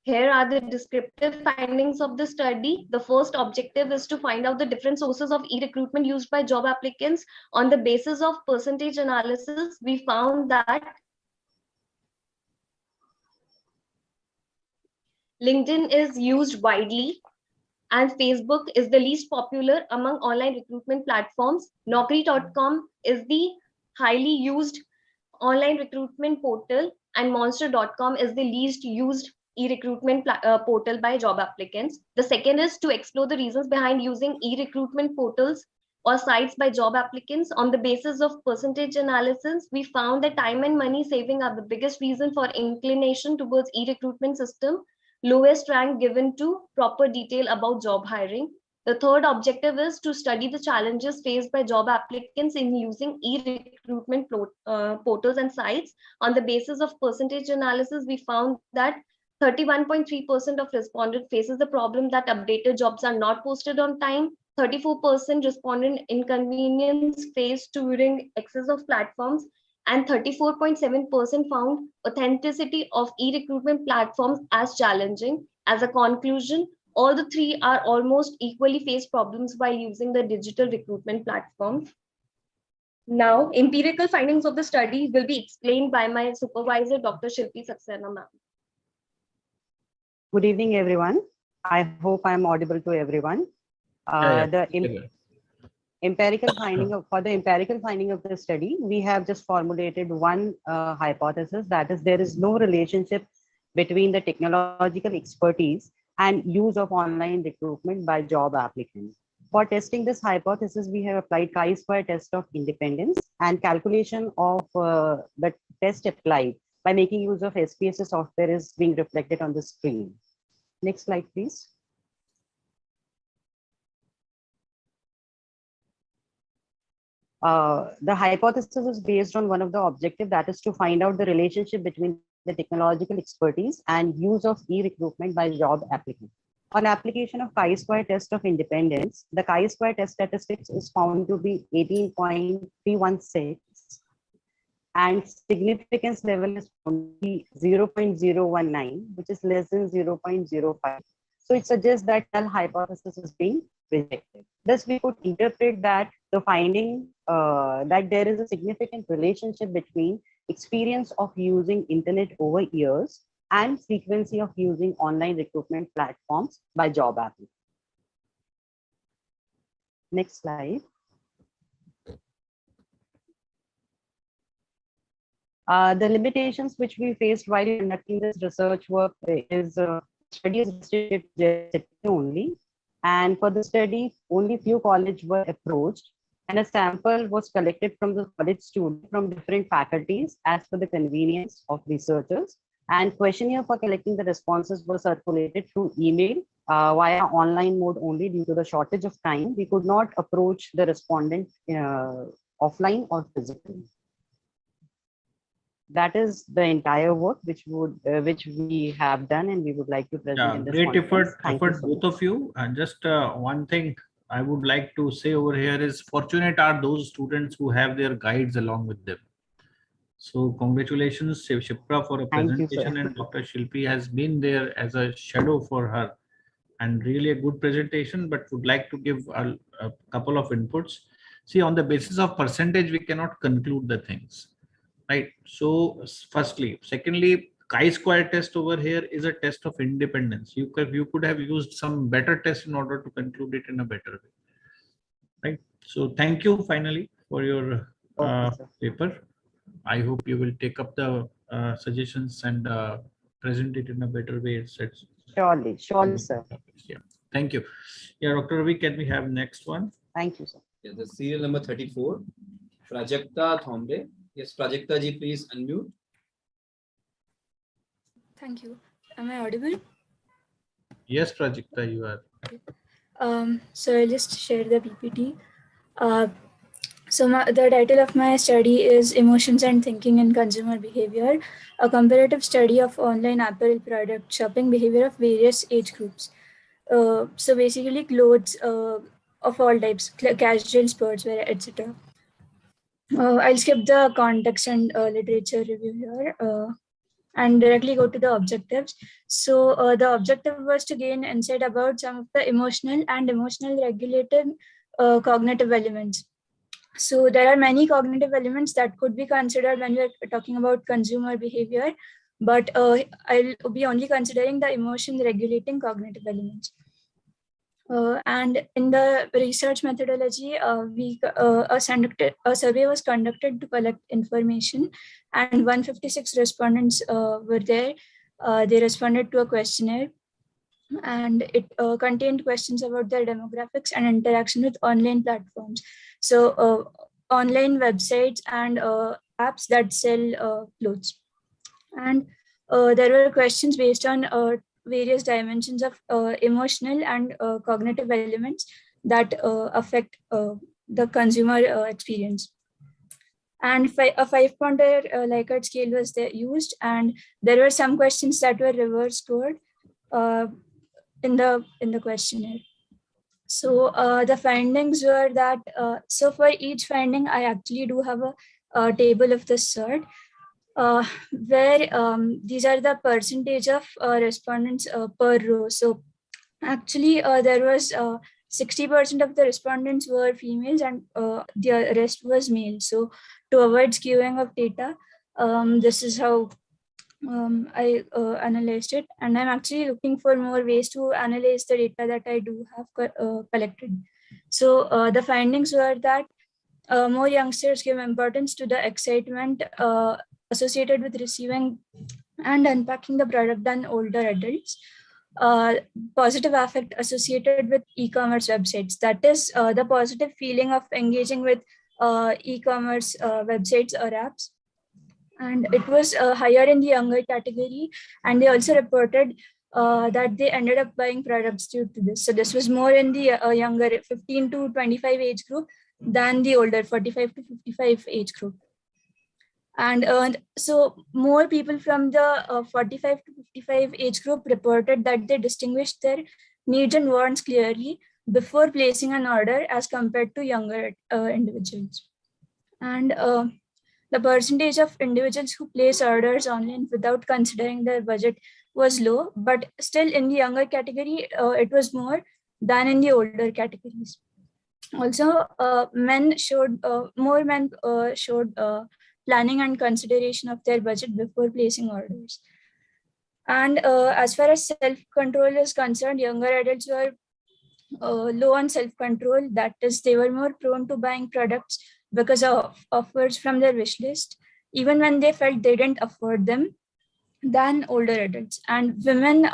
Speaker 6: Here are the descriptive findings of the study. The first objective is to find out the different sources of e-recruitment used by job applicants. On the basis of percentage analysis, we found that LinkedIn is used widely, and Facebook is the least popular among online recruitment platforms. Naukri.com is the highly used online recruitment portal, and Monster.com is the least used e-recruitment portal by job applicants. The second is to explore the reasons behind using e-recruitment portals or sites by job applicants. On the basis of percentage analysis, we found that time and money saving are the biggest reason for inclination towards e-recruitment system. Lowest rank given to proper detail about job hiring. The third objective is to study the challenges faced by job applicants in using e-recruitment portals and sites. On the basis of percentage analysis, we found that 31.3% of respondents faces the problem that updated jobs are not posted on time. 34% respondent inconvenience faced during access of platforms, and 34.7% found authenticity of e-recruitment platforms as challenging. As a conclusion, all the three are almost equally face problems while using the digital recruitment platforms. Now, empirical findings of the study will be explained by my supervisor, Dr. Shilpi Saxena ma'am.
Speaker 22: Good evening, everyone. I hope I am audible to everyone. Empirical finding for the empirical finding of the study, we have just formulated one hypothesis, that is, there is no relationship between the technological expertise and use of online recruitment by job applicants. For testing this hypothesis, we have applied chi-square test of independence and calculation of the test applied by making use of SPSS software is being reflected on the screen. Next slide, please. The hypothesis is based on one of the objectives, that is to find out the relationship between the technological expertise and use of e-recruitment by job applicants. On application of chi-square test of independence, the chi-square test statistics is found to be 18.316, and significance level is found to be 0.019, which is less than 0.05. So it suggests that null hypothesis is being rejected. Thus, we could interpret that the finding that there is a significant relationship between experience of using internet over years and frequency of using online recruitment platforms by job applicants. Next slide. The limitations which we faced while conducting this research work is study is restricted to only, and for the study, only few colleges were approached, and a sample was collected from the college students from different faculties as per the convenience of researchers, and questionnaire for collecting the responses were circulated through email via online mode only due to the shortage of time. We could not approach the respondent offline or physically. That is the entire work which we have done, and we would like to present in this
Speaker 7: Great
Speaker 22: conference.
Speaker 7: effort both of you. And just one thing I would like to say over here is, fortunate are those students who have their guides along with them. So congratulations, Shipra, for a presentation, and Dr. Shilpi has been there as a shadow for her, and really a good presentation, but would like to give a couple of inputs. See, on the basis of percentage, we cannot conclude the things. Right. So firstly, secondly, chi-square test over here is a test of independence. You could have used some better test in order to conclude it in a better way. Right. So thank you finally for your paper. I hope you will take up the suggestions and present it in a better way.
Speaker 22: Surely, sir.
Speaker 7: Yeah. Thank you. Yeah, Dr. Ravi, can we have next one?
Speaker 22: Thank you, sir.
Speaker 1: Yeah, the serial number 34, Prajakta Thombe. Yes, Prajakta ji, please unmute.
Speaker 4: Thank you. Am I audible?
Speaker 7: Yes, Prajakta, you are.
Speaker 4: So I'll just share the PPT. The title of my study is Emotions and Thinking in Consumer Behavior, a comparative study of online apparel product shopping behavior of various age groups. So basically clothes of all types, casual, sportswear, etc. I'll skip the context and literature review here and directly go to the objectives. So the objective was to gain insight about some of the emotional regulated cognitive elements. So there are many cognitive elements that could be considered when we're talking about consumer behavior, but I'll be only considering the emotion regulating cognitive elements. And in the research methodology, a survey was conducted to collect information, and 156 respondents were there. They responded to a questionnaire, and it contained questions about their demographics and interaction with online platforms. So online websites and apps that sell clothes. And there were questions based on various dimensions of emotional and cognitive elements that affect the consumer experience. And a 5-pointer Likert scale was used, and there were some questions that were reverse scored in the questionnaire. So the findings were that, so for each finding, I actually do have a table of this sort, where these are the percentage of respondents per row. So actually there was 60% of the respondents were females, and the rest was male. So to avoid skewing of data, this is how I analyzed it, and I'm actually looking for more ways to analyze the data that I do have collected. So the findings were that more youngsters give importance to the excitement associated with receiving and unpacking the product than older adults. Positive affect associated with e-commerce websites, that is the positive feeling of engaging with e-commerce websites or apps. And it was higher in the younger category, and they also reported that they ended up buying products due to this. So this was more in the younger 15 to 25 age group than the older 45 to 55 age group. And so more people from the 45 to 55 age group reported that they distinguished their needs and wants clearly before placing an order as compared to younger individuals. And the percentage of individuals who place orders online without considering their budget was low, but still in the younger category, it was more than in the older categories. Also, more men showed planning and consideration of their budget before placing orders. And as far as self-control is concerned, younger adults were low on self-control. That is, they were more prone to buying products because of offers from their wish list, even when they felt they didn't afford them, than older adults. And women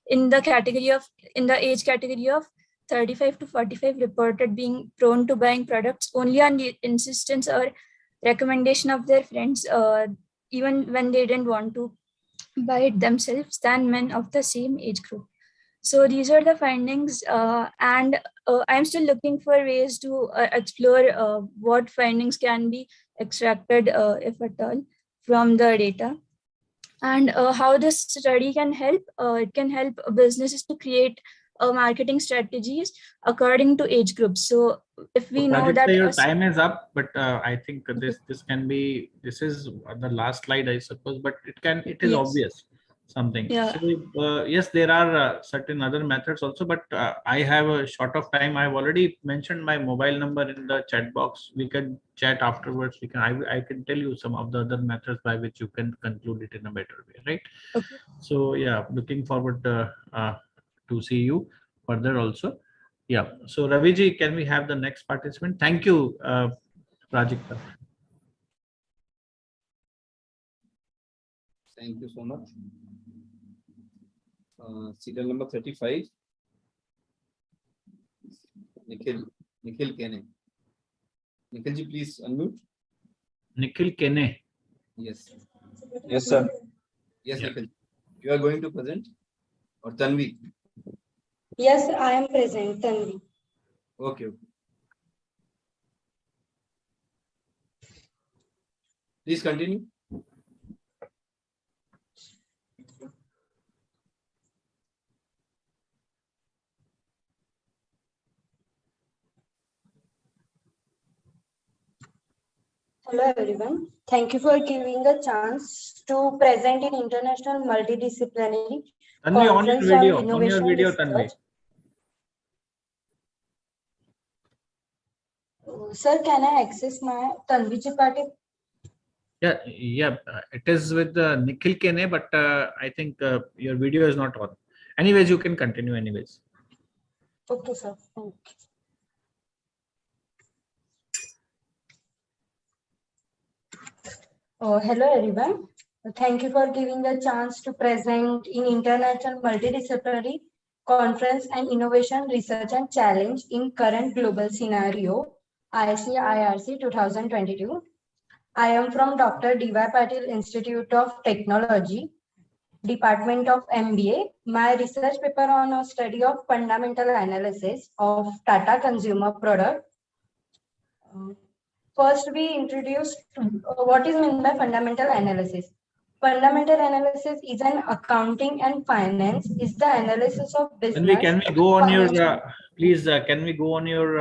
Speaker 4: in the age category of 35 to 45 reported being prone to buying products only on the insistence or recommendation of their friends, even when they didn't want to buy it themselves, than men of the same age group. So these are the findings, and I'm still looking for ways to explore what findings can be extracted, if at all, from the data. And how this study can help. It can help businesses to create marketing strategies according to age groups. So if we know that
Speaker 7: your time is up, but I think this is the last slide, I suppose, but it is obvious something.
Speaker 4: Yeah.
Speaker 7: So yes, there are certain other methods also, but I have a short of time. I've already mentioned my mobile number in the chat box. We can chat afterwards. I can tell you some of the other methods by which you can conclude it in a better way, right?
Speaker 4: Okay.
Speaker 7: So yeah, looking forward to see you further also. Yeah. So Raviji, can we have the next participant? Thank you, Prajakta.
Speaker 1: Thank you so much. Serial number 35. Nikhil Kene. Nikhil ji, please unmute.
Speaker 7: Nikhil Kene.
Speaker 1: Yes.
Speaker 8: Yes, sir.
Speaker 1: Yes, Nikhil. You are going to present, or Tanvi?
Speaker 9: Yes, I am present, Tanvi.
Speaker 1: Okay. Please continue.
Speaker 9: Hello everyone. Thank you for giving a chance to present in International Multidisciplinary
Speaker 7: Tanvi,
Speaker 9: Conference on Innovation Research.
Speaker 7: Tanvi.
Speaker 9: Sir, can I access my Tanvi Chipati?
Speaker 7: Yeah, it is with Nikhil Kene, but I think your video is not on. Anyways, you can continue anyways.
Speaker 9: Okay, sir. Thank you. Hello everyone. Thank you for giving a chance to present in International Multidisciplinary Conference and Innovation Research and Challenge in Current Global Scenario, IRC 2022. I am from Dr. D.Y. Patil Institute of Technology, Department of MBA. My research paper on a study of fundamental analysis of Tata consumer product. First, we introduced what is meant by fundamental analysis. Fundamental analysis is an accounting and finance, is the analysis of business.
Speaker 7: Can we go on your, please, can we go on your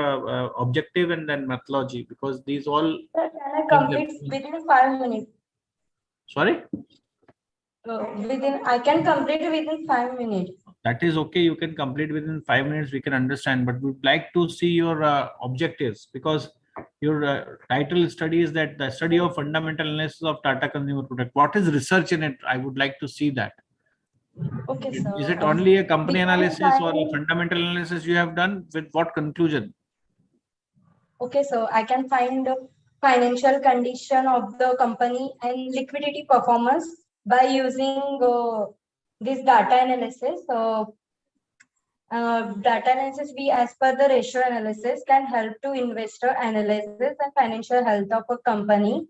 Speaker 7: objective and then methodology? Because these all...
Speaker 9: Sir, can I complete within 5 minutes?
Speaker 7: Sorry?
Speaker 9: I can complete within 5 minutes.
Speaker 7: That is okay. You can complete within 5 minutes. We can understand, but we'd like to see your objectives, because your title study is that the study of fundamental analysis of Tata consumer product. What is research in it? I would like to see that.
Speaker 9: Okay, sir.
Speaker 7: Is it only a company analysis or a fundamental analysis you have done? With what conclusion?
Speaker 9: Okay, so I can find the financial condition of the company and liquidity performance by using this data analysis. Data analysis, we as per the ratio analysis can help to investor analysis and financial health of a company.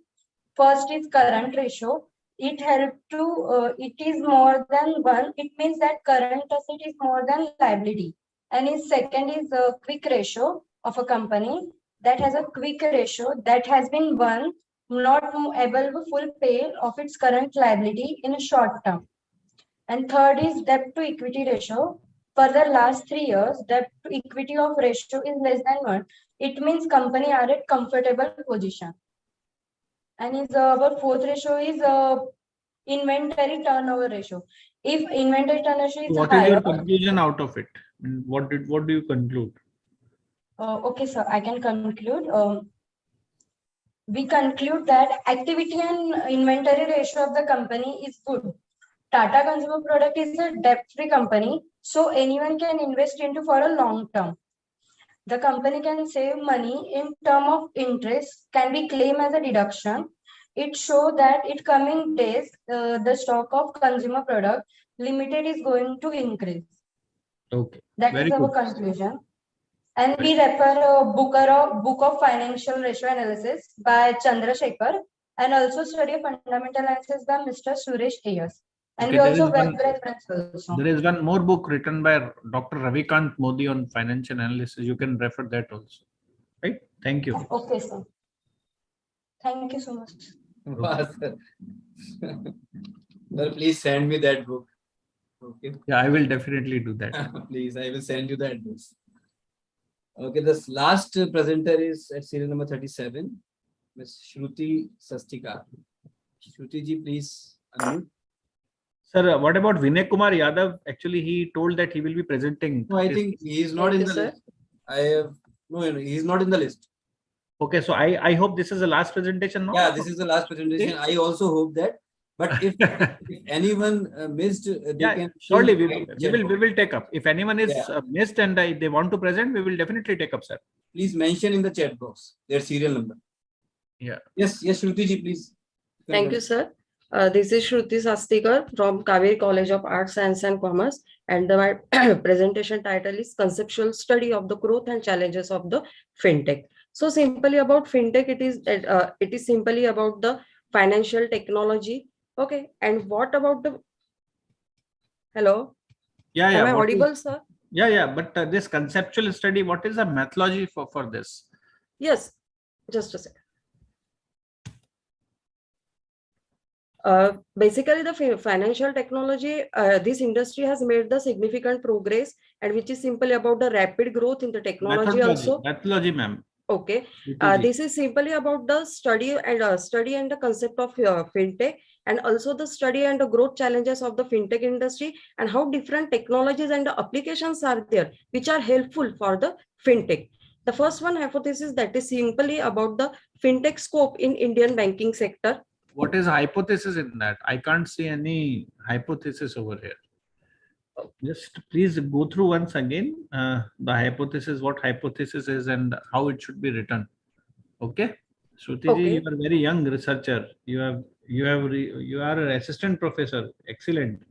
Speaker 9: First is current ratio. It helps to, it is more than 1. It means that current asset is more than liability. And his second is a quick ratio of a company. that has a quick ratio that has been won, not able to full pay of its current liability in a short term. And third is debt to equity ratio. For the last 3 years, debt to equity of ratio is less than 1. It means company are at comfortable position. And is our fourth ratio is inventory turnover ratio. If inventory turnover ratio is
Speaker 7: What
Speaker 9: higher,
Speaker 7: is your conclusion out of it? What do you conclude?
Speaker 9: okay, sir, I can conclude. We conclude that activity and inventory ratio of the company is good. Tata Consumer Product is a debt-free company, so anyone can invest into for a long term. The company can save money in term of interest, can be claimed as a deduction. It shows that in coming days, the stock of consumer product limited is going to increase.
Speaker 7: Okay.
Speaker 9: That
Speaker 7: Very
Speaker 9: is our
Speaker 7: good.
Speaker 9: conclusion. And we refer a book of financial ratio analysis by Chandrasekhar and also study of fundamental analysis by Mr. Suresh Ayers. And
Speaker 7: Okay,
Speaker 9: we also web reference also.
Speaker 7: There is one more book written by Dr. Ravikant Modi on financial analysis. You can refer that also. Right? Thank you.
Speaker 9: Okay, sir. Thank you so much.
Speaker 1: Well, please send me that book. Okay.
Speaker 7: Yeah, I will definitely do that.
Speaker 1: Please, I will send you the address. Okay, this last presenter is at serial number 37, Ms. Shruti Sastikar. Shruti ji, please unmute.
Speaker 7: Sir, what about Vinay Kumar Yadav? Actually, he told that he will be presenting.
Speaker 1: No, I think he is not in the list. I have no, he is not in the list.
Speaker 7: Okay, so I hope this is the last presentation now.
Speaker 1: Yeah, this is the last presentation.
Speaker 7: Okay.
Speaker 1: I also hope that. But if anyone missed, they can
Speaker 7: surely we will take up. If anyone is missed and they want to present, we will definitely take up, sir.
Speaker 1: Please mention in the chat box their serial number.
Speaker 7: Yeah.
Speaker 1: Yes, Shruti ji, please.
Speaker 8: Thank you, sir. This is Shruti Sastikar from Kaveri College of Arts, Science and Commerce, and my presentation title is Conceptual Study of the Growth and Challenges of the FinTech. So simply about FinTech, it is simply about the financial technology. Okay, and what about the hello?
Speaker 7: Yeah,
Speaker 8: Am I audible, sir?
Speaker 7: Yeah, but this conceptual study, what is the methodology for this?
Speaker 8: Yes, just a second. Basically, the financial technology, this industry has made the significant progress, and which is simply about the rapid growth in the technology also.
Speaker 7: Methodology, ma'am.
Speaker 8: Okay, this is simply about the study and the concept of fintech, and also the study and the growth challenges of the fintech industry, and how different technologies and the applications are there which are helpful for the fintech. The first one hypothesis that is simply about the fintech scope in Indian banking sector.
Speaker 7: What is hypothesis in that? I can't see any hypothesis over here. Just please go through once again the hypothesis, what hypothesis is and how it should be written. Okay, Shruti ji, you are a very young researcher. You are an assistant professor. Excellent.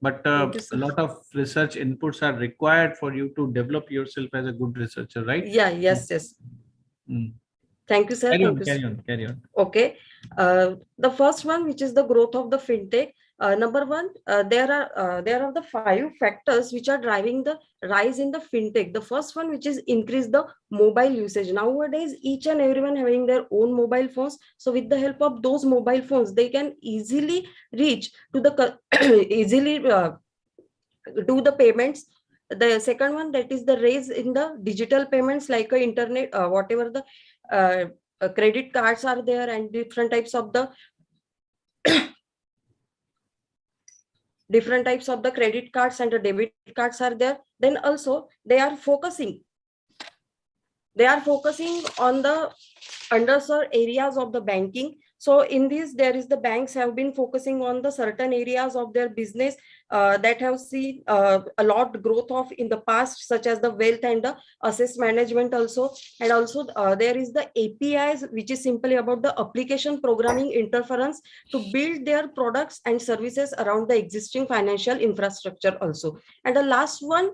Speaker 7: But a lot of research inputs are required for you to develop yourself as a good researcher, right?
Speaker 8: Yeah. Yes. Thank you, sir.
Speaker 7: Carry on.
Speaker 8: Okay. The first one, which is the growth of the fintech. Number one, there are the 5 factors which are driving the rise in the fintech. The first one, which is increase the mobile usage. Nowadays, each and everyone having their own mobile phones. So with the help of those mobile phones, they can easily reach to the easily do the payments. The second one, that is the rise in the digital payments like internet, whatever the credit cards are there, and different types of the credit cards and the debit cards are there. Then also they are focusing on the underserved areas of the banking. So in this, there is the banks have been focusing on the certain areas of their business that have seen a lot growth of in the past, such as the wealth and the assets management also. And also there is the APIs, which is simply about the application programming interference to build their products and services around the existing financial infrastructure also. And the last one,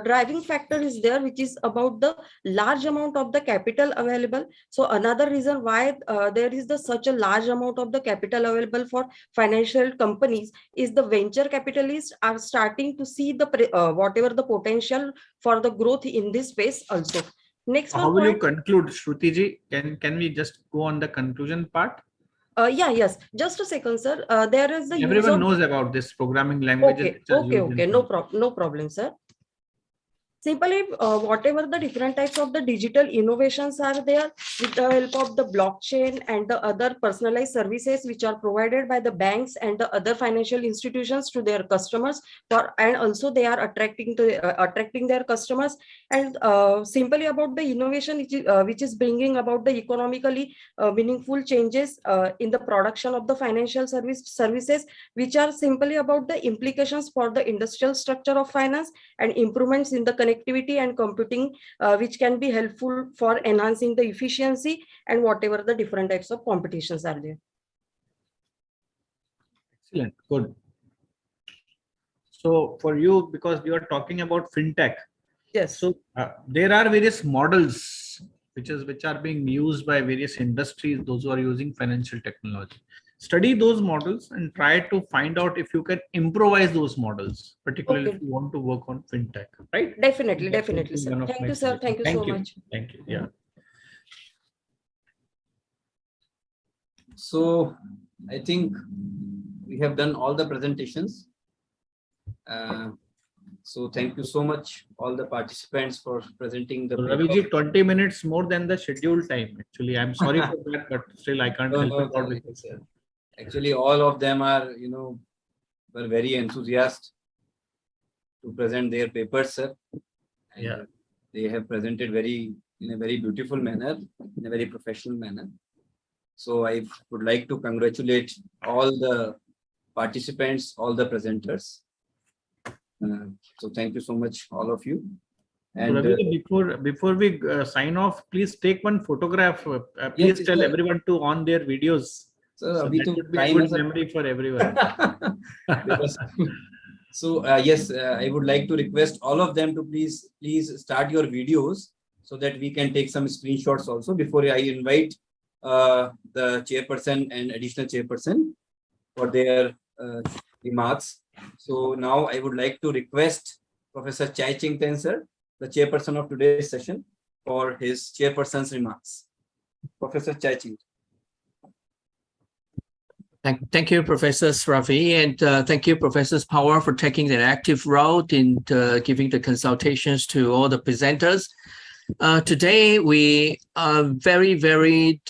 Speaker 8: driving factor is there, which is about the large amount of the capital available. So another reason why there is such a large amount of the capital available for financial companies is the venture capitalists are starting to see the whatever the potential for the growth in this space also. Next
Speaker 7: How
Speaker 8: one
Speaker 7: will you
Speaker 8: point.
Speaker 7: conclude, Shruti ji? Can we just go on the conclusion part?
Speaker 8: Yes. Just a second, sir. There is the use
Speaker 7: Everyone
Speaker 8: of.
Speaker 7: knows about this programming languages.
Speaker 8: Okay.
Speaker 7: which are
Speaker 8: Okay.
Speaker 7: used in
Speaker 8: Okay. No problem, sir. Simply, whatever the different types of the digital innovations are there, with the help of the blockchain and the other personalized services which are provided by the banks and the other financial institutions to their customers, and also they are attracting their customers. And simply about the innovation which is bringing about the economically meaningful changes in the production of the financial services, which are simply about the implications for the industrial structure of finance and improvements in the connectivity and computing, which can be helpful for enhancing the efficiency and whatever the different types of competitions are there.
Speaker 7: Excellent, good. So for you, because you are talking about fintech,
Speaker 8: yes.
Speaker 7: So there are various models which are being used by various industries, those who are using financial technology. Study those models and try to find out if you can improvise those models, particularly if you want to work on fintech, right?
Speaker 8: Definitely, sir. Thank you, sir. Thank you so much.
Speaker 7: Thank you. Yeah.
Speaker 1: So I think we have done all the presentations. So thank you so much, all the participants, for presenting the.
Speaker 7: So Raviji, 20 minutes more than the scheduled time. Actually, I'm sorry for that, but still I can't help it out with this.
Speaker 1: Actually, all of them are, were very enthusiastic to present their papers, sir. And
Speaker 7: yeah,
Speaker 1: they have presented in a very beautiful manner, in a very professional manner. So I would like to congratulate all the participants, all the presenters. So thank you so much, all of you. And
Speaker 7: Raviji, before we sign off, please take one photograph. Please tell everyone to on their videos. So that would be a good memory for everyone.
Speaker 1: So yes, I would like to request all of them to please start your videos so that we can take some screenshots also before I invite the chairperson and additional chairperson for their remarks. So now I would like to request Professor Chai Ching Ten, sir, the chairperson of today's session, for his chairperson's remarks. Professor Chai Ching.
Speaker 10: Thank you, Professor Ravi, and thank you, Professor Power, for taking an active role in giving the consultations to all the presenters. Today, we are very, very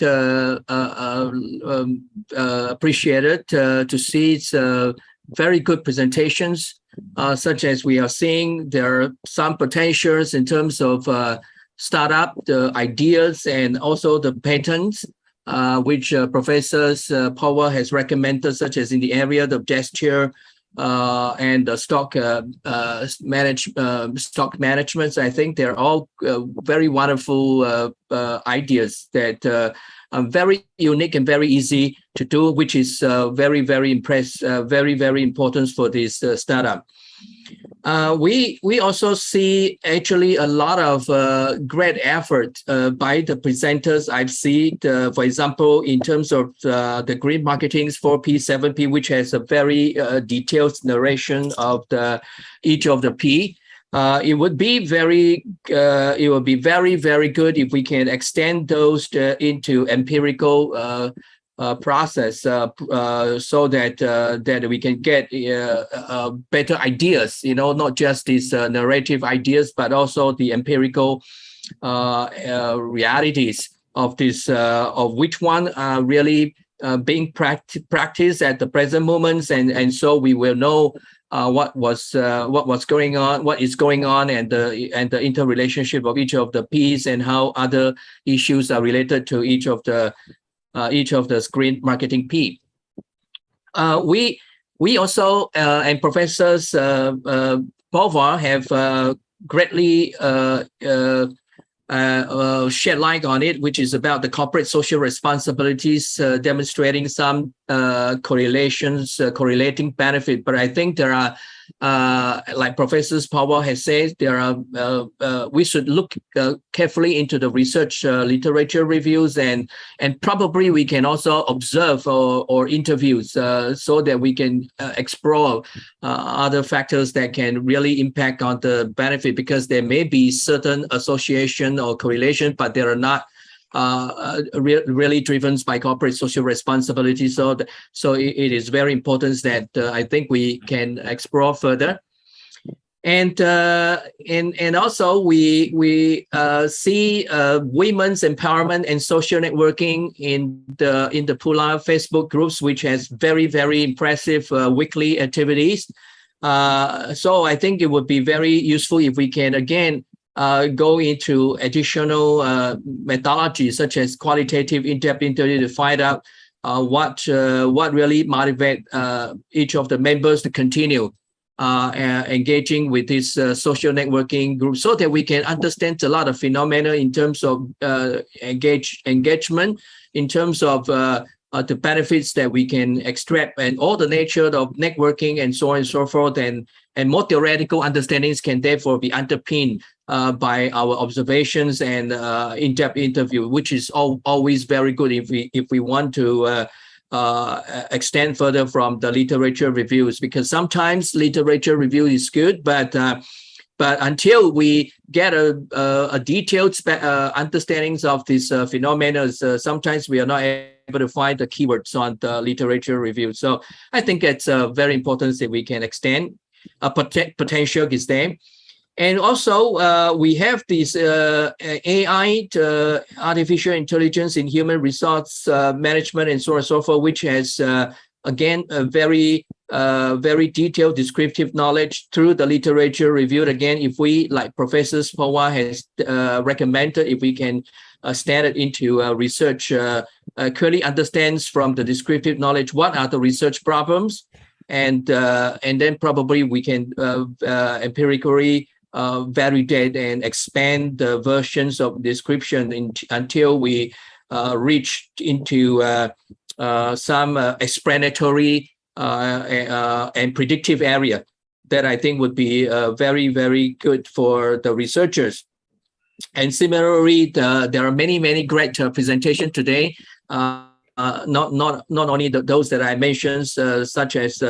Speaker 10: appreciated to see very good presentations, such as we are seeing. There are some potentials in terms of startup, the ideas, and also the patents, which Professor Power has recommended, such as in the area of gesture and the stock management. I think they're all very wonderful ideas that are very unique and very easy to do, which is very, very very important for this startup. We also see actually a lot of great effort by the presenters. I've seen, for example, in terms of the green marketing's 4P, 7P, which has a very detailed narration of each of the P. It would be very good if we can extend those into empirical process, so that we can get better ideas, not just these narrative ideas, but also the empirical realities of this, of which one are really being practiced at the present moments, and so we will know what is going on, and the interrelationship of each of the P's, and how other issues are related to each of the screen marketing P. We also and Professors Povar have greatly shed light on it, which is about the corporate social responsibilities, demonstrating some correlating benefit. But I think there are like Professor Powell has said, there are we should look carefully into the research literature reviews, and probably we can also observe or interviews so that we can explore other factors that can really impact on the benefit, because there may be certain association or correlation, but they are not really driven by corporate social responsibility. So it is very important that I think we can explore further. And also we see women's empowerment and social networking in the Pula Facebook groups, which has very impressive weekly activities. So I think it would be very useful if we can again go into additional methodologies such as qualitative in-depth interview to find out what really motivate each of the members to continue engaging with this social networking group, so that we can understand a lot of phenomena in terms of engagement, in terms of the benefits that we can extract, and all the nature of networking and so on and so forth, and more theoretical understandings can therefore be underpinned by our observations and in-depth interview, which is always very good if we want to extend further from the literature reviews, because sometimes literature review is good, but until we get a detailed understandings of these phenomena, sometimes we are not able to find the keywords on the literature review. So I think it's very important that we can extend potential is there. And also, we have this AI, artificial intelligence in human resource management and so on and so forth, which has, again, a very detailed descriptive knowledge through the literature reviewed. Again, if we, like Professor Pawa has recommended, if we can stand it into research, clearly understands from the descriptive knowledge what are the research problems, and then probably we can empirically validate and expand the versions of description until we reach into some explanatory and predictive area that I think would be very good for the researchers. And similarly, there are many great presentations today. Not only those that I mentioned, such as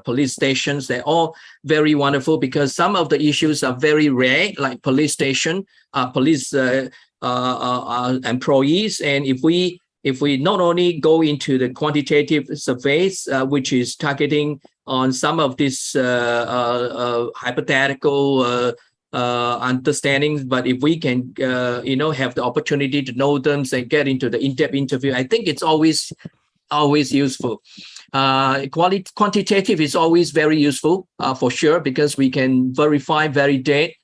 Speaker 10: police stations. They're all very wonderful, because some of the issues are very rare, like police station, police employees. And if we not only go into the quantitative surveys, which is targeting on some of these hypothetical understandings, but if we can have the opportunity to know them and get into the in-depth interview, I think it's always useful. Quantitative is always very useful for sure, because we can verify, validate.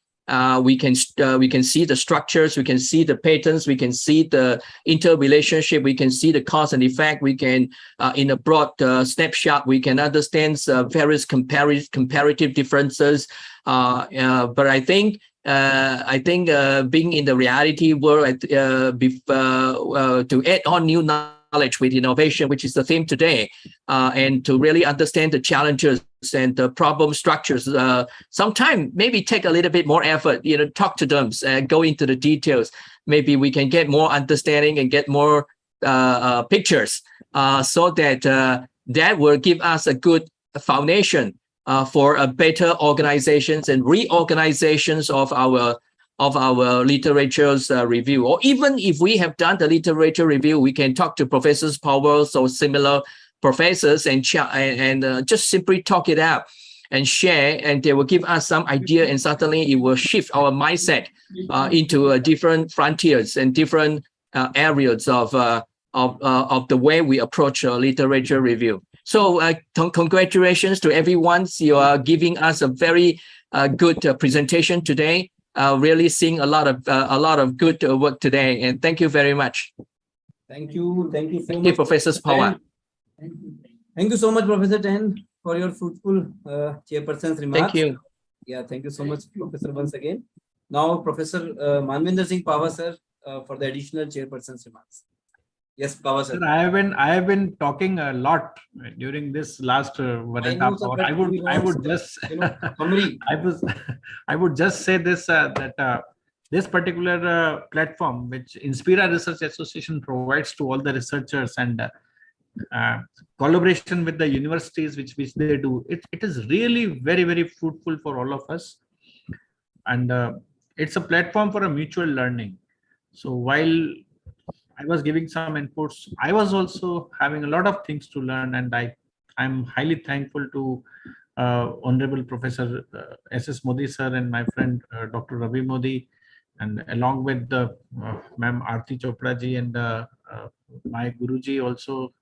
Speaker 10: We can see the structures, we can see the patterns, we can see the interrelationship, we can see the cause and effect. We can, in a broad snapshot, we can understand various comparative differences. But I think being in the reality world, to add on new knowledge with innovation, which is the theme today, and to really understand the challenges and the problem structures, sometimes maybe take a little bit more effort, talk to them and go into the details. Maybe we can get more understanding and get more pictures, so that that will give us a good foundation for a better organizations and reorganizations of our literature's review. Or even if we have done the literature review, we can talk to Professors Powers or similar professors and just simply talk it out and share, and they will give us some idea, and certainly it will shift our mindset into different frontiers and different areas of the way we approach literature review. So congratulations to everyone. You are giving us a very good presentation today. Really seeing a lot of good work today, and thank you very much.
Speaker 1: Thank you so much.
Speaker 10: Thank you, Professor Power.
Speaker 1: Thank you so much, Professor Tan, for your fruitful chairperson's remarks.
Speaker 10: Thank you.
Speaker 1: Yeah, thank you so much, Professor, once again. Now, Professor Manvinder Singh Pava, sir, for the additional chairperson's remarks. Yes, Pava sir.
Speaker 7: Sir, I have been talking a lot during this last 1.5
Speaker 1: sir,
Speaker 7: hour.
Speaker 1: but
Speaker 7: I
Speaker 1: we
Speaker 7: would
Speaker 1: want,
Speaker 7: just
Speaker 1: summary.
Speaker 7: I would just say this that this particular platform which Inspira Research Association provides to all the researchers and collaboration with the universities which they do, it is really very fruitful for all of us, and it's a platform for a mutual learning. So while I was giving some inputs, I was also having a lot of things to learn, and I'm highly thankful to Honorable Professor S.S. Modi sir and my friend Dr. Ravi Modi, and along with the Ma'am Aarti Chopra ji and my Guruji also,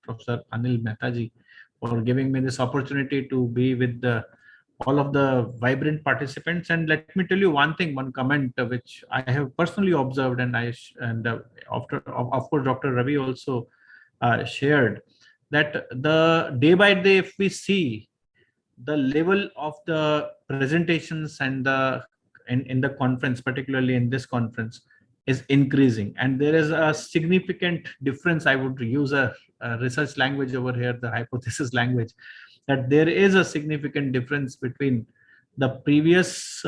Speaker 7: Professor Anil Mehta ji, for giving me this opportunity to be with all of the vibrant participants. And let me tell you one thing, one comment which I have personally observed, and after, of course, Dr. Ravi also shared, that the day by day, if we see the level of the presentations and the in the conference, particularly in this conference, is increasing, and there is a significant difference. I would use a research language over here, the hypothesis language, that there is a significant difference between the previous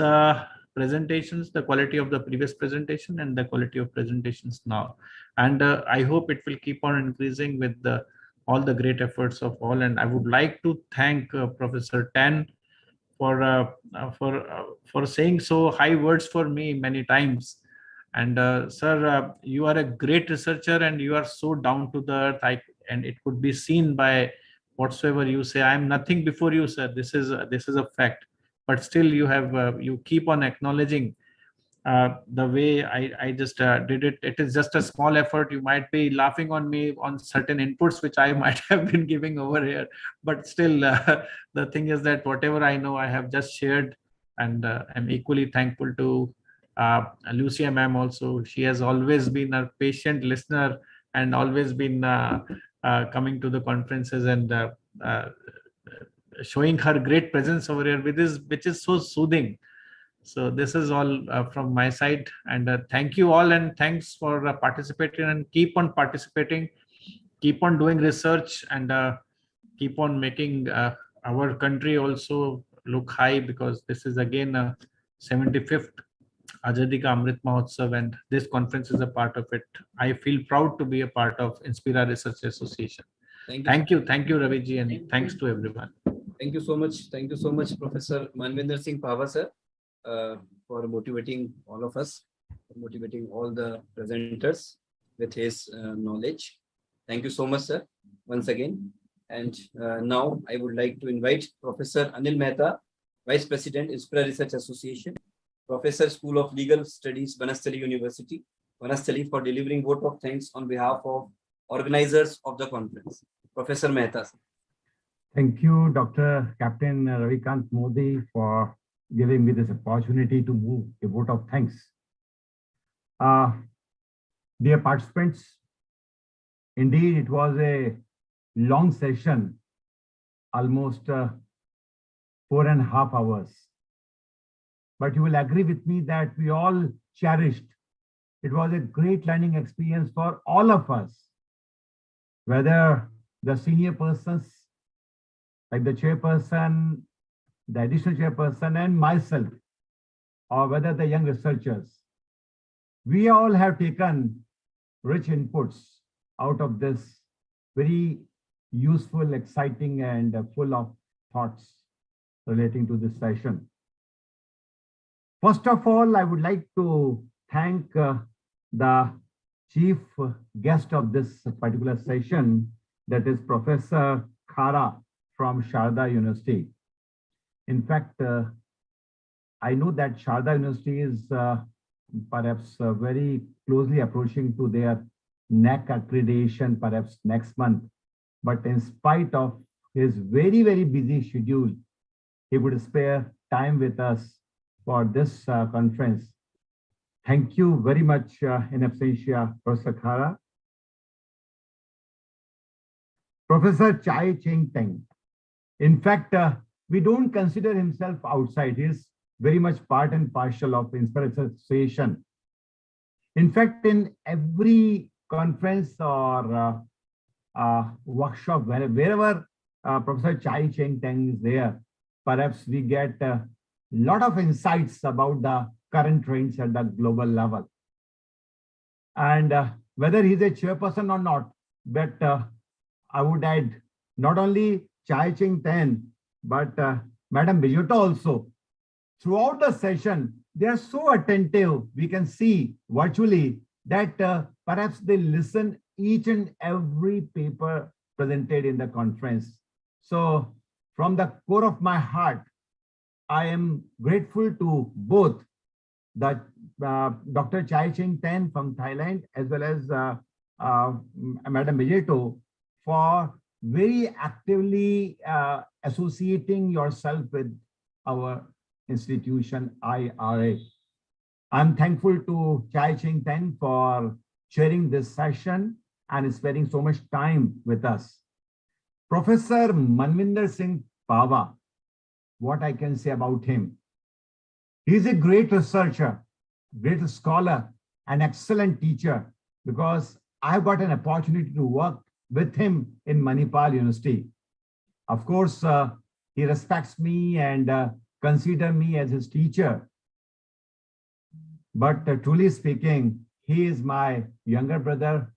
Speaker 7: presentations, the quality of the previous presentation, and the quality of presentations now. And I hope it will keep on increasing with all the great efforts of all. And I would like to thank Professor Tan for saying so high words for me many times. And sir, you are a great researcher, and you are so down to the earth. And it could be seen by whatsoever you say. I am nothing before you, sir. This is a fact. But still, you keep on acknowledging the way I just did it. It is just a small effort. You might be laughing on me on certain inputs which I might have been giving over here, but still, the thing is that whatever I know, I have just shared, and I'm equally thankful to Lucia ma'am also. She has always been a patient listener and always been coming to the conferences and showing her great presence over here, which is so soothing. So this is all from my side, and thank you all, and thanks for participating, and keep on participating, keep on doing research, and keep on making our country also look high, because this is again a 75th Azadi Ka Amrit Mahotsav, and this conference is a part of it. I feel proud to be a part of Inspira Research Association. Thank you, Ravi ji, and thanks to everyone.
Speaker 1: Thank you so much, Professor Manvinder Singh Pava sir, for motivating all of us, for motivating all the presenters with his knowledge. Thank you so much, sir, once again. And now I would like to invite Professor Anil Mehta, Vice President, Inspira Research Association, Professor, School of Legal Studies, Banastali University, Banastali, for delivering vote of thanks on behalf of organizers of the conference. Professor Mehta.
Speaker 12: Thank you, Dr. Captain Ravikant Modi, for giving me this opportunity to move a vote of thanks. Dear participants, indeed it was a long session, almost 4.5 hours. But you will agree with me that we all cherished. It was a great learning experience for all of us, whether the senior persons like the chairperson, the additional chairperson, and myself, or whether the young researchers. We all have taken rich inputs out of this very useful, exciting, and full of thoughts relating to this session. First of all, I would like to thank the chief guest of this particular session, that is Professor Khara from Sharda University. In fact, I know that Sharda University is perhaps very closely approaching to their NAC accreditation perhaps next month. But in spite of his very busy schedule, he would spare time with us for this conference. Thank you very much in absentia, Professor Khara. Professor Chai Ching Teng. In fact, we don't consider himself outside. He is very much part and parcel of Inspira Association. In fact, in every conference or workshop, wherever Professor Chai Cheng Teng is there, perhaps we get a lot of insights about the current trends at the global level. And whether he's a chairperson or not, but I would add not only Chai Cheng Teng, but Madam Bijuta also. Throughout the session, they are so attentive. We can see virtually that perhaps they listen each and every paper presented in the conference. So from the core of my heart, I am grateful to both the Dr. Chai Cheng Teng from Thailand as well as Madam Bijeto for very actively associating yourself with our institution IRA. I'm thankful to Chai Cheng Teng for chairing this session and spending so much time with us. Professor Manvinder Singh Pava, what I can say about him? He's a great researcher, great scholar, an excellent teacher, because I've got an opportunity to work with him in Manipal University. Of course, he respects me and considers me as his teacher. But truly speaking, he is my younger brother,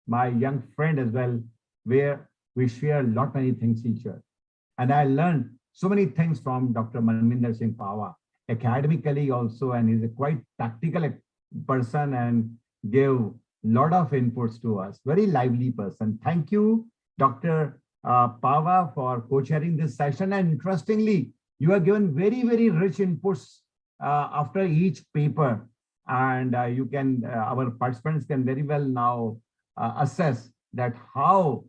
Speaker 12: my young friend as well, where we share a lot many things each other. And I learned so many things from Dr. Manvinder Singh Pava, academically also, and he's a quite tactical person and gave a lot of inputs to us. Very lively person. Thank you, Dr. Pava, for co-chairing this session. And interestingly, you have given very, very rich inputs after each paper. And you can, our participants can very well now assess that how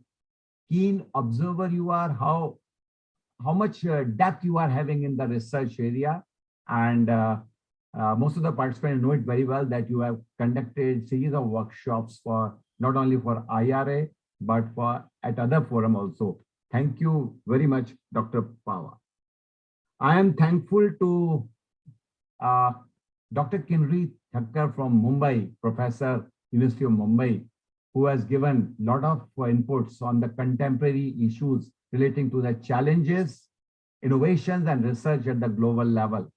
Speaker 12: keen observer you are, how much depth you are having in the research area. And most of the participants know it very well that you have conducted series of workshops for not only for IRA, but for at other forum also. Thank you very much, Dr. Pava. I am thankful to Dr. Kinri Thakkar from Mumbai, Professor, University of Mumbai, who has given a lot of inputs on the contemporary issues relating to the challenges, innovations, and research at the global level.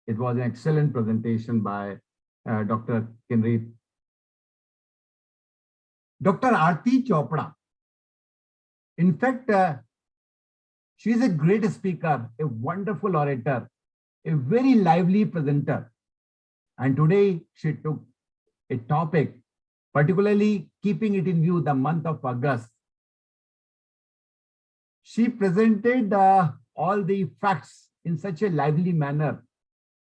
Speaker 12: It was an excellent presentation by Dr. Kinri. Dr. Aarti Chopra. In fact, she is a great speaker, a wonderful orator, a very lively presenter. And today she took a topic, particularly keeping it in view the month of August. She presented all the facts in such a lively manner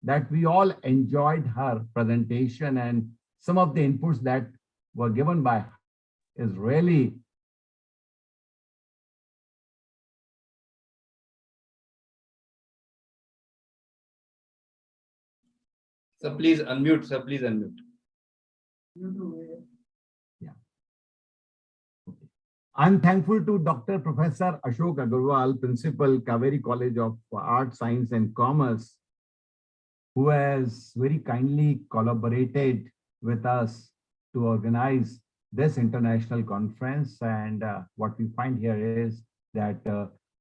Speaker 12: that we all enjoyed her presentation, and some of the inputs that were given by her is really
Speaker 1: So please unmute, sir. Please unmute.
Speaker 12: Yeah. Okay. I'm thankful to Dr. Professor Ashok Agarwal, Principal, Kaveri College of Art, Science and Commerce, who has very kindly collaborated with us to organize this international conference. And what we find here is that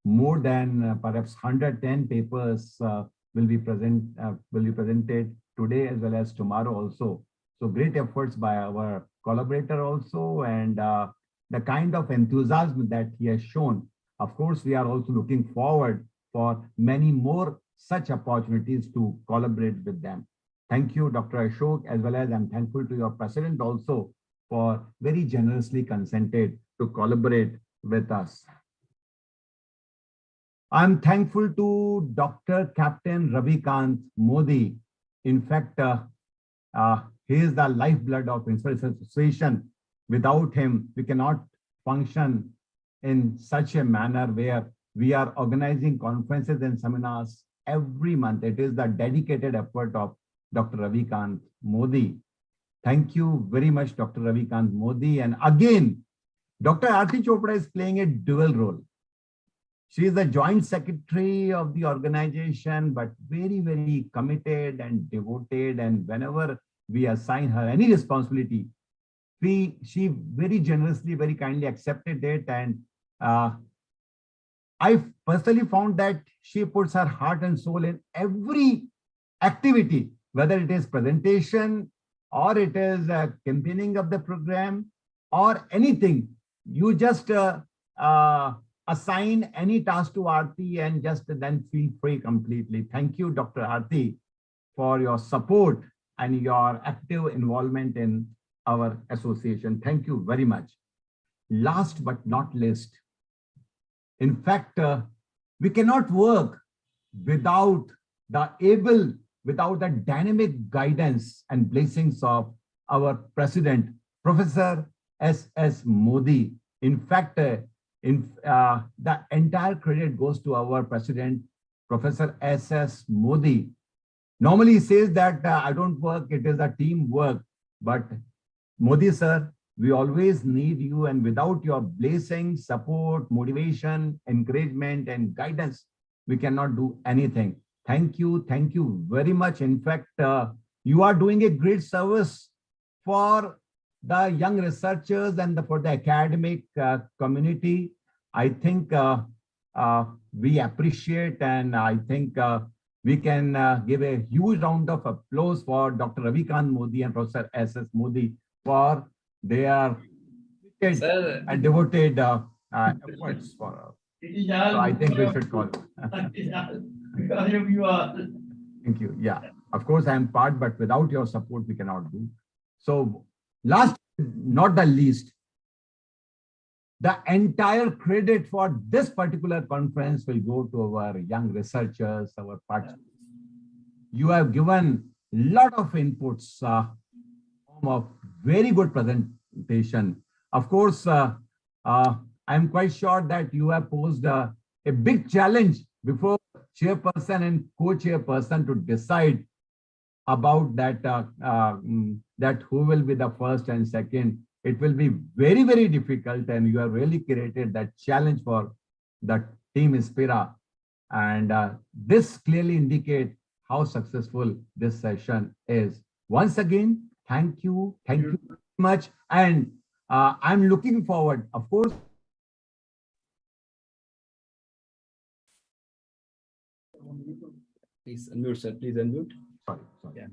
Speaker 12: more than perhaps 110 papers will be presented today as well as tomorrow also. So great efforts by our collaborator also, and the kind of enthusiasm that he has shown. Of course, we are also looking forward for many more such opportunities to collaborate with them. Thank you, Dr. Ashok, as well as I'm thankful to your president also for very generously consented to collaborate with us. I'm thankful to Dr. Captain Ravikant Modi. In fact, he is the lifeblood of Principals Association. Without him, we cannot function in such a manner where we are organizing conferences and seminars every month. It is the dedicated effort of Dr. Ravikant Modi. Thank you very much, Dr. Ravikant Modi. And again, Dr. Aarti Chopra is playing a dual role. She is the joint secretary of the organization, but very, very committed and devoted. And whenever we assign her any responsibility, she very generously, very kindly accepted it. And I personally found that she puts her heart and soul in every activity, whether it is presentation or it is campaigning of the program or anything. You just assign any task to Aarti and just then feel free completely. Thank you, Dr. Aarti, for your support and your active involvement in our association. Thank you very much. Last but not least, in fact, we cannot work without the dynamic guidance and blessings of our president, Professor S.S. Modi. In fact, the entire credit goes to our president, Professor S.S. Modi. Normally he says that I don't work, it is a team work. But Modi sir, we always need you, and without your blessing, support, motivation, encouragement, and guidance, we cannot do anything. Thank you very much. In fact, you are doing a great service for the young researchers and for the academic community. I think we appreciate, and I think we can give a huge round of applause for Dr. Ravikant Modi and Professor S.S. Modi for their and devoted efforts for. So I think we should call. Thank you. Yeah, of course I am part, but without your support we cannot do. So last, not the least, the entire credit for this particular conference will go to our young researchers, our participants. You have given a lot of inputs of very good presentation. Of course, I'm quite sure that you have posed a big challenge before chairperson and co-chairperson to decide about that, that who will be the first and second. It will be very, very difficult, and you have really created that challenge for the team Inspira. And this clearly indicates how successful this session is. Once again, thank you very much. And I'm looking forward, of course.
Speaker 1: Please unmute, sir. Please unmute.
Speaker 12: Sorry. Yeah.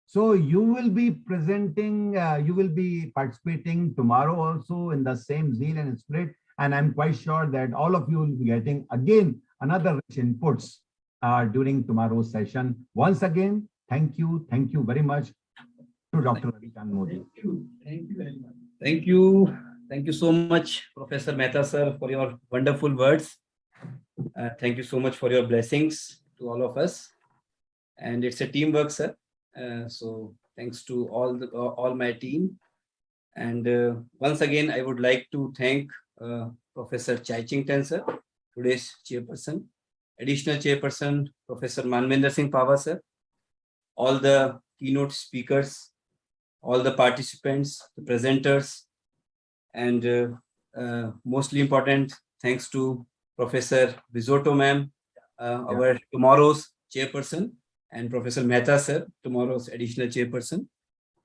Speaker 12: So you will be presenting, you will be participating tomorrow also in the same zeal and spirit. And I'm quite sure that all of you will be getting again another rich inputs during tomorrow's session. Once again, thank you very much to Dr. Ravikant Modi.
Speaker 1: Thank you very much. Thank you. Thank you so much, Professor Mehta sir, for your wonderful words. Thank you so much for your blessings to all of us. And it's a teamwork, sir. So thanks to all my team. And once again, I would like to thank Professor Chaichington sir, today's chairperson, additional chairperson, Professor Manvinder Singh Pava sir, all the keynote speakers, all the participants, the presenters, and mostly important, thanks to Professor Risotto ma'am, our tomorrow's chairperson, and Professor Mehta sir, tomorrow's additional chairperson.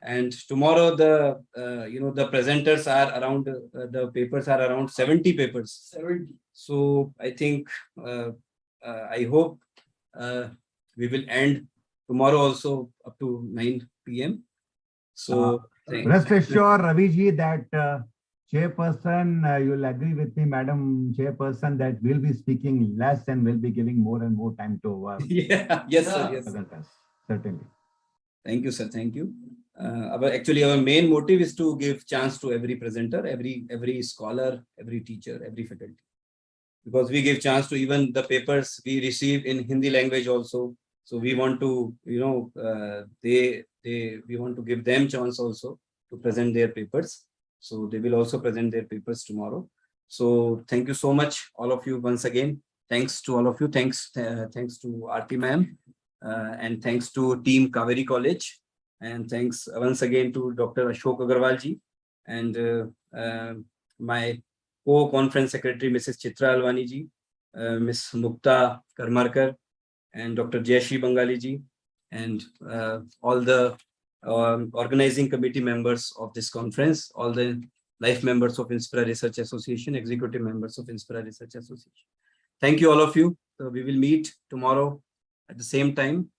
Speaker 1: And tomorrow the the presenters are around, the papers are around 70 papers. 70. So I think I hope we will end tomorrow also up to 9 p.m. So
Speaker 12: rest assured, Ravi ji, that chairperson, you'll agree with me, Madam Chairperson, that we'll be speaking less and we'll be giving more and more time to our
Speaker 1: yes sir, yes.
Speaker 12: Certainly.
Speaker 1: Thank you, sir. Thank you. Actually, our main motive is to give chance to every presenter, every scholar, every teacher, every faculty, because we give chance to even the papers we receive in Hindi language also. So we want to, we want to give them chance also to present their papers. So they will also present their papers tomorrow. So thank you so much, all of you, once again. Thanks to all of you. Thanks to Aarti ma'am, and thanks to team Kaveri College. And thanks once again to Dr. Ashok Agarwal ji, and my co-conference secretary, Mrs. Chitra Alwani ji, Ms. Mukta Karmarkar, and Dr. Jayashri Bangali ji, and all the organizing committee members of this conference, all the life members of Inspira Research Association, executive members of Inspira Research Association. Thank you, all of you. So we will meet tomorrow at the same time.